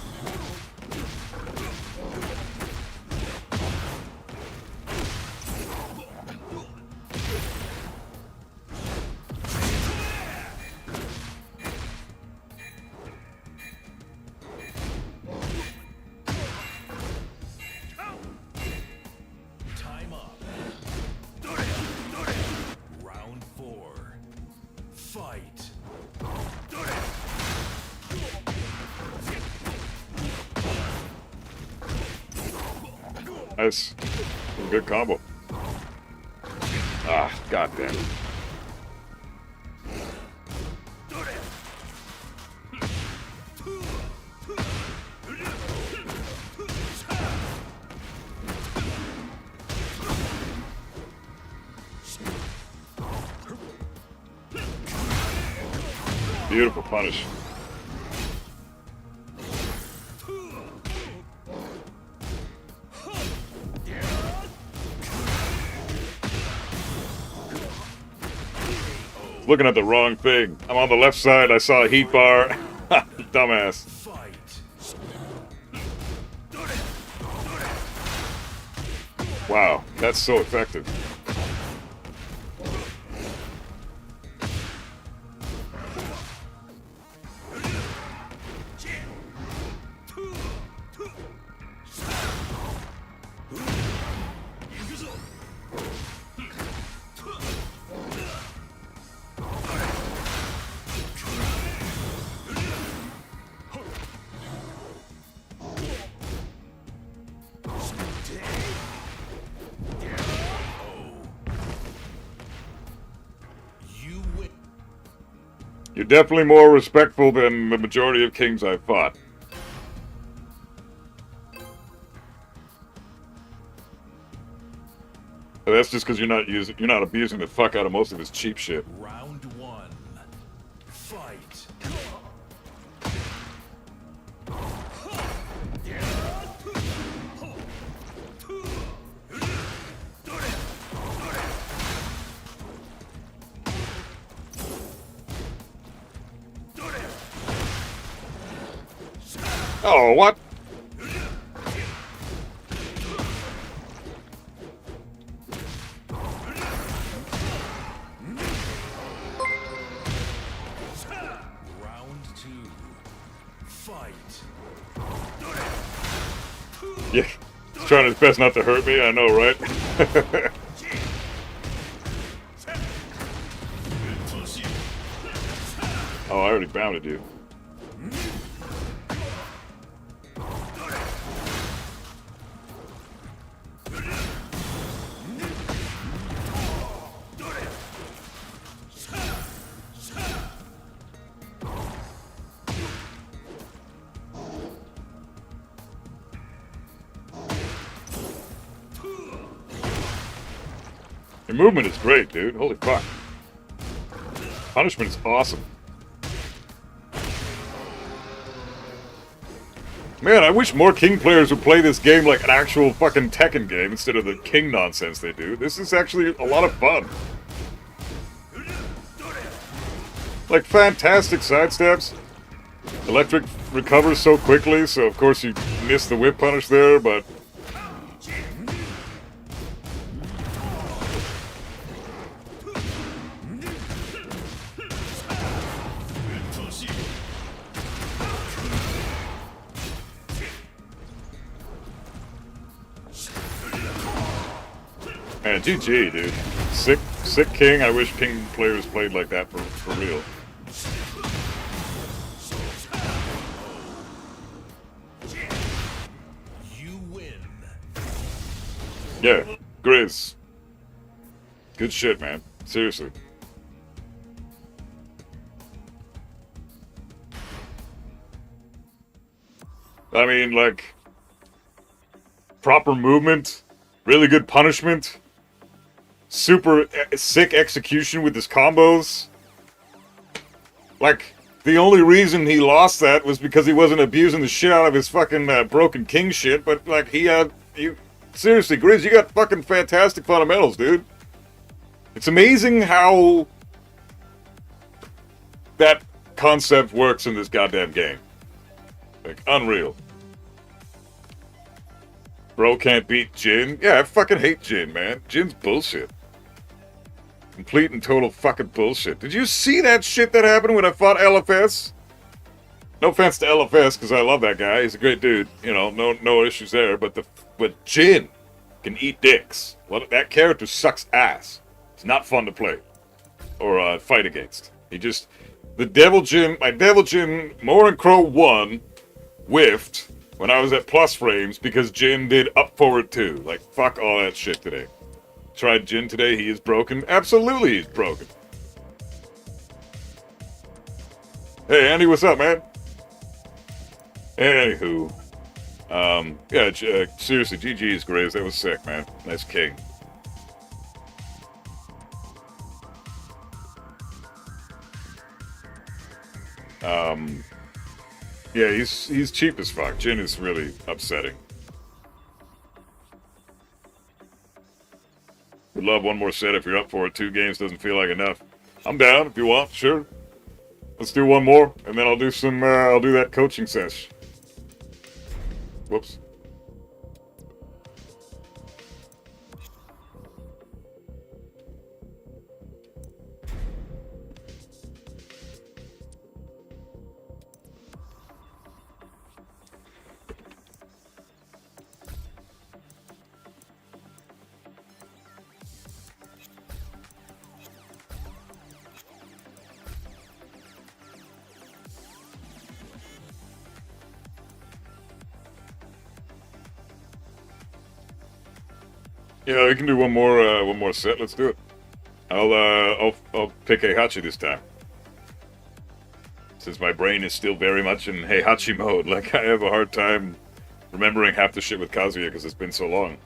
Nice. Good combo. Ah, goddamn. Beautiful punish. Looking at the wrong thing. I'm on the left side. I saw a heat bar. Dumbass. Fight. Wow, that's so effective. You win. You're definitely more respectful than the majority of kings I've fought. But that's just because you're not abusing the fuck out of most of his cheap shit. Round one. Fight. Oh, what? Round two. Fight. Yeah, he's trying his best not to hurt me, I know, right? Oh, I already bounded you. Your movement is great, dude. Holy fuck. Punishment is awesome. Man, I wish more King players would play this game like an actual fucking Tekken game instead of the King nonsense they do. This is actually a lot of fun. Like, fantastic sidesteps. Electric recovers so quickly, so of course you miss the whip punish there, but... Man, GG, dude. Sick King. I wish King players played like that for real. You win. Yeah, Grizz. Good shit, man. Seriously. I mean, like, proper movement, really good punishment, super sick execution with his combos. Like, the only reason he lost that was because he wasn't abusing the shit out of his fucking broken king shit, but, like, seriously, Grizz, you got fucking fantastic fundamentals, dude. It's amazing how that concept works in this goddamn game. Like, unreal. Bro can't beat Jin? Yeah, I fucking hate Jin, man. Jin's bullshit. Complete and total fucking bullshit. Did you see that shit that happened when I fought LFS? No offense to LFS, because I love that guy. He's a great dude. You know, no issues there. But Jin can eat dicks. Well, that character sucks ass. It's not fun to play. Or fight against. My Devil Jin, Morin Crow 1, whiffed. when I was at plus frames because Jin did up forward 2. Like, fuck all that shit today. Tried Jin today, he is broken. Absolutely he's broken. Hey, Andy, what's up, man? Anywho. Seriously, GG's, Graves. That was sick, man. Nice king. Yeah, he's cheap as fuck. Jin is really upsetting. Would love one more set if you're up for it. 2 games doesn't feel like enough. I'm down if you want, sure. Let's do one more, and then I'll do some, I'll do that coaching sesh. Whoops. Yeah, we can do one more set. Let's do it. I'll pick Heihachi this time, since my brain is still very much in Heihachi mode. Like, I have a hard time remembering half the shit with Kazuya because it's been so long.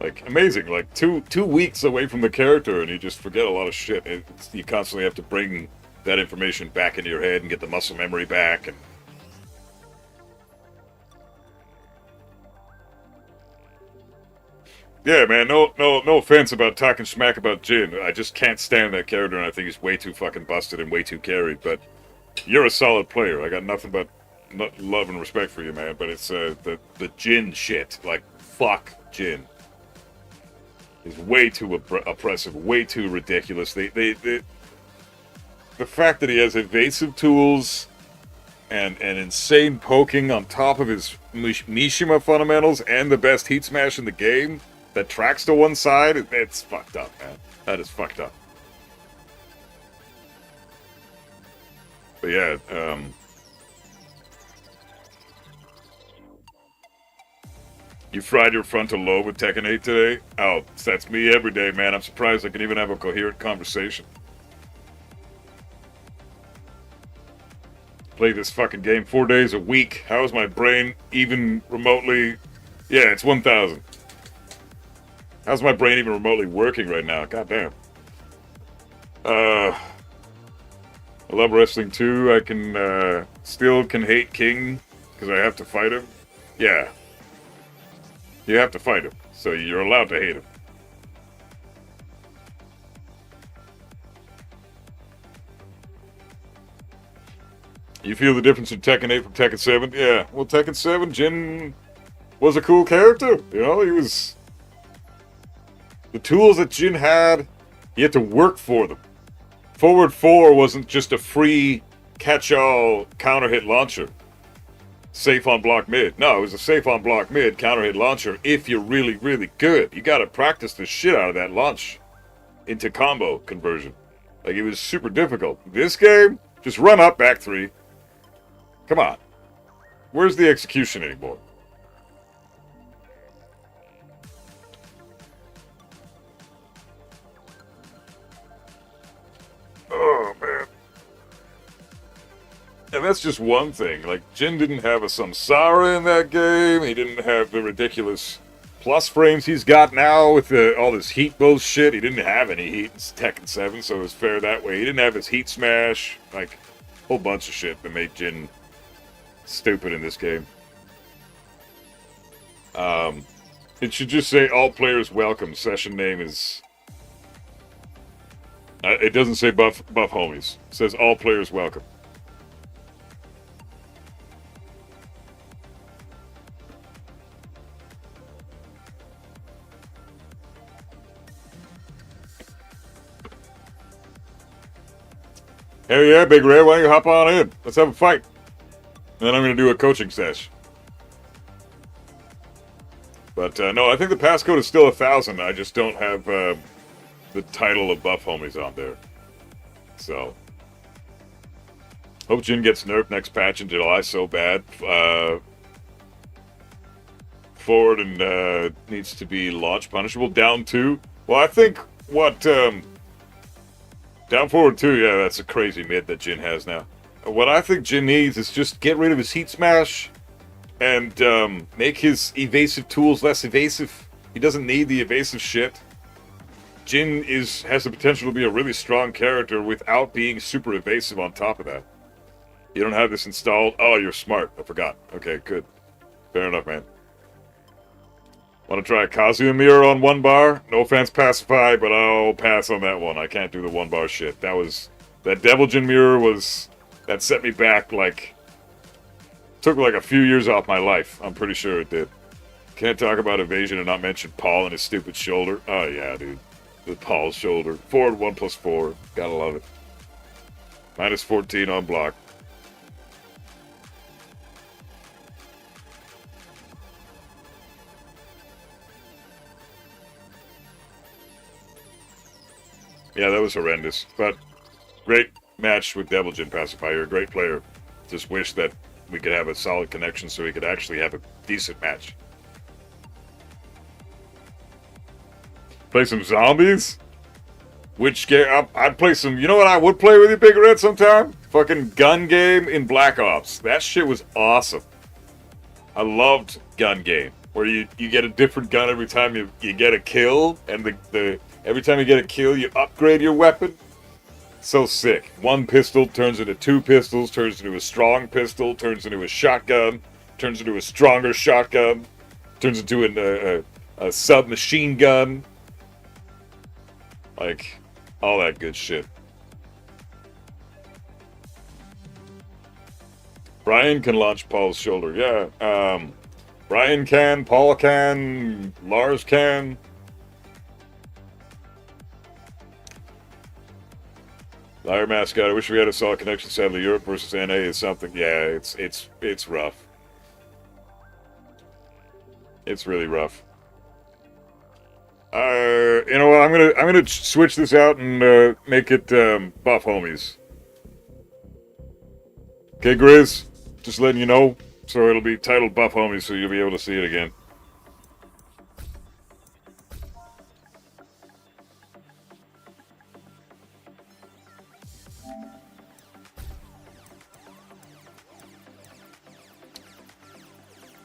Like, amazing. Like, two weeks away from the character, and you just forget a lot of shit. You constantly have to bring that information back into your head and get the muscle memory back. And yeah, man, no offense about talking smack about Jin. I just can't stand that character, and I think he's way too fucking busted and way too carried. But you're a solid player. I got nothing but love and respect for you, man. But it's the Jin shit. Like, fuck Jin. Is way too oppressive, way too ridiculous. The fact that he has evasive tools and insane poking on top of his Mishima fundamentals and the best heat smash in the game that tracks to one side, it's fucked up, man. That is fucked up. But yeah, you fried your frontal lobe with Tekken 8 today? Oh, that's me every day, man. I'm surprised I can even have a coherent conversation. Play this fucking game 4 days a week. How is my brain even remotely... Yeah, it's 1,000. How's my brain even remotely working right now? God damn. I love wrestling too. I can, still can hate King because I have to fight him. Yeah. You have to fight him, so you're allowed to hate him. You feel the difference in Tekken 8 from Tekken 7? Yeah, well, Tekken 7, Jin was a cool character. You know, he was... The tools that Jin had, he had to work for them. Forward 4 wasn't just a free catch-all counter-hit launcher. Safe on block mid. No, it was a safe on block mid counter-hit launcher if you're really, really good. You gotta practice the shit out of that launch into combo conversion. Like, it was super difficult. This game, just run up, back 3. Come on. Where's the execution anymore? Oh, man. And that's just one thing. Like, Jin didn't have a Samsara in that game. He didn't have the ridiculous plus frames he's got now with all this heat bullshit. He didn't have any heat in Tekken 7, so it was fair that way. He didn't have his heat smash. Like, a whole bunch of shit that made Jin stupid in this game. It should just say all players welcome. Session name is... it doesn't say buff homies. It says all players welcome. Hell yeah, Big Red, why don't you hop on in? Let's have a fight. And then I'm going to do a coaching sesh. But no, I think the passcode is still 1,000. I just don't have the title of buff homies on there. So, hope Jin gets nerfed next patch in July so bad. forward and needs to be launch punishable. Down 2. Well, I think what down forward 2. Yeah, that's a crazy mid that Jin has now. What I think Jin needs is just get rid of his heat smash and make his evasive tools less evasive. He doesn't need the evasive shit. Jin has the potential to be a really strong character without being super evasive on top of that. You don't have this installed. Oh, you're smart. I forgot. Okay, good. Fair enough, man. Want to try a Kazuya mirror on 1 bar? No offense, Pacify, but I'll pass on that one. I can't do the 1 bar shit. That Devil Jin mirror that set me back, like, took like a few years off my life. I'm pretty sure it did. Can't talk about evasion and not mention Paul and his stupid shoulder. Oh, yeah, dude. The Paul's shoulder. Forward 1+4. Gotta love it. -14 on block. Yeah, that was horrendous. But great match with Devil Jin, Pacify. You're a great player. Just wish that we could have a solid connection so we could actually have a decent match. Play some zombies? Which game? I'd play some... You know what I would play with you, Big Red, sometime? Fucking gun game in Black Ops. That shit was awesome. I loved gun game. Where you get a different gun every time you get a kill. And every time you get a kill, you upgrade your weapon. So sick. 1 pistol turns into 2 pistols, turns into a strong pistol, turns into a shotgun, turns into a stronger shotgun, turns into a submachine gun. Like, all that good shit. Brian can launch Paul's shoulder. Yeah, Brian can, Paul can, Lars can. Liar mascot. I wish we had a solid connection. Sadly, Europe versus NA is something. Yeah, it's rough. It's really rough. You know what? I'm gonna switch this out and make it buff homies. Okay, Grizz. Just letting you know. So it'll be titled Buff Homies, so you'll be able to see it again.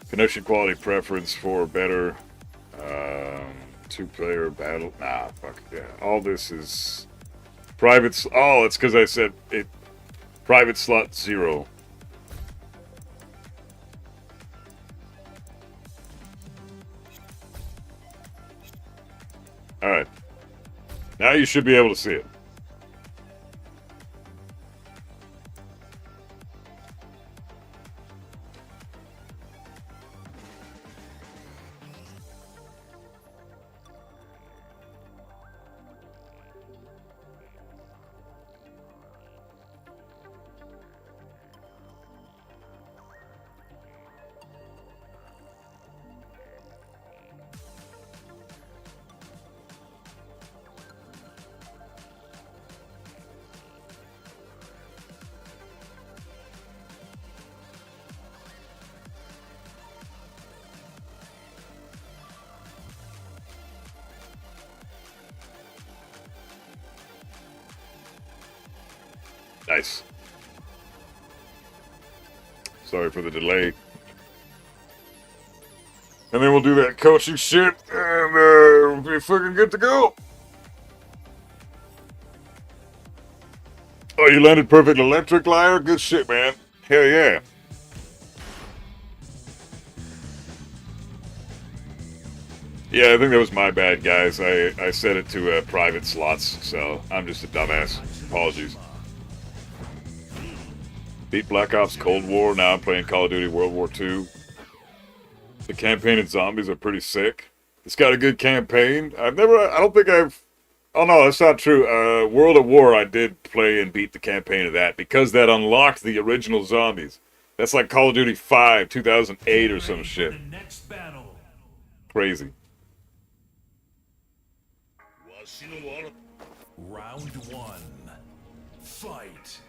Connection quality preference for better 2-player battle. Nah, fuck yeah. All this is private. Oh, it's because I said it. Private slot 0. All right. Now you should be able to see it. Nice. Sorry for the delay. And then we'll do that coaching shit, and we'll be fucking good to go. Oh, you landed perfect electric, Liar? Good shit, man. Hell yeah. Yeah, I think that was my bad, guys. I set it to private slots, so I'm just a dumbass. Apologies. Beat Black Ops Cold War, now I'm playing Call of Duty World War II. The campaign and zombies are pretty sick. It's got a good campaign. Oh no, that's not true. World at War, I did play and beat the campaign of that, because that unlocked the original zombies. That's like Call of Duty 5, 2008 or some shit. Crazy. Round 1. Fight.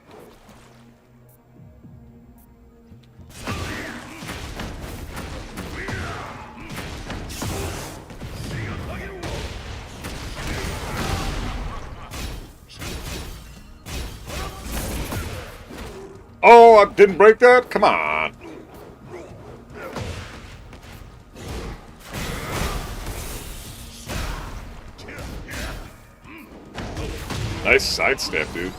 Oh, I didn't break that? Come on. Nice sidestep, dude.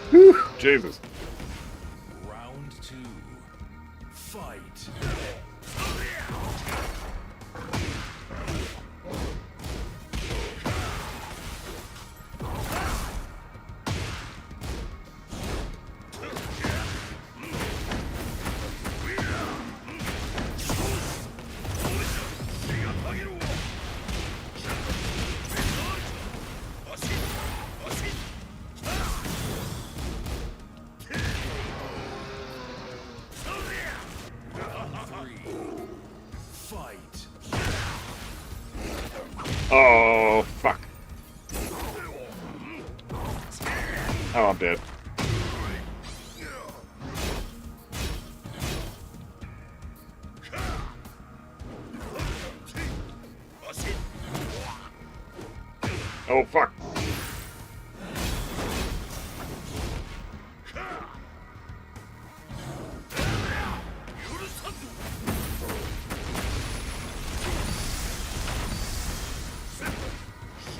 Whew, Jesus. Round 2. Fight. Fight. Oh, fuck. Oh, I'm dead. Oh, fuck.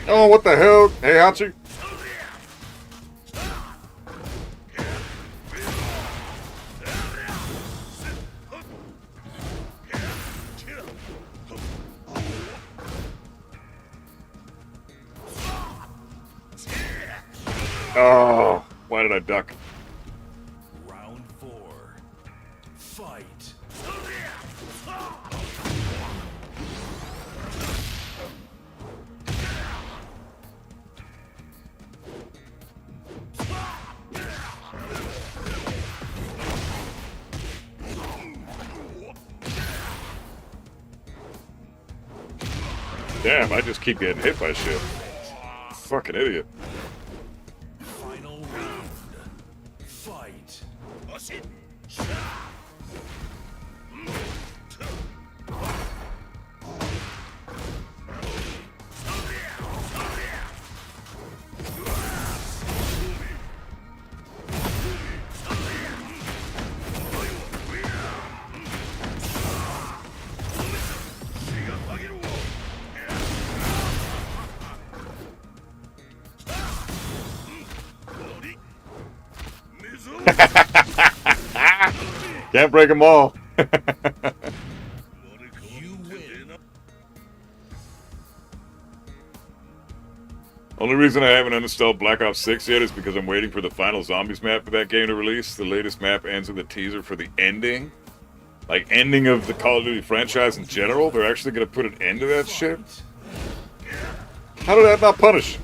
Oh, what the hell? Hey, Hachi. Oh, why did I duck? Round 4. Fight. Damn, I just keep getting hit by shit. Fucking idiot. Final round. Fight. Can't break them all. You win. Only reason I haven't uninstalled Black Ops 6 yet is because I'm waiting for the final Zombies map for that game to release. The latest map ends with a teaser for the ending. Like, ending of the Call of Duty franchise in general. They're actually going to put an end to that shit? How did that not punish?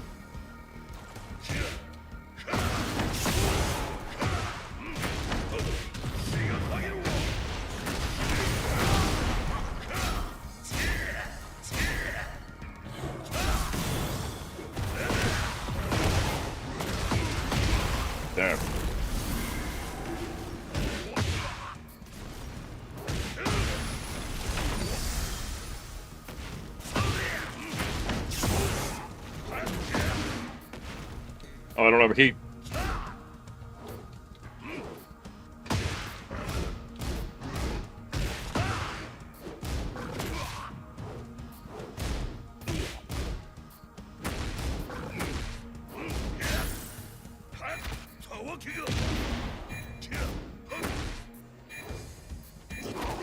Damn. Oh, I don't have a key.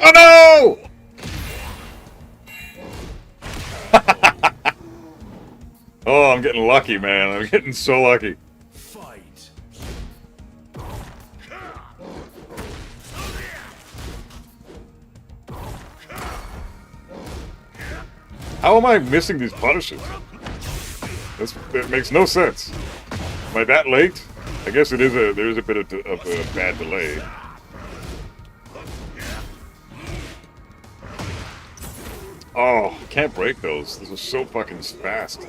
Oh no! Oh, I'm getting lucky, man. I'm getting so lucky. Fight. How am I missing these punishes? That makes no sense. Am I that late? I guess there is a bit of a bad delay. Oh, can't break those. Those are so fucking fast.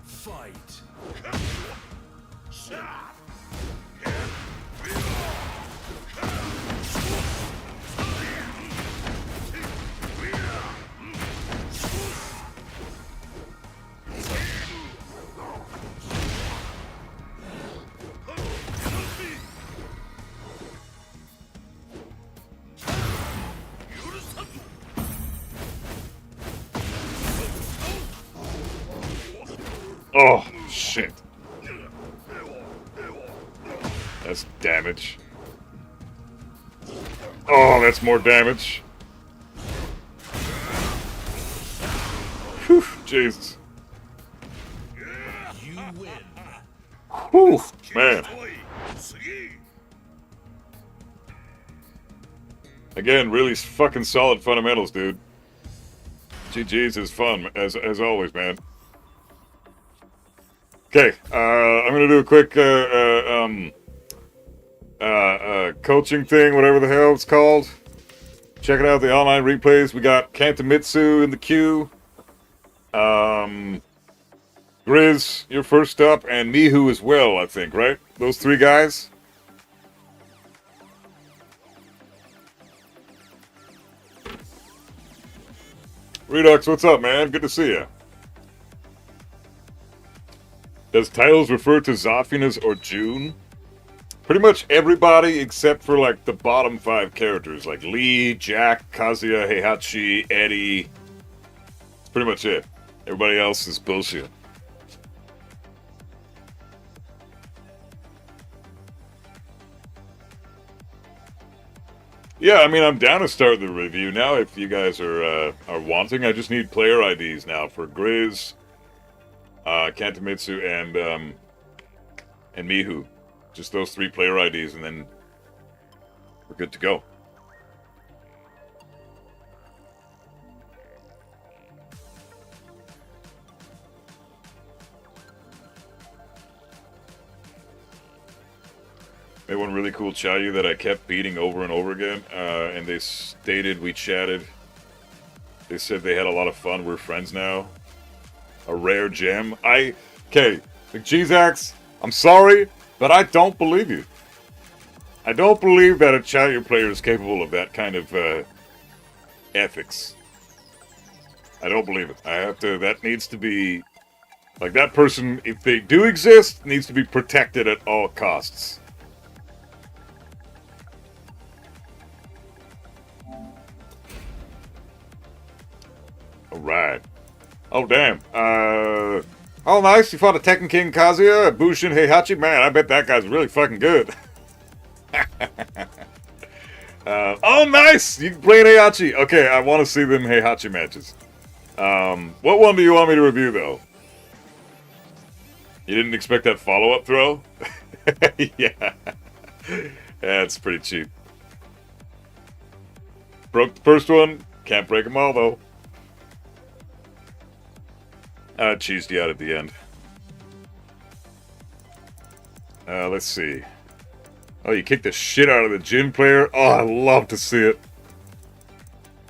Fight. Oh, shit. That's damage. Oh, that's more damage. Whew, Jesus. You win. Whew, man. Again, really fucking solid fundamentals, dude. GG's is fun, as always, man. Okay, I'm gonna do a quick coaching thing, whatever the hell it's called. Checking out the online replays. We got Kantamitsu in the queue. Grizz, you're first up, and Mihu as well, I think, right? Those three guys. Redux, what's up, man? Good to see you. Does titles refer to Zafinas or June? Pretty much everybody except for, like, the bottom 5 characters. Like Lee, Jack, Kazuya, Heihachi, Eddie. That's pretty much it. Everybody else is bullshit. Yeah, I mean, I'm down to start the review now if you guys are wanting. I just need player IDs now for Grizz, Kantamitsu, and Mihu. Just those 3 player IDs, and then we're good to go. Made one really cool Chayu that I kept beating over and over again, and they stated, we chatted, they said they had a lot of fun, we're friends now. A rare gem. Okay, McGeezax, I'm sorry, but I don't believe you. I don't believe that a Chayu player is capable of that kind of ethics. I don't believe it. That needs to be, like, that person, if they do exist, needs to be protected at all costs. Alright. Oh, damn. Oh, nice. You fought a Tekken King Kazuya, Bushin Heihachi. Man, I bet that guy's really fucking good. Oh, nice! You can play an Heihachi. Okay, I want to see them Heihachi matches. What one do you want me to review, though? You didn't expect that follow-up throw? Yeah. That's pretty cheap. Broke the first one. Can't break them all, though. Cheesed you out at the end. Let's see. Oh, you kicked the shit out of the Jin player? Oh, I love to see it.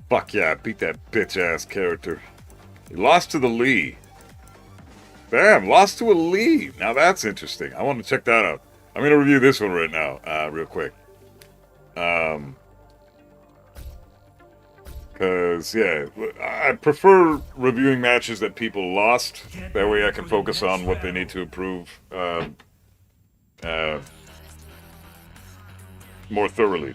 Fuck yeah, beat that bitch-ass character. He lost to the Lee. Damn, lost to a Lee. Now that's interesting. I want to check that out. I'm going to review this one right now, real quick. Because, yeah, I prefer reviewing matches that people lost. That way I can focus on what they need to improve more thoroughly.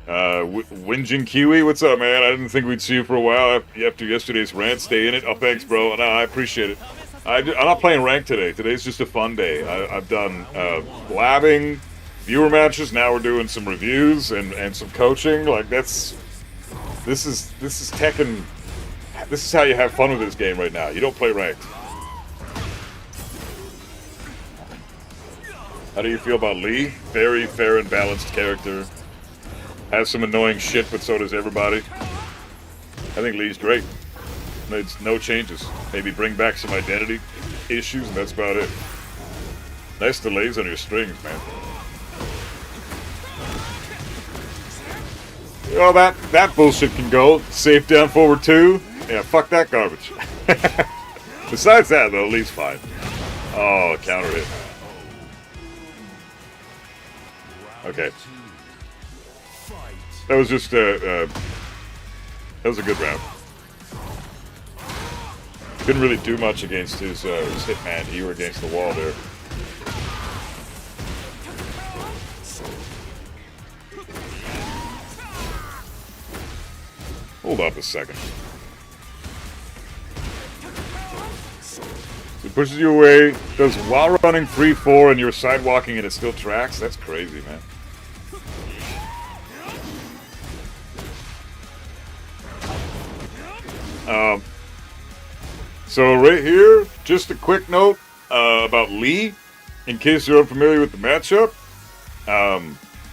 Winjin Kiwi, what's up, man? I didn't think we'd see you for a while after yesterday's rant. Stay in it. Oh, thanks, bro. No, I appreciate it. I'm not playing rank today. Today's just a fun day. I've done blabbing, viewer matches. Now we're doing some reviews and some coaching. Like, that's This is Tekken. This is how you have fun with this game right now. You don't play ranked. How do you feel about Lee? Very fair and balanced character. Has some annoying shit, but so does everybody. I think Lee's great. Needs no changes. Maybe bring back some identity issues, and that's about it. Nice delays on your strings, man. Oh, that bullshit can go. Safe down forward 2. Yeah, fuck that garbage. Besides that, though, Lee's fine. Oh, counter hit. Okay. That was just that was a good round. Couldn't really do much against his hitman. You were against the wall there. Hold up a second. It pushes you away, does while running 3-4 and you're sidewalking and it still tracks? That's crazy, man. So right here, just a quick note about Lee, in case you're unfamiliar with the matchup.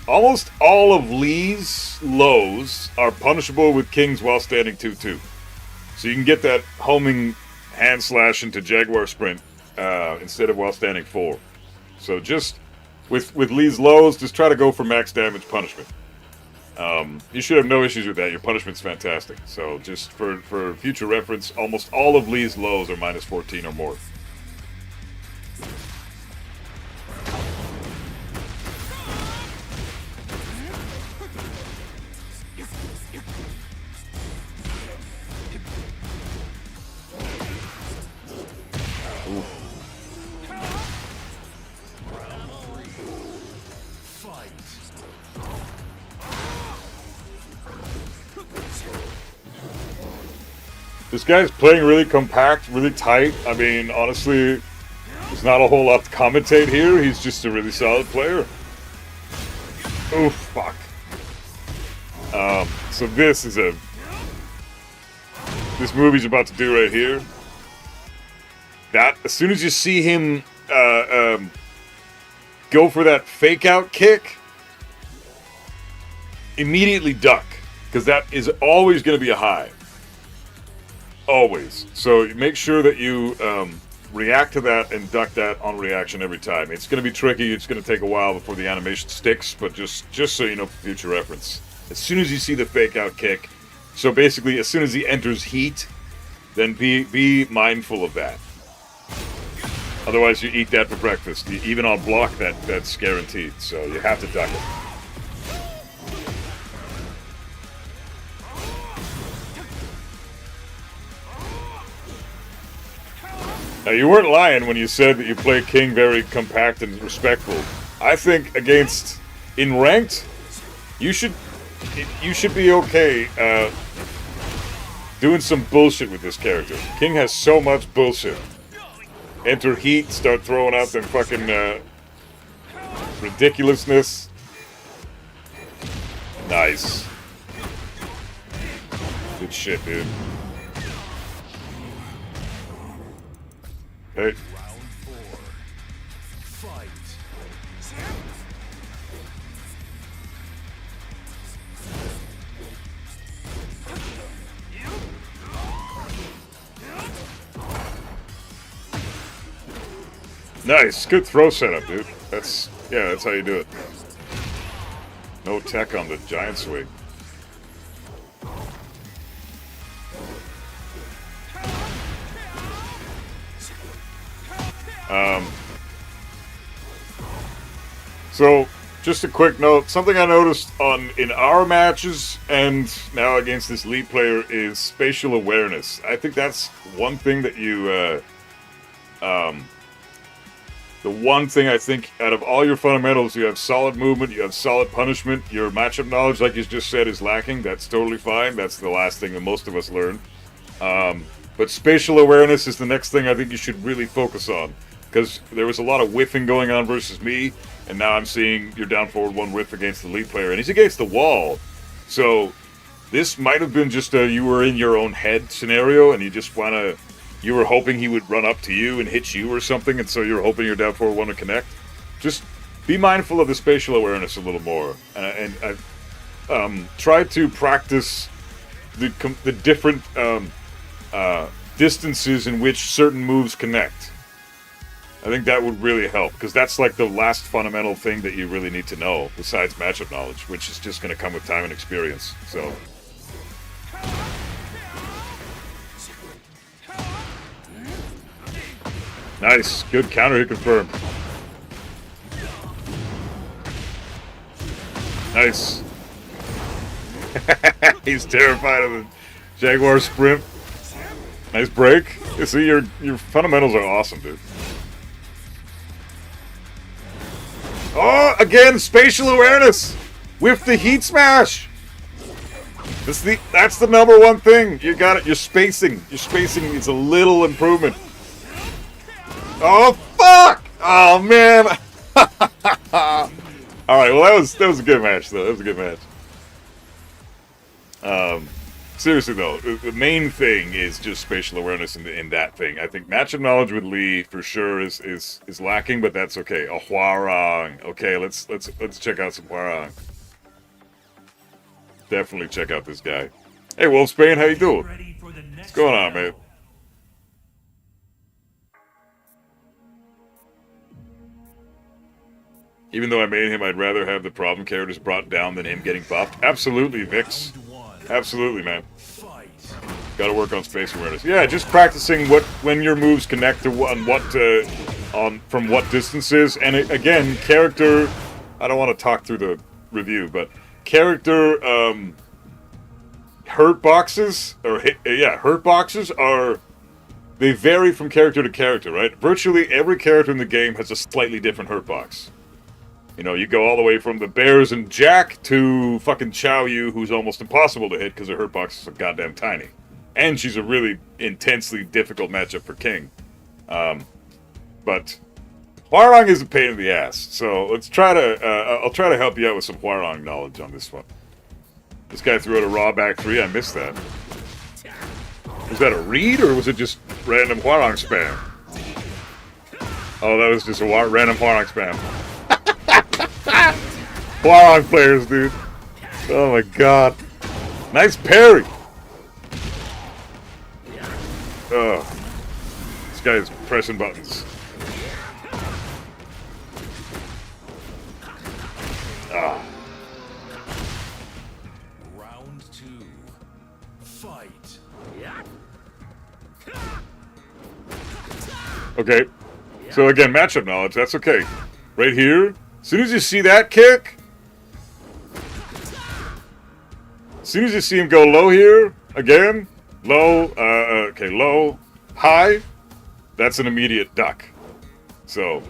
Almost all of Lee's lows are punishable with kings while standing 2-2. So you can get that homing hand slash into Jaguar sprint instead of while standing 4. So just with Lee's lows, just try to go for max damage punishment. You should have no issues with that. Your punishment's fantastic. So just for future reference, almost all of Lee's lows are minus 14 or more. This guy's playing really compact, really tight. I mean, honestly, there's not a whole lot to commentate here. He's just a really solid player. Oh, fuck. So this move he's about to do right here. That, as soon as you see him go for that fake out kick, immediately duck. Because that is always going to be a high. Always. So make sure that you react to that and duck that on reaction every time. It's going to be tricky. It's going to take a while before the animation sticks, but just so you know for future reference. As soon as you see the fake out kick, so basically as soon as he enters heat, then be mindful of that. Otherwise you eat that for breakfast. Even on block, that's guaranteed. So you have to duck it. Now, you weren't lying when you said that you play King very compact and respectful. I think in ranked, you should be okay doing some bullshit with this character. King has so much bullshit. Enter heat, start throwing out them fucking ridiculousness. Nice. Good shit, dude. Hey. Nice, good throw setup, dude. That's how you do it. No tech on the giant swing. So, just a quick note, something I noticed in our matches and now against this lead player is spatial awareness. I think that's one thing that you, the one thing I think out of all your fundamentals, you have solid movement, you have solid punishment, your matchup knowledge, like you just said, is lacking. That's totally fine. That's the last thing that most of us learn. But spatial awareness is the next thing I think you should really focus on. Because there was a lot of whiffing going on versus me, and now I'm seeing you're down forward 1 whiff against the lead player, and he's against the wall. So This might have been just a you were in your own head scenario, and you were hoping he would run up to you and hit you or something, and so you're hoping your down forward one to connect. Just be mindful of the spatial awareness a little more, and try to practice the different distances in which certain moves connect. I think that would really help, because that's like the last fundamental thing that you really need to know, besides matchup knowledge, which is just going to come with time and experience. So, nice, good counter hit confirmed. Nice. He's terrified of the Jaguar sprint. Nice break. You see, your fundamentals are awesome, dude. Oh, again, spatial awareness with the heat smash. That's the number one thing. You got it. Your spacing is a little improvement. Oh fuck! Oh man! All right. Well, that was a good match, though. That was a good match. Seriously though, the main thing is just spatial awareness in that thing. I think matchup knowledge with Lee for sure is lacking, but that's okay. A Hwarang. Okay, let's check out some Hwarang. Definitely check out this guy. Hey, Wolfsbane, how you doing? What's going on, man? Even though I made him, I'd rather have the problem characters brought down than him getting buffed. Absolutely, Vix. Absolutely, man. Got to work on space awareness. Yeah, just practicing when your moves connect to from what distances. And again, character. I don't want to talk through the review, but character hurt boxes hurt boxes they vary from character to character, right? Virtually every character in the game has a slightly different hurt box. You know, you go all the way from the Bears and Jack to fucking Chow Yu, who's almost impossible to hit because her hurt box is so goddamn tiny. And she's a really intensely difficult matchup for King. But Hwarang is a pain in the ass. So let's try to, I'll try to help you out with some Hwarang knowledge on this one. This guy threw out a raw back three. I missed that. Was that a read or was it just random Hwarang spam? Oh, that was just a random Hwarang spam. Hwarang players, dude. Oh my god. Nice parry. Oh. This guy is pressing buttons. Ah. Round two. Fight. Okay. So again, matchup knowledge, that's okay. Right here, as soon as you see that kick, as soon as you see him go low here, again, low, okay, low, high, that's an immediate duck. So,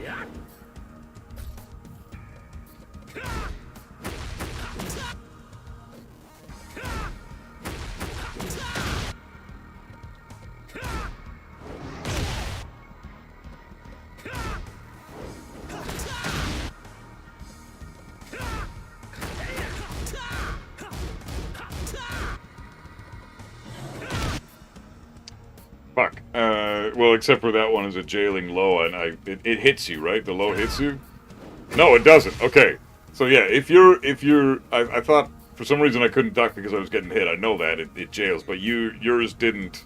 fuck. Well, except for that one is a jailing low, and it hits you, right? The low hits you? No, it doesn't. Okay. So yeah, if you're, I thought for some reason I couldn't duck because I was getting hit. I know that it jails, but yours didn't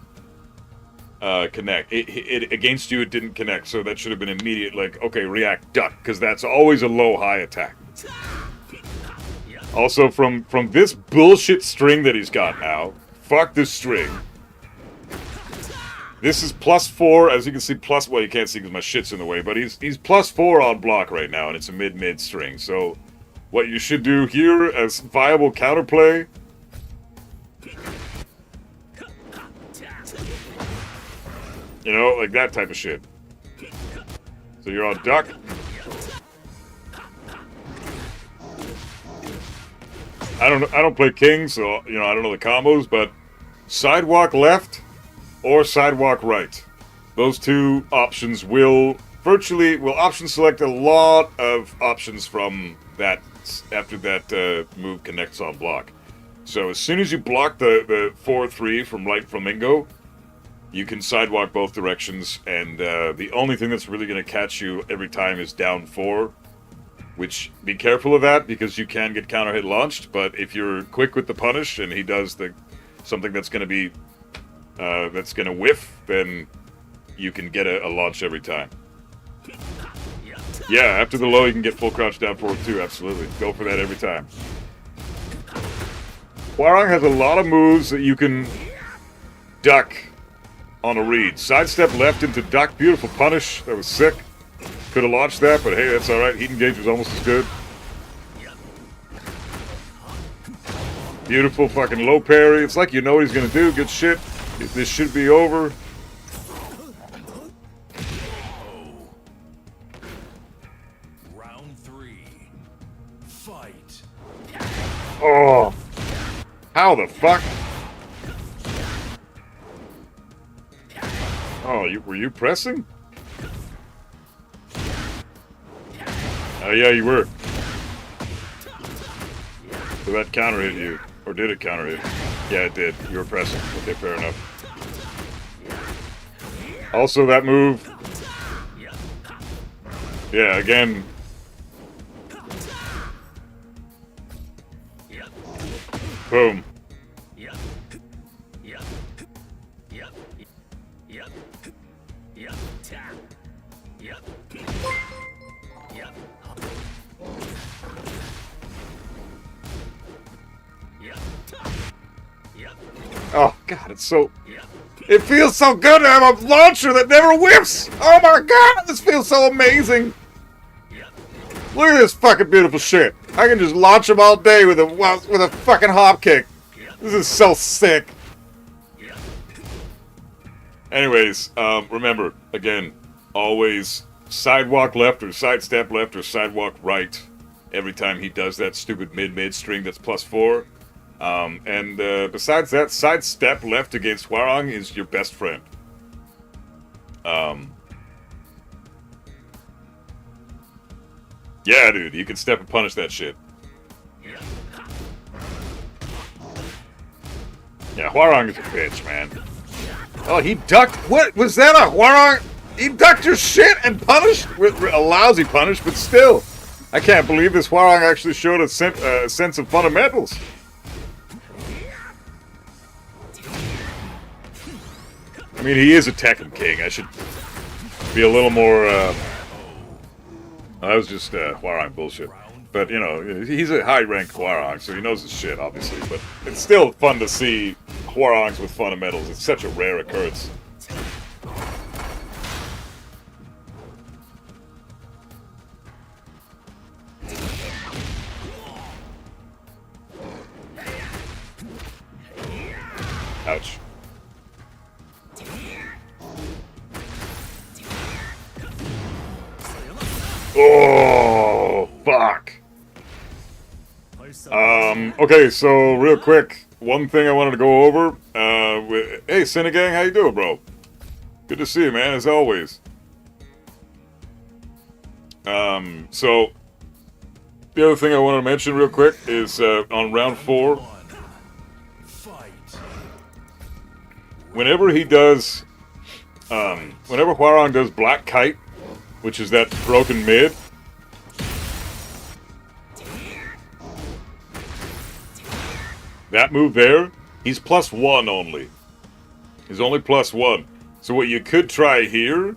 connect. It against you, it didn't connect. So that should have been immediate. Like, okay, react, duck, because that's always a low high attack. Also, from this bullshit string that he's got now, fuck this string. This is +4, as you can see, well, you can't see because my shit's in the way, but he's +4 on block right now, and it's a mid string. So, what you should do here as viable counterplay, you know, like that type of shit. So you're on duck. I don't play King, so you know I don't know the combos, but sidewalk left or sidewalk right. Those two options will option select a lot of options from that after that move connects on block. So as soon as you block the 4-3 from Light Flamingo, you can sidewalk both directions, and the only thing that's really going to catch you every time is down 4, which, be careful of that, because you can get counter hit launched, but if you're quick with the punish, and he does something that's going to be, that's going to whiff, then you can get a launch every time. Yeah, after the low, you can get full crouch down forward too, absolutely. Go for that every time. Hwoarang has a lot of moves that you can duck on a read. Sidestep left into duck, beautiful punish, that was sick. Could have launched that, but hey, that's alright. Heat engage was almost as good. Beautiful fucking low parry. It's like you know what he's gonna do. Good shit. This should be over. Round 3. Fight. Oh. How the fuck? Oh, were you pressing? Oh, yeah, you were. So that counter hit you. Or did it counter hit? Yeah, it did. You were pressing. Okay, fair enough. Also, that move. Yeah, again. Boom. Oh, God, it's so... It feels so good to have a launcher that never whips! Oh my God, this feels so amazing! Look at this fucking beautiful shit. I can just launch him all day with a fucking hop kick. This is so sick. Anyways, remember, again, always sidewalk left or sidestep left or sidewalk right every time he does that stupid mid-mid string that's +4. And besides that, sidestep left against Hwoarang is your best friend. Yeah, dude, you can step and punish that shit. Yeah, Hwoarang is a bitch, man. Oh, he ducked. What was that? A Hwoarang? He ducked your shit and punished with a lousy punish, but still, I can't believe this Hwoarang actually showed a sense of fundamentals. I mean, he is a Tekken king. I should be a little more. That was just Hwoarang bullshit. But, you know, he's a high-ranked Hwoarang, so he knows his shit, obviously. But it's still fun to see Hwoarangs with fundamentals. It's such a rare occurrence. Ouch. Oh, fuck. Okay, so real quick, one thing I wanted to go over. Hey, Cinegang, how you doing, bro? Good to see you, man, as always. So the other thing I wanted to mention real quick is on round 4. Whenever he does, whenever Hwoarang does Black Kite, which is that broken mid, that move there, he's +1 only. He's only +1. So what you could try here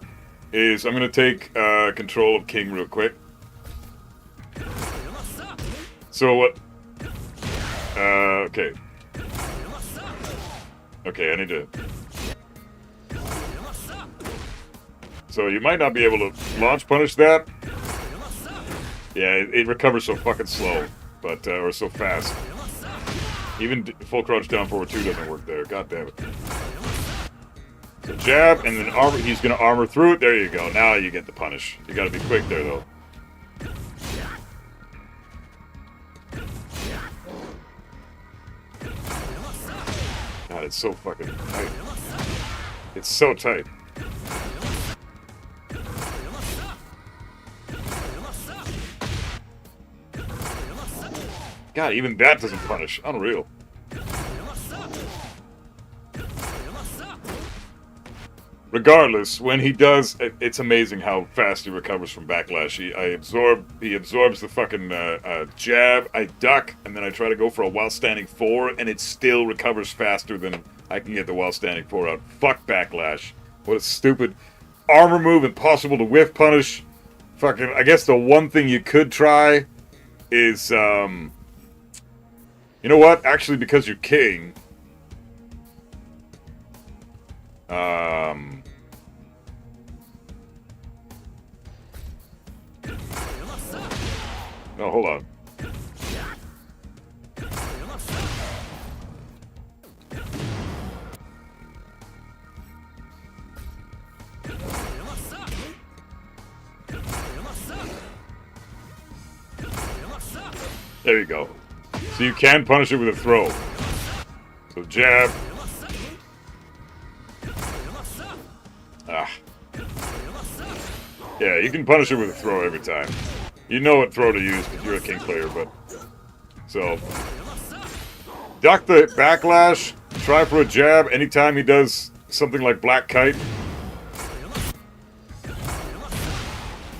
is, I'm going to take control of King real quick. So what... okay. Okay, I need to... So you might not be able to launch punish that. Yeah, it recovers so fucking slow, but or so fast. Even full crouch down forward 2 doesn't work there. God damn it. So jab and then armor. He's gonna armor through it. There you go. Now you get the punish. You gotta be quick there though. God, it's so fucking tight. It's so tight. God, even that doesn't punish. Unreal. regardless, when he does, it's amazing how fast he recovers from backlash. He absorbs the fucking jab, I duck, and then I try to go for a while standing 4, and it still recovers faster than I can get the while standing 4 out. Fuck backlash. What a stupid armor move, impossible to whiff punish. Fucking, I guess the one thing you could try is, you know what? Actually, because you're king, no, hold on. There you go. So you can punish it with a throw. So jab. Ah. Yeah, you can punish it with a throw every time. You know what throw to use because you're a king player, but... So... Duck the backlash. Try for a jab anytime he does something like Black Kite.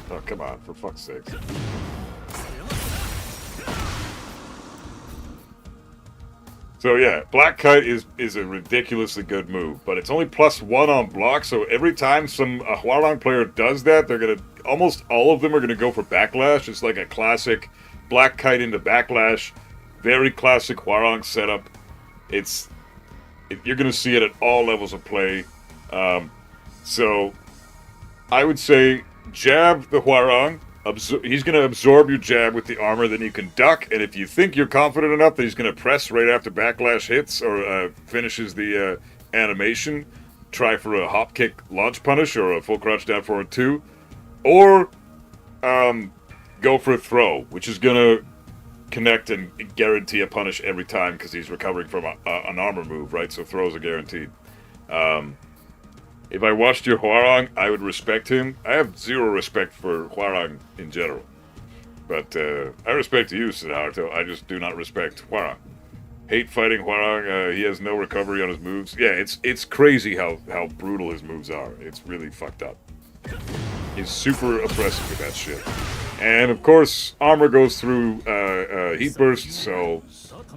Oh, come on, for fuck's sake. So yeah, Black Kite is a ridiculously good move, but it's only +1 on block, so every time a Hwarang player does that, they're gonna, almost all of them are gonna go for backlash. It's like a classic Black Kite into backlash, very classic Hwarang setup. You're gonna see it at all levels of play. So I would say jab the Hwarang. He's going to absorb your jab with the armor, then you can duck, and if you think you're confident enough that he's going to press right after backlash hits or finishes the animation, try for a hop kick launch punish or a full crouch down forward 2, or go for a throw, which is going to connect and guarantee a punish every time because he's recovering from an armor move, right? So throws are guaranteed. If I watched your Hwarang, I would respect him. I have zero respect for Hwarang in general. But I respect you, Siddhartha. I just do not respect Hwarang. Hate fighting Hwarang. He has no recovery on his moves. Yeah, it's crazy how brutal his moves are. It's really fucked up. He's super oppressive with that shit. And, of course, armor goes through heat bursts, so,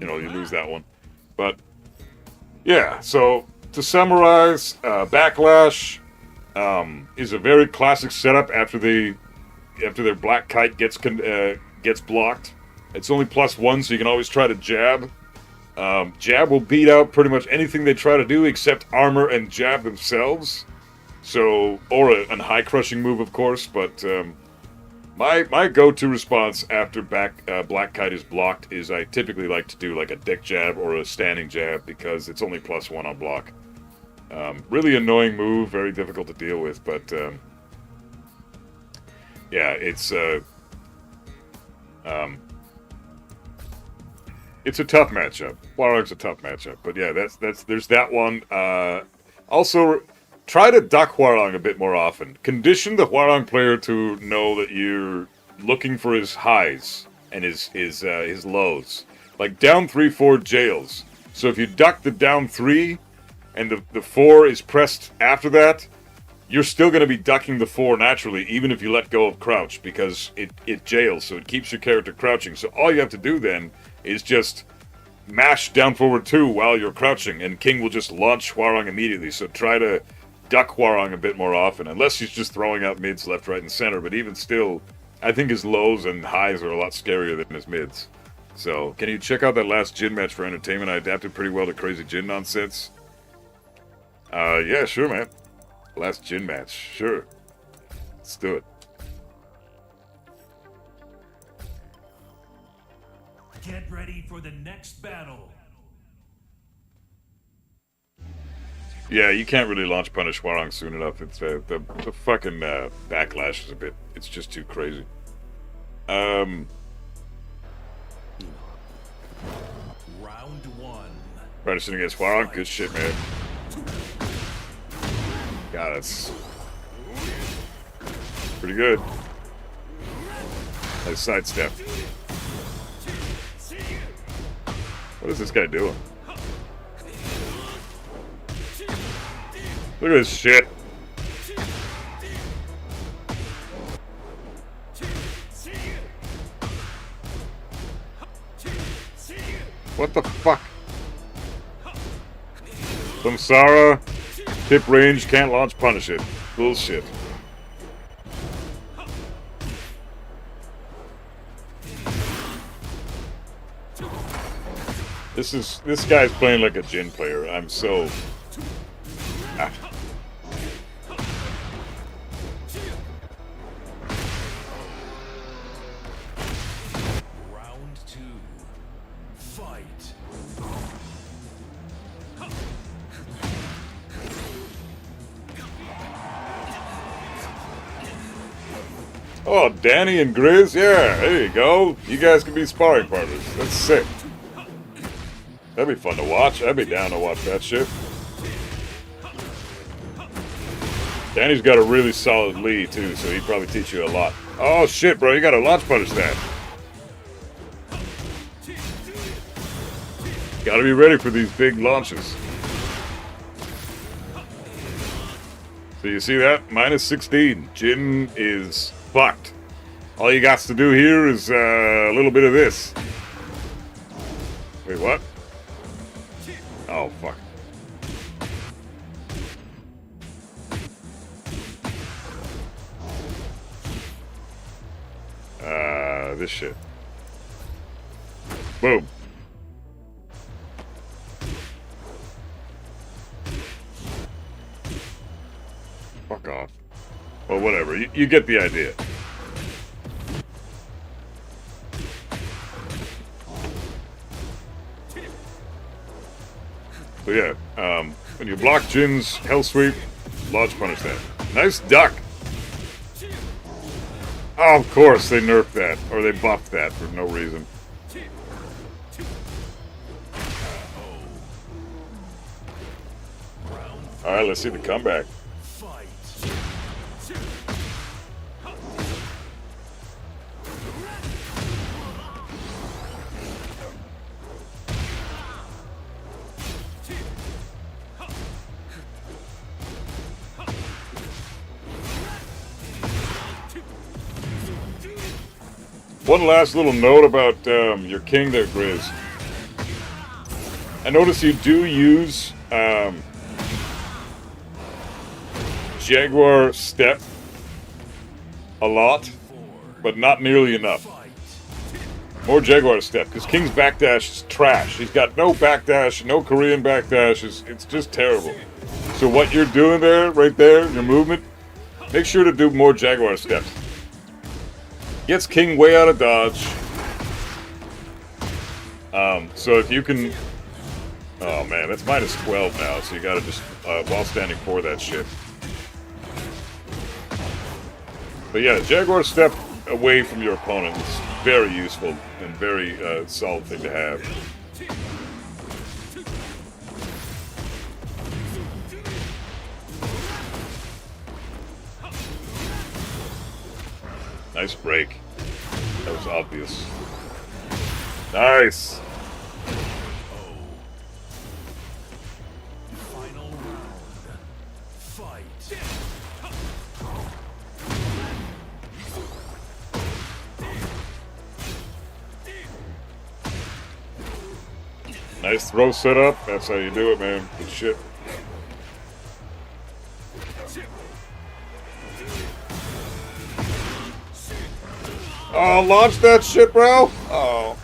you know, you lose that one. But, yeah, so... To summarize, Backlash is a very classic setup after their Black Kite gets blocked. It's only +1, so you can always try to jab. Jab will beat out pretty much anything they try to do except armor and jab themselves. So, or a high crushing move, of course. But my go-to response after Black Kite is blocked is I typically like to do like a dick jab or a standing jab because it's only +1 on block. Really annoying move, very difficult to deal with, but yeah, it's a tough matchup. Hwarang's a tough matchup, but yeah, there's that one. Also, try to duck Hwarang a bit more often. Condition the Hwarang player to know that you're looking for his highs and his lows, like down 3-4 jails. So if you duck the down 3. And the 4 is pressed after that, you're still going to be ducking the 4 naturally, even if you let go of crouch, because it jails, so it keeps your character crouching. So all you have to do then is just mash down forward 2 while you're crouching, and King will just launch Hwarang immediately. So try to duck Hwarang a bit more often, unless he's just throwing out mids left, right, and center. But even still, I think his lows and highs are a lot scarier than his mids. So can you check out that last Jin match for entertainment? I adapted pretty well to crazy Jin nonsense. Yeah, sure, man. Last Jin match, sure. Let's do it. Get ready for the next battle. Yeah, you can't really launch punish Hwarang soon enough. It's the fucking backlash is it's just too crazy. Round 1. Practicing against Hwarang, good shit, man. God, that's pretty good. Nice sidestep. What is this guy doing? Look at this shit. What the fuck? Samsara, tip range, can't launch punish it. Bullshit. This guy's playing like a Jin player. I'm so... Ah. Round 2. Fight. Oh, Danny and Grizz? Yeah, there you go. You guys can be sparring partners. That's sick. That'd be fun to watch. I'd be down to watch that shit. Danny's got a really solid lead, too, so he'd probably teach you a lot. Oh, shit, bro. You gotta launch punish that. Gotta be ready for these big launches. So you see that? Minus 16. Jin is fucked. All you got to do here is a little bit of this. Wait, what? Oh, fuck. This shit. Boom. Fuck off. Well, whatever. You get the idea. So yeah, when you block Jin's Hell Sweep, launch punish that. Nice duck! Oh, of course they nerfed that, or they buffed that for no reason. Alright, let's see the comeback. One last little note about your king there, Grizz. I notice you do use Jaguar Step a lot, but not nearly enough. More Jaguar Step, because King's backdash is trash. He's got no backdash, no Korean backdash. It's just terrible. So what you're doing there, right there, your movement, make sure to do more Jaguar Steps. Gets King way out of dodge. So if you can... Oh man, that's minus 12 now, so you gotta just while standing for that shit. But yeah, Jaguar Step away from your opponent is very useful and very solid thing to have. Nice break. That was obvious. Nice. Final round. Fight. Nice throw setup. That's how you do it, man. Good shit. Oh, launch that shit, bro! Oh.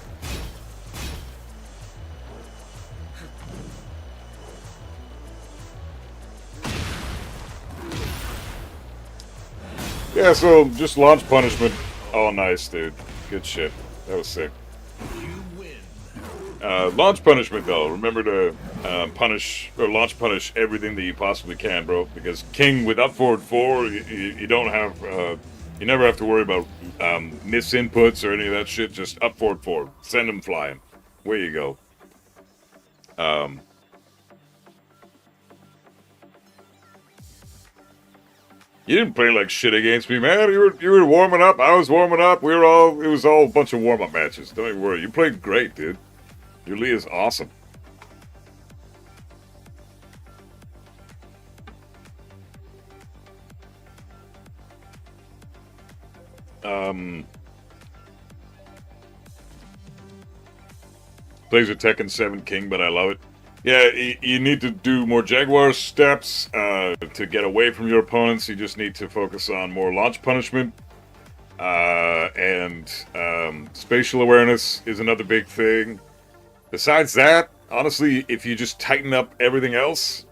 Yeah, so just launch punishment. Oh, nice, dude. Good shit. That was sick. Launch punishment, though. Remember to punish or launch punish everything that you possibly can, bro. Because King with up forward 4, you don't have... you never have to worry about miss inputs or any of that shit. Just up forward 4. Send him flying. Where you go. You didn't play like shit against me, man. You were warming up. I was warming up. It was all a bunch of warm-up matches. Don't even worry. You played great, dude. Your Lee is awesome. Plays a Tekken 7 King, but I love it. Yeah, you need to do more Jaguar steps to get away from your opponents. You just need to focus on more launch punishment. And spatial awareness is another big thing. Besides that, honestly, if you just tighten up everything else,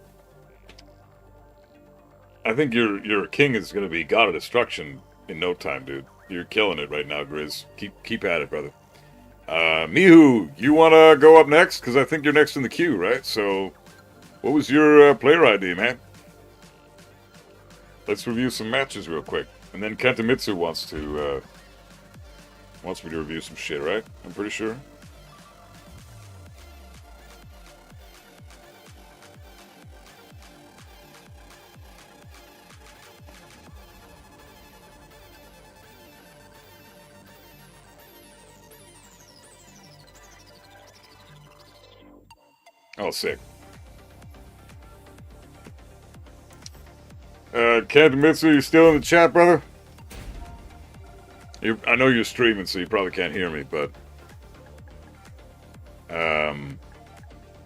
I think your king is going to be God of Destruction in no time, dude. You're killing it right now, Grizz. Keep at it, brother. Mihu, you want to go up next? Because I think you're next in the queue, right? So, what was your player ID, man? Let's review some matches real quick. And then Kentamitsu wants me to review some shit, right? I'm pretty sure. Oh, sick. Kentamitsu, you still in the chat, brother? I know you're streaming, so you probably can't hear me, but... No,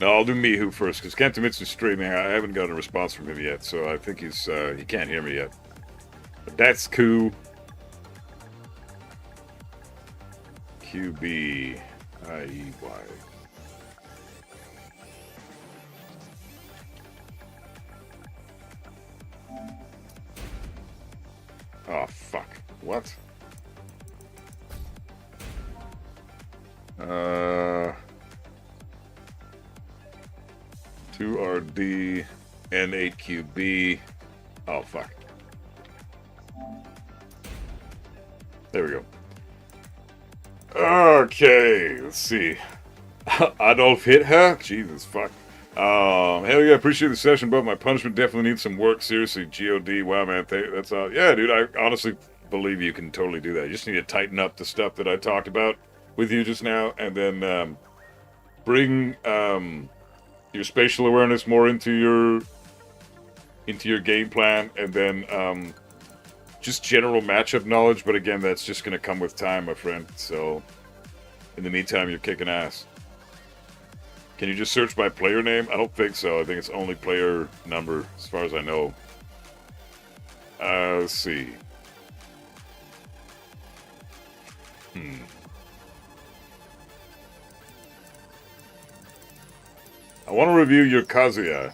I'll do Mihu first, because Kentamitsu's streaming. I haven't got a response from him yet, so I think he can't hear me yet. But that's cool. QB IEY. Oh, fuck. What? 2RD N8QB. Oh, fuck. There we go. Okay, let's see. Adolf hit her? Jesus, fuck. Hell yeah, appreciate the session, but my punishment definitely needs some work. Seriously, God, wow, man, that's all. Yeah, dude, I honestly believe you can totally do that. You just need to tighten up the stuff that I talked about with you just now, and then bring your spatial awareness more into your game plan, and then just general matchup knowledge. But again, that's just going to come with time, my friend. So, in the meantime, you're kicking ass. Can you just search by player name? I don't think so. I think it's only player number, as far as I know. Let's see. I want to review your Kazuya.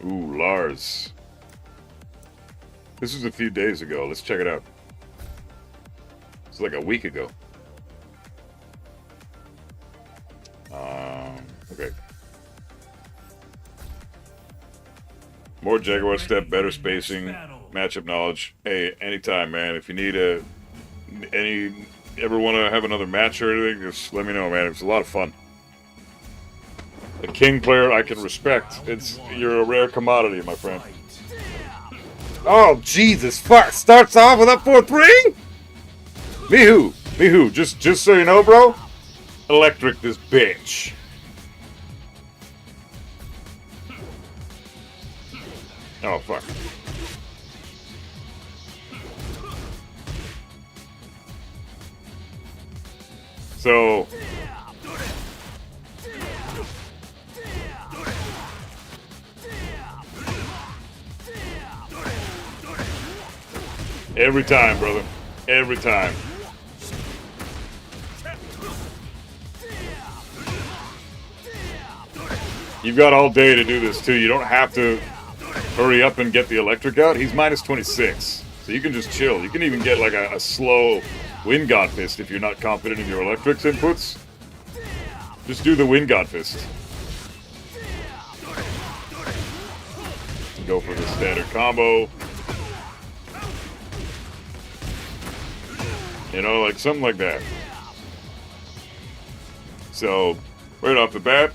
Ooh, Lars. This was a few days ago. Let's check it out. It's like a week ago. Okay. More Jaguar step, better spacing, matchup knowledge. Hey, anytime, man. If you need ever want to have another match or anything, just let me know, man. It's a lot of fun. A king player I can respect. You're a rare commodity, my friend. Oh, Jesus, fuck. Starts off with up 4-3? Mihu, just so you know, bro, electric this bitch. Oh, fuck. So... every time, brother. Every time. You've got all day to do this, too. You don't have to hurry up and get the electric out. He's minus 26, so you can just chill. You can even get like a slow Wind God Fist if you're not confident in your electrics inputs. Just do the Wind God Fist. Go for the standard combo. You know, like something like that. So, right off the bat,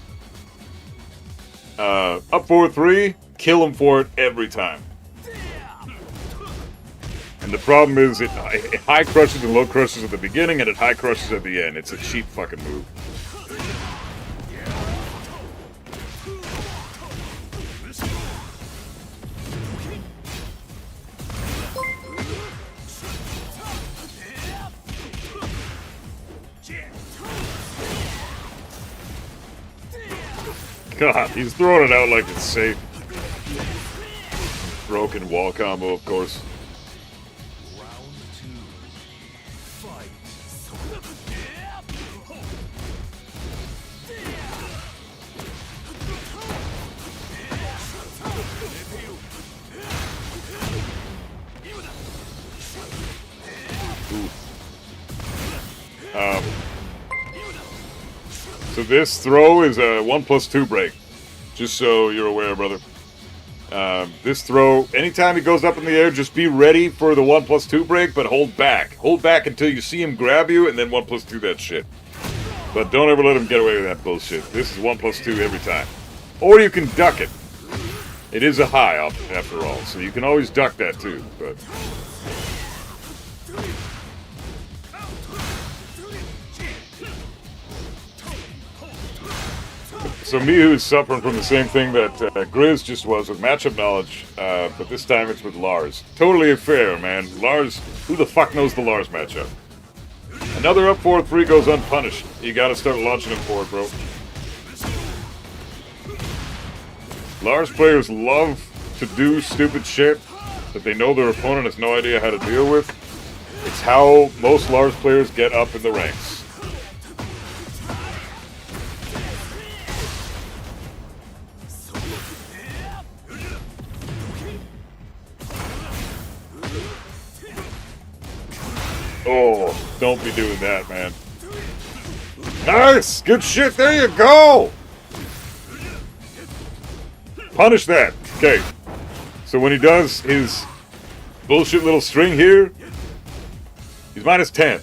up 4-3, kill him for it every time. And the problem is, it high crushes and low crushes at the beginning, and it high crushes at the end. It's a cheap fucking move. God, he's throwing it out like it's safe. Broken wall combo, of course. Round 2. Fight. So this throw is a 1+2 break. Just so you're aware, brother. This throw, anytime he goes up in the air, just be ready for the 1+2 break, but hold back. Hold back until you see him grab you, and then 1+2 that shit. But don't ever let him get away with that bullshit. This is 1+2 every time. Or you can duck it. It is a high, after all, so you can always duck that too, but... So Mihu is suffering from the same thing that Grizz just was with matchup knowledge, but this time it's with Lars. Totally fair, man. Lars, who the fuck knows the Lars matchup? Another up 4-3 goes unpunished. You gotta start launching him for it, bro. Lars players love to do stupid shit that they know their opponent has no idea how to deal with. It's how most Lars players get up in the ranks. Oh, don't be doing that, man. Nice! Good shit, there you go! Punish that. Okay. So when he does his bullshit little string here, he's -10.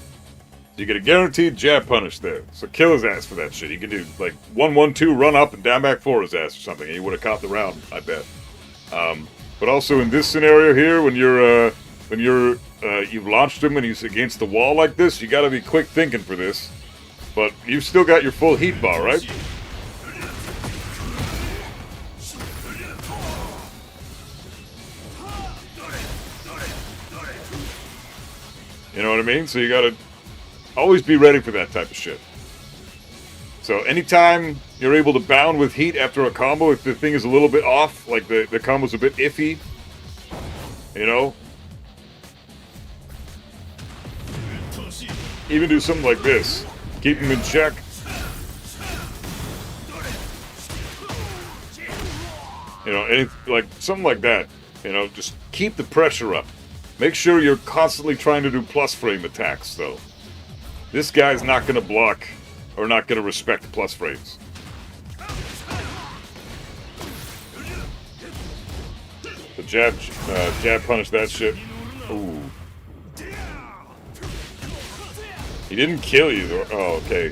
You get a guaranteed jab punish there. So kill his ass for that shit. He can do like 1-1-2, run up and down back for his ass or something. And he would have caught the round, I bet. But also in this scenario here, when you've launched him and he's against the wall like this, you got to be quick thinking for this. But you've still got your full heat bar, right? You know what I mean? So you got to always be ready for that type of shit. So anytime you're able to bound with heat after a combo, if the thing is a little bit off, like the combo's a bit iffy, you know, even do something like this. Keep him in check. You know, like something like that. You know, just keep the pressure up. Make sure you're constantly trying to do plus frame attacks, though. This guy's not going to block or not going to respect plus frames. The jab punish that shit. Ooh. He didn't kill you, though. Oh, okay.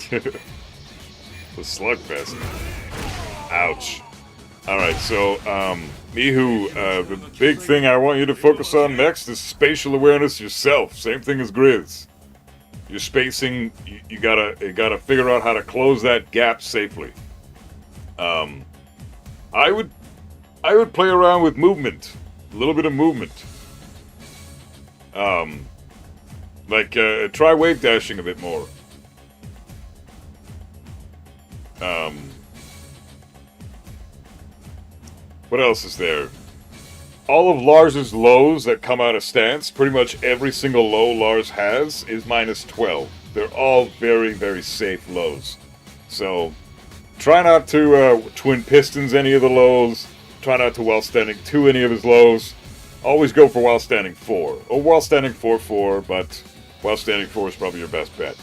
The slugfest. Ouch. Alright, so, Mihu, the big thing I want you to focus on next is spatial awareness yourself. Same thing as Grizz. Your spacing, you gotta figure out how to close that gap safely. I would play around with movement. A little bit of movement. Try wave dashing a bit more. What else is there? All of Lars's lows that come out of stance, pretty much every single low Lars has, is -12. They're all very, very safe lows. So, try not to twin pistons any of the lows. Try not to while standing 2 any of his lows. Always go for while standing 4. Or while standing 4-4, but while standing 4 is probably your best bet.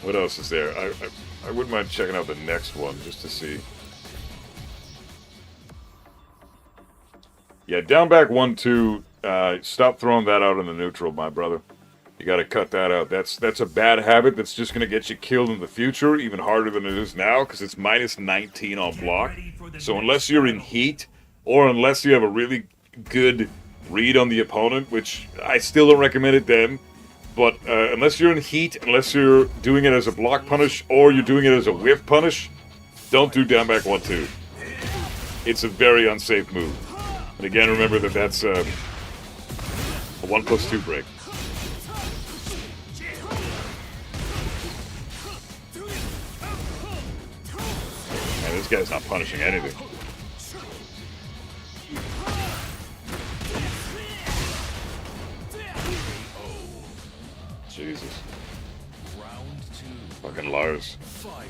What else is there? I wouldn't mind checking out the next one just to see. Yeah, down back 1-2. Stop throwing that out in the neutral, my brother. You got to cut that out. That's a bad habit that's just going to get you killed in the future, even harder than it is now, because it's -19 on block. So unless you're in heat, or unless you have a really good read on the opponent, which I still don't recommend it then, but unless you're in heat, unless you're doing it as a block punish, or you're doing it as a whiff punish, don't do down back 1-2. it's a very unsafe move. And again, remember that that's a 1+2 break. And this guy's not punishing anything. Jesus. Round 2. Fucking Lars. Fight.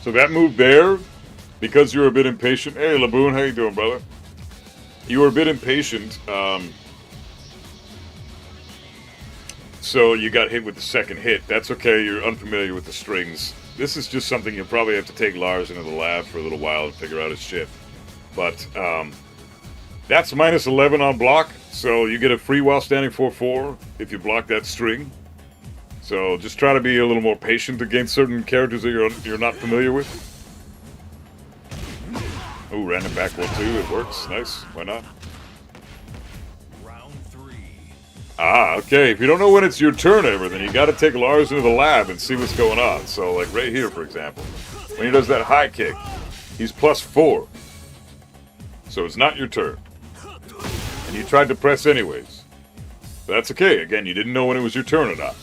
So that move there, because you were a bit impatient. Hey, Laboon, how you doing, brother? You were a bit impatient, so you got hit with the second hit. That's okay, you're unfamiliar with the strings. This is just something you'll probably have to take Lars into the lab for a little while and figure out his shit. But, that's minus 11 on block, so you get a free while standing 4-4 if you block that string. So just try to be a little more patient against certain characters that you're not familiar with. Oh, random back roll 2, it works. Nice, why not? Round 3. Ah, okay. If you don't know when it's your turn ever, then you gotta take Lars into the lab and see what's going on. So, like right here, for example. When he does that high kick, he's +4. So it's not your turn. And you tried to press anyways. But that's okay. Again, you didn't know when it was your turn or not.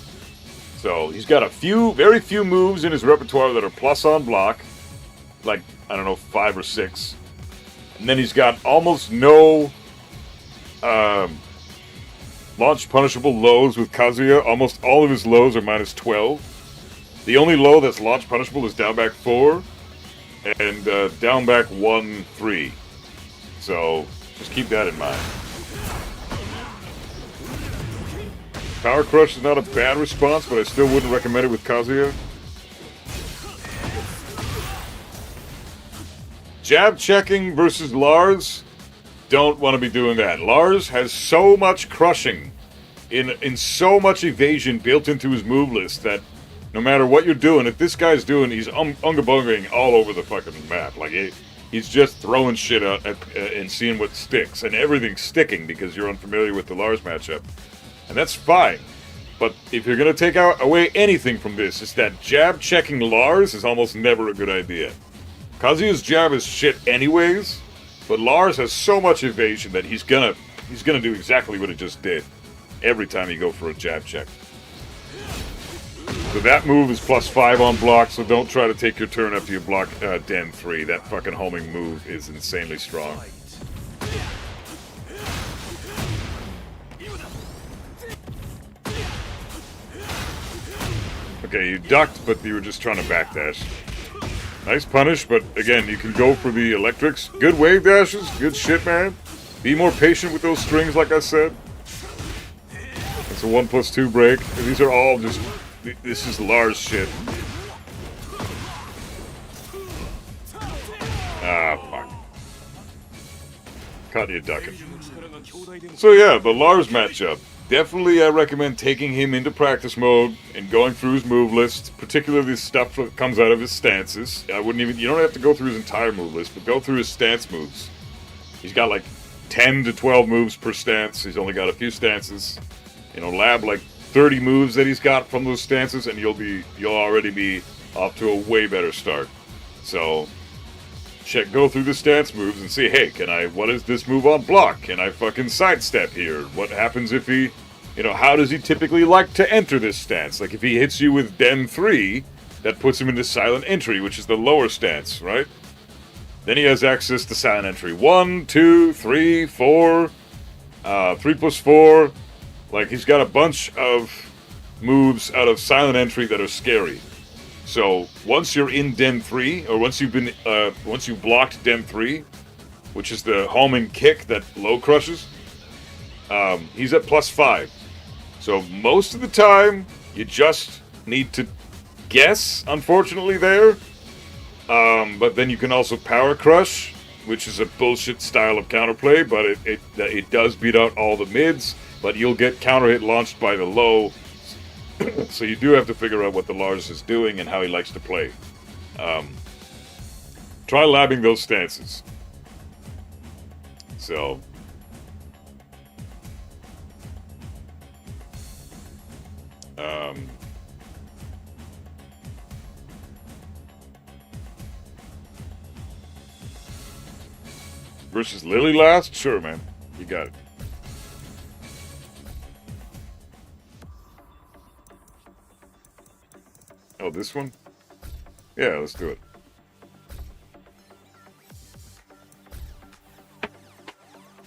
So he's got very few moves in his repertoire that are plus on block. Like, I don't know, 5 or 6. And then he's got almost no launch punishable lows with Kazuya. Almost all of his lows are minus 12. The only low that's launch punishable is down back 4 and down back 1, 3. So just keep that in mind. Power Crush is not a bad response, but I still wouldn't recommend it with Kazuya. Jab checking versus Lars, don't want to be doing that. Lars has so much crushing in so much evasion built into his move list that no matter what you're doing, if this guy's doing, he's unga-bungering all over the fucking map. Like, he's just throwing shit out and seeing what sticks. And everything's sticking because you're unfamiliar with the Lars matchup. And that's fine. But if you're going to take away anything from this, it's that jab checking Lars is almost never a good idea. Kazuya's jab is shit anyways, but Lars has so much evasion that he's gonna do exactly what it just did every time you go for a jab check. So that move is +5 on block, so don't try to take your turn after you block Den 3. That fucking homing move is insanely strong. Okay, you ducked, but you were just trying to backdash. Nice punish, but again, you can go for the electrics. Good wave dashes, good shit, man. Be more patient with those strings, like I said. It's a 1+2 break. These are all just... This is Lars shit. Ah, fuck. Caught you ducking. So yeah, the Lars matchup. Definitely, I recommend taking him into practice mode and going through his move list, particularly the stuff that comes out of his stances. You don't have to go through his entire move list, but go through his stance moves. He's got like 10 to 12 moves per stance. He's only got a few stances. Lab like 30 moves that he's got from those stances, and you'll already be off to a way better start. So, go through the stance moves and see, hey, what is this move on block? Can I fucking sidestep here? What happens if he, how does he typically like to enter this stance? Like if he hits you with Den 3, that puts him into silent entry, which is the lower stance, right? Then he has access to silent entry 1, 2, 3, 4, 3+4. Like he's got a bunch of moves out of silent entry that are scary. So once you're in Den 3, or once you've blocked Den 3, which is the homing kick that low crushes, he's at +5. So most of the time, you just need to guess, unfortunately, there. But then you can also power crush, which is a bullshit style of counterplay, but it does beat out all the mids, but you'll get counter hit launched by the low So you do have to figure out what the Lars is doing and how he likes to play. Try labbing those stances. So... versus Lily last? Sure, man. You got it. Oh, this one? Yeah, let's do it.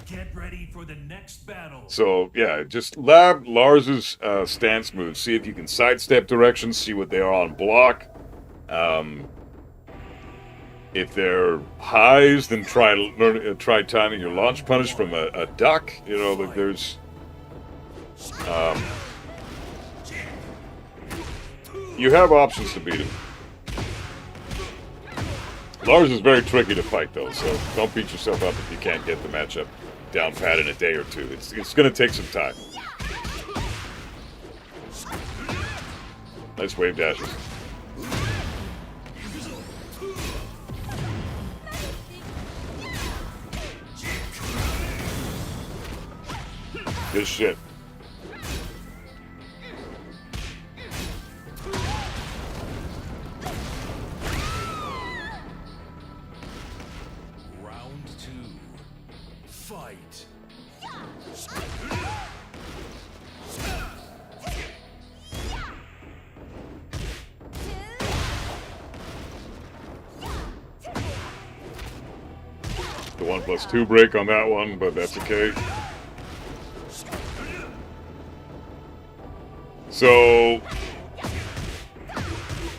Get ready for the next battle. So, yeah, just lab Lars's stance moves. See if you can sidestep directions, see what they are on block. If they're highs, then try timing your launch punish from a duck. You know, like there's... you have options to beat him. Lars is very tricky to fight, though, so don't beat yourself up if you can't get the matchup down pat in a day or two. It's going to take some time. Nice wave dashes. Good shit. Round 2. Fight. The 1+2 break on that one, but that's okay. So,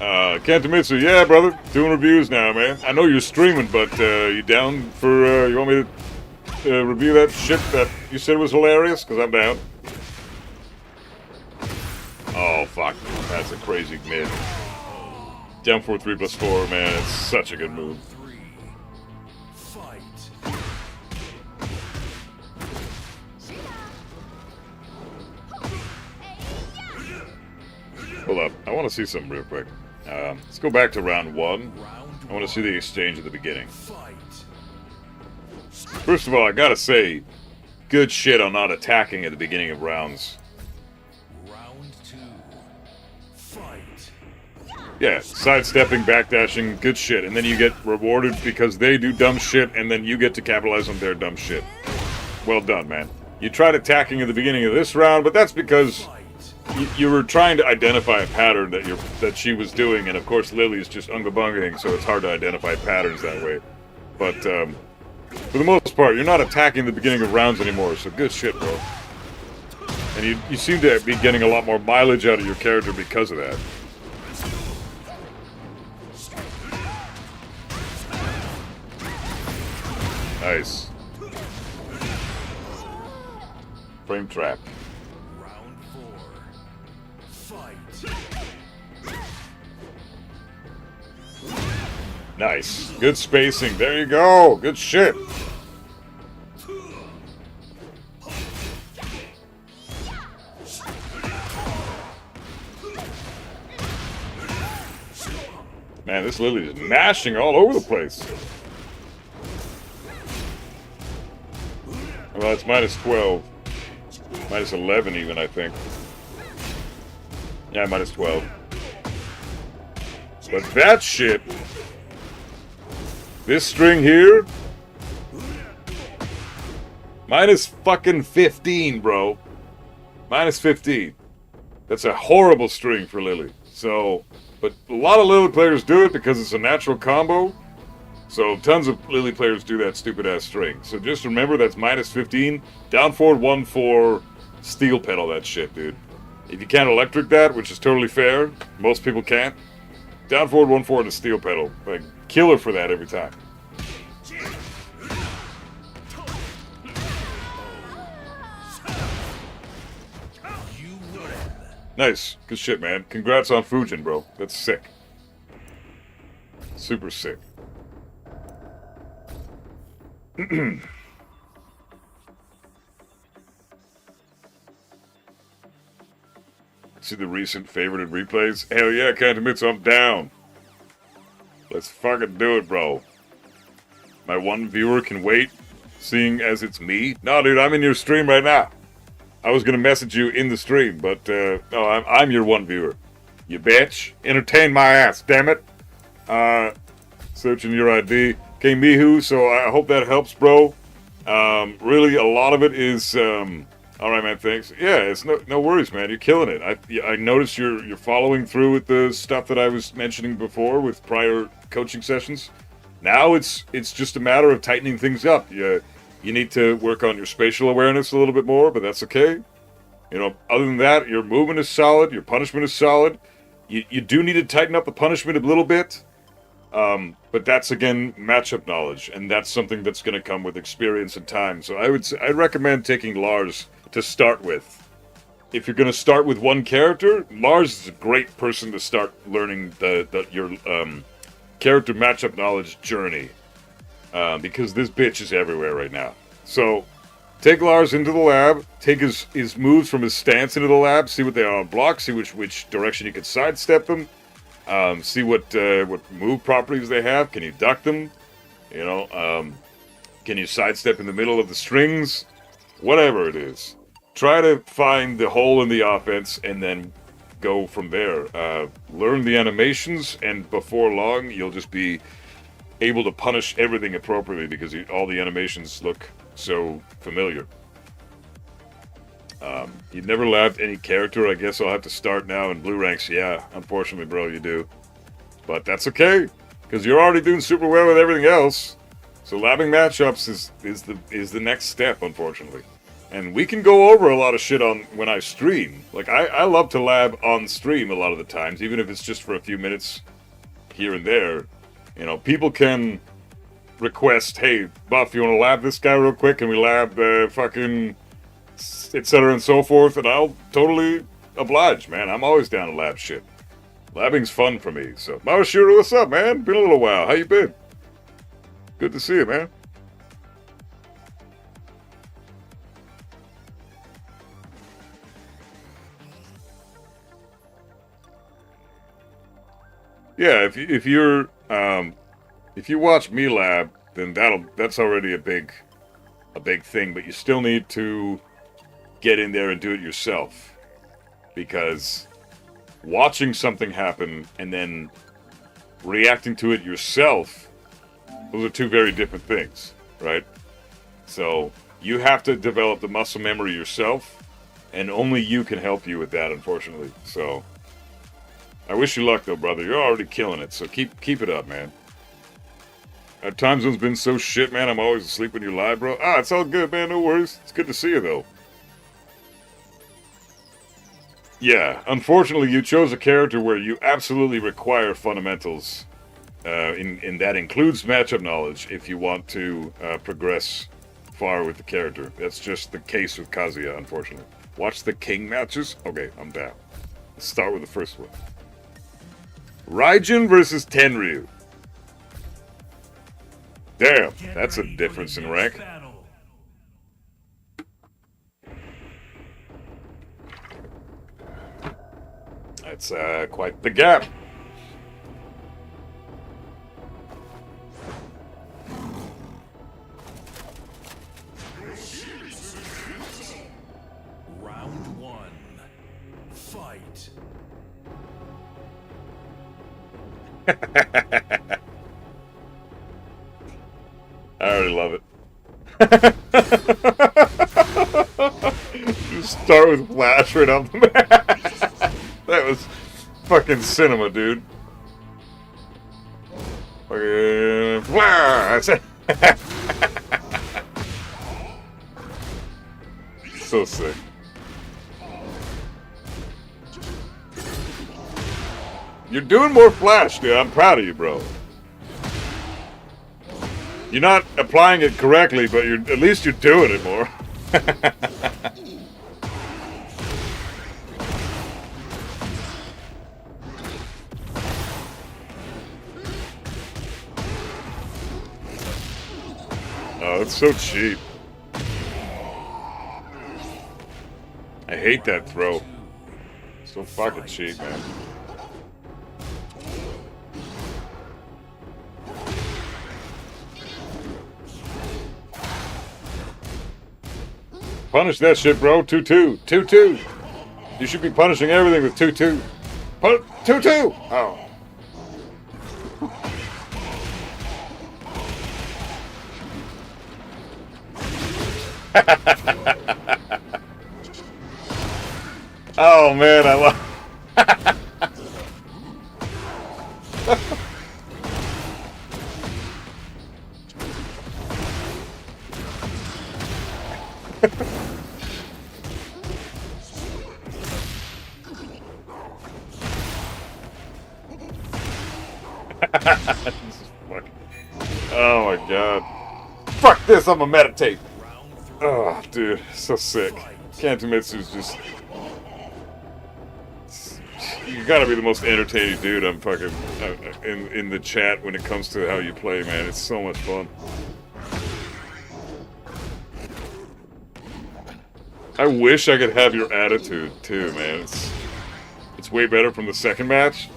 Kantomitsu, yeah, brother, doing reviews now, man. I know you're streaming, but you down for, you want me to review that shit that you said was hilarious? Because I'm down. Oh, fuck. That's a crazy mid. Down for 3+4, man. It's such a good move. 3. Fight. Hold up. I want to see something real quick. Let's go back to round 1. I want to see the exchange at the beginning. Fight. First of all, I gotta say, good shit on not attacking at the beginning of rounds. Round 2. Fight. Yeah, sidestepping, backdashing, good shit. And then you get rewarded because they do dumb shit, and then you get to capitalize on their dumb shit. Well done, man. You tried attacking at the beginning of this round, but that's because you were trying to identify a pattern that she was doing, and of course Lily's just unga-bungaing, so it's hard to identify patterns that way. But for the most part, you're not attacking the beginning of rounds anymore, so good shit, bro. And you seem to be getting a lot more mileage out of your character because of that. Nice. Frame trap. Round 4. Fight. Nice. Good spacing. There you go. Good shit. Man, this Lily is mashing all over the place. Well, it's -12. -11 even, I think. Yeah, -12. But that shit... This string here... -15, bro. -15. That's a horrible string for Lily. So... But a lot of Lily players do it because it's a natural combo. So tons of Lily players do that stupid-ass string. So just remember that's -15. Down forward 1-4. Steel pedal that shit, dude. If you can't electric that, which is totally fair, most people can't. Down forward 1-4 and a steel pedal. Like, killer for that every time. Nice. Good shit, man. Congrats on Fujin, bro. That's sick. Super sick. See the recent favorited replays? Hell yeah, can't admit, so I'm down. Let's fucking do it, bro. My one viewer can wait, seeing as it's me. No, dude, I'm in your stream right now. I was gonna message you in the stream, but no, I'm your one viewer. You bitch. Entertain my ass, damn it. Searching your ID. Okay, Mihu, so I hope that helps, bro. Really, a lot of it is, alright, man, thanks. Yeah, it's no worries, man. You're killing it. I noticed you're following through with the stuff that I was mentioning before with prior coaching sessions. Now it's just a matter of tightening things up. You need to work on your spatial awareness a little bit more, but that's okay. You know, other than that, your movement is solid, your punishment is solid. You do need to tighten up the punishment a little bit, but that's, again, matchup knowledge, and that's something that's going to come with experience and time. So I'd recommend taking Lars to start with. If you're going to start with one character, Lars is a great person to start learning your character matchup knowledge journey, because this bitch is everywhere right now. So take Lars into the lab, take his moves from his stance into the lab, see what they are on block, see which direction you can sidestep them, see what move properties they have. Can you duck them? You know, can you sidestep in the middle of the strings? Whatever it is. Try to find the hole in the offense and then go from there. Learn the animations, and before long, you'll just be able to punish everything appropriately because all the animations look so familiar. You've never labbed any character. I guess I'll have to start now in blue ranks. Yeah, unfortunately, bro, you do. But that's okay, because you're already doing super well with everything else. So labbing matchups is the next step, unfortunately. And we can go over a lot of shit on when I stream. Like, I love to lab on stream a lot of the times, even if it's just for a few minutes here and there. You know, people can request, hey, Buff, you want to lab this guy real quick? Can we lab fucking etc. and so forth? And I'll totally oblige, man. I'm always down to lab shit. Labbing's fun for me. So, Mama Shooter, what's up, man? Been a little while. How you been? Good to see you, man. Yeah, if you watch me lab, then that's already a big thing. But you still need to get in there and do it yourself, because watching something happen and then reacting to it yourself, those are two very different things, right? So you have to develop the muscle memory yourself, and only you can help you with that, unfortunately. So I wish you luck, though, brother. You're already killing it, so keep it up, man. Our time zone's been so shit, man. I'm always asleep when you're live, bro. Ah, it's all good, man. No worries. It's good to see you, though. Yeah, unfortunately, you chose a character where you absolutely require fundamentals. And that includes matchup knowledge if you want to progress far with the character. That's just the case with Kazuya, unfortunately. Watch the king matches? Okay, I'm down. Let's start with the first one. Raijin versus Tenryu. Damn, that's a difference in rank. That's quite the gap. Round one. Fight. I already love it. Just start with Flash right off the bat. That was fucking cinema, dude. Fucking Flash! So sick. You're doing more Flash, dude. I'm proud of you, bro. You're not applying it correctly, but at least you're doing it more. Oh, it's so cheap. I hate that throw. So So fucking cheap, man. Punish that shit, bro. 2-2. 2-2. You should be punishing everything with 2-2. 2-2! Oh. Oh man, I love. Oh my god. Fuck this, I'm gonna meditate. Oh, dude, so sick. Kantomitsu's just... You gotta be the most entertaining dude I'm fucking in the chat when it comes to how you play, man. It's so much fun. I wish I could have your attitude too, man. It's way better from the second match.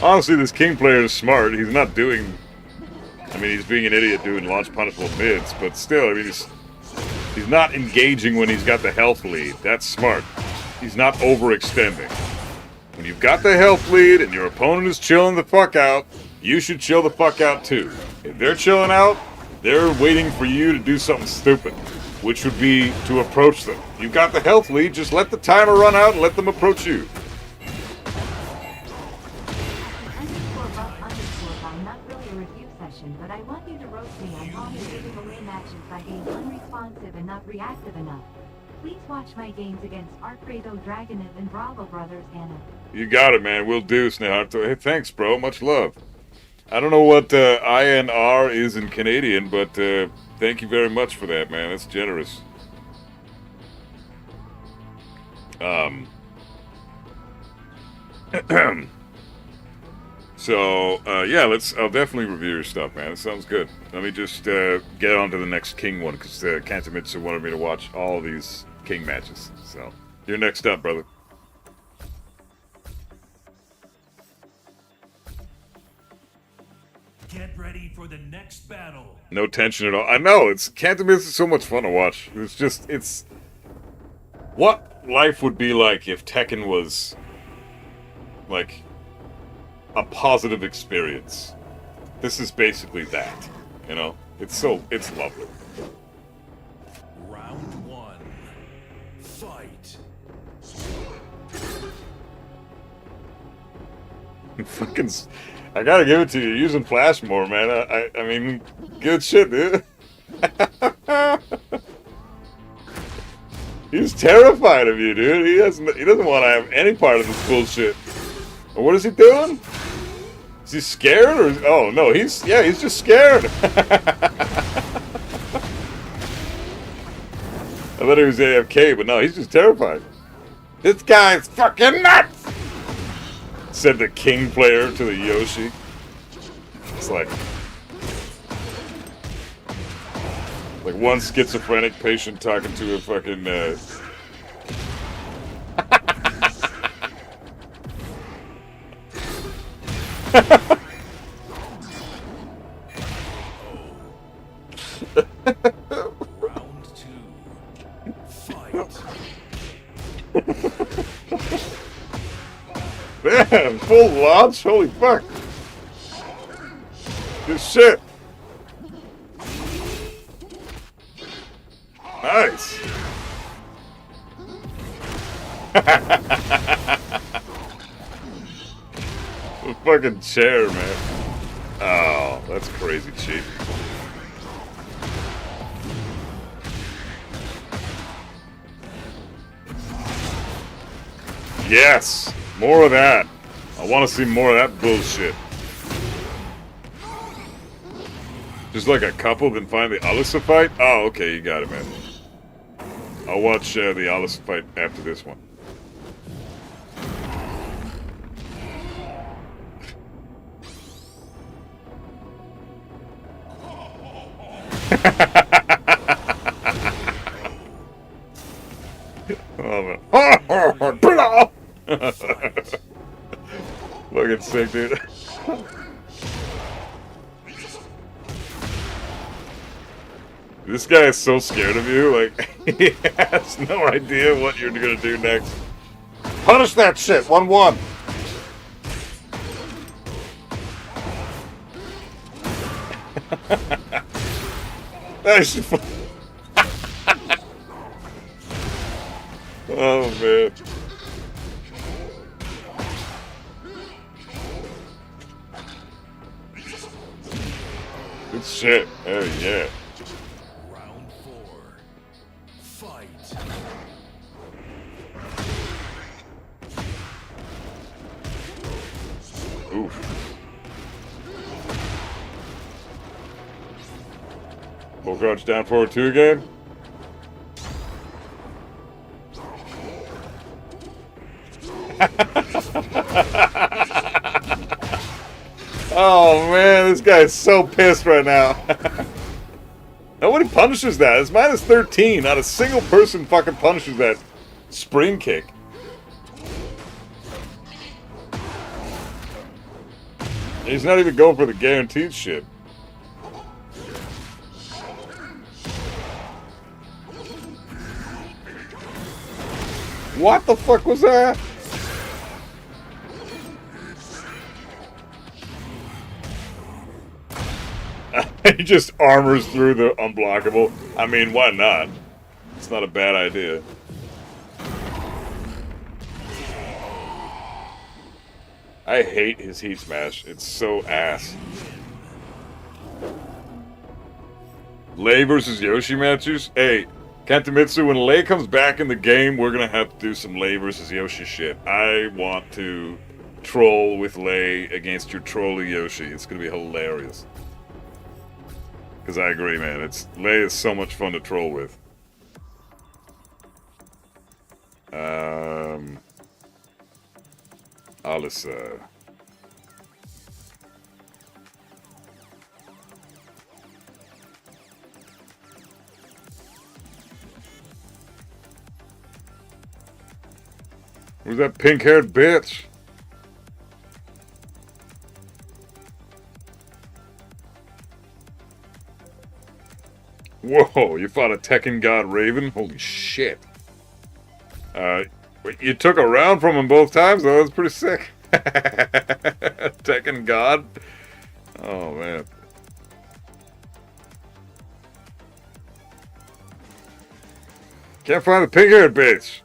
Honestly, this King player is smart. He's not doing... I mean, he's being an idiot doing launch punishable mids, but still, I mean, he's not engaging when he's got the health lead. That's smart. He's not overextending. When you've got the health lead and your opponent is chilling the fuck out, you should chill the fuck out too. If they're chilling out, they're waiting for you to do something stupid, which would be to approach them. You've got the health lead, just let the timer run out and let them approach you. But I want you to roast me on all the giveaway matches I being unresponsive and not reactive enough. Please watch my games against Alfredo Dragonov and Bravo Brothers, Anna. You got it, man. Will do, Sneharto. Hey, thanks, bro. Much love. I don't know what INR is in Canadian, but thank you very much for that, man. That's generous. So, yeah, I'll definitely review your stuff, man. It sounds good. Let me just get on to the next King one, because Kantomitsu wanted me to watch all these King matches. So, you're next up, brother. Get ready for the next battle. No tension at all. I know, Kantomitsu is so much fun to watch. It's... What life would be like if Tekken was, like... a positive experience. This is basically that, you know? It's lovely. Round one. Fight. Fucking, I gotta give it to you. You're using Flash more, man. I mean, good shit, dude. He's terrified of you, dude. He doesn't want to have any part of this bullshit. Or what is he doing? Is he scared or... Oh, no, he's just scared. I thought he was AFK, but no, he's just terrified. This guy's fucking nuts! Said the King player to the Yoshi. It's like one schizophrenic patient talking to a fucking... Round two. Fight. Man, full launch? Holy fuck. Good shit. Nice. The fucking chair, man. Oh, that's crazy cheap. Yes! More of that. I want to see more of that bullshit. Just like a couple, then find the Alyssa fight? Oh, okay, you got it, man. I'll watch the Alyssa fight after this one. Oh, man. Fucking sick, dude. This guy is so scared of you, like, he has no idea what you're gonna do next. Punish that shit, 1-1. Nice. Oh, man. Good shit. Oh, yeah. Round 4. Fight. Oof. Full crouch down forward 2 again. Oh man, this guy is so pissed right now. Nobody punishes that. It's -13. Not a single person fucking punishes that spring kick. He's not even going for the guaranteed shit. What the fuck was that? He just armors through the unblockable. I mean, why not? It's not a bad idea. I hate his heat smash. It's so ass. Lei versus Yoshi matches? Hey, Kantomitsu, when Lei comes back in the game, we're gonna have to do some Lei versus Yoshi shit. I want to troll with Lei against your trolly Yoshi. It's gonna be hilarious. Because I agree, man. Lei is so much fun to troll with. Alisa. Who's that pink-haired bitch? Whoa, you fought a Tekken God Raven? Holy shit. You took a round from him both times, though. That's pretty sick. Tekken God? Oh, man. Can't find the pink-haired bitch.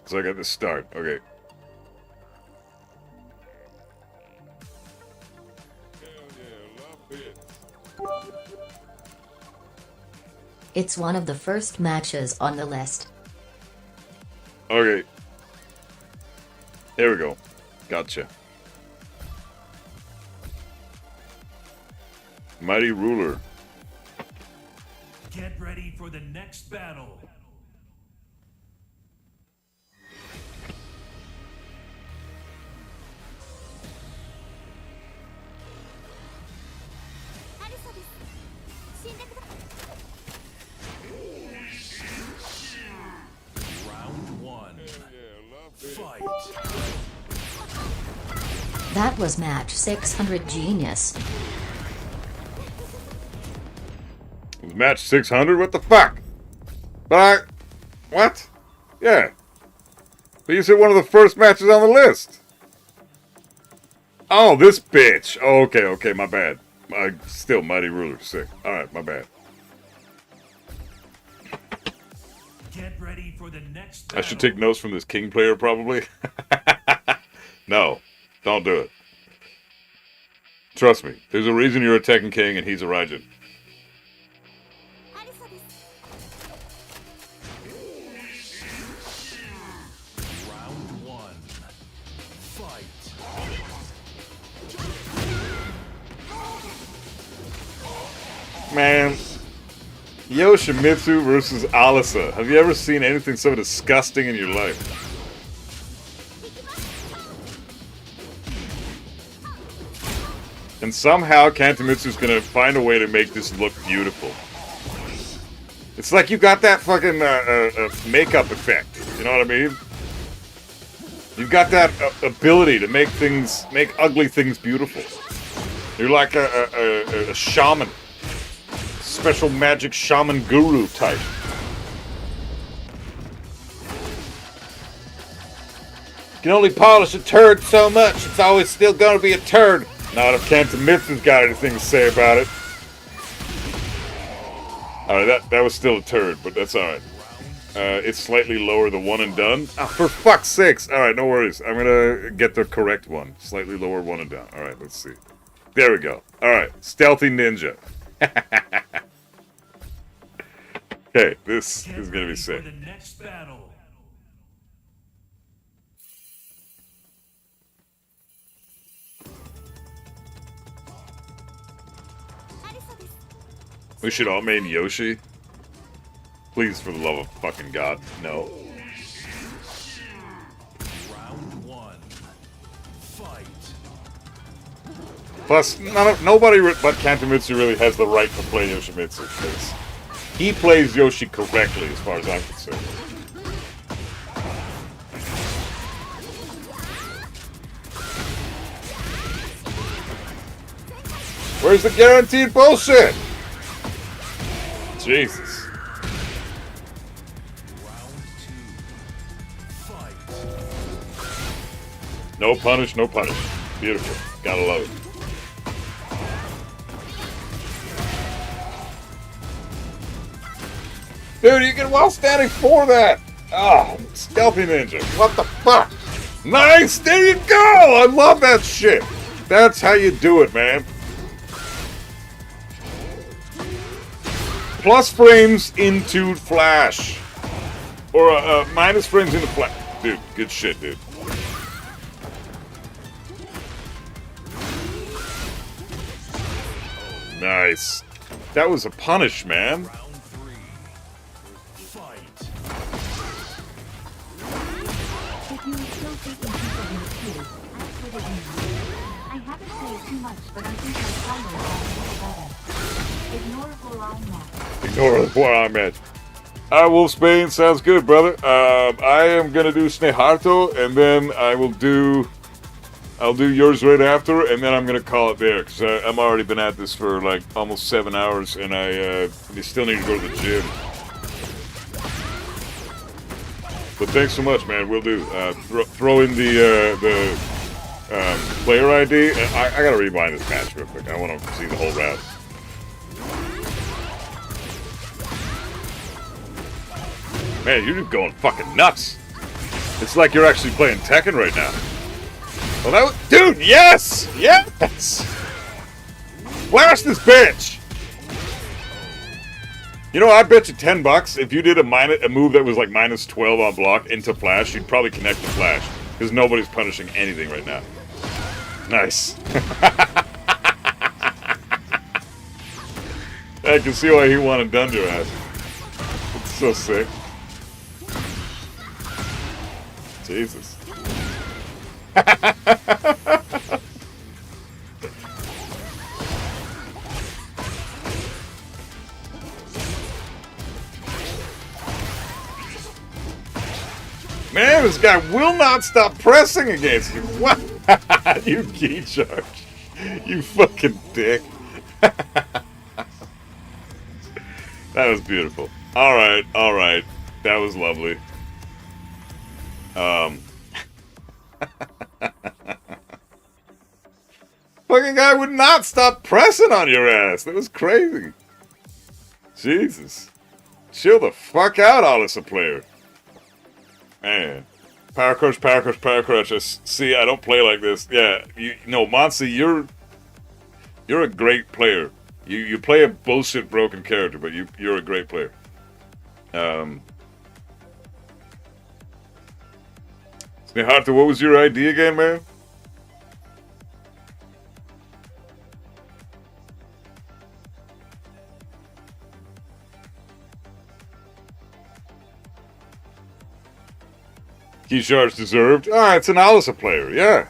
So I got this start. Okay. It's one of the first matches on the list. Okay. Here we go. Gotcha. Mighty Ruler. Get ready for the next battle. Round 1. Fight. That was match 600 genius. It was match 600? What the fuck? But what? Yeah. But you said one of the first matches on the list. Oh, this bitch. Oh, okay, my bad. Still Mighty Ruler, sick. Alright, my bad. Get ready for the next battle. I should take notes from this King player, probably. No, don't do it. Trust me, there's a reason you're a Tekken King and he's a Raijin. Round 1. Fight. Man, Yoshimitsu versus Alisa. Have you ever seen anything so disgusting in your life? And somehow Kantomitsu's gonna find a way to make this look beautiful. It's like you got that fucking makeup effect. You know what I mean? You've got that ability to make ugly things beautiful. You're like a shaman. Special magic shaman guru type. You can only polish a turd so much. It's always still gonna be a turd. Not if Kantomitsu's got anything to say about it. Alright, that was still a turd, but that's alright. It's slightly lower than one and done. Oh, for fuck's sakes. Alright, no worries. I'm gonna get the correct one. Slightly lower, one and done. Alright, let's see. There we go. Alright, stealthy ninja. Okay, this is gonna be sick. For the next battle. We should all main Yoshi. Please, for the love of fucking God, no. Round one. Fight. Plus, nobody but Kantomitsu really has the right to play Yoshimitsu, because he plays Yoshi correctly, as far as I'm concerned. Where's the guaranteed bullshit? Jesus. Round two. Fight. No punish, no punish. Beautiful. Gotta love it. Dude, you get while standing for that! Oh, stealthy ninja. What the fuck? Nice! There you go! I love that shit! That's how you do it, man. Plus frames into flash. Or minus frames into flash. Dude, good shit, dude. Nice. That was a punish, man. Round three. Fight. If you are still taking people in the queue, ask for the email. I haven't played too much, but I think my color is a little better. Ignore Voron match. Ignore the poor arm match. Alright, Wolfsbane, sounds good, brother. I am gonna do Sneharto, and then I'll do yours right after, and then I'm gonna call it there, because I'm already been at this for like almost 7 hours, and I still need to go to the gym. But thanks so much, man. We'll do. Throw in the player ID. I gotta rewind this match real quick. I want to see the whole round. Man, you're just going fucking nuts. It's like you're actually playing Tekken right now. Well, that was, dude, yes! Yes! Blast this bitch! You know, I bet you $10 if you did a move that was like minus 12 on block into flash, you'd probably connect the flash. Because nobody's punishing anything right now. Nice. I can see why he wanted done to your ass. It's so sick. Jesus. Man, this guy will not stop pressing against you. What? You key charge. You fucking dick. That was beautiful. Alright, alright. That was lovely. Fucking guy would not stop pressing on your ass. That was crazy. Jesus. Chill the fuck out, Alisa player. Man. Power crush, power crush, power crush. See, I don't play like this. Yeah, Monsi, you're a great player. You play a bullshit broken character, but you're a great player. Sneharto, what was your ID again, man? Key charge deserved. Ah, it's an Alisa player, yeah.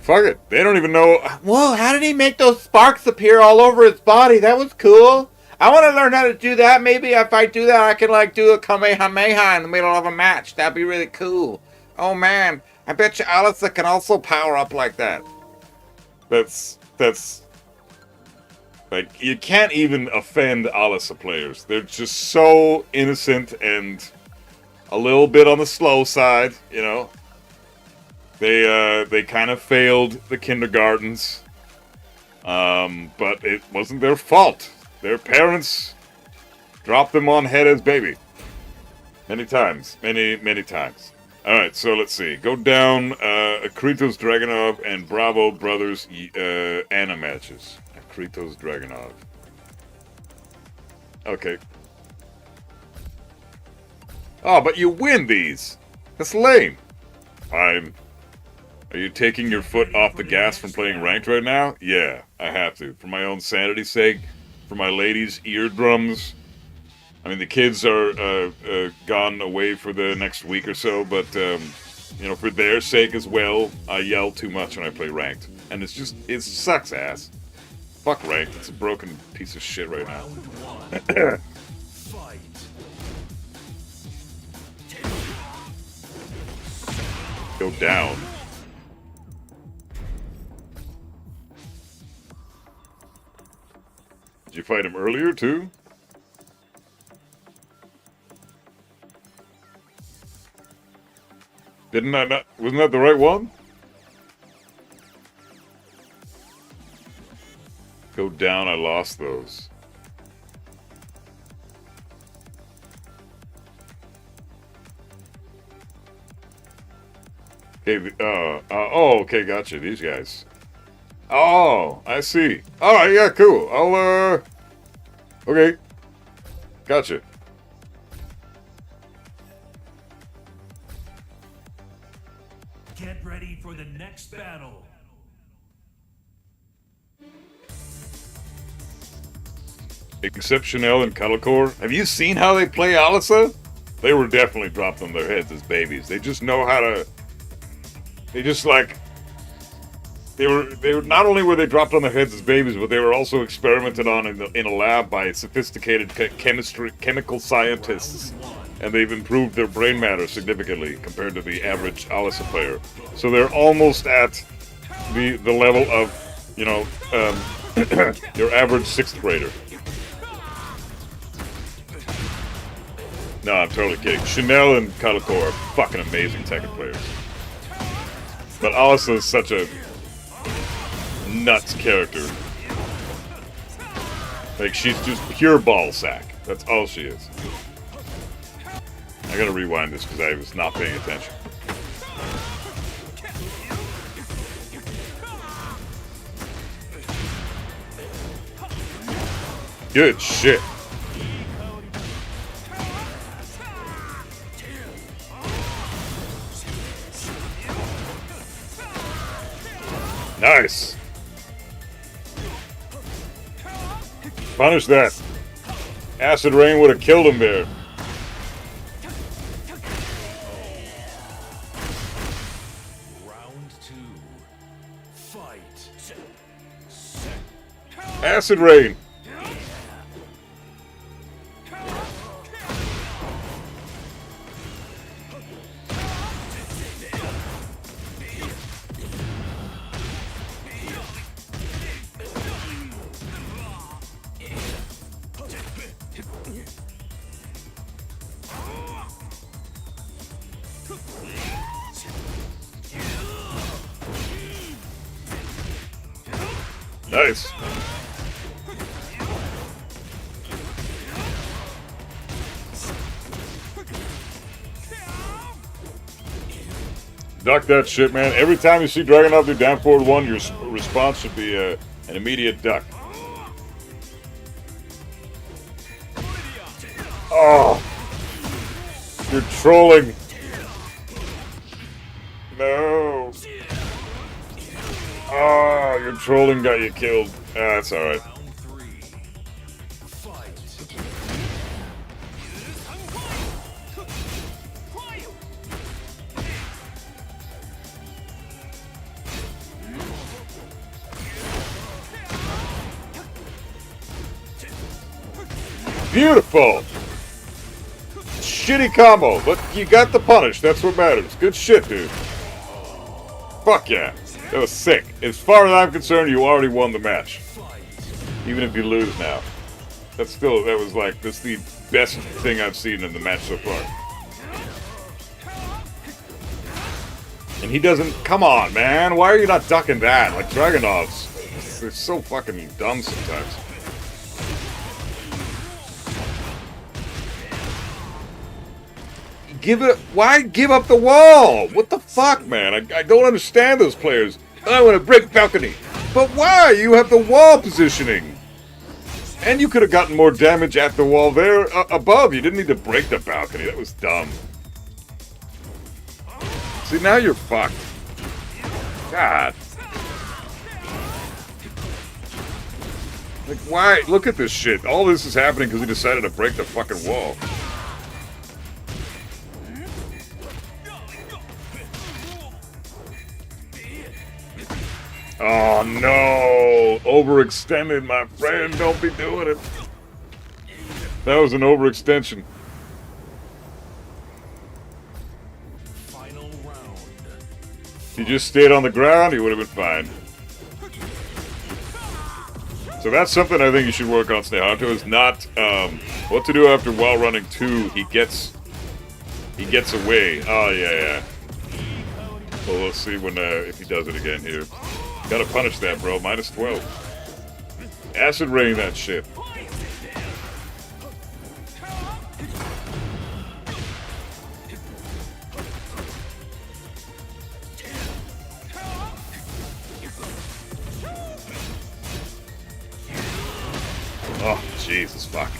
fuck it. They don't even know. Whoa, how did he make those sparks appear all over his body? That was cool. I want to learn how to do that. Maybe if I do that, I can, like, do a Kamehameha in the middle of a match. That'd be really cool. Oh, man. I bet you Alyssa can also power up like that. That's like, you can't even offend Alyssa players. They're just so innocent and a little bit on the slow side, you know. They kind of failed the kindergartens, but it wasn't their fault. Their parents dropped them on head as baby. Many times. Many times. Alright, so let's see. Go down Akritos Dragunov and Bravo Brothers Anna matches. Akritos Dragunov. Okay. Oh, but you win these! That's lame. Fine. Are you taking your foot off the gas from playing ranked right now? Yeah, I have to. For my own sanity's sake, for my ladies' eardrums. I mean, the kids are gone away for the next week or so, but, you know, for their sake as well, I yell too much when I play ranked. And it's just, it sucks ass. Fuck ranked, it's a broken piece of shit right now. Fight. Go down. Did you fight him earlier, too? Didn't I not? Wasn't that the right one? Go down, I lost those. Okay, oh, okay, gotcha, these guys. Oh, I see. Alright, yeah, cool. Okay. Gotcha. Get ready for the next battle. Except Chanel and Cuddlecore. Have you seen how they play Alyssa? They were definitely dropped on their heads as babies. They just know how to... They just, like... They were not only were they dropped on their heads as babies, but they were also experimented on in a lab by sophisticated chemical scientists, and they've improved their brain matter significantly compared to the average Alyssa player. So they're almost at the level of, you know, your average 6th grader. No, I'm totally kidding. Chanel and Cuddlecore are fucking amazing Tekken players, but Alyssa is such a nuts character. Like, she's just pure ball sack. That's all she is. I gotta rewind this because I was not paying attention. Good shit. Nice. Punish that. Acid Rain would have killed him there. Round 2. Fight. Acid Rain. Nice. Duck that shit, man. Every time you see Dragunov do down forward 1, your response should be an immediate duck. Oh, you're trolling. No. Oh, your trolling got you killed. Ah, that's alright. Round 3. Fight. Beautiful. Shitty combo, but you got the punish. That's what matters. Good shit, dude. Fuck yeah. That was sick. As far as I'm concerned, you already won the match. Even if you lose now. That's the best thing I've seen in the match so far. And he doesn't... Come on, man. Why are you not ducking that? Like Dragunov's. They're so fucking dumb sometimes. Why give up the wall? What the fuck, man? I don't understand those players. I want to break balcony. But why? You have the wall positioning. And you could have gotten more damage at the wall there above. You didn't need to break the balcony. That was dumb. See, now you're fucked. God. Like, why? Look at this shit. All this is happening because he decided to break the fucking wall. Oh no! Overextended, my friend. Don't be doing it. That was an overextension. Final round. If he just stayed on the ground, he would have been fine. So that's something I think you should work on, Snehato, is not what to do after while running 2. He gets away. Oh yeah. Well, we'll see when if he does it again here. Gotta punish that, bro. Minus 12. Acid rain that shit. Oh, Jesus, fuck.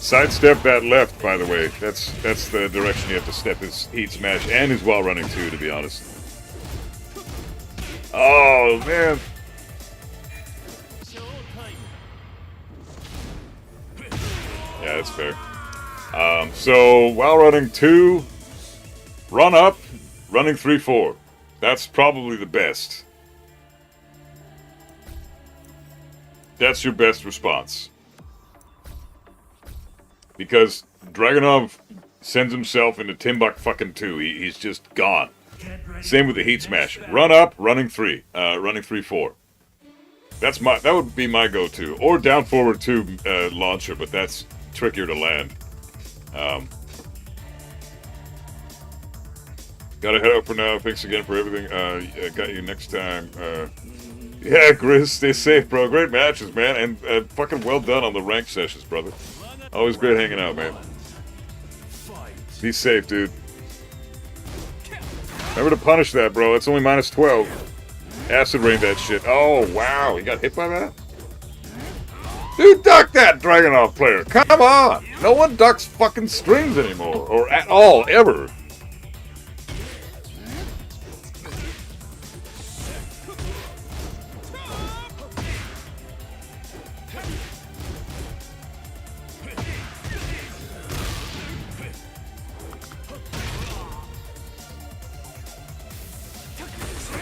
Sidestep that left, by the way. That's the direction you have to step his heat smash and his while running too, to be honest. Oh, man. Yeah, that's fair. So, while running 2, run up, running 3-4. That's probably the best. That's your best response. Because Dragunov sends himself into Timbuk fucking 2. He's just gone. Same with the heat smash. Run up, running 3. Running 3-4. That would be my go-to. Or down forward 2 launcher, but that's trickier to land. Gotta head out for now. Thanks again for everything. Got you next time. Yeah, Grizz, stay safe, bro. Great matches, man. And fucking well done on the ranked sessions, brother. Always great hanging out, man. Be safe, dude. Remember to punish that, bro. It's only minus 12. Acid rain that shit. Oh, wow. He got hit by that? Dude, duck that Dragunov player. Come on. No one ducks fucking strings anymore. Or at all, ever.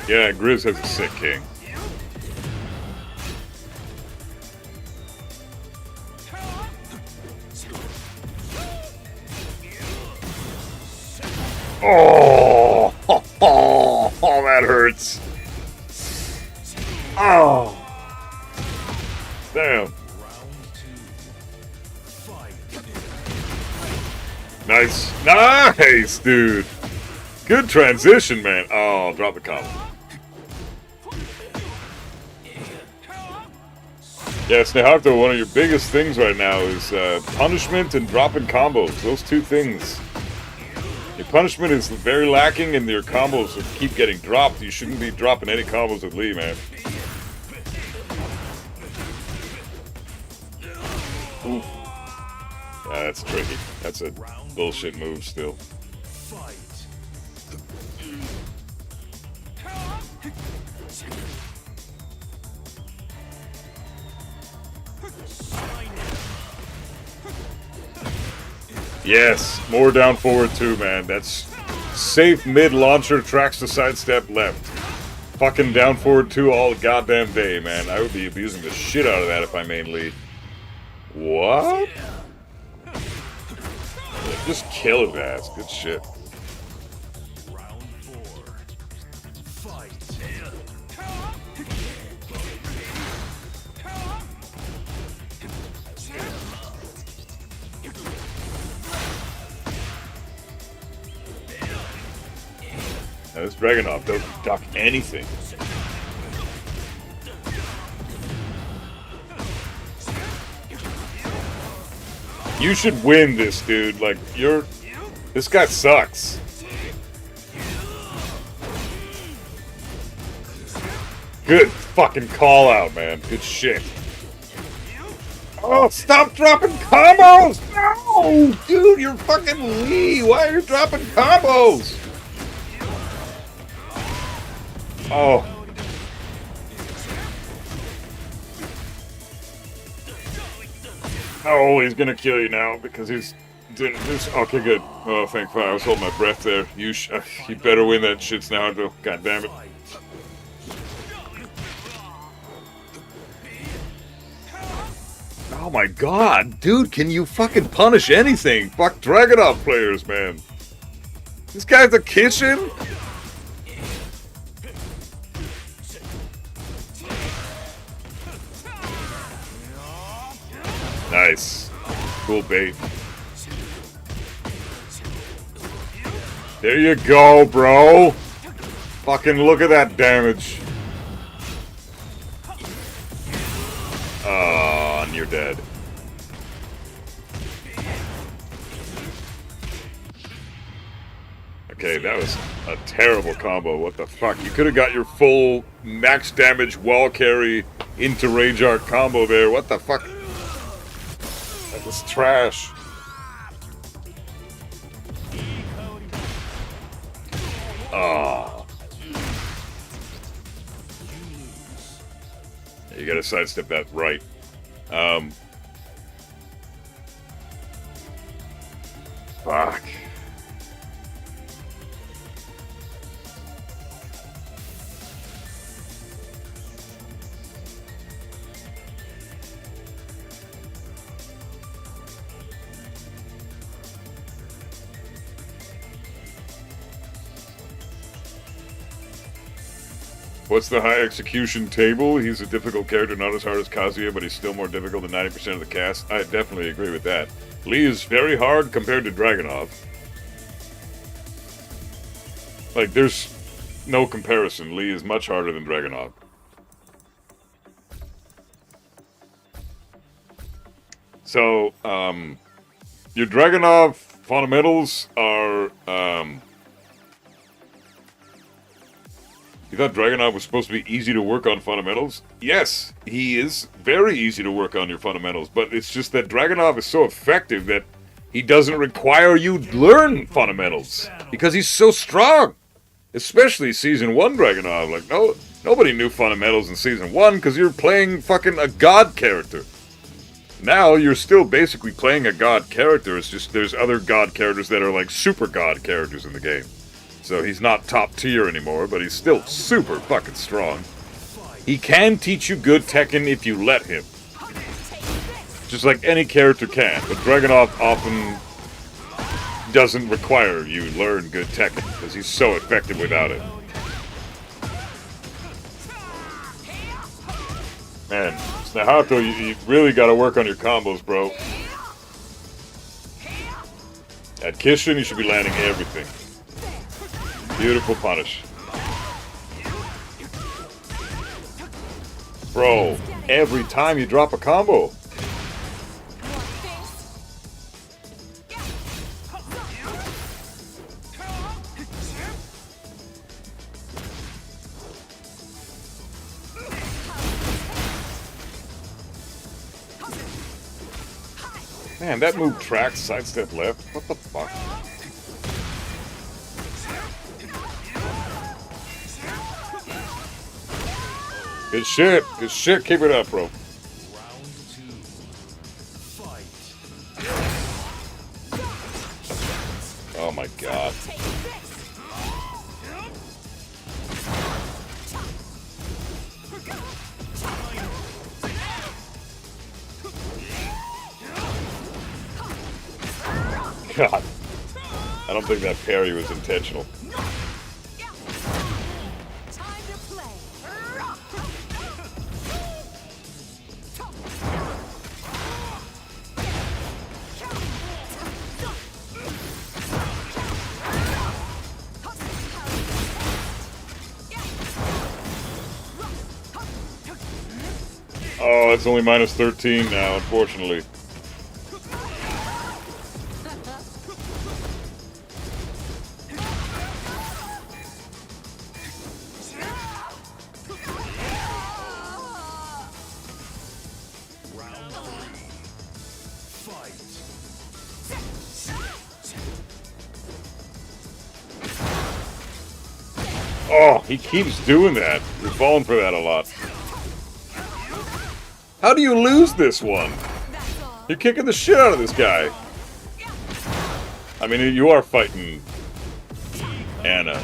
Yeah, Grizz has a sick king. Oh, that hurts. Oh, damn. Nice, dude. Good transition, man. Oh, drop the combo. Yeah, Snehato, one of your biggest things right now is punishment and dropping combos. Those 2 things. Your punishment is very lacking, and your combos keep getting dropped. You shouldn't be dropping any combos with Lee, man. Oof. That's tricky. That's a bullshit move still. Yes, more down forward too, man. That's safe mid launcher, tracks to sidestep left. Fucking down forward 2 all goddamn day, man. I would be abusing the shit out of that if I main lead. What? Just kill his ass. Good shit. Round 4. Fight. Now, this Dragunov doesn't duck anything. You should win this, dude. Like, this guy sucks. Good fucking call out, man. Good shit. Oh, stop dropping combos! No! Dude, you're fucking Lee. Why are you dropping combos? Oh. Oh, he's gonna kill you now because he's doing this. Okay, good. Oh, thank God. I was holding my breath there. You better win that shit now, though. God damn it. Oh my God, dude, can you fucking punish anything? Fuck Dragunov players, man. This guy's a kitchen? Nice. Cool bait. There you go, bro. Fucking look at that damage. Oh, and you're dead. Okay, that was a terrible combo. What the fuck? You could have got your full max damage wall carry into rage art combo there. What the fuck? That was trash. Oh. You gotta sidestep that right. Fuck. What's the high execution table? He's a difficult character, not as hard as Kazuya, but he's still more difficult than 90% of the cast. I definitely agree with that. Lee is very hard compared to Dragunov. Like, there's no comparison. Lee is much harder than Dragunov. So, your Dragunov fundamentals are, You thought Dragunov was supposed to be easy to work on fundamentals? Yes, he is very easy to work on your fundamentals, but it's just that Dragunov is so effective that he doesn't require you learn fundamentals because he's so strong. Especially Season 1 Dragunov. Like, nobody knew fundamentals in Season 1 because you're playing fucking a god character. Now, you're still basically playing a god character, it's just there's other god characters that are like super god characters in the game. So he's not top tier anymore, but he's still super fucking strong. He can teach you good Tekken if you let him. Just like any character can, but Dragunov often doesn't require you learn good Tekken, because he's so effective without it. Man, Nahato, you really gotta work on your combos, bro. At Kishin, you should be landing everything. Beautiful punish. Bro, every time you drop a combo. Man, that move tracks sidestep left. What the fuck? Good shit. Good shit. Keep it up, bro. Round 2. Fight. Oh my god. God. I don't think that parry was intentional. Time to play. Oh, it's only minus 13 now, unfortunately. Oh, he keeps doing that. You're falling for that a lot. How do you lose this one? You're kicking the shit out of this guy. I mean, you are fighting Anna.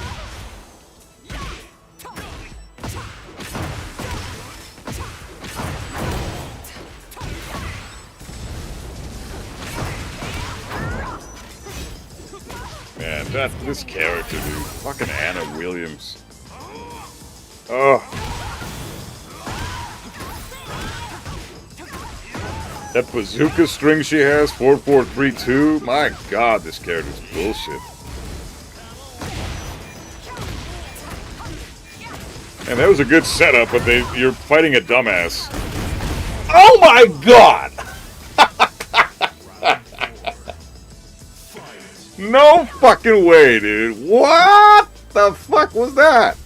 Man, this character, dude. Fucking Anna Williams. Oh. That bazooka string she has, 4432. My God, this character's bullshit. And that was a good setup, but you're fighting a dumbass. Oh my God! No fucking way, dude. What the fuck was that?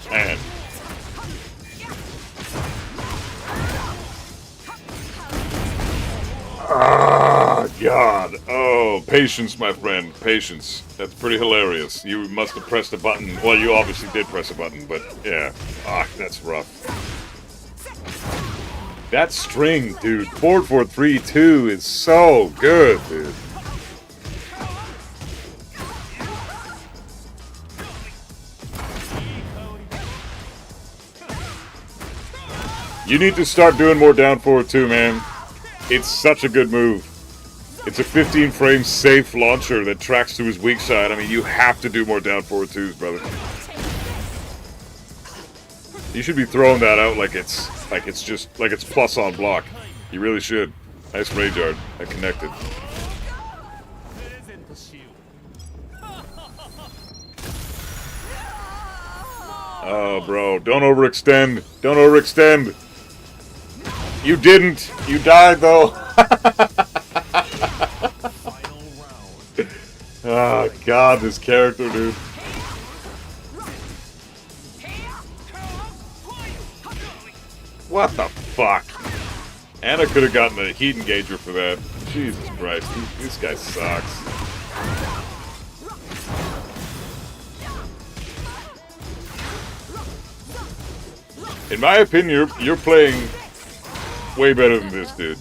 Man. Ah, God. Oh, patience, my friend. Patience. That's pretty hilarious. You must have pressed a button. Well, you obviously did press a button, but yeah. Ah, that's rough. That string, dude. 4432 is so good, dude. You need to start doing more down forward too, man. It's such a good move. It's a 15 frame safe launcher that tracks to his weak side. I mean, you have to do more down forward twos, brother. You should be throwing that out like it's plus on block. You really should. Nice rage art. I connected. Oh, bro, don't overextend. Don't overextend. You didn't. You died, though. Oh, God, this character, dude. What the fuck? Anna could have gotten a heat engager for that. Jesus Christ, this guy sucks. In my opinion, you're playing way better than this dude.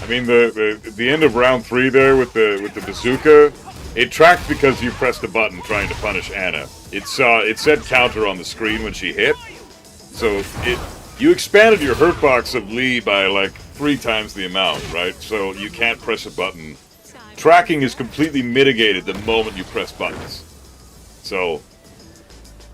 I mean, the end of round 3 there with the bazooka, it tracked because you pressed a button trying to punish Anna. It said counter on the screen when she hit, so you expanded your hurt box of Lee by like 3 times the amount, right? So you can't press a button. Tracking is completely mitigated the moment you press buttons. So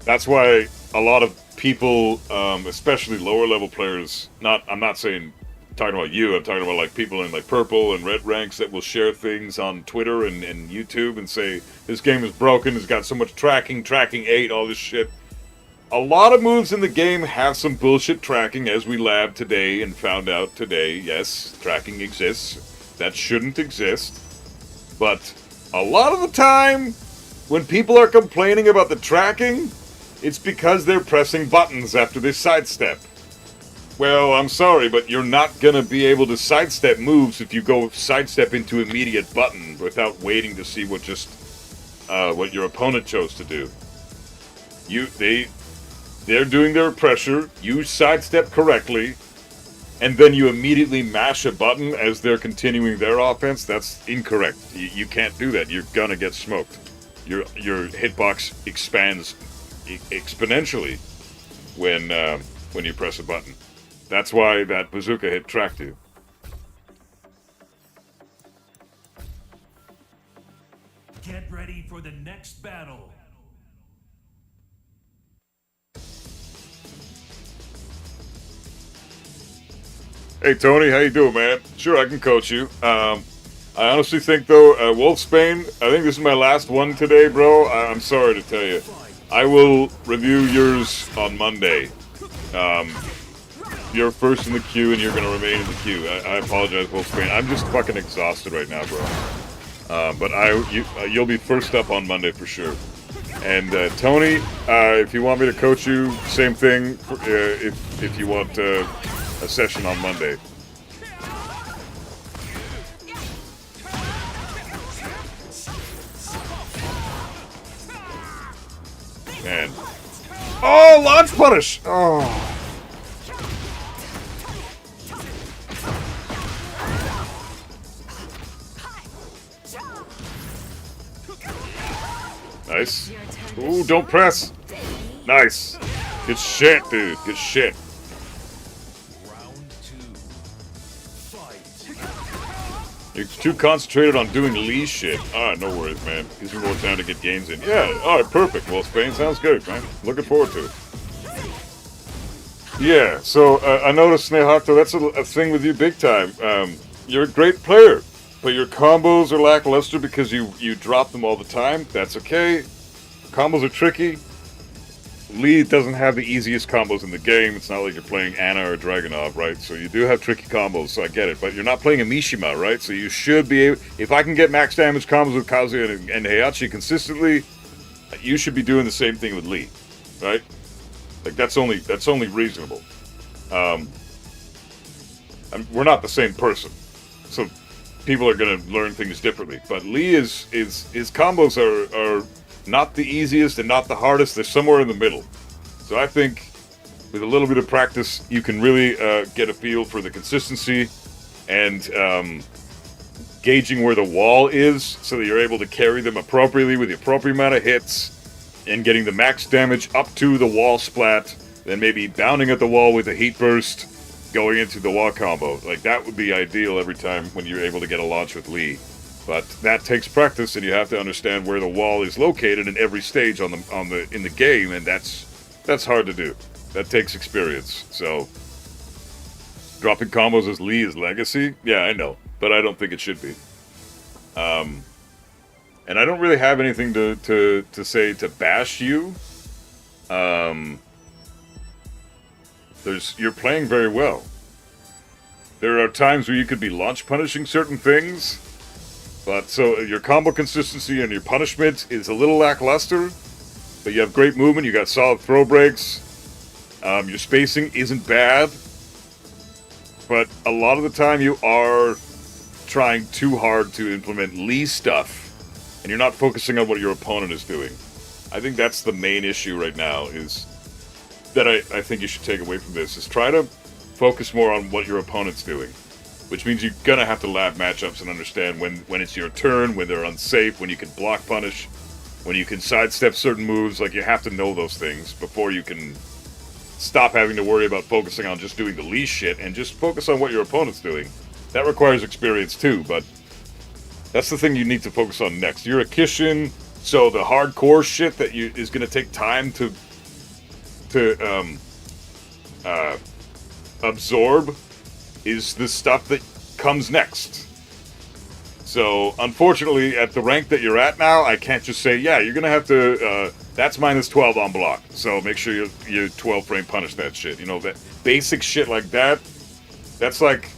that's why a lot of people, especially lower level players, I'm not saying talking about you, I'm talking about like people in like purple and red ranks that will share things on Twitter and YouTube and say this game is broken, it's got so much tracking 8, all this shit. A lot of moves in the game have some bullshit tracking, as we labbed today and found out today. Yes, tracking exists. That shouldn't exist. But a lot of the time, when people are complaining about the tracking, it's because they're pressing buttons after they sidestep. Well, I'm sorry, but you're not gonna be able to sidestep moves if you go sidestep into immediate button without waiting to see what your opponent chose to do. They're doing their pressure, you sidestep correctly, and then you immediately mash a button as they're continuing their offense. That's incorrect. You can't do that. You're gonna get smoked. Your hitbox expands exponentially when you press a button. That's why that bazooka hit tracked you. Get ready for the next battle. Hey Tony, how you doing, man? Sure, I can coach you. I honestly think though, Wolfsbane, I think this is my last one today, bro. I'm sorry to tell you. I will review yours on Monday. You're first in the queue and you're gonna remain in the queue. I apologize, Wolfsbane. I'm just fucking exhausted right now, bro. But you'll be first up on Monday for sure. And Tony, if you want me to coach you, same thing. If you want a session on Monday. Man. Oh, launch punish! Oh. Nice. Ooh, don't press. Nice. Good shit, dude. Good shit. Round 2. Fight. You're too concentrated on doing Lee shit. Alright, no worries, man. Gives me more time to get games in. Yeah, alright, perfect. Well, Spain sounds good, man. Looking forward to it. Yeah, so I noticed, Snehakto, that's a thing with you big time. You're a great player, but your combos are lackluster because you drop them all the time. That's okay. Combos are tricky. Lee doesn't have the easiest combos in the game. It's not like you're playing Anna or Dragunov, right? So you do have tricky combos, so I get it. But you're not playing a Mishima, right? So you should be able... If I can get max damage combos with Kazuya and Heihachi consistently, you should be doing the same thing with Lee, right? Like, that's only reasonable. We're not the same person. So people are going to learn things differently. But Lee his combos are not the easiest and not the hardest. They're somewhere in the middle. So I think with a little bit of practice, you can really get a feel for the consistency and gauging where the wall is so that you're able to carry them appropriately with the appropriate amount of hits and getting the max damage up to the wall splat, then maybe bounding at the wall with a heat burst, going into the wall combo. Like, that would be ideal every time when you're able to get a launch with Lee. But that takes practice, and you have to understand where the wall is located in every stage in the game, and that's hard to do. That takes experience. So dropping combos as Lee is legacy? Yeah, I know, but I don't think it should be. And I don't really have anything to say to bash you. You're playing very well. There are times where you could be launch punishing certain things, but so your combo consistency and your punishment is a little lackluster, but you have great movement, you got solid throw breaks, your spacing isn't bad, but a lot of the time you are trying too hard to implement Lee stuff, and you're not focusing on what your opponent is doing. I think that's the main issue right now, is that I think you should take away from this, is try to focus more on what your opponent's doing. Which means you're gonna have to lab matchups and understand when it's your turn, when they're unsafe, when you can block punish, when you can sidestep certain moves. Like, you have to know those things before you can stop having to worry about focusing on just doing the Lee shit and just focus on what your opponent's doing. That requires experience too, but that's the thing you need to focus on next. You're a Kishin, so the hardcore shit that is gonna take time to absorb is the stuff that comes next. So, unfortunately, at the rank that you're at now, I can't just say, yeah, you're gonna have to, that's minus 12 on block, so make sure you 12 frame punish that shit. You know, that basic shit like that, that's like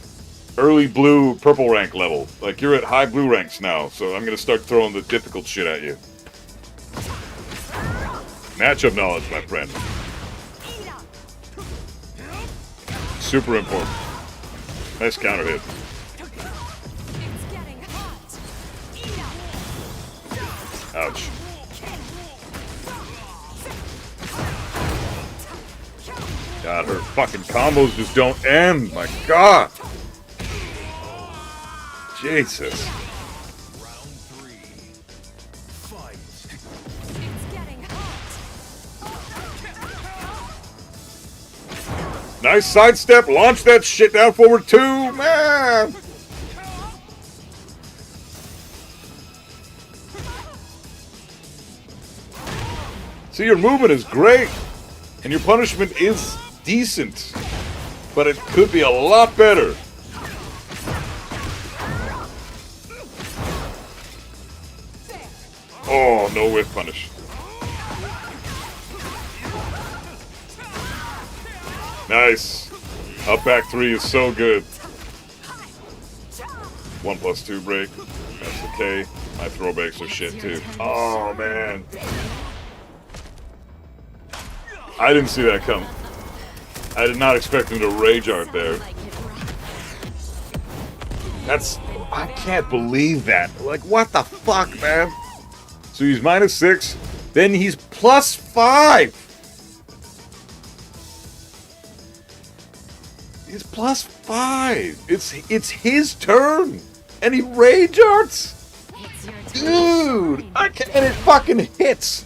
early blue, purple rank level. Like, you're at high blue ranks now, so I'm gonna start throwing the difficult shit at you. Matchup knowledge, my friend. super important. Nice counter hit. It's getting hot. Ouch. God, her fucking combos just don't end. My God. Jesus. It's getting hot. Nice sidestep. Launch that shit down forward two, man. See, your movement is great, and your punishment is decent, but it could be a lot better. Oh, no whiff punish. Nice. Up back three is so good. 1+2 break. That's okay. My throwbacks are shit too. Oh, man. I didn't see that come. I did not expect him to rage art there. That's... I can't believe that. Like, what the fuck, man? So he's -6, then he's +5. He's +5. It's his turn, and he rage arts. Dude, I can't. And it fucking hits.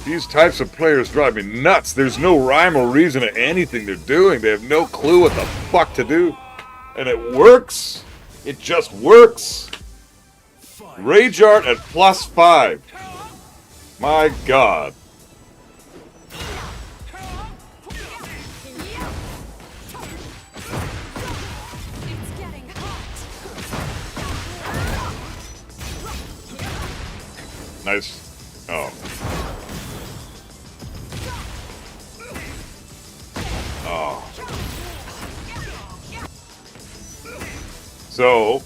These types of players drive me nuts. There's no rhyme or reason to anything they're doing. They have no clue what the fuck to do, and it works. It just works. Rage art at +5. My God. It's getting hot. Nice. Oh. Oh. So,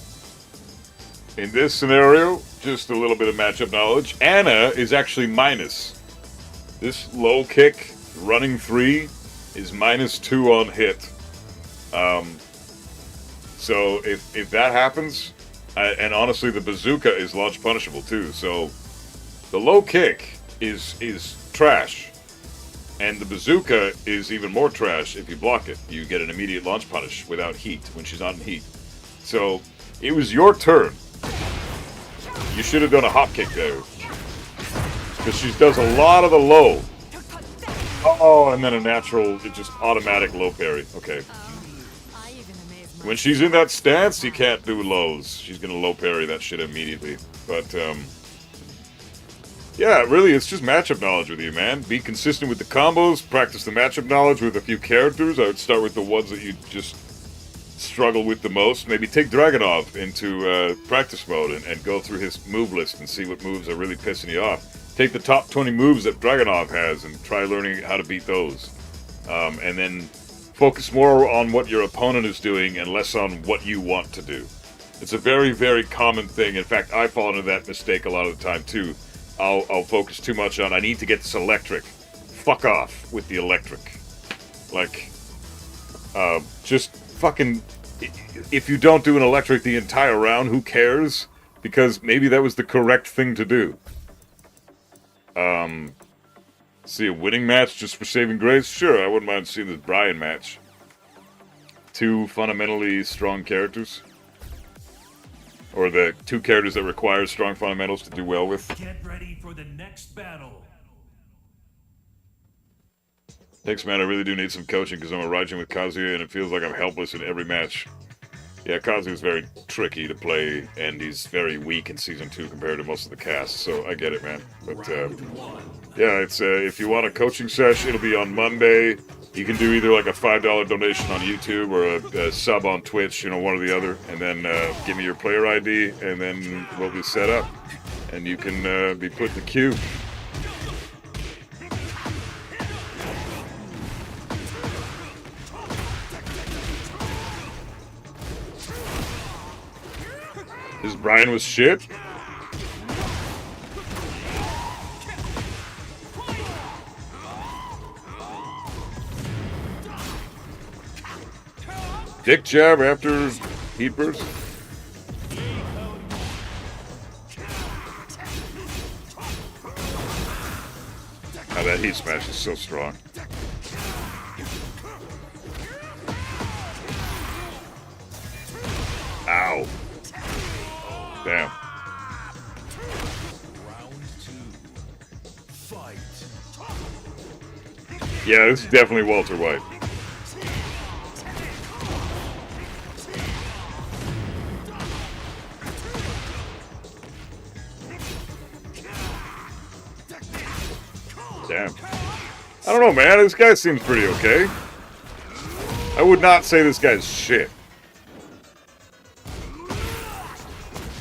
in this scenario, just a little bit of matchup knowledge. Anna is actually minus. This low kick, running 3, is -2 on hit. So if that happens, and honestly the bazooka is launch punishable too. So the low kick is trash, and the bazooka is even more trash if you block it. You get an immediate launch punish without heat when she's not in heat. So it was your turn. You should have done a hop kick there, because she does a lot of the low. Oh, and then a natural, just automatic low parry. Okay. When she's in that stance, you can't do lows. She's gonna low parry that shit immediately. But yeah, really, it's just matchup knowledge with you, man. Be consistent with the combos. Practice the matchup knowledge with a few characters. I would start with the ones that you just struggle with the most. Maybe take Dragunov into practice mode and go through his move list and see what moves are really pissing you off. Take the top 20 moves that Dragunov has and try learning how to beat those. And then focus more on what your opponent is doing and less on what you want to do. It's a very, very common thing. In fact, I fall into that mistake a lot of the time too. I'll focus too much on, I need to get this electric. Fuck off with the electric. Like, just fucking, if you don't do an electric the entire round, who cares? Because maybe that was the correct thing to do. See a winning match just for saving grace? Sure, I wouldn't mind seeing this Brian match. Two fundamentally strong characters. Or the two characters that require strong fundamentals to do well with. Get ready for the next battle. Thanks, man. I really do need some coaching because I'm a Raijin with Kazuya and it feels like I'm helpless in every match. Yeah, Kazuya's very tricky to play and he's very weak in Season 2 compared to most of the cast, so I get it, man. But, yeah, it's if you want a coaching session, it'll be on Monday. You can do either like a $5 donation on YouTube or a sub on Twitch, you know, one or the other. And then give me your player ID and then we'll be set up. And you can be put in the queue. This Brian was shit? Dick jab after heat burst. Oh, that heat smash is so strong. Ow. Damn. Yeah, this is definitely Walter White. Damn. I don't know, man. This guy seems pretty okay. I would not say this guy's shit.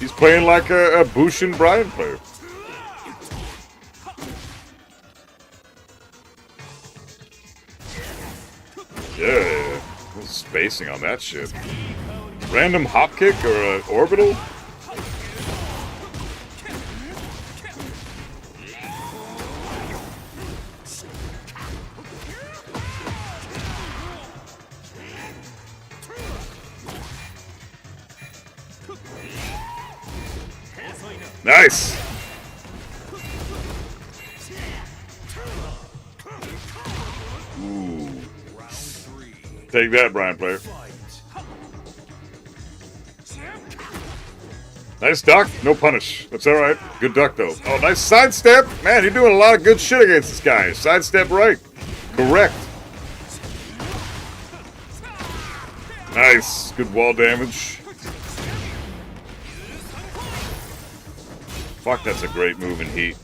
He's playing like a Bushin Brian player. Yeah, what's spacing on that shit? Random hop kick or an orbital? Nice! Ooh. Take that, Brian player. Nice duck, no punish. That's alright. Good duck, though. Oh, nice sidestep. Man, you're doing a lot of good shit against this guy. Sidestep right. Correct. Nice. Good wall damage. Fuck, that's a great move in heat.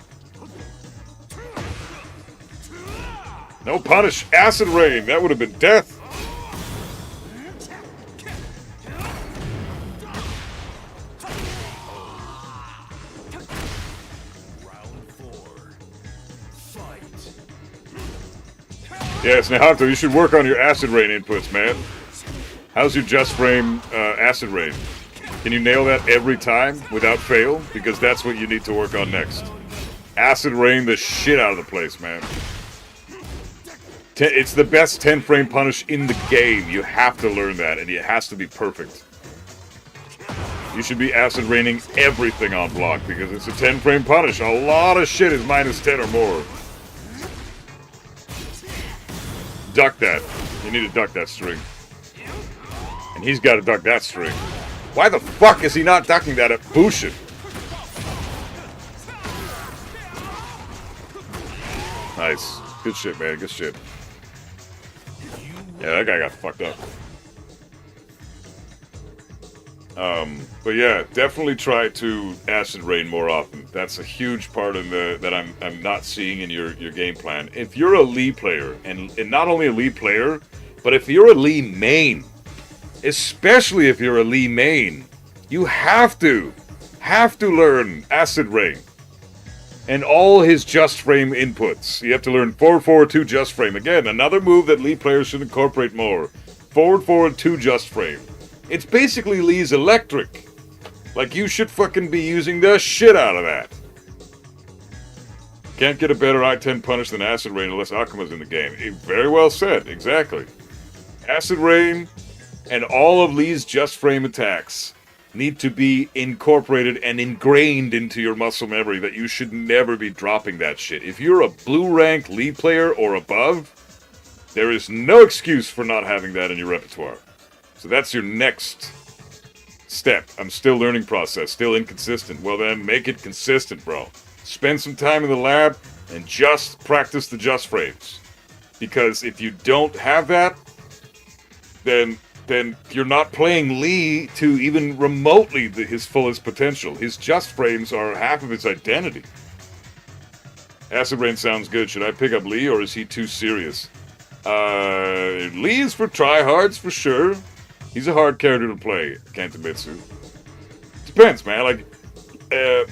No punish. Acid rain. That would have been death. Yes, Nahato, you should work on your acid rain inputs, man. How's your just frame acid rain? Can you nail that every time without fail? Because that's what you need to work on next. Acid rain the shit out of the place, man. It's the best 10-frame punish in the game. You have to learn that, and it has to be perfect. You should be acid raining everything on block, because it's a 10-frame punish. A lot of shit is minus 10 or more. Duck that. You need to duck that string. And he's got to duck that string. Why the fuck is he not ducking that at Bushin? Nice. Good shit, man. Good shit. Yeah, that guy got fucked up. But yeah, definitely try to acid rain more often. That's a huge part of that I'm not seeing in your game plan. If you're a Lee player, and not only a Lee player, but if you're a Lee main, especially if you're a Lee main, you have to learn acid rain and all his just frame inputs. You have to learn forward, forward, 2 just frame. Again, another move that Lee players should incorporate more. Forward, forward, 2 just frame. It's basically Lee's electric. Like, you should fucking be using the shit out of that. Can't get a better I-10 punish than Acid Rain unless Akuma's in the game. Very well said, exactly. Acid Rain and all of Lee's just frame attacks need to be incorporated and ingrained into your muscle memory that you should never be dropping that shit. If you're a blue rank Lee player or above, there is no excuse for not having that in your repertoire. So that's your next step. I'm still learning process, still inconsistent. Well then, make it consistent, bro. Spend some time in the lab and just practice the just frames. Because if you don't have that, then you're not playing Lee to even remotely his fullest potential. His just frames are half of his identity. Acid Rain sounds good. Should I pick up Lee or is he too serious? Lee is for tryhards for sure. He's a hard character to play, Kantomitsu. Depends, man. Like, I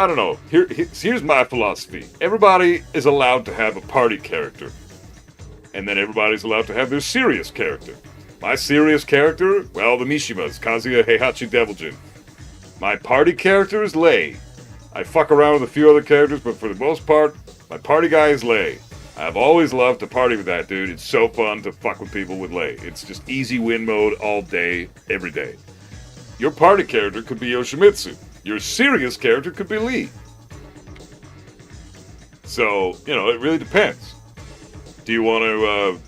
don't know. Here's my philosophy. Everybody is allowed to have a party character. And then everybody's allowed to have their serious character. My serious character, well, the Mishimas, Kazuya Heihachi Deviljin. My party character is Lei. I fuck around with a few other characters, but for the most part, my party guy is Lei. I've always loved to party with that dude. It's so fun to fuck with people with Lei. It's just easy win mode all day, every day. Your party character could be Yoshimitsu. Your serious character could be Lee. So, you know, it really depends. Do you want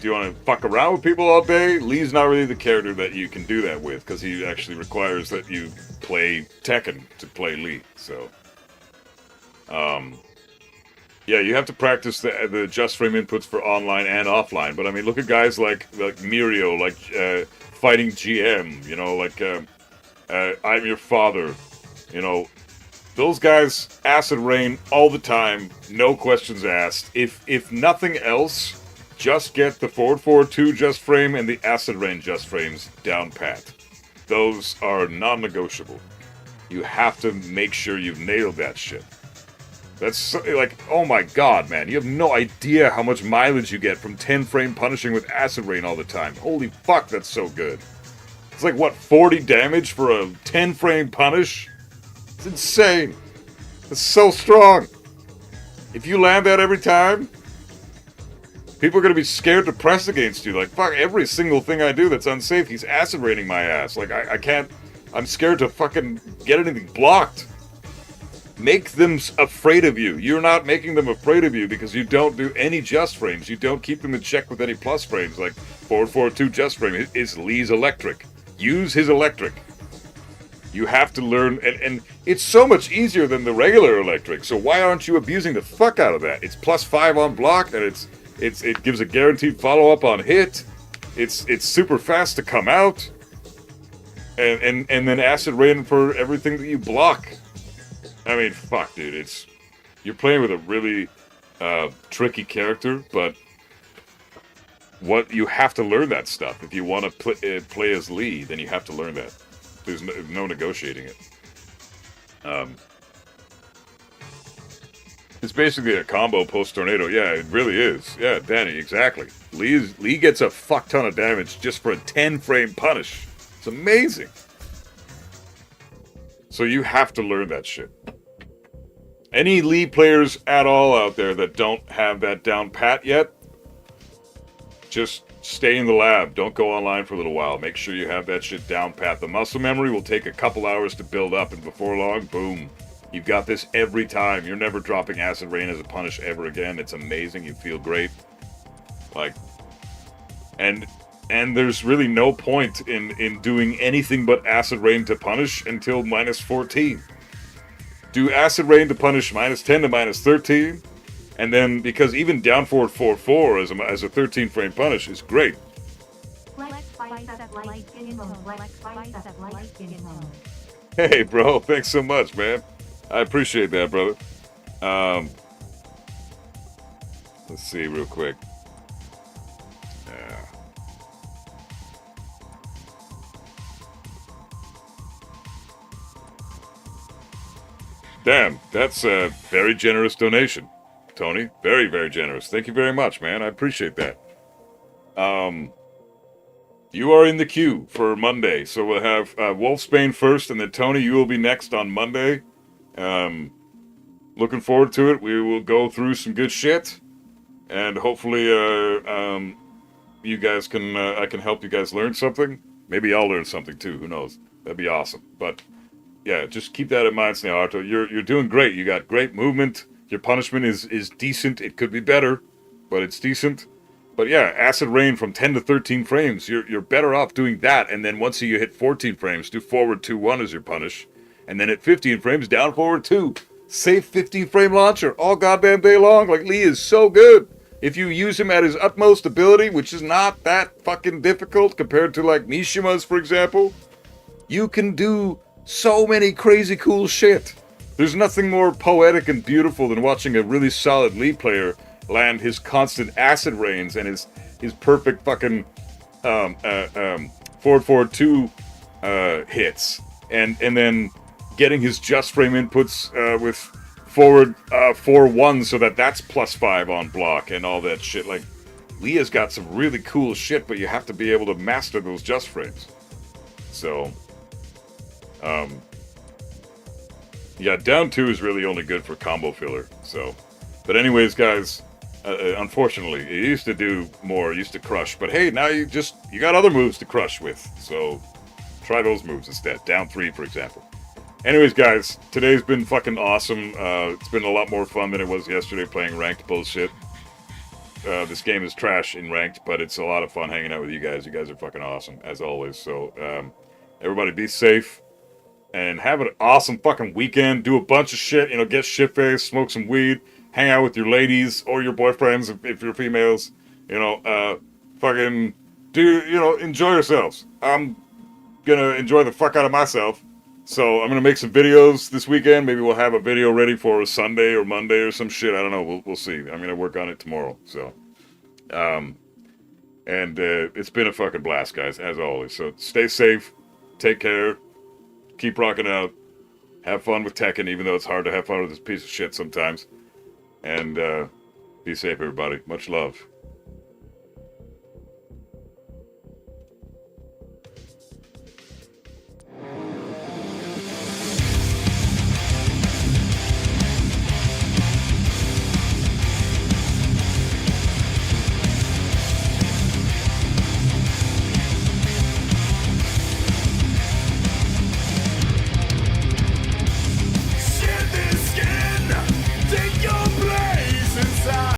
to fuck around with people all day? Lee's not really the character that you can do that with because he actually requires that you play Tekken to play Lee. So, yeah, you have to practice the just frame inputs for online and offline. But I mean, look at guys like Mirio, like fighting GM. You know, like I'm Your Father. You know, those guys acid rain all the time, no questions asked. If nothing else, just get the forward 2 just frame and the acid rain just frames down pat. Those are non-negotiable. You have to make sure you've nailed that shit. That's like, oh my god, man. You have no idea how much mileage you get from 10 frame punishing with acid rain all the time. Holy fuck, that's so good. It's like, what, 40 damage for a 10 frame punish? It's insane. It's so strong. If you land that every time, people are going to be scared to press against you. Like, fuck, every single thing I do that's unsafe, he's acid raining my ass. Like, I can't... I'm scared to fucking get anything blocked. Make them afraid of you. You're not making them afraid of you because you don't do any just frames. You don't keep them in check with any plus frames. Like, 442 just frame is Lee's electric. Use his electric. You have to learn, and it's so much easier than the regular electric, so why aren't you abusing the fuck out of that? It's +5 on block, and it gives a guaranteed follow-up on hit. It's super fast to come out. And then acid rain for everything that you block. I mean, fuck, dude, you're playing with a really tricky character, but you have to learn that stuff. If you want to play as Lee, then you have to learn that. There's no negotiating it. It's basically a combo post-tornado. Yeah, it really is. Yeah, Danny, exactly. Lee gets a fuck ton of damage just for a 10-frame punish. It's amazing. So you have to learn that shit. Any Lee players at all out there that don't have that down pat yet, just stay in the lab. Don't go online for a little while. Make sure you have that shit down pat. The muscle memory will take a couple hours to build up, and before long, boom. You've got this every time. You're never dropping acid rain as a punish ever again. It's amazing. You feel great. Like, and there's really no point in doing anything but acid rain to punish until -14. Do acid rain to punish -10 to -13. And then, because even down forward 4-4 as a 13-frame punish is great. Hey, bro, thanks so much, man. I appreciate that, brother. Let's see real quick. Damn, that's a very generous donation, Tony. Very, very generous. Thank you very much, man. I appreciate that. You are in the queue for Monday, so we'll have Wolfsbane first, and then Tony, you will be next on Monday. Looking forward to it. We will go through some good shit, and hopefully, you guys can I can help you guys learn something. Maybe I'll learn something too. Who knows? That'd be awesome. But yeah, just keep that in mind, Snail Arto. You're doing great. You got great movement. Your punishment is decent. It could be better, but it's decent. But yeah, acid rain from 10 to 13 frames. You're better off doing that. And then once you hit 14 frames, do forward 2-1 as your punish. And then at 15 frames, down forward 2. Safe 15-frame launcher all goddamn day long. Like, Lee is so good. If you use him at his utmost ability, which is not that fucking difficult compared to like Mishima's, for example, you can do so many crazy cool shit. There's nothing more poetic and beautiful than watching a really solid Lee player land his constant acid rains and his perfect fucking forward 2 hits, and then getting his just frame inputs with forward 4-1 so that's +5 on block and all that shit. Like, Leah's got some really cool shit, but you have to be able to master those just frames. So yeah, down 2 is really only good for combo filler. So, but anyways, guys, Unfortunately, it used to do more, it used to crush, but hey, now you got other moves to crush with, so try those moves instead. Down 3, for example. Anyways, guys, today's been fucking awesome. It's been a lot more fun than it was yesterday playing ranked bullshit. This game is trash in ranked, but it's a lot of fun hanging out with you guys. You guys are fucking awesome, as always. So, everybody be safe, and have an awesome fucking weekend. Do a bunch of shit, get shit-faced, smoke some weed, hang out with your ladies or your boyfriends if you're females. Fucking enjoy yourselves. I'm gonna enjoy the fuck out of myself. So I'm gonna make some videos this weekend. Maybe we'll have a video ready for Sunday or Monday or some shit. I don't know. We'll see. I'm gonna work on it tomorrow. So, it's been a fucking blast, guys, as always. So stay safe, take care, keep rocking out, have fun with Tekken, even though it's hard to have fun with this piece of shit sometimes. And be safe, everybody. Much love.